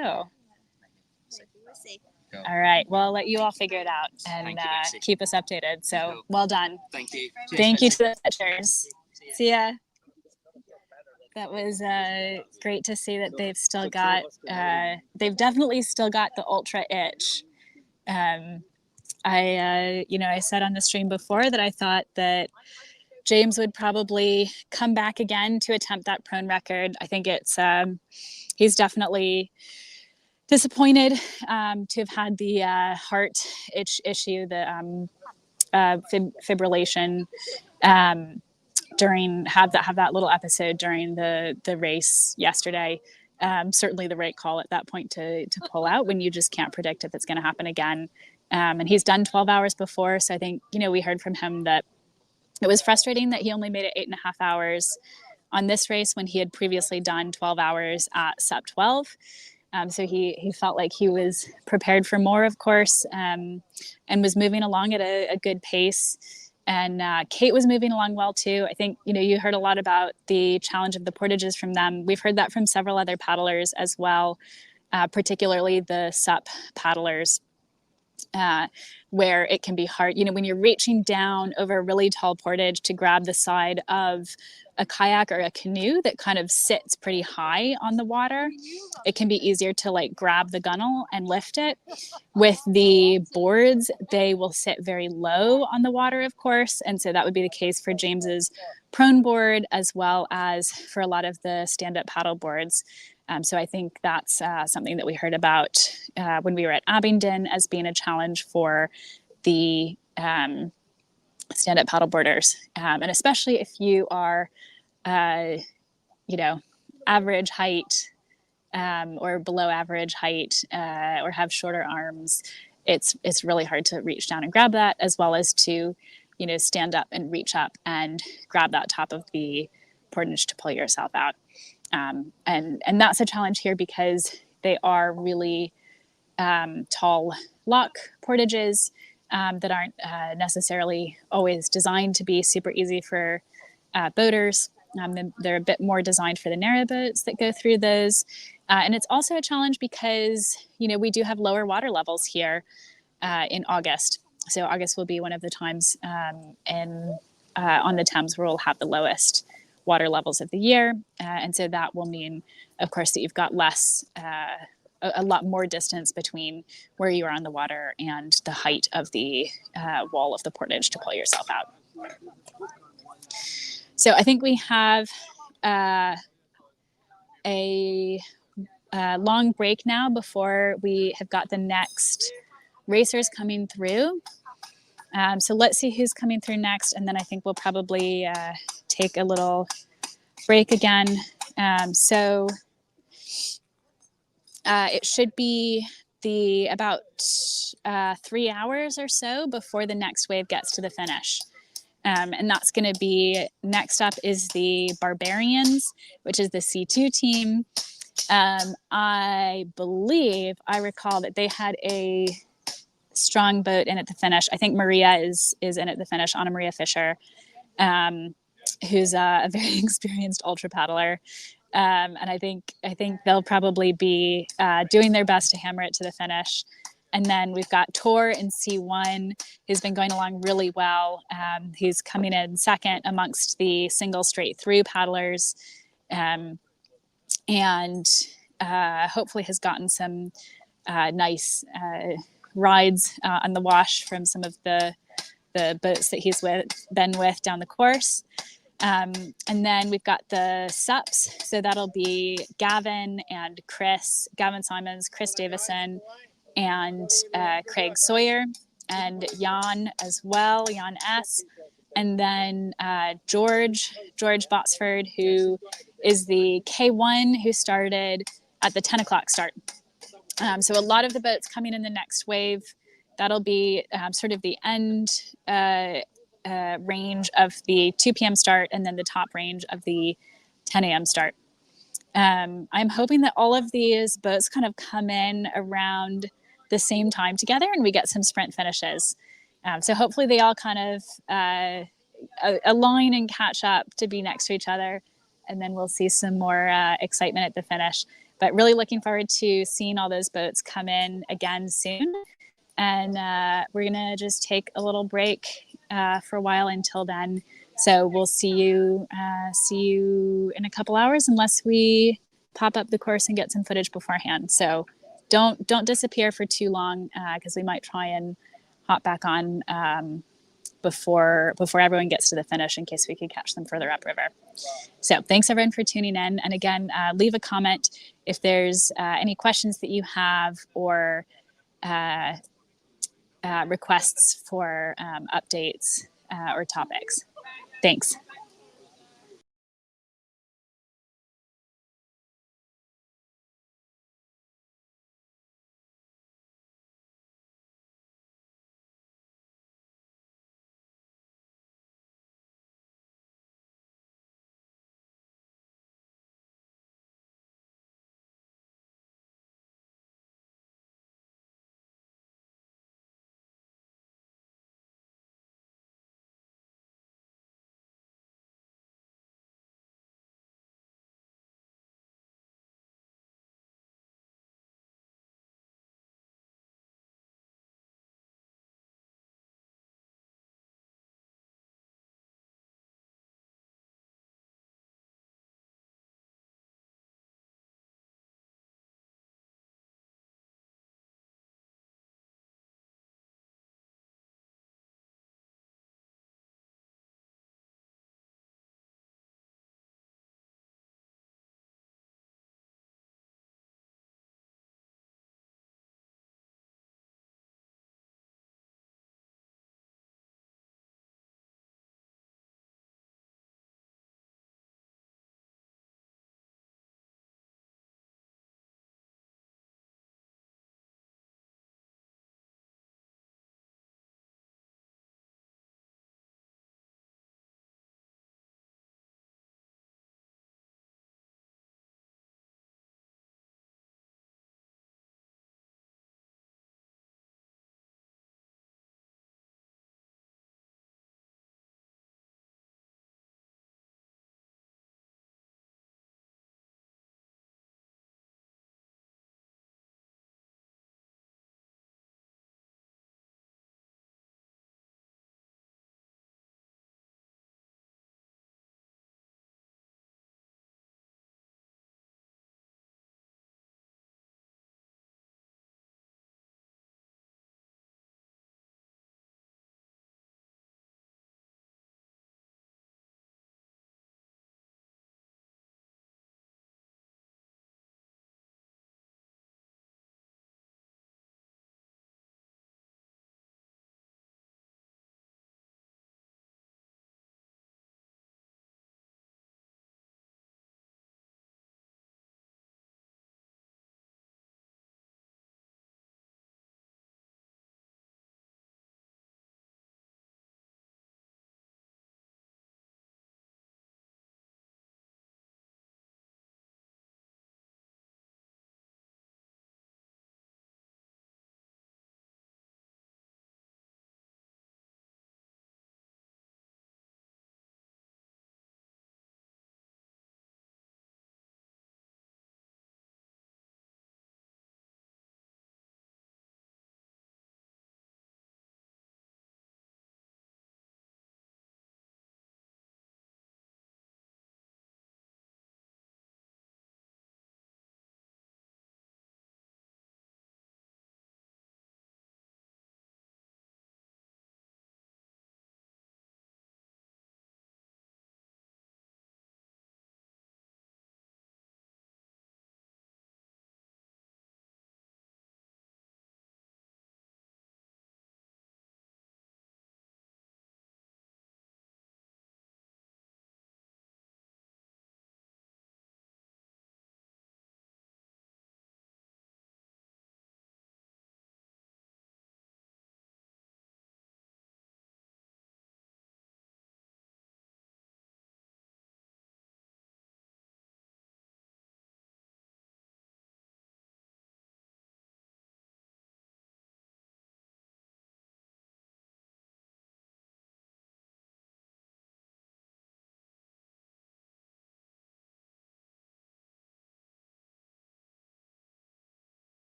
We'll see. All right. Well, I'll let you all figure it out and Thank you, Betsy. keep us updated. So well done. Thank you. Thank you to the fetchers. See ya. That was great to see that they've still got, they've definitely still got the ultra itch. I said on the stream before that I thought that James would probably come back again to attempt that prone record. I think it's, he's definitely disappointed to have had the heart issue, the fibrillation, have that little episode during the race yesterday. Certainly the right call at that point to pull out when you just can't predict if it's going to happen again. And he's done 12 hours before. So I think, we heard from him that it was frustrating that he only made it 8.5 hours on this race when he had previously done 12 hours at SUP 12. So he felt like he was prepared for more, of course, and was moving along at a good pace. And Kate was moving along well too. I think, you heard a lot about the challenge of the portages from them. We've heard that from several other paddlers as well, particularly the SUP paddlers, where it can be hard, when you're reaching down over a really tall portage to grab the side of a kayak or a canoe that kind of sits pretty high on the water. It can be easier to grab the gunnel and lift it. With the boards, they will sit very low on the water, of course. And so that would be the case for James's prone board as well as for a lot of the stand-up paddle boards. So I think that's something that we heard about when we were at Abingdon as being a challenge for the stand-up paddle boarders. And especially if you are, average height or below average height or have shorter arms, it's really hard to reach down and grab that, as well as to, stand up and reach up and grab that top of the portage to pull yourself out. And that's a challenge here because they are really tall lock portages that aren't necessarily always designed to be super easy for boaters. They're a bit more designed for the narrow boats that go through those. And it's also a challenge because, we do have lower water levels here in August. So August will be one of the times on the Thames where we'll have the lowest water levels of the year. And so that will mean, of course, that you've got a lot more distance between where you are on the water and the height of the wall of the portage to pull yourself out. So I think we have a long break now before we have got the next racers coming through. So let's see who's coming through next, and then I think we'll probably take a little break again. So it should be about 3 hours or so before the next wave gets to the finish. And that's going to be, next up is the Barbarians, which is the C2 team. I recall that they had a strong boat in at the finish. I think Maria is in at the finish, Anna Maria Fisher, who's a very experienced ultra paddler. And I think they'll probably be doing their best to hammer it to the finish. And then we've got Tor in C1, who's been going along really well. He's coming in second amongst the single straight through paddlers, and hopefully has gotten some nice rides on the wash from some of the boats that he's been with down the course. And then we've got the SUPs. So that'll be Gavin and Chris, Gavin Simons, Chris Davison, and Craig Sawyer, and Jan as well, Jan S. And then George Botsford, who is the K1 who started at the 10 o'clock start. So a lot of the boats coming in the next wave, that'll be sort of the end range of the 2 p.m. start and then the top range of the 10 a.m. start. I'm hoping that all of these boats kind of come in around the same time together and we get some sprint finishes. So hopefully they all kind of align and catch up to be next to each other, and then we'll see some more excitement at the finish. But really looking forward to seeing all those boats come in again soon. And we're gonna just take a little break for a while until then. So we'll see you in a couple hours, unless we pop up the course and get some footage beforehand. So don't disappear for too long, because we might try and hop back on before everyone gets to the finish, in case we could catch them further upriver. So thanks everyone for tuning in. And again, leave a comment if there's any questions that you have, or requests for updates or topics. Thanks.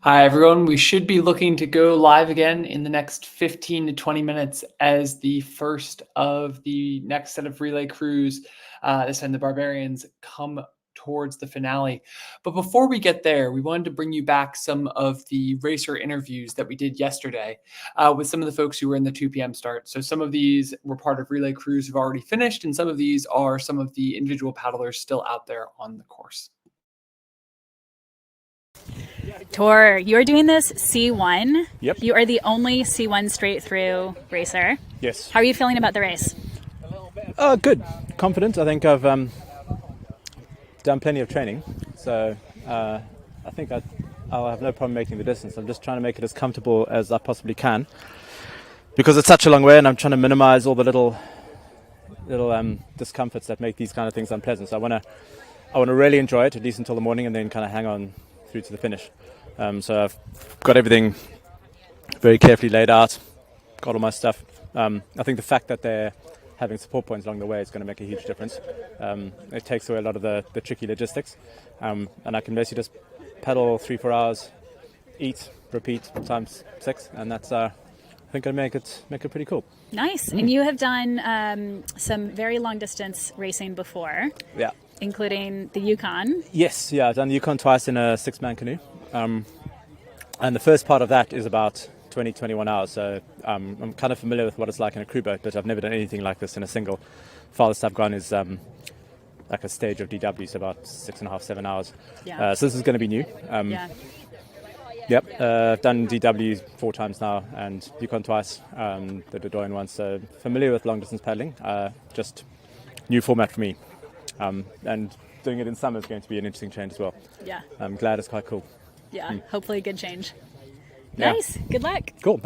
Hi, everyone. We should be looking to go live again in the next 15 to 20 minutes as the first of the next set of relay crews, this time the Barbarians, come towards the finale. But before we get there, we wanted to bring you back some of the racer interviews that we did yesterday with some of the folks who were in the 2 p.m. start. So some of these were part of relay crews who've already finished, and some of these are some of the individual paddlers still out there on the course. Tor, you're doing this C1. Yep. You are the only C1 straight through racer. Yes. How are you feeling about the race? Good. Confident. I think I've done plenty of training, so I think I'll have no problem making the distance. I'm just trying to make it as comfortable as I possibly can because it's such a long way, and I'm trying to minimize all the little discomforts that make these kind of things unpleasant. So I want to really enjoy it, at least until the morning, and then kind of hang on through to the finish. So I've got everything very carefully laid out, got all my stuff. I think the fact that they're having support points along the way is going to make a huge difference. It takes away a lot of the tricky logistics, and I can basically just pedal 3-4 hours, eat, repeat times 6, and that's I think going to make it pretty cool. Nice. And you have done some very long distance racing before. Yeah. Including the Yukon. Yes, yeah, I've done the Yukon twice in a 6-man canoe. And the first part of that is about 20-21 hours. So I'm kind of familiar with what it's like in a crew boat, but I've never done anything like this in a single. Farthest I've gone is like a stage of DW, so about 6.5-7 hours. Yeah. So this is going to be new. Yeah. Yep, I've done DW 4 times now and Yukon twice, the Dordogne once. So familiar with long distance paddling, just new format for me. And doing it in summer is going to be an interesting change as well. Yeah. I'm glad it's quite cool. Yeah, hopefully a good change. Yeah. Nice. Good luck. Cool.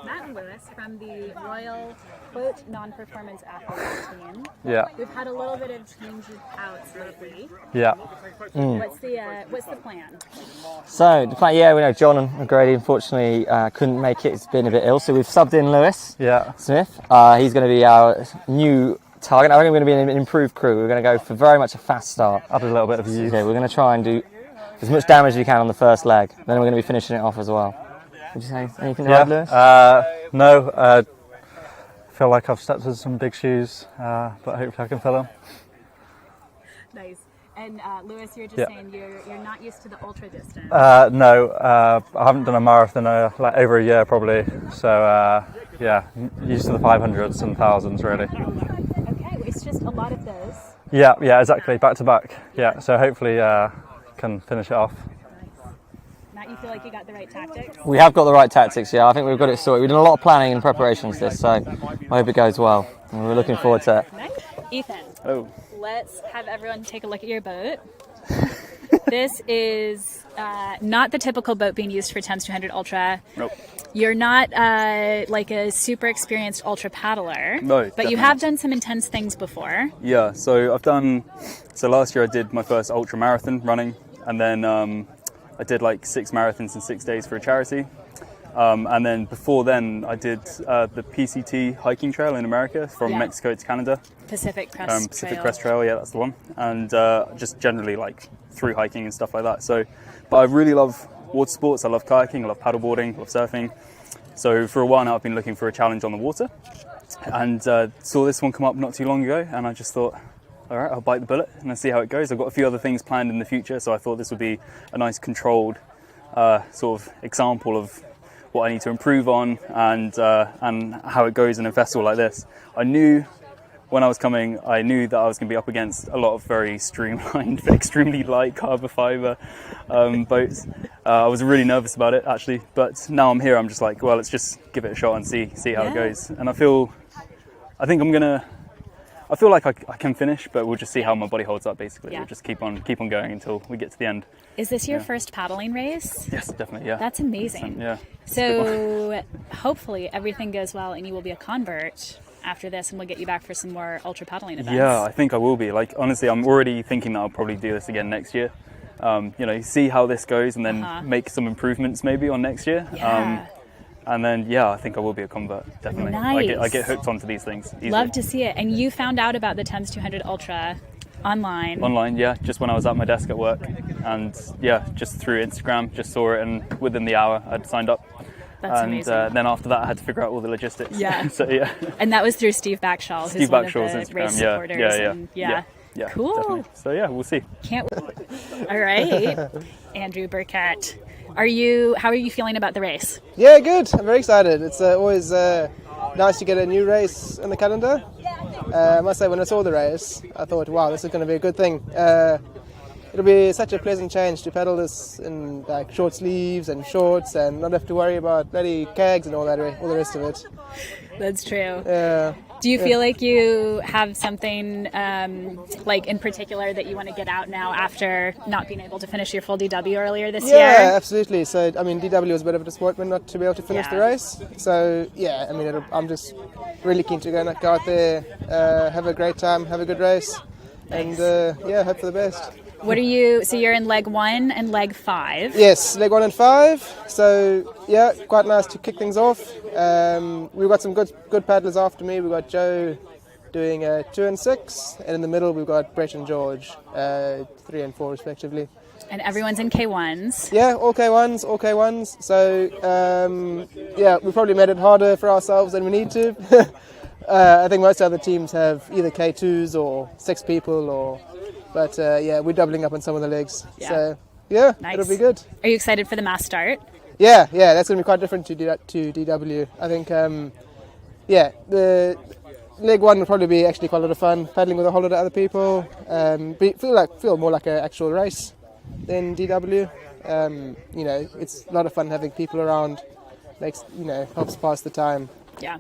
Matt and Lewis from the Royal Boat Non-Performance Athletes team. Yeah. We've had a little bit of changes out lately. Yeah. What's the plan? So the plan, we know John and Grady unfortunately couldn't make it. He's been a bit ill, so we've subbed in Lewis Smith. He's going to be our new target. I think we're going to be an improved crew. We're going to go for very much a fast start. Add a little bit of youth. Okay, we're going to try and do as much damage as we can on the first leg. Then we're going to be finishing it off as well. Would you say anything to add, Lewis? No. I feel like I've stepped into some big shoes, but hopefully I can fill them. Nice. And Lewis, you're just saying you're not used to the ultra distance. No, I haven't done a marathon like over a year probably. So used to the 500s and 1000s really. Okay, it's just a lot of those. Yeah, exactly, back to back. Yeah, so hopefully can finish it off. Matt, you feel like you got the right tactics? We have got the right tactics, I think we've got it sorted. We've done a lot of planning and preparation for this, so I hope it goes well. And we're looking forward to it. Nice. Ethan, let's have everyone take a look at your boat. This is not the typical boat being used for Thames 200 Ultra. Nope. You're not like a super experienced ultra paddler. No, but you have done some intense things before. Yeah, so last year I did my first ultra marathon running, and then I did like 6 marathons in 6 days for a charity. And then before then I did the PCT hiking trail in America from Mexico to Canada. Pacific Crest Pacific Trail. Crest Trail, yeah, that's the one. And just generally like through hiking and stuff like that. So, but I really love water sports. I love kayaking, I love paddleboarding, I love surfing. So for a while now I've been looking for a challenge on the water, and saw this one come up not too long ago, and I just thought, all right, I'll bite the bullet and I'll see how it goes. I've got a few other things planned in the future, so I thought this would be a nice controlled sort of example of what I need to improve on and how it goes in a festival like this. I knew when I was coming, I knew that I was going to be up against a lot of very streamlined, extremely light carbon fibre boats. I was really nervous about it actually, but now I'm here, I'm just like, well, let's just give it a shot and see how it goes. And I feel like I can finish, but we'll just see how my body holds up basically. We'll just keep on going until we get to the end. Is this your first paddling race? Yes, definitely, yeah. That's amazing. Yeah. So hopefully everything goes well and you will be a convert after this, and we'll get you back for some more ultra paddling events. Yeah, I think I will be. Like, honestly, I'm already thinking that I'll probably do this again next year. See how this goes and then make some improvements maybe on next year. Yeah. And then, I think I will be a convert, definitely. Nice. I get hooked onto these things easily. Love to see it. And you found out about the Thames 200 Ultra Online. Yeah, just when I was at my desk at work, and yeah, just through Instagram, just saw it, and within the hour I'd signed up. That's and amazing. Then after that, I had to figure out all the logistics. Yeah. So yeah. And that was through Steve Backshall, who's one of the Instagram, race yeah, supporters. yeah. Cool. Definitely. So yeah, we'll see. Can't wait. All right, Andrew Burkett, how are you feeling about the race? Yeah, good. I'm very excited. It's always nice to get a new race in the calendar. I must say, when I saw the race, I thought, wow, this is going to be a good thing. It'll be such a pleasant change to paddle this in like short sleeves and shorts and not have to worry about bloody kegs and all the rest of it. That's true. Yeah. Do you feel like you have something like in particular that you want to get out now after not being able to finish your full DW earlier this year? Yeah, absolutely. So, I mean, DW was a bit of a disappointment not to be able to finish the race. So, yeah, I mean, I'm just really keen to go out there, have a great time, have a good race, and hope for the best. So you're in leg 1 and leg 5? Yes, leg 1 and 5. So yeah, quite nice to kick things off. We've got some good paddlers after me. We've got Joe doing 2 and 6, and in the middle we've got Brett and George 3 and 4 respectively. And everyone's in K1s? Yeah, all K1s. So we probably made it harder for ourselves than we need to. I think most other teams have either K2s or 6 people But we're doubling up on some of the legs. Yeah. So, yeah, nice. It'll be good. Are you excited for the mass start? Yeah, that's going to be quite different to DW. I think, the leg 1 will probably be actually quite a lot of fun, paddling with a whole lot of other people. Feel more like an actual race than DW. It's a lot of fun having people around, helps pass the time. Yeah.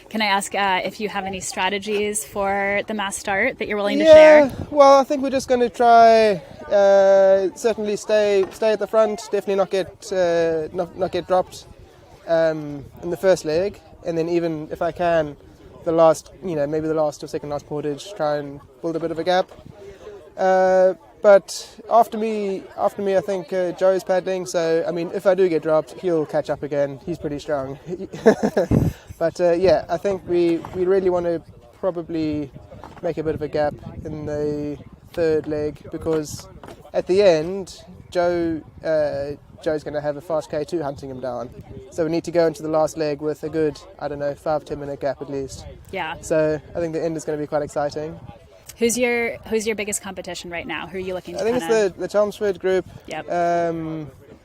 Can I ask if you have any strategies for the mass start that you're willing to share? Yeah, well, I think we're just going to try, certainly stay at the front, definitely not get dropped in the first leg, and then even if I can, maybe the last or second last portage, try and build a bit of a gap. But after me, I think Joe's paddling. So I mean, if I do get dropped, he'll catch up again. He's pretty strong. But I think we really want to probably make a bit of a gap in the third leg, because at the end, Joe's going to have a fast K2 hunting him down. So we need to go into the last leg with a good, 5-10 minute gap at least. Yeah. So I think the end is going to be quite exciting. Who's your biggest competition right now? Who are you looking to? I think it's the Chelmsford group. Yep.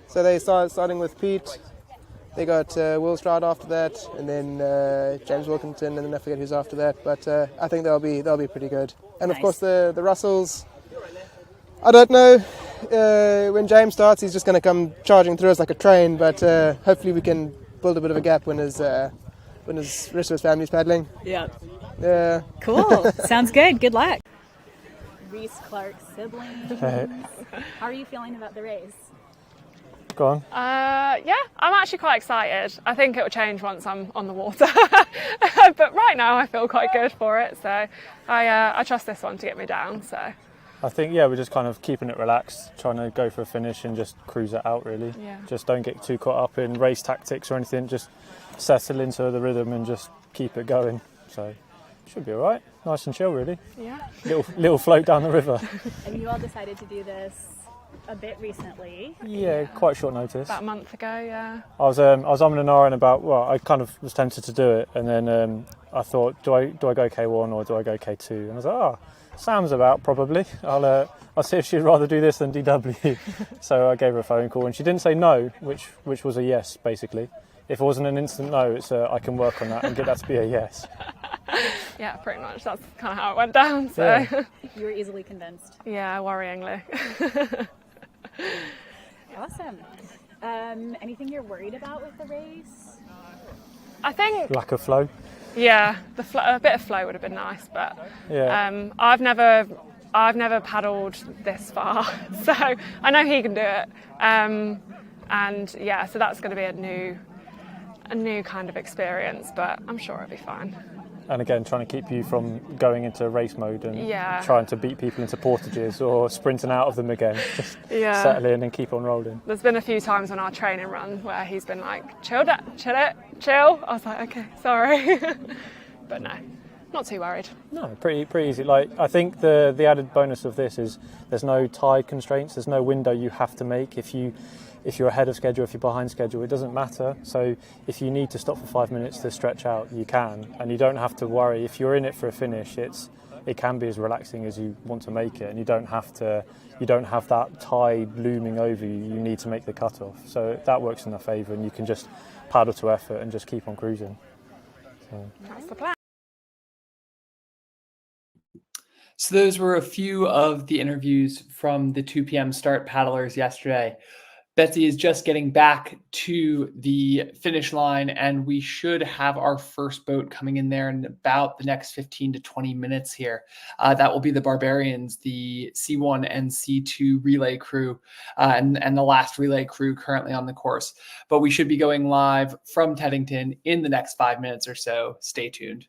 So they starting with Pete. They got Will Stroud after that, and then James Wilkinson, and then I forget who's after that. But I think they'll be pretty good. And of course the Russells. I don't know. When James starts, he's just going to come charging through us like a train. But hopefully we can build a bit of a gap when his rest of his family's paddling. Yeah. Yeah. Cool. Sounds good. Good luck. Rees-Clark siblings. Hey. How are you feeling about the race? Go on. I'm actually quite excited. I think it will change once I'm on the water. But right now I feel quite good for it. So I trust this one to get me down. So I think, we're just kind of keeping it relaxed, trying to go for a finish and just cruise it out, really. Yeah. Just don't get too caught up in race tactics or anything. Just settle into the rhythm and just keep it going. So should be all right. Nice and chill, really. Yeah. Little float down the river. And you all decided to do this a bit recently. Yeah, quite short notice. About a month ago, yeah. I was umming and ahhing about. Well, I kind of was tempted to do it, and then I thought, do I go K1 or do I go K2? And I was like, Sam's about probably. I'll see if she'd rather do this than DW. So I gave her a phone call, and she didn't say no, which was a yes basically. If it wasn't an instant no, it's I can work on that and get that to be a yes. Yeah, pretty much. That's kind of how it went down. So Yeah. You were easily convinced. Yeah, worryingly. Awesome. Anything you're worried about with the race? I think Lack of flow. Yeah, a bit of flow would have been nice, but Yeah. I've never paddled this far, so I know he can do it. So that's going to be a new kind of experience, but I'm sure it'll be fine. And again, trying to keep you from going into race mode and Yeah. trying to beat people into portages or sprinting out of them again. Just Yeah. settle in and keep on rolling. There's been a few times on our training run where he's been like, chill. I was like, okay, sorry. But no, not too worried. No, pretty easy. Like, I think the added bonus of this is there's no tide constraints. There's no window you have to make. If you're ahead of schedule, if you're behind schedule, it doesn't matter. So if you need to stop for 5 minutes to stretch out, you can, and you don't have to worry. If you're in it for a finish, it can be as relaxing as you want to make it, and you don't have that tide looming over you. You need to make the cutoff. So that works in our favour, and you can just paddle to effort and just keep on cruising. So. That's the plan. So those were a few of the interviews from the 2 p.m. start paddlers yesterday. Betsy is just getting back to the finish line, and we should have our first boat coming in there in about the next 15 to 20 minutes here. That will be the Barbarians, the C1 and C2 relay crew, and the last relay crew currently on the course. But we should be going live from Teddington in the next 5 minutes or so. Stay tuned.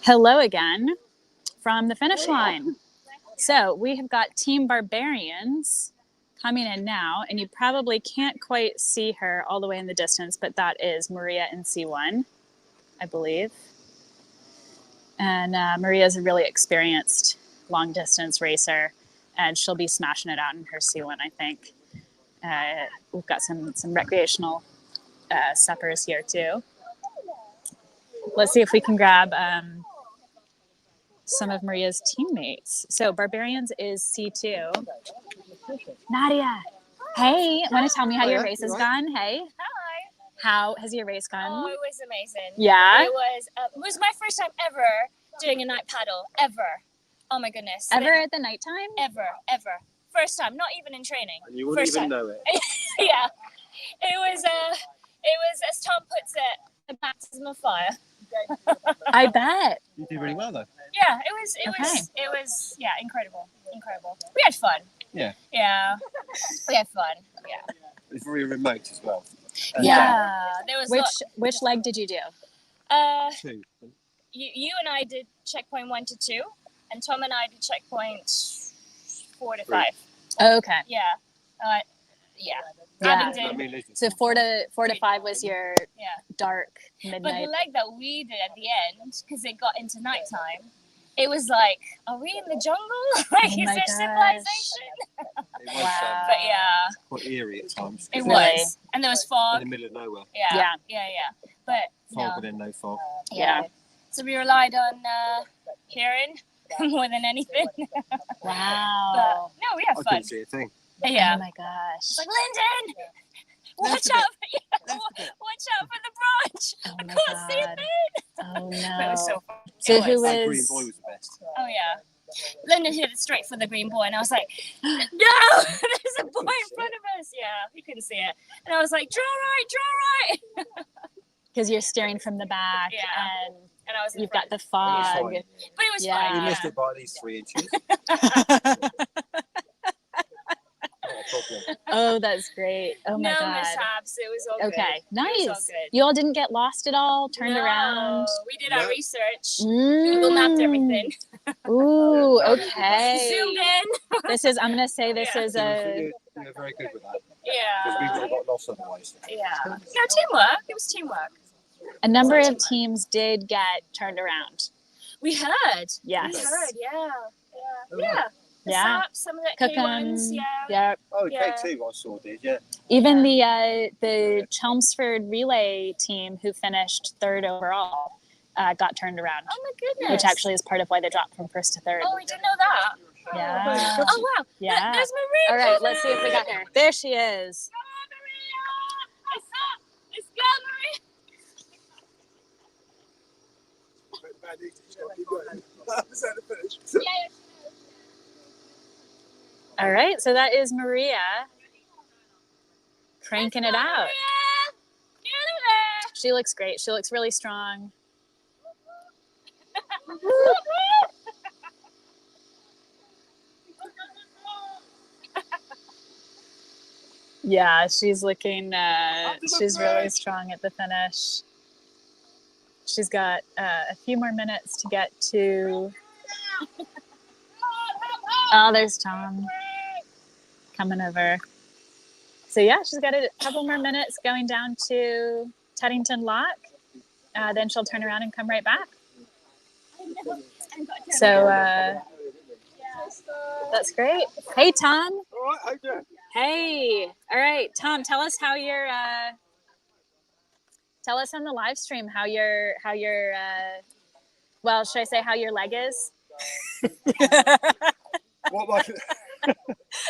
Hello again from the finish line. So we have got Team Barbarians coming in now, and you probably can't quite see her all the way in the distance, but that is Maria in C1, I believe. And Maria is a really experienced long distance racer, and she'll be smashing it out in her C1, I think. We've got some recreational suppers here too. Let's see if we can grab some of Maria's teammates. So Barbarians is C2. Nadia, hey, want to tell me how your race has gone? Hey. Hi. How has your race gone? Oh, it was amazing. Yeah? It was my first time ever doing a night paddle, ever. Oh my goodness. Ever at the nighttime? Ever. First time, not even in training. And you wouldn't First even time. know it. Yeah. It was, as Tom puts it, a baptism of fire. I bet. You did really well though. Yeah, it was incredible. We had fun. Yeah. Yeah. We had fun. Yeah. It's very remote as well. Yeah. There was which leg did you do? 2. You and I did checkpoint 1 to 2, and Tom and I did checkpoint 4 to 5. Oh, okay. Yeah. Yeah. Yeah. So 4 to 5 was your dark midnight. But the leg that we did at the end, because it got into nighttime, it was like, are we in the jungle? Like, is there civilization? It was, But yeah, quite eerie at times. it was, and there was fog. In the middle of nowhere. Yeah. But Fog within no fog. yeah. So we relied on hearing more than anything. Wow. But no, we had I fun. couldn't see a thing. Yeah. Oh my gosh. It's like, Lyndon, watch out! Watch out for the branch! I can't see a thing. Oh no. But it was so fun. So who Green was? boy was the best. Oh yeah. Lyndon hit it straight for the green boy, and I was like, "No, there's a boy in front of us." Yeah, he couldn't see it, and I was like, "Draw right." Because you're steering from the back, Yeah. and And I was. you've got the fog. But it was Yeah. fun. You missed it by at least 3 inches. Oh, that's great. Oh my No god. mishaps. It was all good. Okay, It was all nice. good. You all didn't get lost at all. Turned No, around. We did our research. Google mapped everything. Ooh, okay. Zoomed in. This is. I'm gonna say this is a. You're very good with that. Yeah. Because we would have got lost otherwise. Yeah. No, teamwork. It was teamwork. A number of teams did get turned around. We heard. Yes. We heard. Yeah. Oh, Yeah. The Yeah. Saps, some of the Cookham, K1s. Yeah. Yeah. Oh, Yeah. K2 I saw did, yeah. Even the Chelmsford relay team who finished 3rd overall got turned around. Oh my goodness. Which actually is part of why they dropped from 1st to 3rd. Oh, we didn't know that. Yeah. Oh wow. Yeah. There's Maria. All right, let's see if we got her. There she is. Let's go, Maria. All right, so that is Maria cranking it out. She looks great. She looks really strong. Yeah, she's looking, she's really strong at the finish. She's got a few more minutes to get to. Oh, there's Tom coming over. So yeah, she's got a couple more minutes going down to Teddington Lock. Then she'll turn around and come right back. So that's great. Hey, Tom. All right, how you doing? Hey. All right, Tom. Tell us how your. Tell us on the live stream how your well, should I say how your leg is? What was it?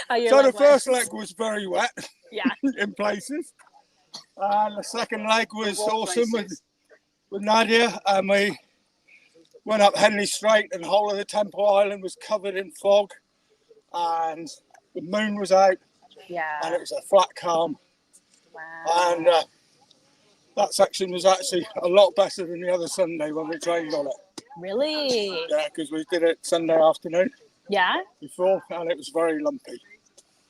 How your So leg the first was. leg was very wet. Yeah. In places. And the second leg was awesome with Nadia, and we went up Henley Strait, and the whole of the Temple Island was covered in fog, and the moon was out. Yeah. And it was a flat calm. Wow. And that section was actually a lot better than the other Sunday when we trained on it. Really? Yeah, because we did it Sunday afternoon Yeah. before, and it was very lumpy.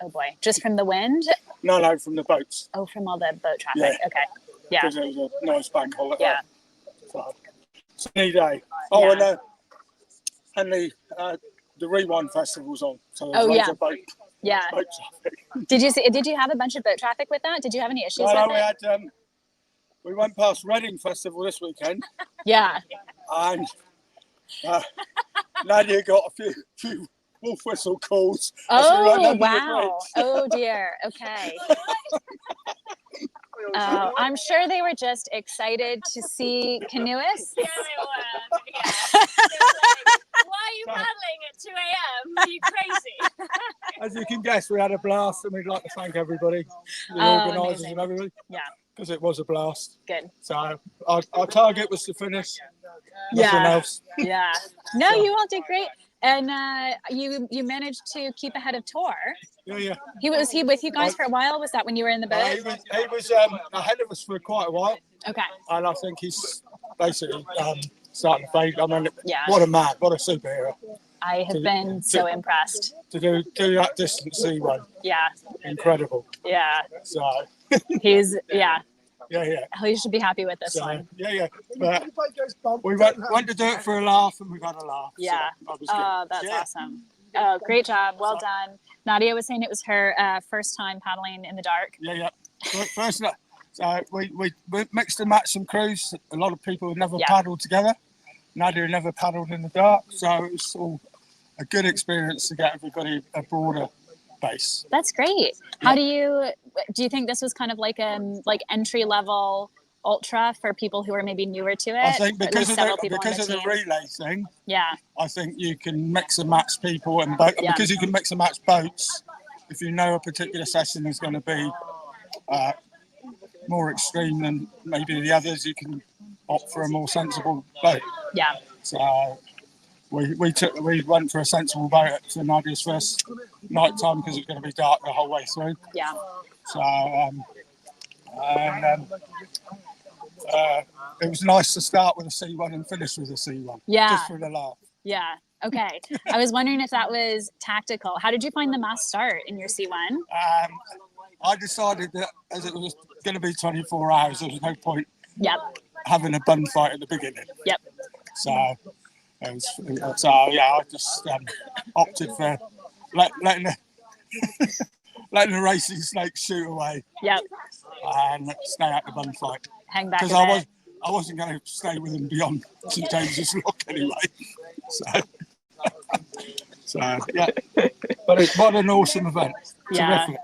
Oh boy. Just from the wind? No, from the boats. Oh, from all the boat traffic. Yeah. Okay. Yeah. Because it was a nice bank holiday. Yeah. So, Sunny day. Oh, and the Rewind Festival's on. So there's loads of boat traffic. Did you have a bunch of boat traffic with that? Did you have any issues with it? We went past Reading Festival this weekend. Yeah. And Nadia got a few wolf whistle calls. Oh, wow. Oh, dear. Okay. I'm sure they were just excited to see canoeists. Yeah, they were. Yeah. They were like, why are you paddling at 2 a.m.? Are you crazy? As you can guess, we had a blast, and we'd like to thank everybody, the organisers and everybody. Yeah. Because it was a blast. Good. So our target was to finish. Nothing else. Yeah. No, you all did great. And you managed to keep ahead of Tor. Yeah. Was he with you guys for a while? Was that when you were in the boat? He was ahead of us for quite a while. Okay. And I think he's basically starting to fade. I mean, what a man, what a superhero. I have been so impressed. To do that distance C1. Yeah. Incredible. Yeah. So. He's, Yeah. He should be happy with this one. Yeah. But we went to do it for a laugh, and we've had a laugh. Yeah. So That's awesome. Oh, great job. Well done. Nadia was saying it was her first time paddling in the dark. Yeah. First, so we mixed and matched some crews. A lot of people had never paddled together. Nadia never paddled in the dark, so it was all a good experience to get everybody a broader base. That's great. How do you think this was kind of like entry level ultra for people who are maybe newer to it? I think because of the relay thing. Yeah. I think you can mix and match people and because you can mix and match boats. If you know a particular session is going to be more extreme than maybe the others, you can opt for a more sensible boat. Yeah. So we went for a sensible boat for Nadia's first night time because it's going to be dark the whole way through. Yeah. So it was nice to start with a C1 and finish with a C1. Yeah. Just for the laugh. Yeah. Okay. I was wondering if that was tactical. How did you find the mass start in your C1? I decided that as it was going to be 24 hours, there was no point having a bun fight at the beginning. Yep. So I just opted for letting the racing snakes shoot away. Yep. And stay out the bun fight. Hang back. Because I wasn't going to stay with them beyond St James's Lock anyway. So yeah. But what an awesome event. Terrific.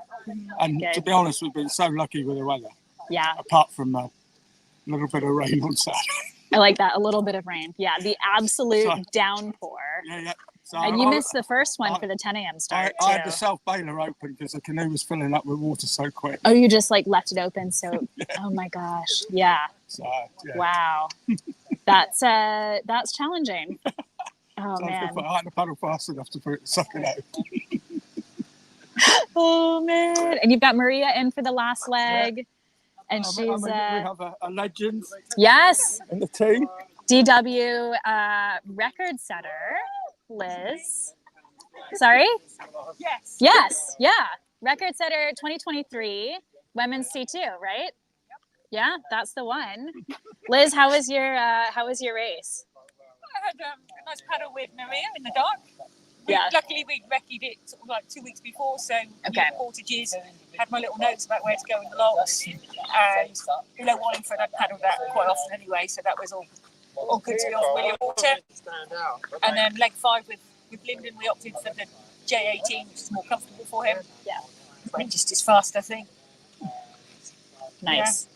And to be honest, we've been so lucky with the weather. Yeah. Apart from a little bit of rain on Saturday. I like that. A little bit of rain. Yeah. The absolute downpour. Yeah. So And you missed the first one for the 10 a.m. start. I had the South Baylor open because the canoe was filling up with water so quick. Oh, you just left it open. So, oh my gosh. Yeah. So, Wow. That's challenging. Oh, so man. I had to paddle fast enough to suck it out. Oh, man. And you've got Maria in for the last leg. And she's... we have a legend. Yes. In the team. DW record setter, Liz. Sorry? Yes. Yeah. Record setter 2023, women's C2, right? Yeah, that's the one. Liz, how was your race? I had a nice paddle with Maria in the dark. Yeah. Luckily, we'd recce'd it sort of like 2 weeks before, so portages, had my little notes about where to go in the locks, and below Wallingford, I'd paddled that quite often anyway, so that was all good to be on familiar water. And then leg 5 with Lyndon, we opted for the J18, which is more comfortable for him. Yeah. Went just as fast, I think. Nice.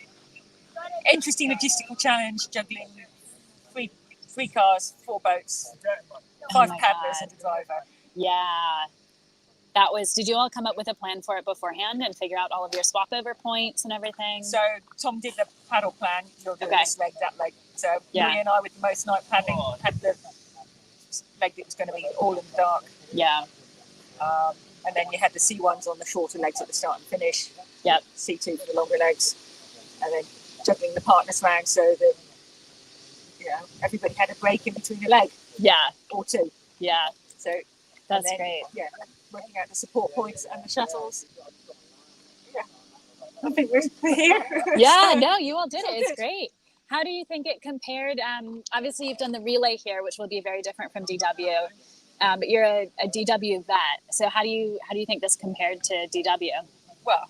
Yeah. Interesting logistical challenge, juggling three cars, 4 boats, 5 paddlers and a driver. Yeah. That was, did you all come up with a plan for it beforehand and figure out all of your swap over points and everything? So Tom did the paddle plan. You're doing this leg, that leg. So Yeah. me and I, with the most night paddling, had the leg that was going to be all in the dark. Yeah. And then you had the C1s on the shorter legs at the start and finish. Yep. C2 for the longer legs. And then juggling the partners round so that everybody had a break in between a leg. Yeah. Or 2. Yeah. So that's great. Yeah. Working out the support points and the shuttles. Yeah. I think we're here. Yeah, no, you all did it. It's great. How do you think it compared? Obviously, you've done the relay here, which will be very different from DW, but you're a DW vet. So how do you think this compared to DW? Well,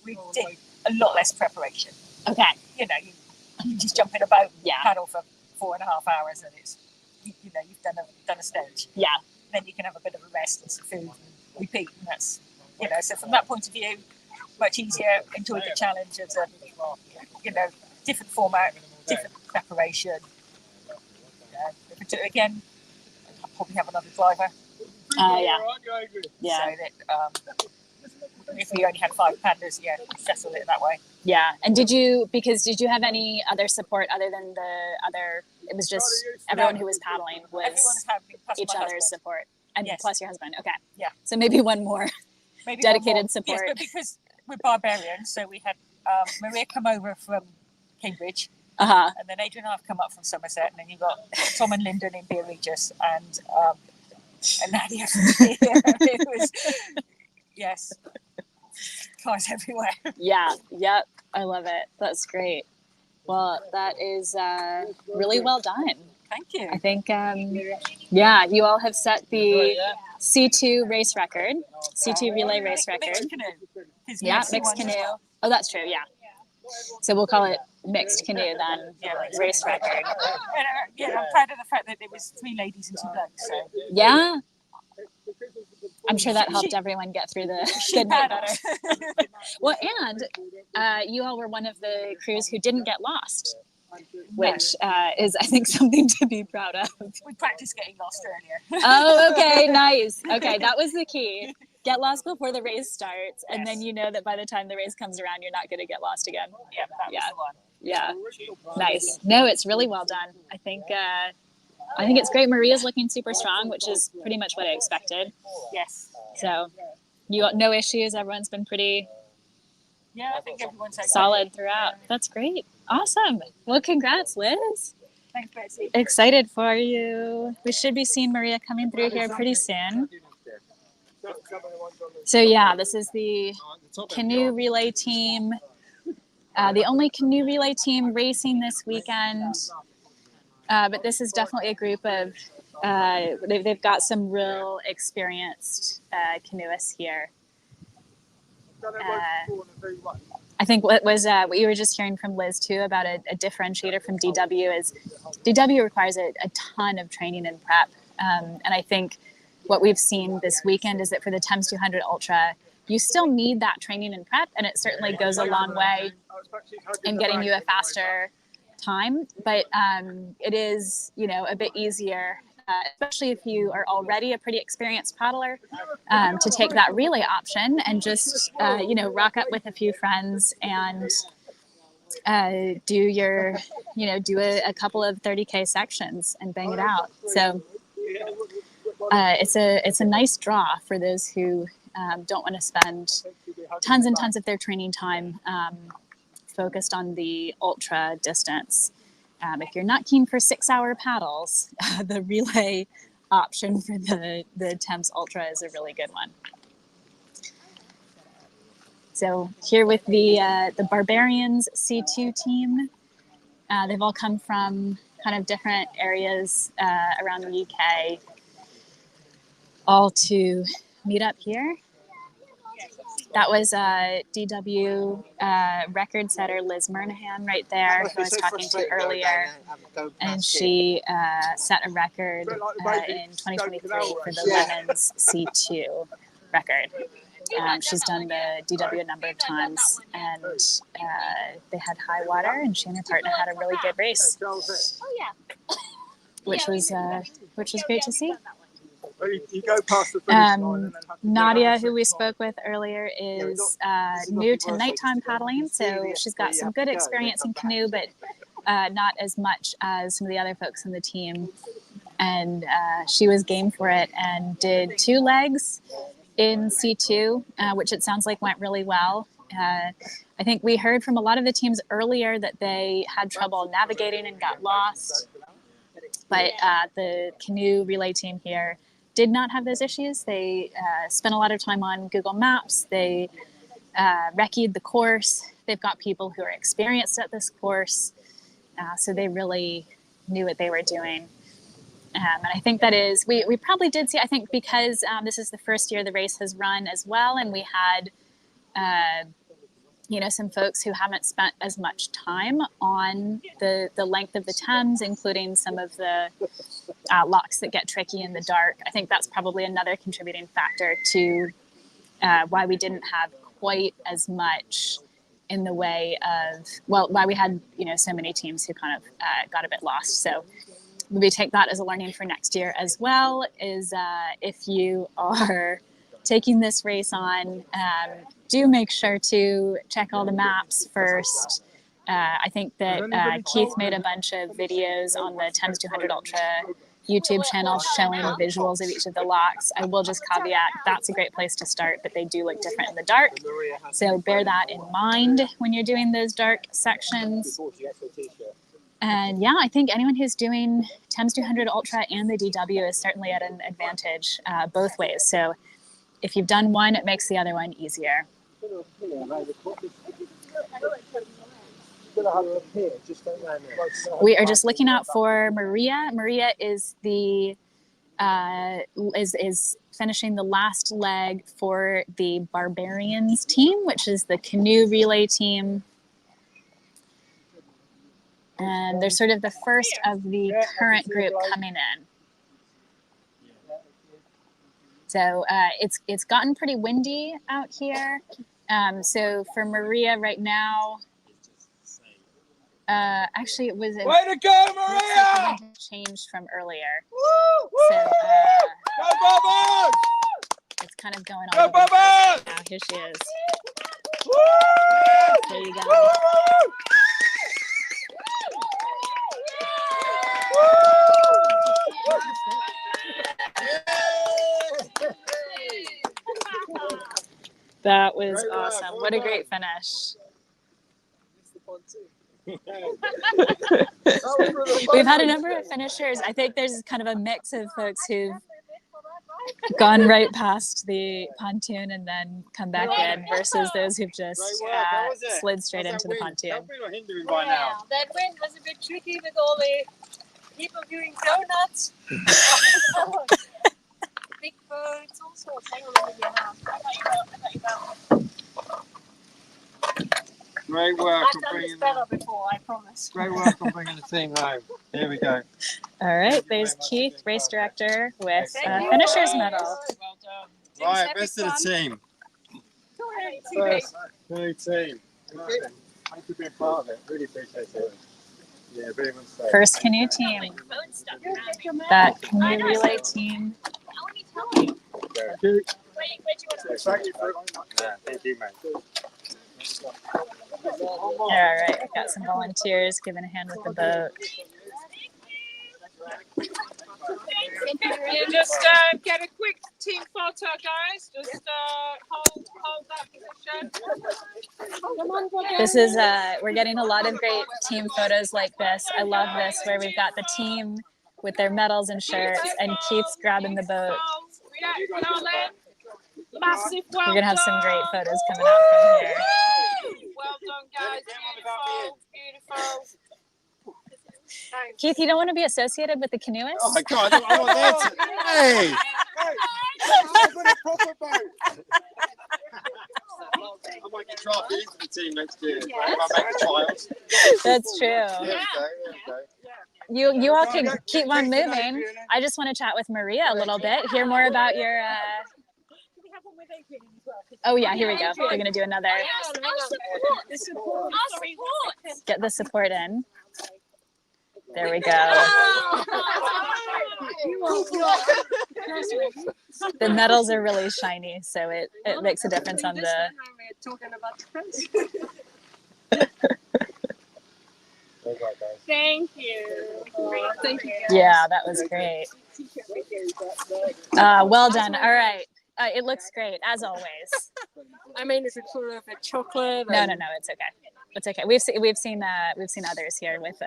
we did a lot less preparation. Okay. You know, you just jump in a boat, Yeah. paddle for 4.5 hours, and it's you've done a stage. Yeah. Then you can have a bit of a rest and some food and repeat, and that's so from that point of view, much easier. Enjoyed the challenge of the different format, different preparation. If we do it again, I'll probably have another driver. Yeah. So that if we only had 5 paddlers, settle it that way. Yeah. And did you have any other support other than it was just everyone who was paddling was Everyone's having plus each my other's husband. support and plus your husband. Okay. Yeah. So maybe one more Maybe dedicated one more. support. Yes, but because we're barbarians, so we had Maria come over from Cambridge, Uh-huh. and then Adrian and I've come up from Somerset, and then you've got Tom and Lyndon in Beer Regis, and Nadia from here. It was, yes, cars everywhere. Yeah. Yep. I love it. That's great. Well, that is really well done. Thank you. I think, you all have set the C2 race record, C2 relay race record. Mixed canoe. Yeah, mixed canoe. Oh, that's true. Yeah. So we'll call it mixed canoe then. Race record. And, I'm proud of the fact that there was 3 ladies and 2 blokes. So. Yeah. I'm sure that helped everyone get through the night. Well, and you all were one of the crews who didn't get lost, which is, I think, something to be proud of. We practiced getting lost earlier. Oh, okay, nice. Okay, that was the key. Get lost before the race starts, and then you know that by the time the race comes around, you're not going to get lost again. Yeah, that was the one. Yeah, nice. No, it's really well done. I think it's great. Maria's looking super strong, which is pretty much what I expected. Yes. So, no issues. Everyone's been pretty I think everyone's okay. solid throughout. That's great. Awesome. Well, congrats, Liz. Thanks, Betsy. Excited for you. We should be seeing Maria coming through here pretty soon. So this is the canoe relay team. The only canoe relay team racing this weekend. But this is definitely a group of, they've got some real experienced canoeists here. I think what you were just hearing from Liz too about a differentiator from DW is DW requires a ton of training and prep. And I think what we've seen this weekend is that for the Thames 200 Ultra, you still need that training and prep, and it certainly goes a long way in getting you a faster time. But it is, a bit easier, especially if you are already a pretty experienced paddler, to take that relay option and just, rock up with a few friends and do a couple of 30K sections and bang it out. So it's a nice draw for those who don't want to spend tons and tons of their training time focused on the ultra distance. If you're not keen for 6-hour paddles, the relay option for the Thames Ultra is a really good one. So here with the Barbarians C2 team, they've all come from kind of different areas around the UK, all to meet up here. That was DW record setter Liz Murnahan right there, who I was talking to earlier. And she set a record in 2023 for the women's C2 record. She's done the DW a number of times, and they had high water, and she and her partner had a really good race, which was great to see. You go past the finish line and then have to Nadia, who we spoke with earlier, is new to nighttime paddling, so she's got some good experience in canoe, but not as much as some of the other folks in the team. And she was game for it and did 2 legs in C2, which it sounds like went really well. I think we heard from a lot of the teams earlier that they had trouble navigating and got lost, but the canoe relay team here did not have those issues. They spent a lot of time on Google Maps. They recce'd the course. They've got people who are experienced at this course. So they really knew what they were doing. And I think that is, we probably did see, I think because this is the first year the race has run as well, and we had, some folks who haven't spent as much time on the length of the Thames, including some of the locks that get tricky in the dark. I think that's probably another contributing factor to why we didn't have quite as much in the way of, why we had, so many teams who kind of got a bit lost. So maybe take that as a learning for next year as well, is if you are taking this race on, do make sure to check all the maps first. I think that Keith made a bunch of videos on the Thames 200 Ultra YouTube channel showing visuals of each of the locks. I will just caveat, that's a great place to start, but they do look different in the dark. So bear that in mind when you're doing those dark sections. And yeah, I think anyone who's doing Thames 200 Ultra and the DW is certainly at an advantage both ways. So if you've done one, it makes the other one easier. We are just looking out for Maria. Maria is the is finishing the last leg for the Barbarians team, which is the canoe relay team. And they're sort of the first of the current group coming in. So it's gotten pretty windy out here. So for Maria right now, actually it was way to go, Maria! Changed from earlier. Woo, woo! So go Bubbles! It's kind of going on. Go Bubbles! Now here she is. Woo! There you go. Woo! That was awesome. What a great finish. We've had a number of finishers. I think there's kind of a mix of folks who've gone right past the pontoon and then come back in versus those who've just slid straight into the pontoon. Yeah, that wind was a bit tricky with all the people doing donuts. Big birds, all sorts. Hang on, let me get out. Great work I've done this better before, I promise. Great work on bringing the team home. Here we go. All right, there's Keith, race director, with a finisher's medal. Well done. Right, rest of the team. First, new team. Thank you for being part of it. Really appreciate it. Yeah, very much so. First canoe team. That canoe relay team. Thank you. Thank you, mate. All right, we've got some volunteers giving a hand with the boat. You just get a quick team photo, guys. Just hold that position. This is we're getting a lot of great team photos like this. I love this, where we've got the team with their medals and shirts, and Keith's grabbing the boat. Massive well We're gonna have some great photos coming out from here. Well done, guys. Beautiful, beautiful. Keith, you don't want to be associated with the canoeists? Oh my God, I want that. Hey! I've got a proper boat. I might get drafted into the team next year. I might make the trials. That's true. There we go. You all can keep on moving. I just want to chat with Maria a little bit, hear more about your... Oh yeah, here we go. We're going to do another... Get the support in. There we go. The medals are really shiny, so it makes a difference on the... Thank you. Thank you. Yeah, that was great. Well done. All right. It looks great, as always. I mean, is it sort of a chocolate? No, it's okay. It's okay. We've seen others here with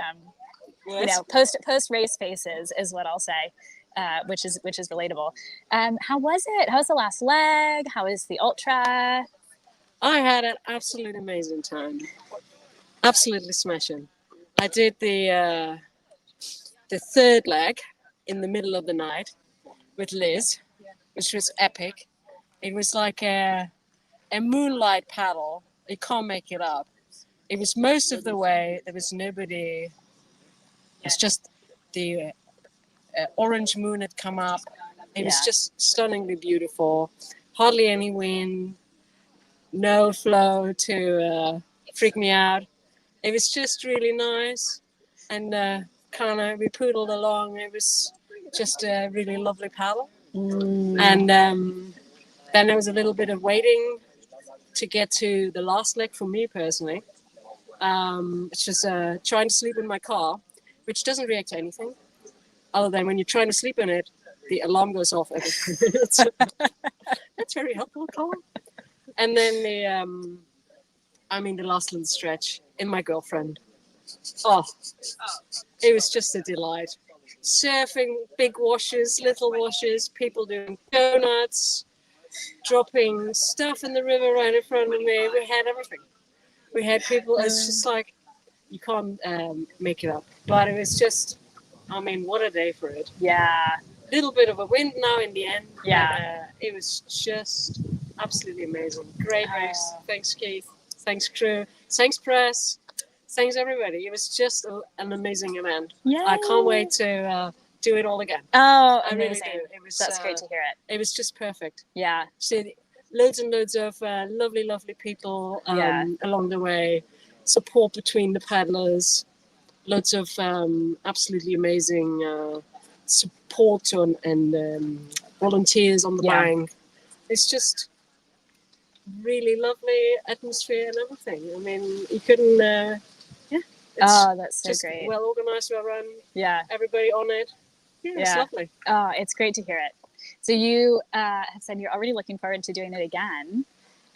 post race faces is what I'll say, which is relatable. How was it? How was the last leg? How was the ultra? I had an absolute amazing time. Absolutely smashing. I did the third leg in the middle of the night with Liz, which was epic. It was like a moonlight paddle. You can't make it up. It was most of the way. There was nobody. It's just the orange moon had come up. It was just stunningly beautiful. Hardly any wind, no flow to freak me out. It was just really nice, and kind of we poodled along. It was just a really lovely paddle, and then there was a little bit of waiting to get to the last leg for me personally. It's just trying to sleep in my car, which doesn't react to anything, other than when you're trying to sleep in it, the alarm goes off every 2 minutes. That's very helpful, Colin. And then the last little stretch in my girlfriend. Oh, it was just a delight. Surfing, big washes, little washes, people doing donuts, dropping stuff in the river right in front of me. We had everything. We had people. It's just like you can't make it up. But it was just, what a day for it. Yeah. Little bit of a wind now in the end. Yeah. It was just absolutely amazing. Great race. Thanks, Keith. Thanks, crew. Thanks, press. Thanks, everybody. It was just an amazing event. Yeah. I can't wait to do it all again. Oh, I really amazing. do. It was, That's great to hear it. It was just perfect. Yeah. So loads and loads of lovely, lovely people along the way. Support between the paddlers. Loads of absolutely amazing support and volunteers on the bank. It's just really lovely atmosphere and everything. You couldn't. That's so just great. Well organized, well run. Yeah. Everybody on it. Yeah, it's lovely. Oh, it's great to hear it. So you have said you're already looking forward to doing it again.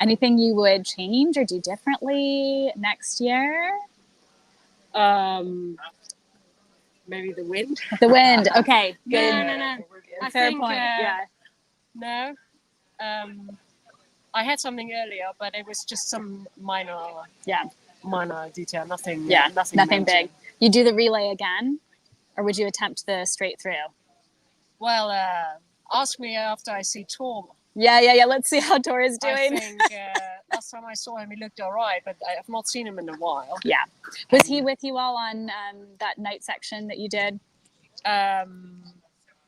Anything you would change or do differently next year? Maybe the wind. The wind. Okay. Good. No. I Fair think, point. No. I had something earlier, but it was just some minor detail. Nothing. Nothing major. big. You do the relay again, or would you attempt the straight through? Well, ask me after I see Tom. Yeah. Let's see how Tor is doing. I think last time I saw him, he looked all right, but I have not seen him in a while. Yeah. Was he with you all on that night section that you did?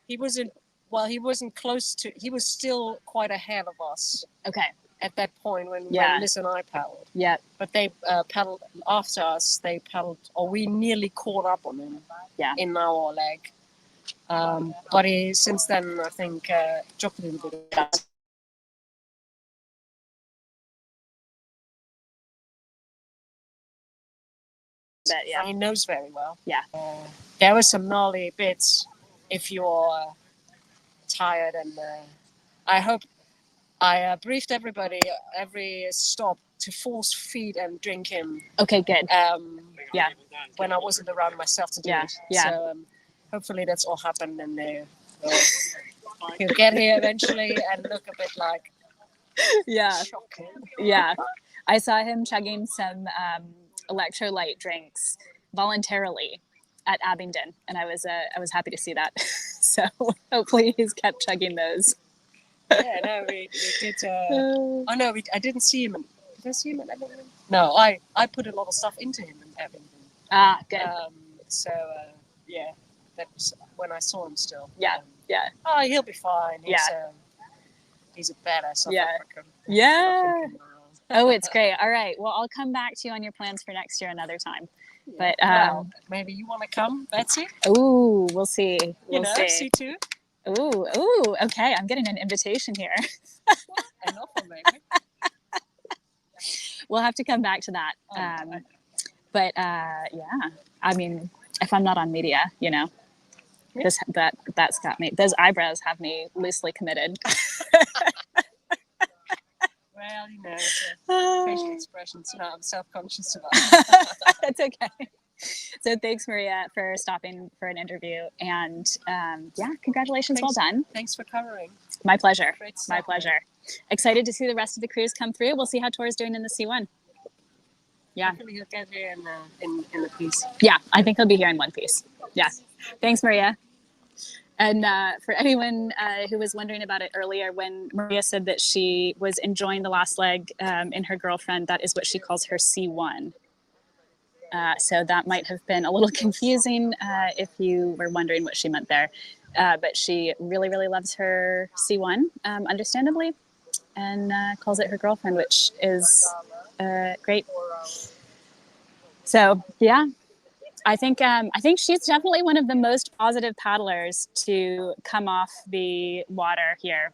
He wasn't. Well, he wasn't close to. He was still quite ahead of us. Okay. At that point when Liz and I paddled. Yeah. But they paddled after us. They paddled, or we nearly caught up on him. Yeah. In our leg. But he since then I think dropped a little bit. But yeah. He knows very well. Yeah. There were some gnarly bits if you're tired, and I hope I briefed everybody every stop to force feed and drink him. Okay, good. When I wasn't around myself to do it. Yeah. So hopefully that's all happened, and he'll get here eventually and look a bit like shocking. Yeah. I saw him chugging some electrolyte drinks voluntarily at Abingdon, and I was happy to see that. So hopefully he's kept chugging those. Yeah, no, we did. I didn't see him. Did I see him at Abingdon? No, I put a lot of stuff into him in Abingdon. Ah, good. That's when I saw him still. Yeah. Oh, he'll be fine. He's a badass South African. Yeah. Oh, it's great. All right. Well, I'll come back to you on your plans for next year another time. But maybe you want to come, Betsy? Ooh, we'll see. We'll see too. Ooh, okay. I'm getting an invitation here. An offer, maybe. We'll have to come back to that. But if I'm not on media, that's got me. Those eyebrows have me loosely committed. Well, facial expressions. No, I'm self-conscious about it. That's okay. So thanks, Maria, for stopping for an interview. And congratulations. Well done. Thanks for covering. My pleasure. Great My pleasure. Excited to see the rest of the crews come through. We'll see how Tor's doing in the C1. Yeah. Hopefully he'll get here in a piece. Yeah, I think he'll be here in one piece. Yeah. Thanks, Maria. And for anyone who was wondering about it earlier, when Maria said that she was enjoying the last leg in her girlfriend, that is what she calls her C1. So that might have been a little confusing if you were wondering what she meant there. But she really, really loves her C1, understandably, and calls it her girlfriend, which is great. So, yeah. I think she's definitely one of the most positive paddlers to come off the water here,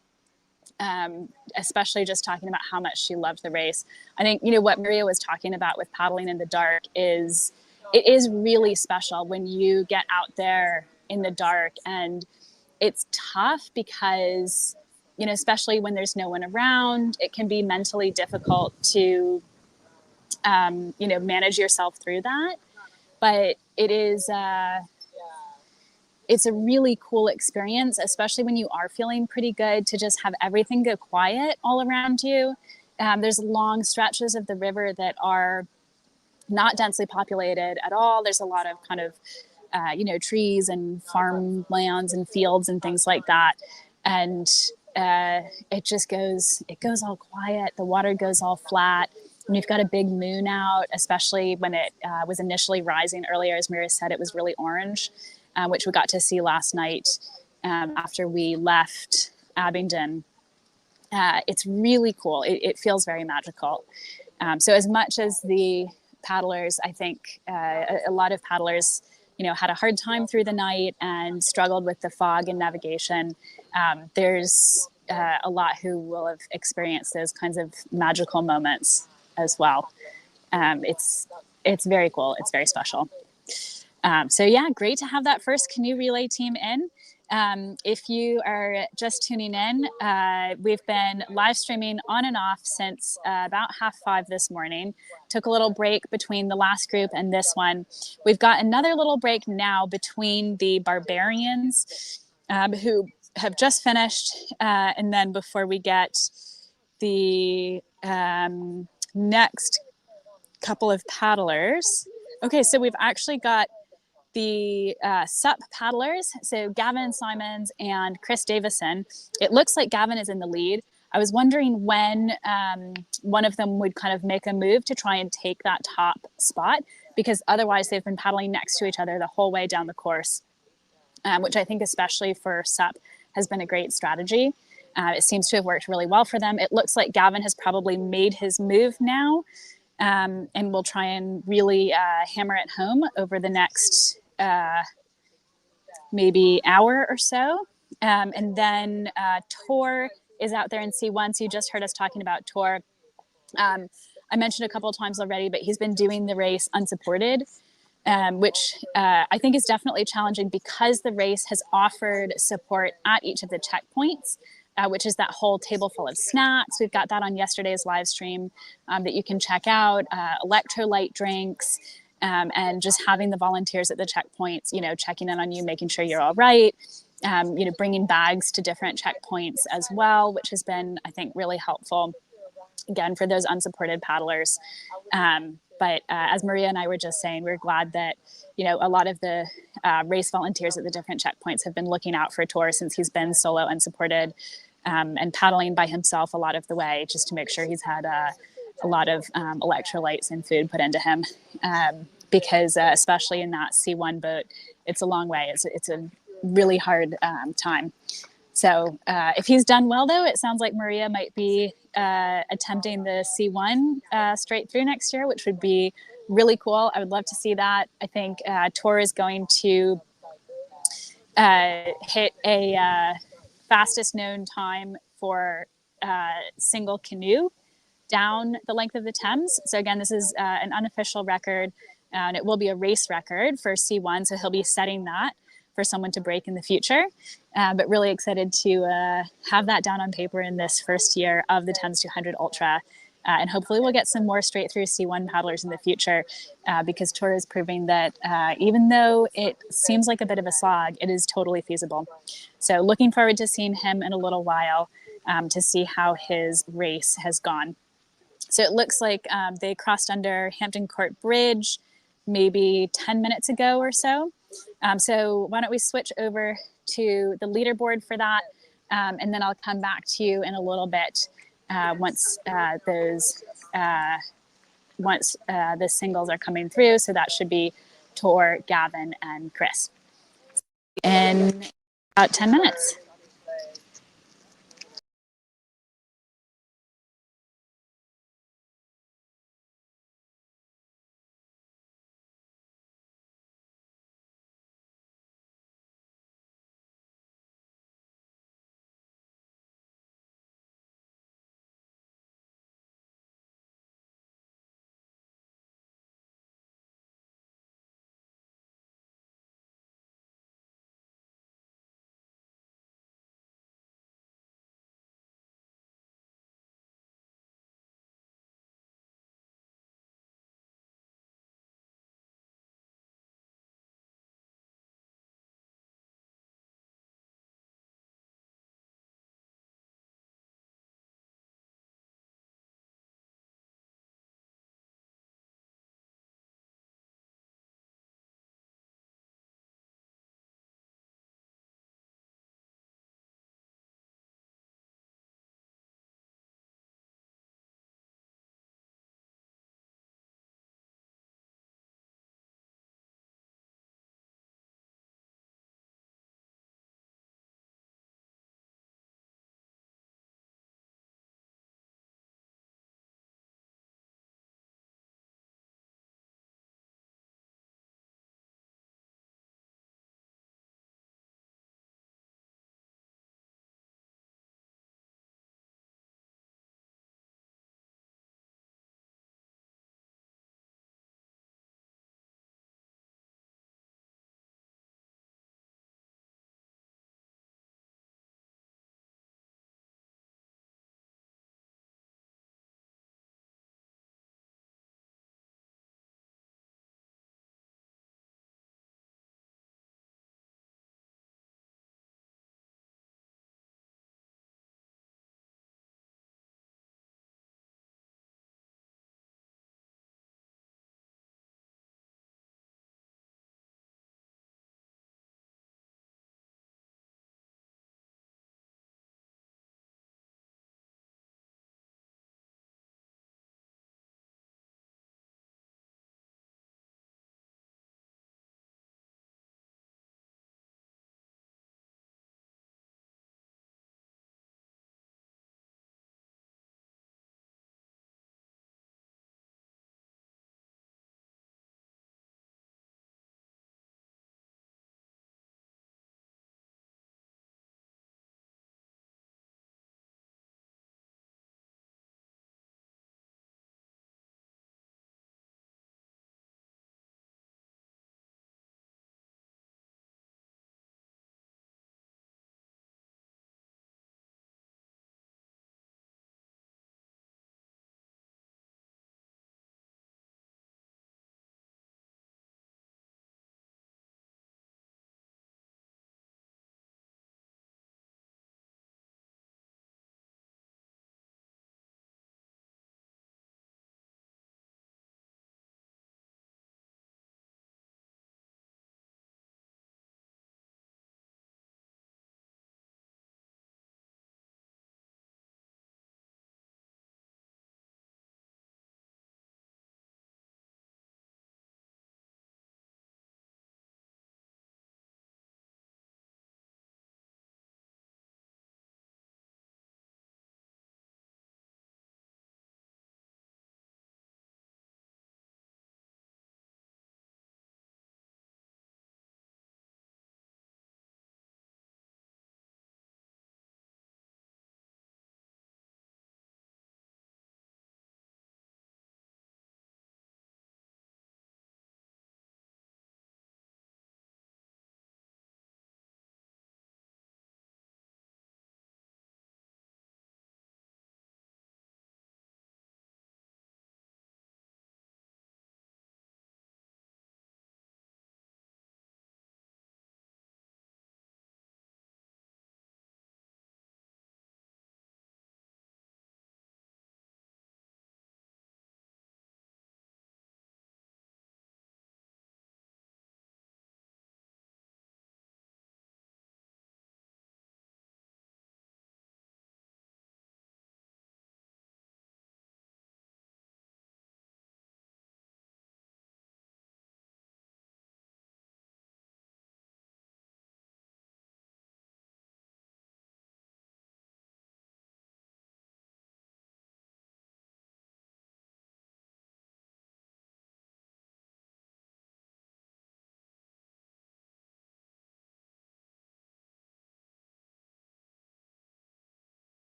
especially just talking about how much she loved the race. I think, you know, what Maria was talking about with paddling in the dark is it is really special when you get out there in the dark, and it's tough because, you know, especially when there's no one around, it can be mentally difficult to, you know, manage yourself through that. But it is, it's a really cool experience, especially when you are feeling pretty good, to just have everything go quiet all around you. There's long stretches of the river that are not densely populated at all. There's a lot of kind of, you know, trees and farmlands and fields and things like that. And it just goes all quiet. The water goes all flat. And we've got a big moon out, especially when it was initially rising earlier. As Mira said, it was really orange, which we got to see last night after we left Abingdon. It's really cool. It feels very magical. So as much as the paddlers, I think a lot of paddlers, you know, had a hard time through the night and struggled with the fog and navigation, there's a lot who will have experienced those kinds of magical moments as well. It's very cool. It's very special. So yeah, great to have that first canoe relay team in. If you are just tuning in, we've been live streaming on and off since about 5:30 this morning. Took a little break between the last group and this one. We've got another little break now between the Barbarians, who have just finished, and then before we get the next couple of paddlers. Okay, so we've actually got the SUP paddlers, so Gavin Simons and Chris Davison. It looks like Gavin is in the lead. I was wondering when one of them would kind of make a move to try and take that top spot, because otherwise they've been paddling next to each other the whole way down the course, which I think especially for SUP has been a great strategy. It seems to have worked really well for them. It looks like Gavin has probably made his move now, and we'll try and really hammer it home over the next maybe hour or so. And then Tor is out there in C1. So you just heard us talking about Tor. I mentioned a couple of times already, but he's been doing the race unsupported, which I think is definitely challenging because the race has offered support at each of the checkpoints, which is that whole table full of snacks. We've got that on yesterday's live stream that you can check out, electrolyte drinks, and just having the volunteers at the checkpoints, you know, checking in on you, making sure you're all right, you know, bringing bags to different checkpoints as well, which has been, I think, really helpful, again, for those unsupported paddlers. But as Maria and I were just saying, we're glad that, you know, a lot of the race volunteers at the different checkpoints have been looking out for Tor since he's been solo unsupported, and paddling by himself a lot of the way, just to make sure he's had a lot of electrolytes and food put into him, because especially in that C1 boat, it's a long way. It's a really hard time. So if he's done well, though, it sounds like Maria might be attempting the C1 straight through next year, which would be really cool. I would love to see that. I think Tor is going to hit a fastest known time for single canoe down the length of the Thames. So again, this is an unofficial record, and it will be a race record for C1. So he'll be setting that for someone to break in the future. But really excited to have that down on paper in this first year of the Thames 200 Ultra. And hopefully we'll get some more straight through C1 paddlers in the future, because Tor is proving that even though it seems like a bit of a slog, it is totally feasible. So looking forward to seeing him in a little while to see how his race has gone. So it looks like they crossed under Hampton Court Bridge maybe 10 minutes ago or so. So why don't we switch over to the leaderboard for that, and then I'll come back to you in a little bit once the singles are coming through. So that should be Tor, Gavin, and Chris in about 10 minutes.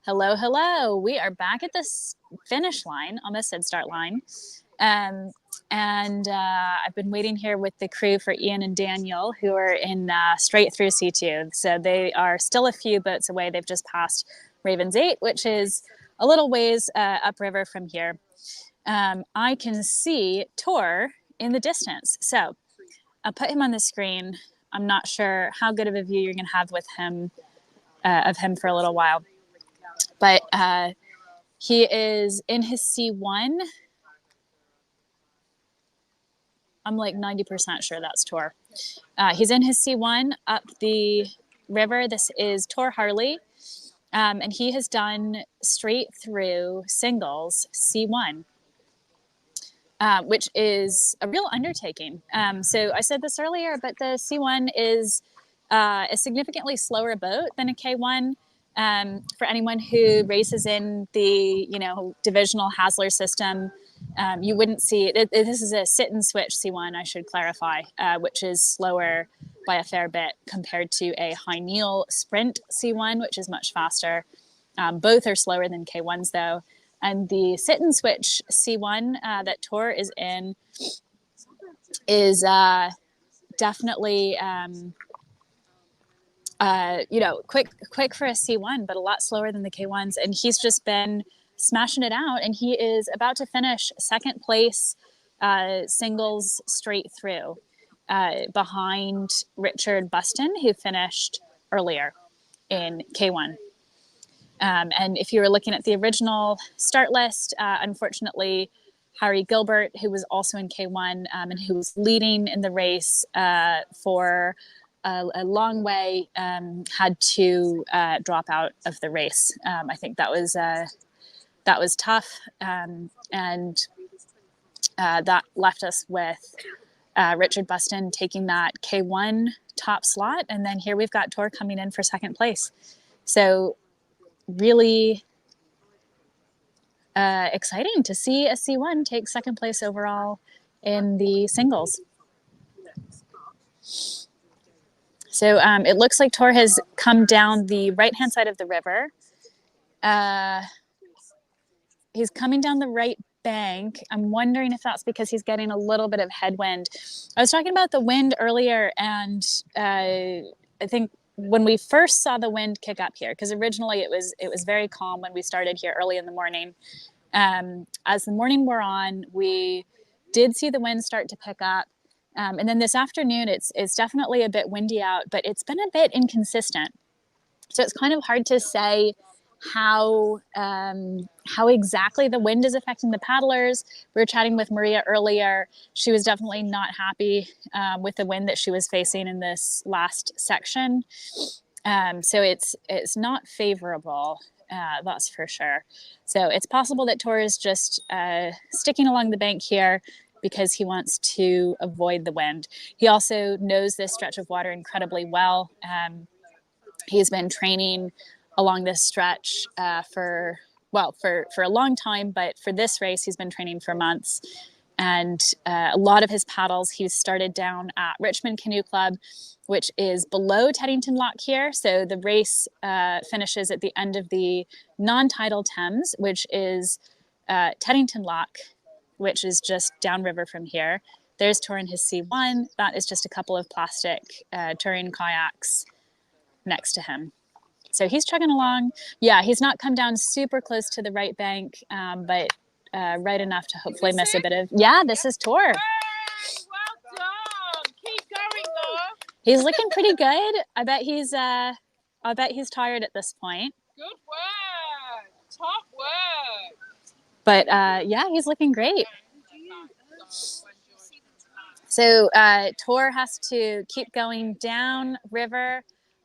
Hello, hello. We are back at this finish line, almost said start line. And I've been waiting here with the crew for Ian and Daniel, who are in straight through C2. So they are still a few boats away. They've just passed Ravens 8, which is a little ways upriver from here. I can see Tor in the distance. So I'll put him on the screen. I'm not sure how good of a view you're going to have with him, of him for a little while. But he is in his C1. I'm like 90% sure that's Tor. He's in his C1 up the river. This is Tor Harley. And he has done straight through singles C1, which is a real undertaking. So I said this earlier, but the C1 is a significantly slower boat than a K1. For anyone who races in the, divisional Hasler system, you wouldn't see it. This is a sit and switch C1, I should clarify, which is slower by a fair bit compared to a high kneel sprint C1, which is much faster. Both are slower than K1s though. And the sit and switch C1 that Tor is in is definitely, quick for a C1, but a lot slower than the K1s. And he's just been smashing it out. And he is about to finish second place singles straight through behind Richard Buston, who finished earlier in K1. And if you were looking at the original start list, unfortunately, Harry Gilbert, who was also in K1 and who was leading in the race for a long way, had to drop out of the race. I think that was tough, and that left us with Richard Buston taking that K1 top slot, and then here we've got Tor coming in for second place. So really exciting to see a C1 take second place overall in the singles. So it looks like Tor has come down the right-hand side of the river. He's coming down the right bank. I'm wondering if that's because he's getting a little bit of headwind. I was talking about the wind earlier, and I think when we first saw the wind kick up here, because originally it was very calm when we started here early in the morning. As the morning wore on, we did see the wind start to pick up. And then this afternoon, it's definitely a bit windy out, but it's been a bit inconsistent. So it's kind of hard to say how exactly the wind is affecting the paddlers. We were chatting with Maria earlier. She was definitely not happy with the wind that she was facing in this last section. So it's not favorable, that's for sure. So it's possible that Tor is just sticking along the bank here because he wants to avoid the wind. He also knows this stretch of water incredibly well. He's been training along this stretch for a long time, but for this race, he's been training for months. And a lot of his paddles, he's started down at Richmond Canoe Club, which is below Teddington Lock here. So the race finishes at the end of the non-tidal Thames, which is Teddington Lock, which is just downriver from here. There's Tor in his C1. That is just a couple of plastic touring kayaks next to him. So he's chugging along. Yeah, he's not come down super close to the right bank, but right enough to hopefully miss a bit of. Yeah, this is Tor. Well done. Keep going, though. He's looking pretty good. I bet he's tired at this point. Good work. Top work. But yeah, he's looking great. So Tor has to keep going down river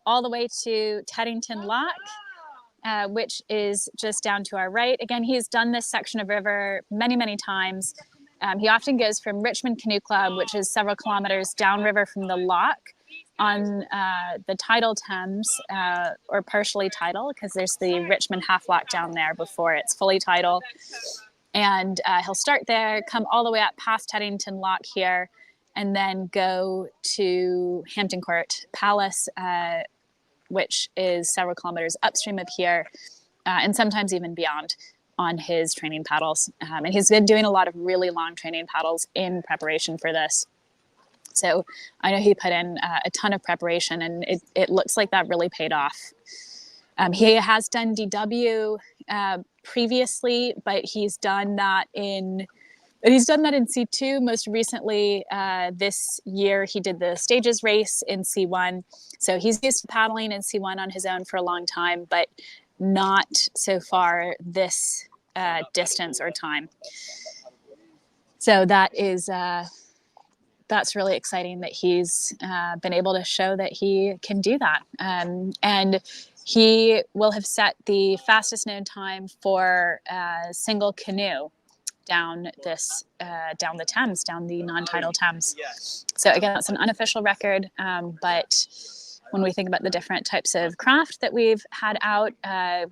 all the way to Teddington Lock, which is just down to our right. Again, he's done this section of river many, many times. He often goes from Richmond Canoe Club, which is several kilometers downriver from the lock on the tidal Thames, or partially tidal, because there's the Richmond half lock down there before it's fully tidal. And he'll start there, come all the way up past Teddington Lock here, and then go to Hampton Court Palace which is several kilometers upstream of here, and sometimes even beyond, on his training paddles. And he's been doing a lot of really long training paddles in preparation for this. So I know he put in a ton of preparation, and it looks like that really paid off. He has done DW previously, but he's done that in C2 most recently. This year he did the stages race in C1. So he's used to paddling in C1 on his own for a long time, but not so far this distance or time. So that is that's really exciting that he's been able to show that he can do that. And he will have set the fastest known time for a single canoe down down the Thames, down the non-tidal Thames. So again, that's an unofficial record, but when we think about the different types of craft that we've had out,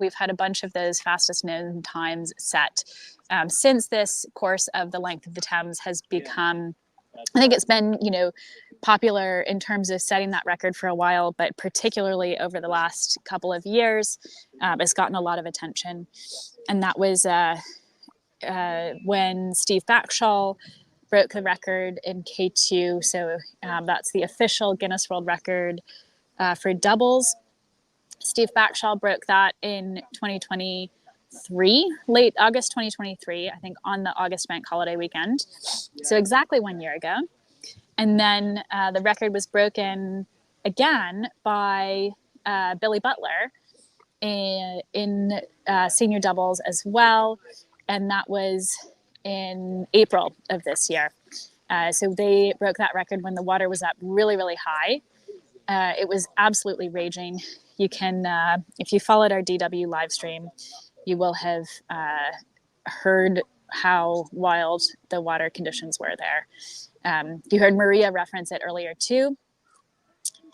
we've had a bunch of those fastest known times set since this course of the length of the Thames has become, I think it's been, popular in terms of setting that record for a while, but particularly over the last couple of years, it's gotten a lot of attention. And that was when Steve Backshall broke the record in K2. So that's the official Guinness World Record for doubles. Steve Backshall broke that in 2023, late August 2023, I think on the August bank holiday weekend. So exactly 1 year ago. And then the record was broken again by Billy Butler in senior doubles as well. And that was in April of this year. So they broke that record when the water was up really, really high. It was absolutely raging. You can, if you followed our DW live stream, you will have heard how wild the water conditions were there. You heard Maria reference it earlier too,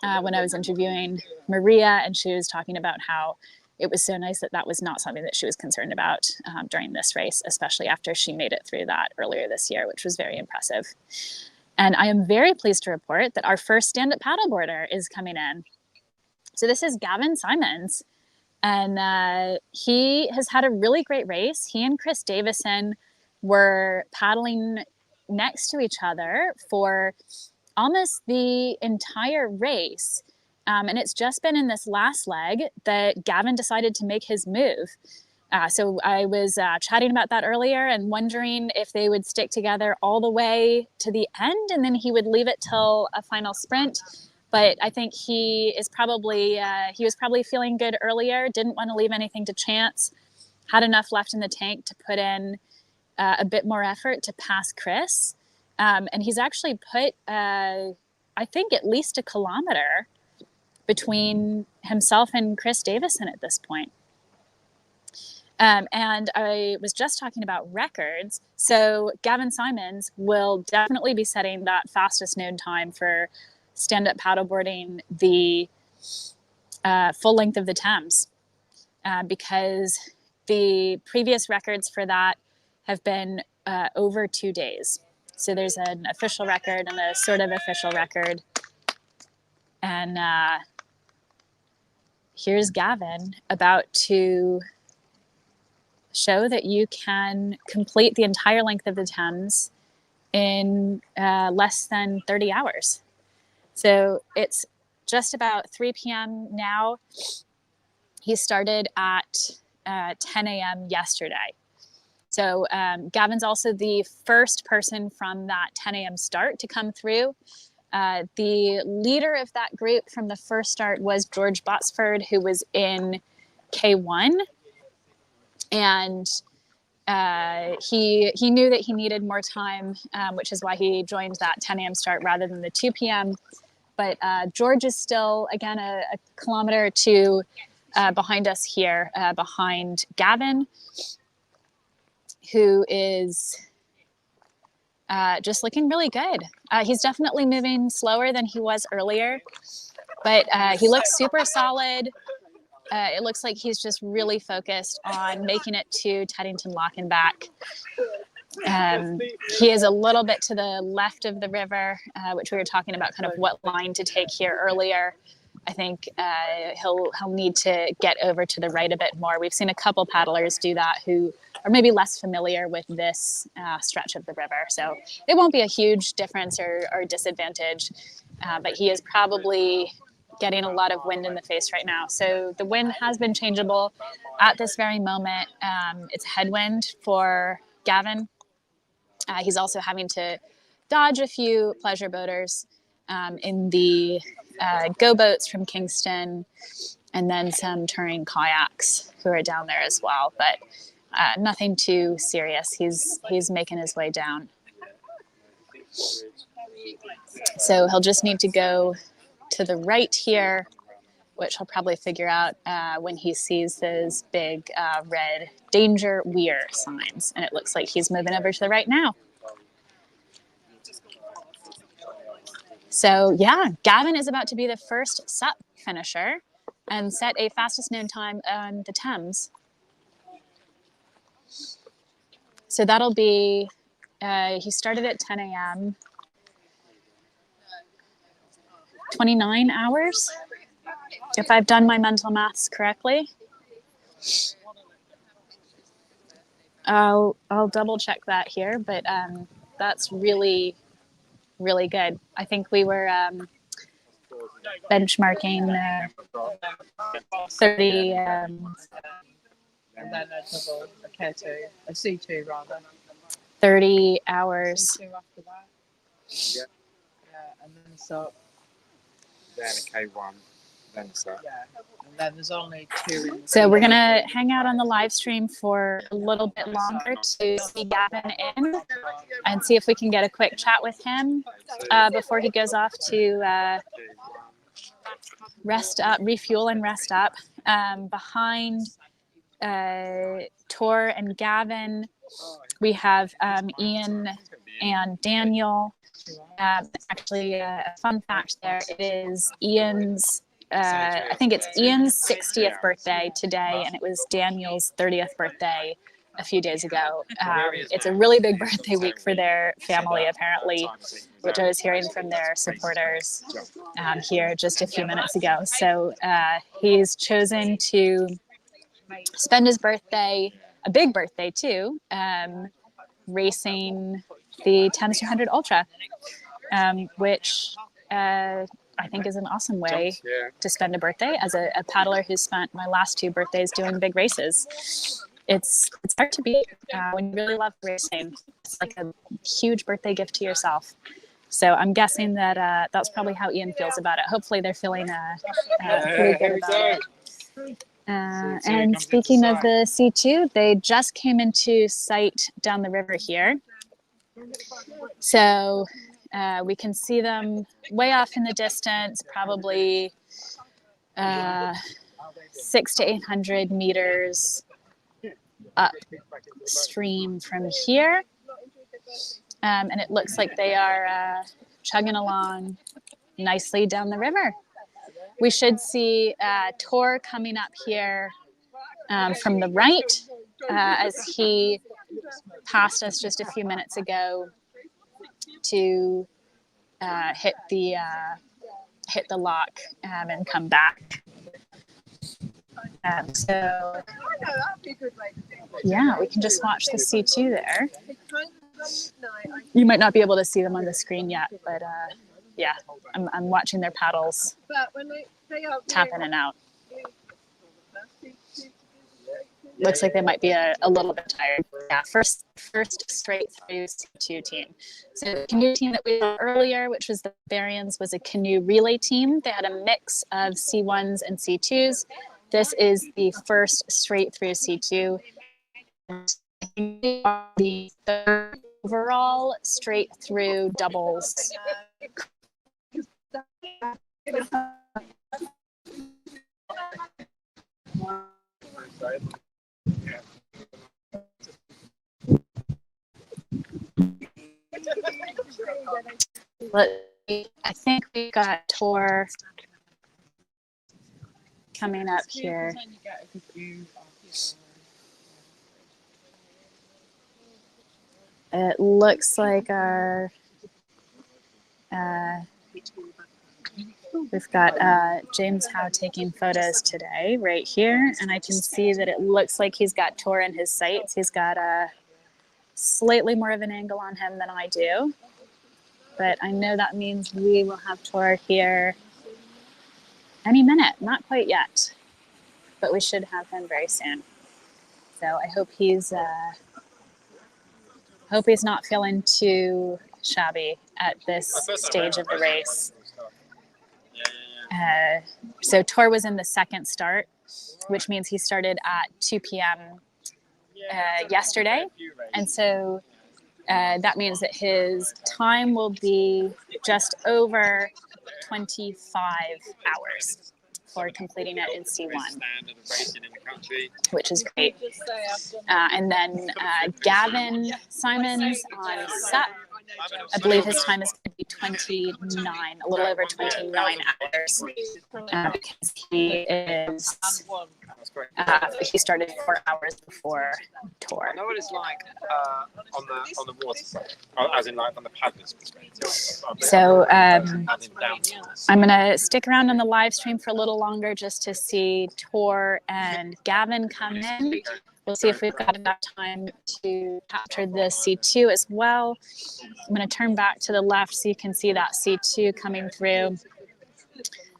when I was interviewing Maria, and she was talking about how it was so nice that that was not something that she was concerned about during this race, especially after she made it through that earlier this year, which was very impressive. And I am very pleased to report that our first stand-up paddleboarder is coming in. So this is Gavin Simons, and he has had a really great race. He and Chris Davison were paddling next to each other for almost the entire race. And it's just been in this last leg that Gavin decided to make his move. So I was chatting about that earlier and wondering if they would stick together all the way to the end and then he would leave it till a final sprint. But I think he was probably feeling good earlier, didn't want to leave anything to chance, had enough left in the tank to put in a bit more effort to pass Chris. And he's actually put, I think, at least a kilometer between himself and Chris Davison at this point. And I was just talking about records. So Gavin Simons will definitely be setting that fastest known time for stand-up paddleboarding the full length of the Thames, because the previous records for that have been over 2 days. So there's an official record and a sort of official record. And here's Gavin about to show that you can complete the entire length of the Thames in less than 30 hours. So it's just about 3 p.m. now. He started at 10 a.m. yesterday. So Gavin's also the first person from that 10 a.m. start to come through. The leader of that group from the first start was George Botsford, who was in K1. And he knew that he needed more time, which is why he joined that 10 a.m. start rather than the 2 p.m. But George is still, again, a kilometer or two behind us here, behind Gavin, who is just looking really good. He's definitely moving slower than he was earlier, but he looks super solid. It looks like he's just really focused on making it to Teddington Lock and back. He is a little bit to the left of the river, which we were talking about kind of what line to take here earlier. I think he'll need to get over to the right a bit more. We've seen a couple paddlers do that who are maybe less familiar with this stretch of the river. So it won't be a huge difference or disadvantage, but he is probably getting a lot of wind in the face right now. So the wind has been changeable at this very moment. It's headwind for Gavin. He's also having to dodge a few pleasure boaters in the go boats from Kingston, and then some touring kayaks who are down there as well, but nothing too serious. He's making his way down. So he'll just need to go to the right here, which he'll probably figure out when he sees those big red danger weir signs. And it looks like he's moving over to the right now. So yeah, Gavin is about to be the first SUP finisher and set a fastest known time on the Thames. So that'll be, he started at 10 a.m., 29 hours, if I've done my mental maths correctly. I'll double check that here, but that's really good. I think we were benchmarking 30. And then a double, a K2, a C2 rather. 30 hours. C2 after that. Yeah. And then SUP. Then a K1, then SUP. Yeah. And then there's only 2 in the So we're gonna hang out on the live stream for a little bit longer to see Gavin in and see if we can get a quick chat with him before he goes off to rest up, refuel and rest up. Behind Tor and Gavin, we have Ian and Daniel. Actually, a fun fact there, it is Ian's, I think it's Ian's 60th birthday today, and it was Daniel's 30th birthday a few days ago. It's a really big birthday week for their family, apparently, which I was hearing from their supporters here just a few minutes ago. So he's chosen to spend his birthday, a big birthday too, racing the Thames 200 Ultra, which I think is an awesome way to spend a birthday as a paddler who's spent my last 2 birthdays doing big races. It's hard to beat when you really love racing. It's like a huge birthday gift to yourself. So I'm guessing that that's probably how Ian feels about it. Hopefully they're feeling pretty good about it. And speaking of the C2, they just came into sight down the river here. So we can see them way off in the distance, probably 600 to 800 meters upstream from here. And it looks like they are chugging along nicely down the river. We should see Tor coming up here from the right as he passed us just a few minutes ago to hit the lock and come back. So yeah, we can just watch the C2 there. You might not be able to see them on the screen yet, but yeah, I'm watching their paddles tap in and out. Looks like they might be a little bit tired. Yeah, first straight through C2 team. So the canoe team that we saw earlier, which was the Barbarians, was a canoe relay team. They had a mix of C1s and C2s. This is the first straight through C2. The third overall straight through doubles. I think we got Tor coming up here. It looks like our We've got James Howe taking photos today right here, and I can see that it looks like he's got Tor in his sights. He's got a slightly more of an angle on him than I do, but I know that means we will have Tor here any minute. Not quite yet, but we should have him very soon. So I hope he's not feeling too shabby at this stage of the race. So Tor was in the second start, which means he started at 2 p.m. Yesterday. And so that means that his time will be just over 25 hours for completing it in C1, which is great. And then Gavin Simons on SUP, I believe his time is going to be 29, a little over 29 hours, because he started 4 hours before Tor. I know what it's like on the water side, as in like on the paddler's perspective. So I'm going to stick around on the live stream for a little longer just to see Tor and Gavin come in. We'll see if we've got enough time to capture the C2 as well. I'm going to turn back to the left so you can see that C2 coming through.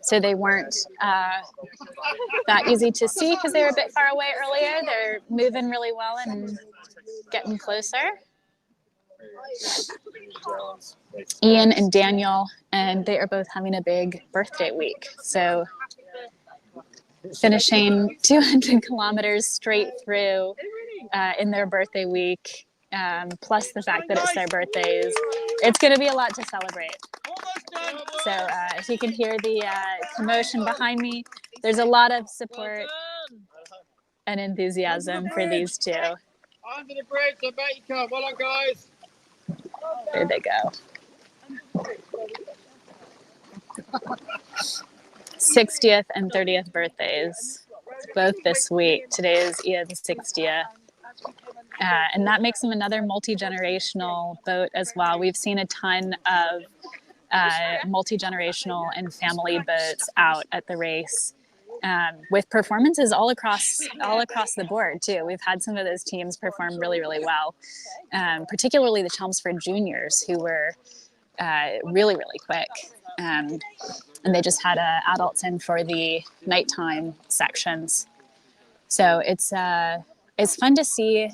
So they weren't that easy to see because they were a bit far away earlier. They're moving really well and getting closer. Ian and Daniel, and they are both having a big birthday week. So finishing 200 kilometers straight through in their birthday week, plus the fact that it's their birthdays, it's going to be a lot to celebrate. So if you can hear the commotion behind me, there's a lot of support and enthusiasm for these two. Under the bridge, I bet you can. Well done, guys. There they go. 60th and 30th birthdays, both this week. Today is Ian's 60th. And that makes him another multi-generational boat as well. We've seen a ton of multi-generational and family boats out at the race, with performances all across the board too. We've had some of those teams perform really, really well, particularly the Chelmsford Juniors, who were really, really quick. And they just had adults in for the nighttime sections. So it's fun to see,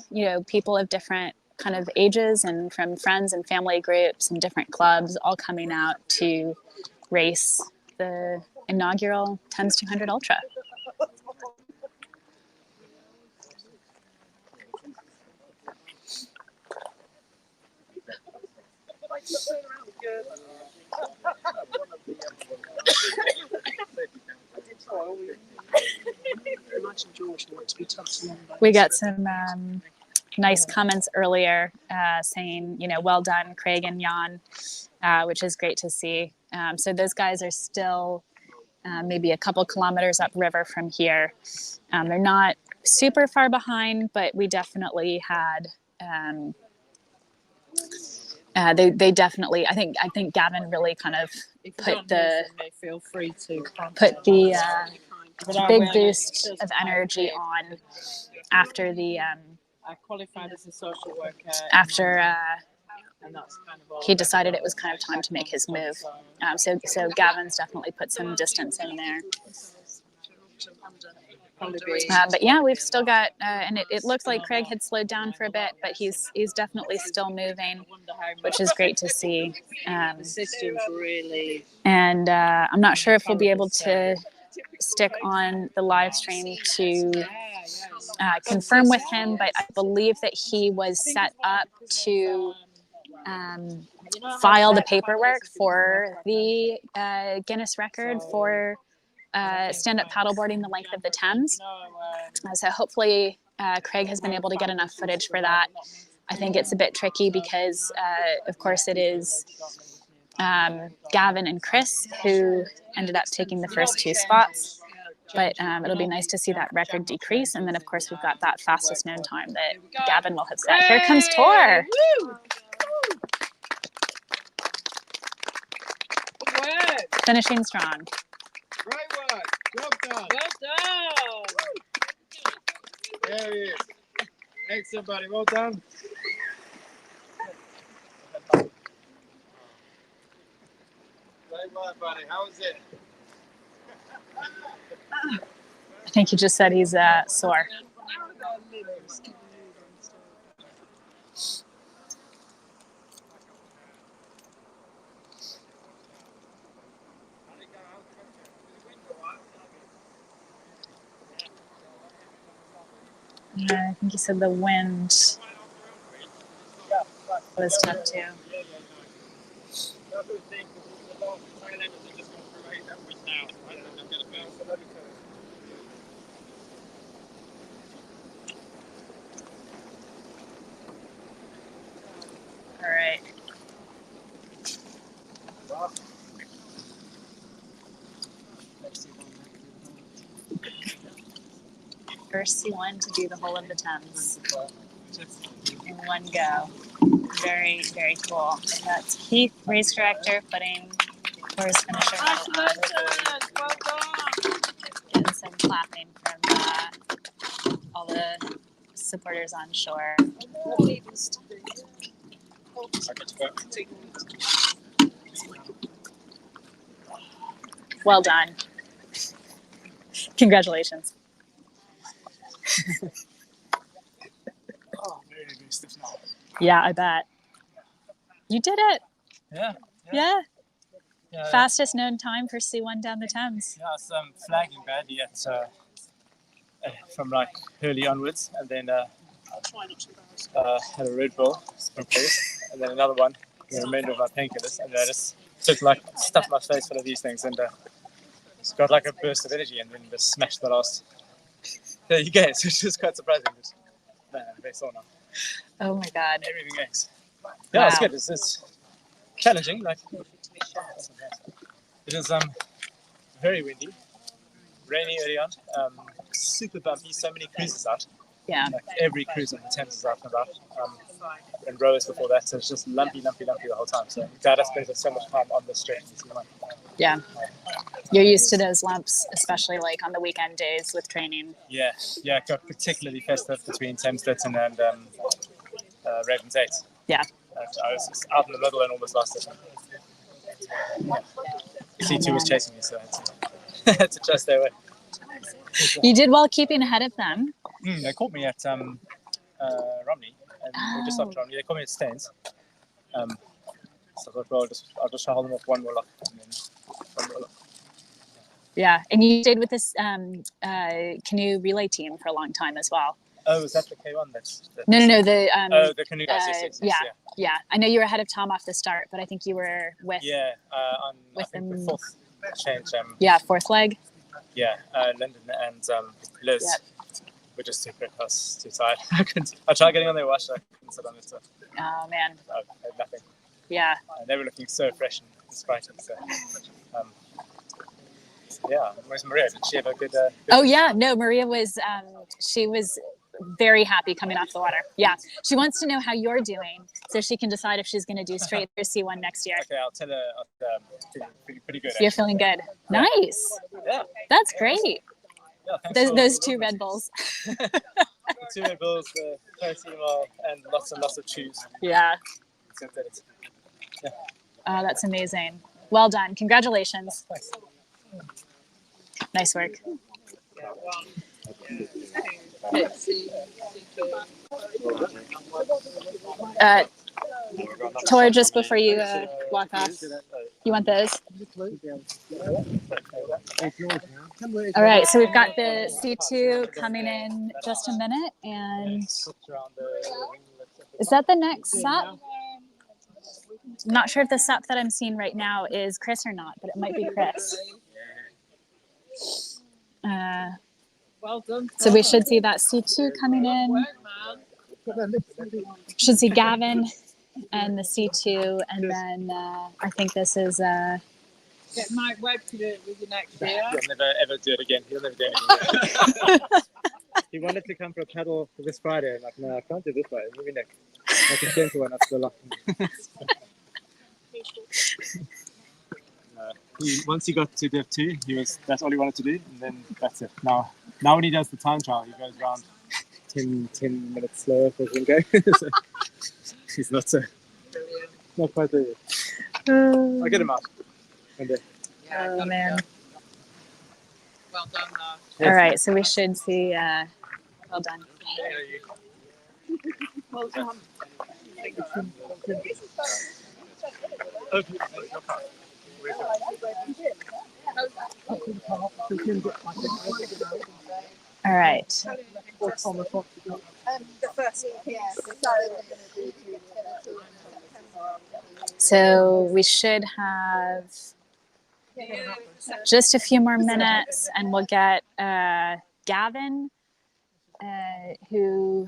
people of different kind of ages and from friends and family groups and different clubs all coming out to race the inaugural Thames 200 Ultra. We got some nice comments earlier saying, well done, Craig and Jan, which is great to see. So those guys are still maybe a couple kilometers upriver from here. They're not super far behind, but we definitely had. They definitely. I think Gavin really kind of put the big boost of energy on after the. I qualified as a social worker. After he decided it was kind of time to make his move. So Gavin's definitely put some distance in there. But yeah, we've still got, and it looks like Craig had slowed down for a bit, but he's definitely still moving, which is great to see. The system's really. And I'm not sure if we'll be able to stick on the live stream to confirm with him, but I believe that he was set up to file the paperwork for the Guinness record for stand-up paddleboarding the length of the Thames. So hopefully Craig has been able to get enough footage for that. I think it's a bit tricky because, of course, it is Gavin and Chris who ended up taking the first two spots. But it'll be nice to see that record decrease. And then, of course, we've got that fastest known time that Gavin will have set. Here comes Tor. Woo! finishing strong. Great work. Well done. Well done. There he is. Excellent, buddy. Well done. Great work, buddy. How was it? I think he just said he's sore. I think he said the wind was tough too. All right. First C1 to do the whole of the Thames in one go. Very, very cool. And that's Keith, race director, putting course finisher on. Well done. Getting some clapping from all the supporters on shore. Well done. Congratulations. Yeah, I bet. You did it. Yeah. Fastest known time for C1 down the Thames. Yeah, I was flagging badly from like early onwards, and then had a Red Bull replaced, and then another one, the remainder of my painkillers, and I just took like stuffed my face full of these things, and got like a burst of energy, and then just smashed the last 30 games, which was quite surprising. Man, I'm very sore now. Oh my God. Everything else. Yeah, Wow. it's good. It's challenging. Like it is very windy, rainy early on, super bumpy. So many cruises out. Yeah. Like every cruise on the Thames is out and about. And rowers before that, so it's just lumpy the whole time. So glad I spent so much time on the stretch. Yeah. You're used to those lumps, especially like on the weekend days with training. Yeah, it got particularly festive between Thames Ditton and Ravens 8. Yeah. I was just out in the middle and almost lost it. Yeah. C2 was chasing me, so I had to just stay away. You did well keeping ahead of them. They caught me at Romney, and just after Romney, they caught me at Staines. So I thought, well, I'll just try to hold them off one more lock, and then one more lock. Yeah, and you stayed with this canoe relay team for a long time as well. Oh, is that the K1? No. The canoe guys. Yes, yeah. I know you were ahead of Tom off the start, but I think you were with. Yeah, with I think them. the fourth change. Fourth leg. Yeah, Lyndon and Liz. Yep. Were just too quick. I was too tired. I tried getting on their wash. I couldn't sit on it. So Oh man. I had nothing. Yeah. They were looking so fresh and sprightly. So, yeah. Where's Maria? Did she have a good? Oh yeah, no. Maria was. She was very happy coming off the water. Yeah, she wants to know how you're doing, so she can decide if she's going to do straight or C1 next year. Okay, I'll tell her. Pretty good. You're feeling good. Yeah. Nice. Yeah. That's great. Yeah, Those 2 Red Bulls. The 2 Red Bulls, the protein and lots of chews. Yeah. Yeah. Oh, that's amazing. Well done. Congratulations. Thanks. Nice work. Tor, just before you walk off, you want those? All right, so we've got the C2 coming in just a minute, and is that the next SUP? I'm not sure if the SUP that I'm seeing right now is Chris or not, but it might be Chris. Well done. So we should see that C2 coming in. Should see Gavin and the C2, and then I think this is. Get Mike Webb to do it with you next year. He'll never ever do it again. He'll never do anything again. He wanted to come for a paddle for this Friday. I'm like, no, I can't do this Friday. Maybe next. I can change the one up to the lock. No. once he got to Div 2, that's all he wanted to do, and then that's it. Now when he does the time trial, he goes around 10 minutes slower for him go. So he's not quite there yet. I'll get him out one day. Oh man. Well done, All right, so we should see. Well done. Well done. All right. So we should have just a few more minutes, and we'll get Gavin, who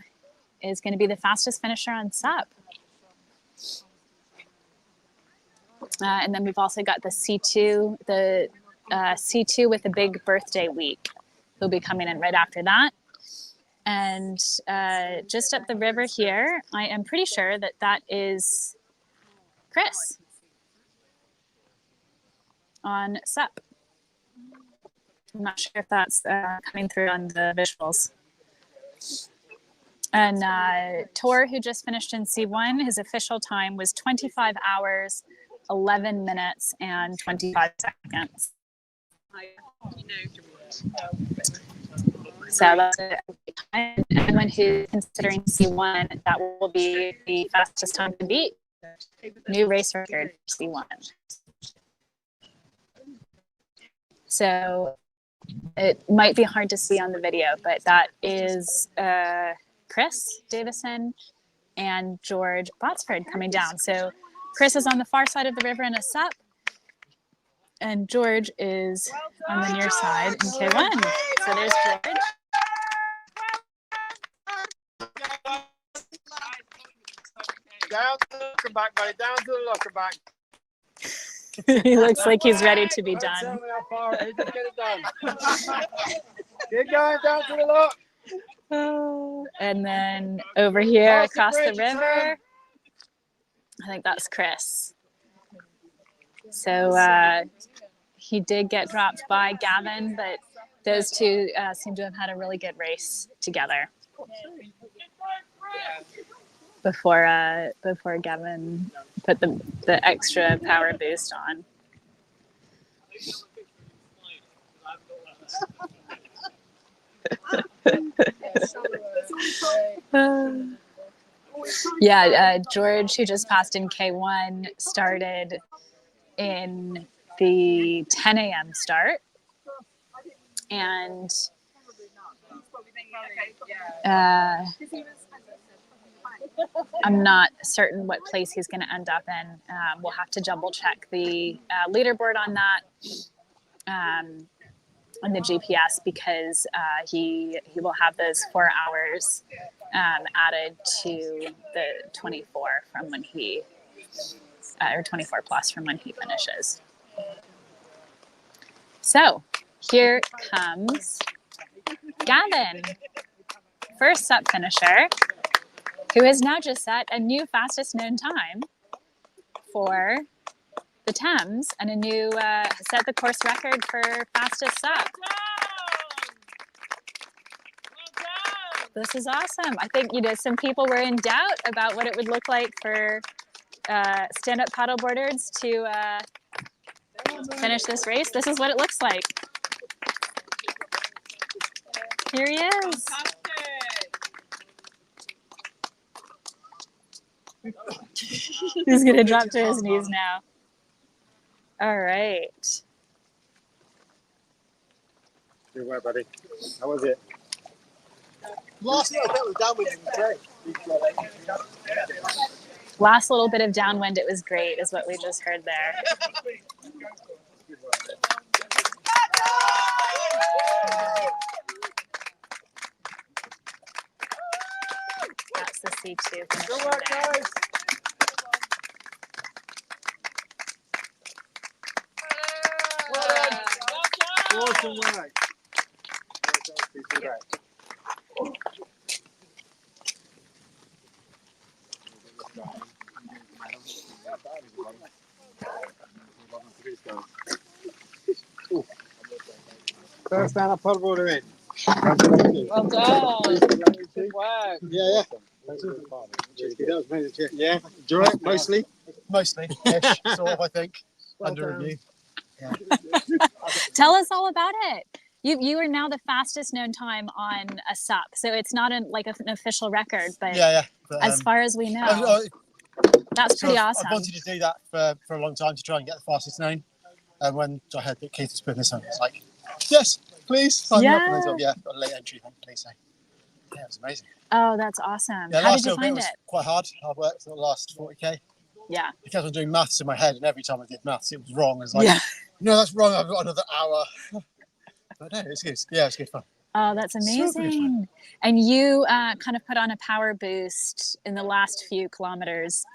is going to be the fastest finisher on SUP. And then we've also got the C2, C2 with a big birthday week, who'll be coming in right after that. And just up the river here, I am pretty sure that is Chris on SUP. I'm not sure if that's coming through on the visuals. And Tor, who just finished in C1, his official time was 25 hours, 11 minutes, and 25 seconds. So that's a time. Anyone who's considering C1, that will be the fastest time to beat. New race record for C1. So it might be hard to see on the video, but that is Chris Davison and George Botsford coming down. So Chris is on the far side of the river in a SUP, and George is on the near side in K1. So there's George. Down to the looking back, buddy. Down to the looking back. He looks like he's ready to be done. Tell me how far. He just get it done. Get going down to the look. And then over here across the river, I think that's Chris. So he did get dropped by Gavin, but those two seem to have had a really good race together before Gavin put the extra power boost on. George, who just passed in K1, started in the 10 a.m. start, and I'm not certain what place he's going to end up in. We'll have to double check the leaderboard on that, on the GPS, because he will have those 4 hours added to the 24 from when he, or 24 plus from when he finishes. So here comes Gavin, first SUP finisher, who has now just set a new fastest known time for the Thames and a new set the course record for fastest SUP. This is awesome. I think, some people were in doubt about what it would look like for stand-up paddleboarders to finish this race. This is what it looks like. Here he is. He's gonna drop to his knees now. All right. Good work, buddy. How was it? Last year I thought it was downwind in the train. Last little bit of downwind, it was great, is what we just heard there. That's the C2 finishing Good work, there. guys. Awesome work. First stand up paddleboarder in. Well done. Good work. Yeah. That was amazing. Yeah. Enjoy it mostly. Mostly. Sort of, I think. Under review. Yeah. Tell us all about it. You are now the fastest known time on a SUP, so it's not like an official record, but But, as far as we know, that's pretty awesome. I wanted to do that for a long time to try and get the fastest known. And when I heard that Keith was putting this on, it's like, yes, please sign me up. And then, got a late entry, thankfully. So yeah, it was amazing. Oh, that's awesome. Yeah, How did you find it? Was quite hard work for the last 40k. Yeah. I kept on doing maths in my head, and every time I did maths, it was wrong. It was like, no, that's wrong. I've got another hour. But no, it's good. Yeah, it's good fun. Oh, that's amazing. And you kind of put on a power boost in the last few kilometers,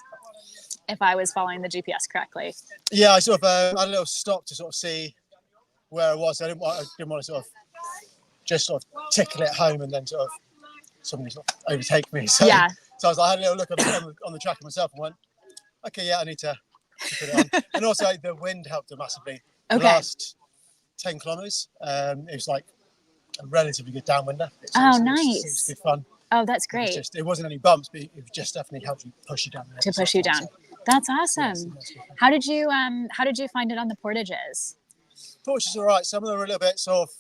if I was following the GPS correctly. Yeah, I sort of had a little stop to sort of see where I was. I didn't want to sort of tickle it home and then sort of somebody sort of overtake me. So, so I had a little look on the track myself and went, okay, yeah, I need to put it on. And also the wind helped it massively. The last 10 kilometers, it was like a relatively good downwinder. Nice. It was good fun. Oh, that's great. It wasn't any bumps, but it just definitely helped you push you down. To push you down. That's awesome. How did you find it on the portages? Portages are all right. Some of them are a little bit sort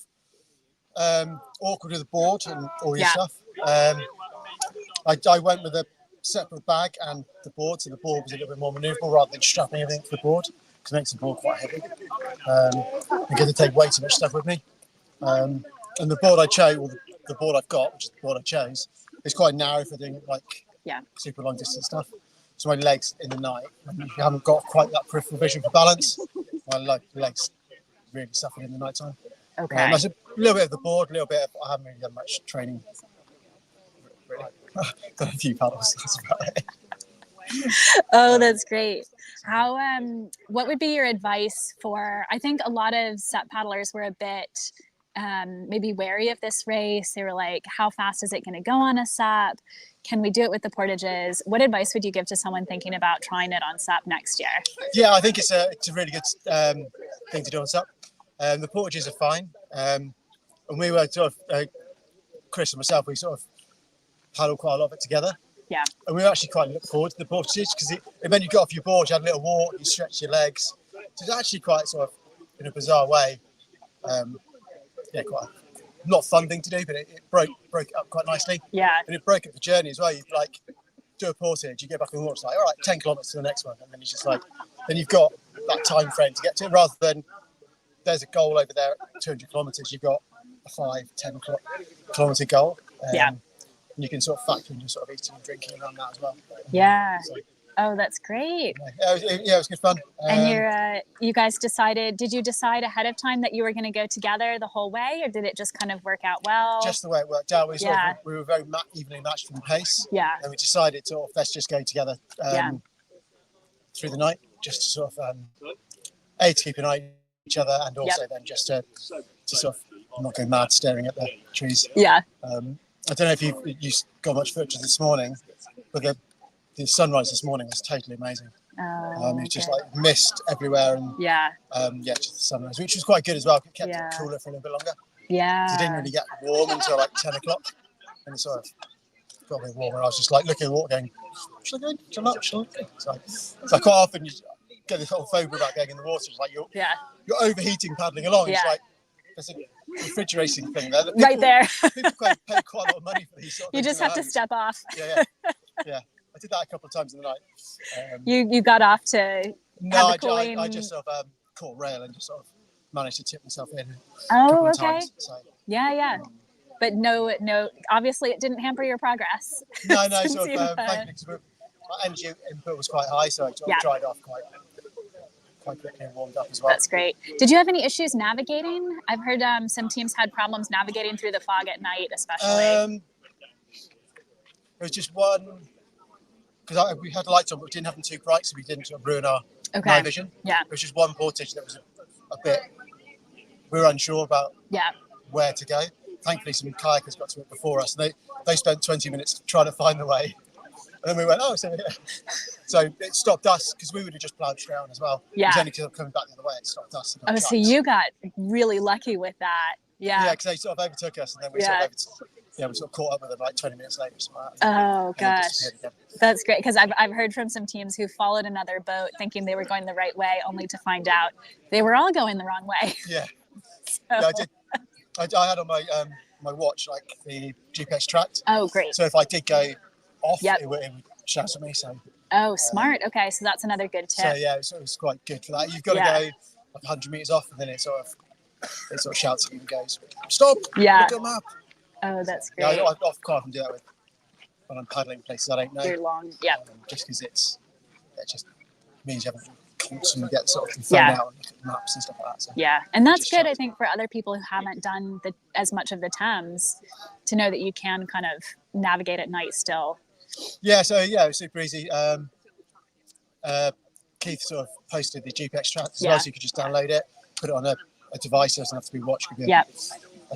of awkward with the board and all your stuff. I went with a separate bag and the board, so the board was a little bit more manoeuvrable rather than strapping everything to the board, because it makes the board quite heavy. I'm going to take way too much stuff with me. And the board I chose, or the board I've got, which is the board I chose, is quite narrow for doing like super long distance stuff. So my legs in the night, when you haven't got quite that peripheral vision for balance, my legs really suffer in the night time. Okay. That's a little bit of the board, a little bit of, I haven't really done much training. Really. Done a few paddles, that's about it. Oh, that's great. How what would be your advice for, I think a lot of SUP paddlers were a bit maybe wary of this race. They were like, how fast is it going to go on a SUP? Can we do it with the portages? What advice would you give to someone thinking about trying it on SUP next year? Yeah, I think it's a really good thing to do on SUP. The portages are fine. And we were sort of, Chris and myself, we sort of paddled quite a lot of it together. Yeah. And we actually quite look forward to the portages because it meant you got off your board, you had a little walk, you stretched your legs. So it's actually quite sort of, in a bizarre way, quite not a fun thing to do, but it broke it up quite nicely. Yeah. And it broke up the journey as well. You'd like do a portage, you get back on the water, it's like, all right, 10 kilometers to the next one. And then it's just like, then you've got that time frame to get to it, rather than there's a goal over there at 200 kilometers, you've got a 5-10 kilometer goal. And you can sort of factor in your sort of eating and drinking around that as well. Yeah. So, oh, that's great. It was good fun. And you guys did you decide ahead of time that you were going to go together the whole way, or did it just kind of work out well? Just the way it worked out. We were very evenly matched from pace. Yeah. And we decided to, let's just go together through the night, just to sort of, to keep an eye on each other, and also then just to sort of not go mad staring at the trees. Yeah. I don't know if you got much footage this morning, but the sunrise this morning was totally amazing. It was just like mist everywhere, and just the sunrise, which was quite good as well. It kept it cooler for a little bit longer. Yeah. It didn't really get warm until like 10 o'clock, and it sort of got a bit warmer. I was just like looking at the water, going, "Should I go? Should I not? Should I go?" So quite often you get this whole phobia about going in the water. It's like you're overheating paddling along. It's like there's a refrigerating thing there. Right there. People pay quite a lot of money for these sort of You things just have to step off. Yeah. I did that a couple of times in the night. You got off to I just sort of caught rail and just sort of managed to tip myself in. Oh, okay. Times, so. Yeah. But no, obviously it didn't hamper your progress. No, sort of, thankfully, my energy input was quite high, so I sort of dried off quite quickly and warmed up as well. That's great. Did you have any issues navigating? I've heard some teams had problems navigating through the fog at night, especially. It was just one, because we had lights on, but we didn't have them too bright, so we didn't sort of ruin our night vision. Yeah. It was just one portage that was a bit, we were unsure about where to go. Thankfully, some kayakers got to it before us, and they spent 20 minutes trying to find the way. And then we went, so it stopped us, because we would have just ploughed straight on as well. Yeah. It was only because of coming back the other way, it stopped us. So you got really lucky with that. Yeah. Yeah, because they sort of overtook us, and then we sort of caught up with them like 20 minutes later. Oh gosh, that's great, because I've heard from some teams who followed another boat thinking they were going the right way, only to find out they were all going the wrong way. Yeah. So. Yeah, I did. I had on my my watch like the GPS tracked. Oh, great. So if I did go off, it would shout at me. So. Oh, smart. Okay, so that's another good tip. So yeah, it was quite good for that. You've got to go like 100 meters off, and then it sort of shouts at you and goes, "Stop! Yeah. Look at the map." Oh, that's great. Yeah, I quite often do that when I'm paddling places I don't know. Very long. Yeah. Just because it just means you haven't constantly get sort of phone out and look at maps and stuff like that. So. Yeah, and that's good, I think, for other people who haven't done as much of the Thames, to know that you can kind of navigate at night still. Yeah, so it was super easy. Keith sort of posted the GPS track as well, so you could just download it, put it on a device. It doesn't have to be watched. Could be a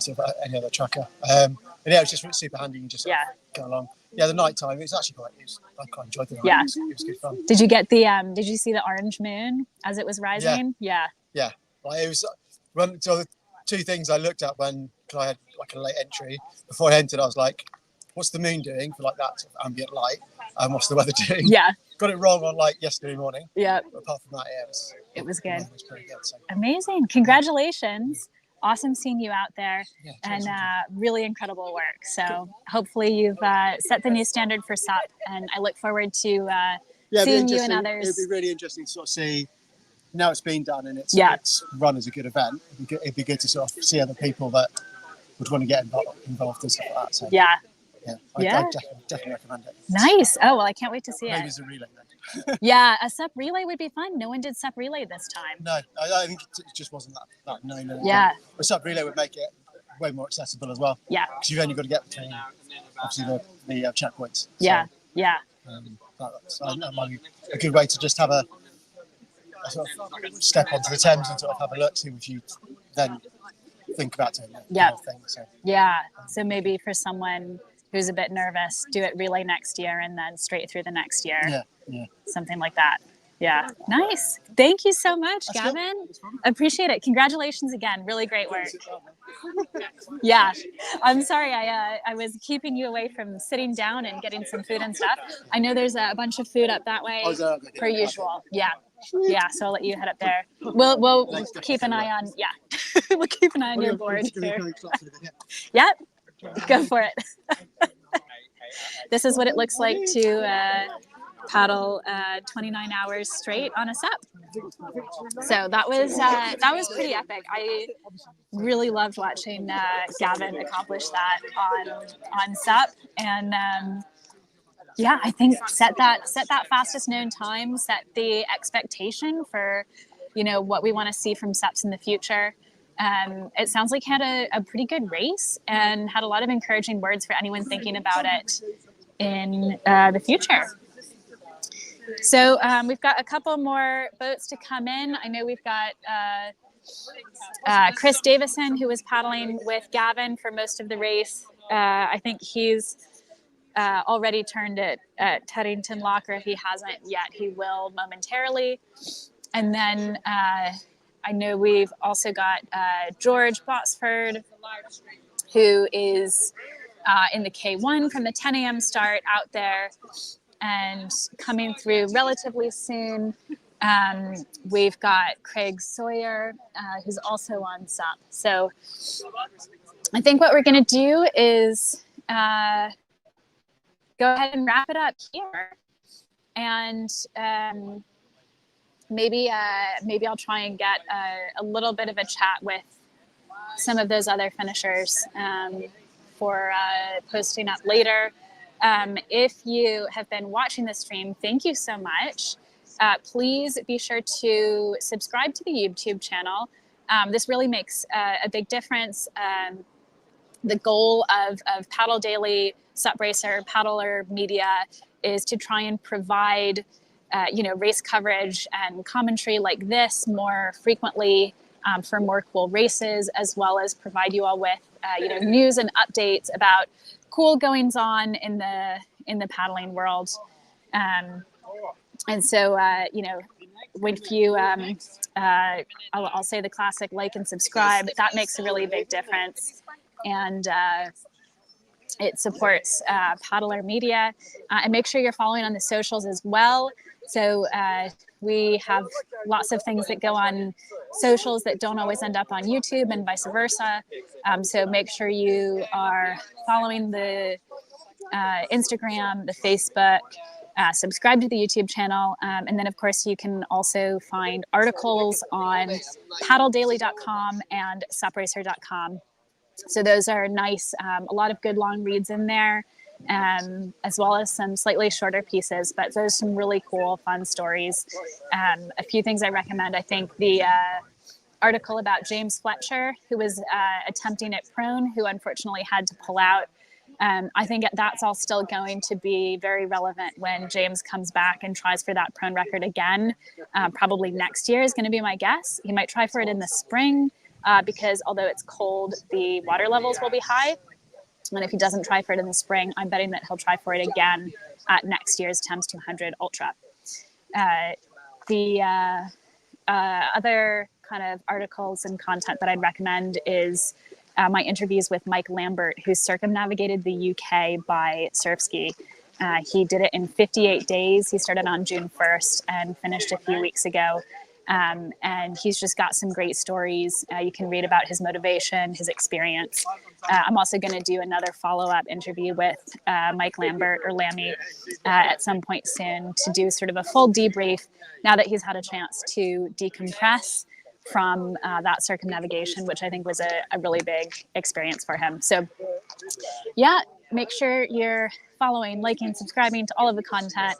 sort of any other tracker. But yeah, it was just super handy. You just sort of go along. Yeah, the night time, it was actually I quite enjoyed the night. Yeah. It was good fun. Did you get did you see the orange moon as it was rising? Yeah. Yeah. Like, it was so the two things I looked at when I had like a late entry. Before I entered, I was like, what's the moon doing for like that sort of ambient light? And what's the weather doing? Yeah. Got it wrong on like yesterday morning. Yeah. But apart from that, it was good. It was pretty good. So. Amazing. Congratulations. Awesome seeing you out there, and really incredible work. So hopefully you've set the new standard for SUP, and I look forward to seeing you and others. It'd be really interesting to sort of see, now it's been done and it's run as a good event. It'd be good to sort of see other people that would want to get involved and stuff like that. So, I definitely recommend it. Nice. Oh, well, I can't wait to see Maybe it. it's a relay then. Yeah, a SUP relay would be fun. No one did SUP relay this time. No, I think it just wasn't that known. Yeah. A SUP relay would make it way more accessible as well. Yeah. Because you've only got to get between, obviously, the checkpoints. Yeah, so, yeah. That might be a good way to just have a sort of step onto the Thames and sort of have a look, see if you then think about doing the whole thing. So. Yeah. So maybe for someone who's a bit nervous, do it relay next year and then straight through the next year. Yeah. Something like that. Yeah. Nice. Thank you so much, Gavin. Appreciate it. Congratulations again. Really great work. Yeah. I'm sorry. I was keeping you away from sitting down and getting some food and stuff. I know there's a bunch of food up that way per usual. Yeah. Yeah. So I'll let you head up there. We'll keep an eye on, we'll keep an eye on your board here. Yep. Go for it. This is what it looks like to paddle 29 hours straight on a SUP. So that was pretty epic. I really loved watching Gavin accomplish that on SUP, and I think set that fastest known time, set the expectation for what we want to see from SUPs in the future. It sounds like he had a pretty good race and had a lot of encouraging words for anyone thinking about it in the future. So we've got a couple more boats to come in. I know we've got Chris Davison, who was paddling with Gavin for most of the race. I think he's already turned it at Teddington Locker. If he hasn't yet, he will momentarily. And then I know we've also got George Botsford, who is in the K1 from the 10 a.m. start out there and coming through relatively soon. We've got Craig Sawyer, who's also on SUP. So I think what we're going to do is go ahead and wrap it up here. And maybe I'll try and get a little bit of a chat with some of those other finishers for posting up later. If you have been watching the stream, thank you so much. Please be sure to subscribe to the YouTube channel. This really makes a big difference. The goal of Paddle Daily, SUP Racer, Paddler Media is to try and provide race coverage and commentary like this more frequently for more cool races, as well as provide you all with news and updates about cool goings on in the paddling world. And so if you, I'll say the classic like and subscribe, that makes a really big difference. And it supports Paddler Media. And make sure you're following on the socials as well. So we have lots of things that go on socials that don't always end up on YouTube and vice versa. So make sure you are following the Instagram, the Facebook, subscribe to the YouTube channel. And then, of course, you can also find articles on paddledaily.com and supracer.com. So those are nice, a lot of good long reads in there, as well as some slightly shorter pieces, but those are some really cool, fun stories. A few things I recommend, I think the article about James Fletcher, who was attempting at prone, who unfortunately had to pull out. I think that's all still going to be very relevant when James comes back and tries for that prone record again. Probably next year is going to be my guess. He might try for it in the spring because although it's cold, the water levels will be high. And if he doesn't try for it in the spring, I'm betting that he'll try for it again at next year's Thames 200 Ultra. The other kind of articles and content that I'd recommend is my interviews with Mike Lambert, who circumnavigated the UK by surf ski. He did it in 58 days. He started on June 1st and finished a few weeks ago. And he's just got some great stories. You can read about his motivation, his experience. I'm also going to do another follow-up interview with Mike Lambert, or Lammy, at some point soon to do sort of a full debrief now that he's had a chance to decompress from that circumnavigation, which I think was a really big experience for him. So yeah, make sure you're following, liking, subscribing to all of the content.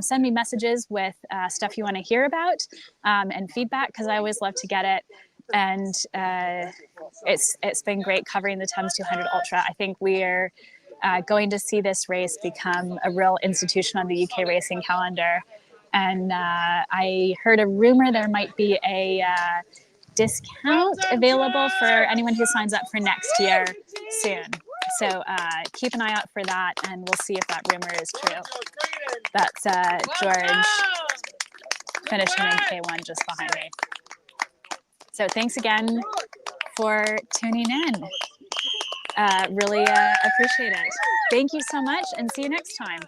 Send me messages with stuff you want to hear about and feedback, because I always love to get it. And it's been great covering the Thames 200 Ultra. I think we're going to see this race become a real institution on the UK racing calendar. And I heard a rumor there might be a discount available for anyone who signs up for next year soon. So keep an eye out for that, and we'll see if that rumor is true. That's George finishing in K1 just behind me. So thanks again for tuning in. Really appreciate it. Thank you so much, and see you next time.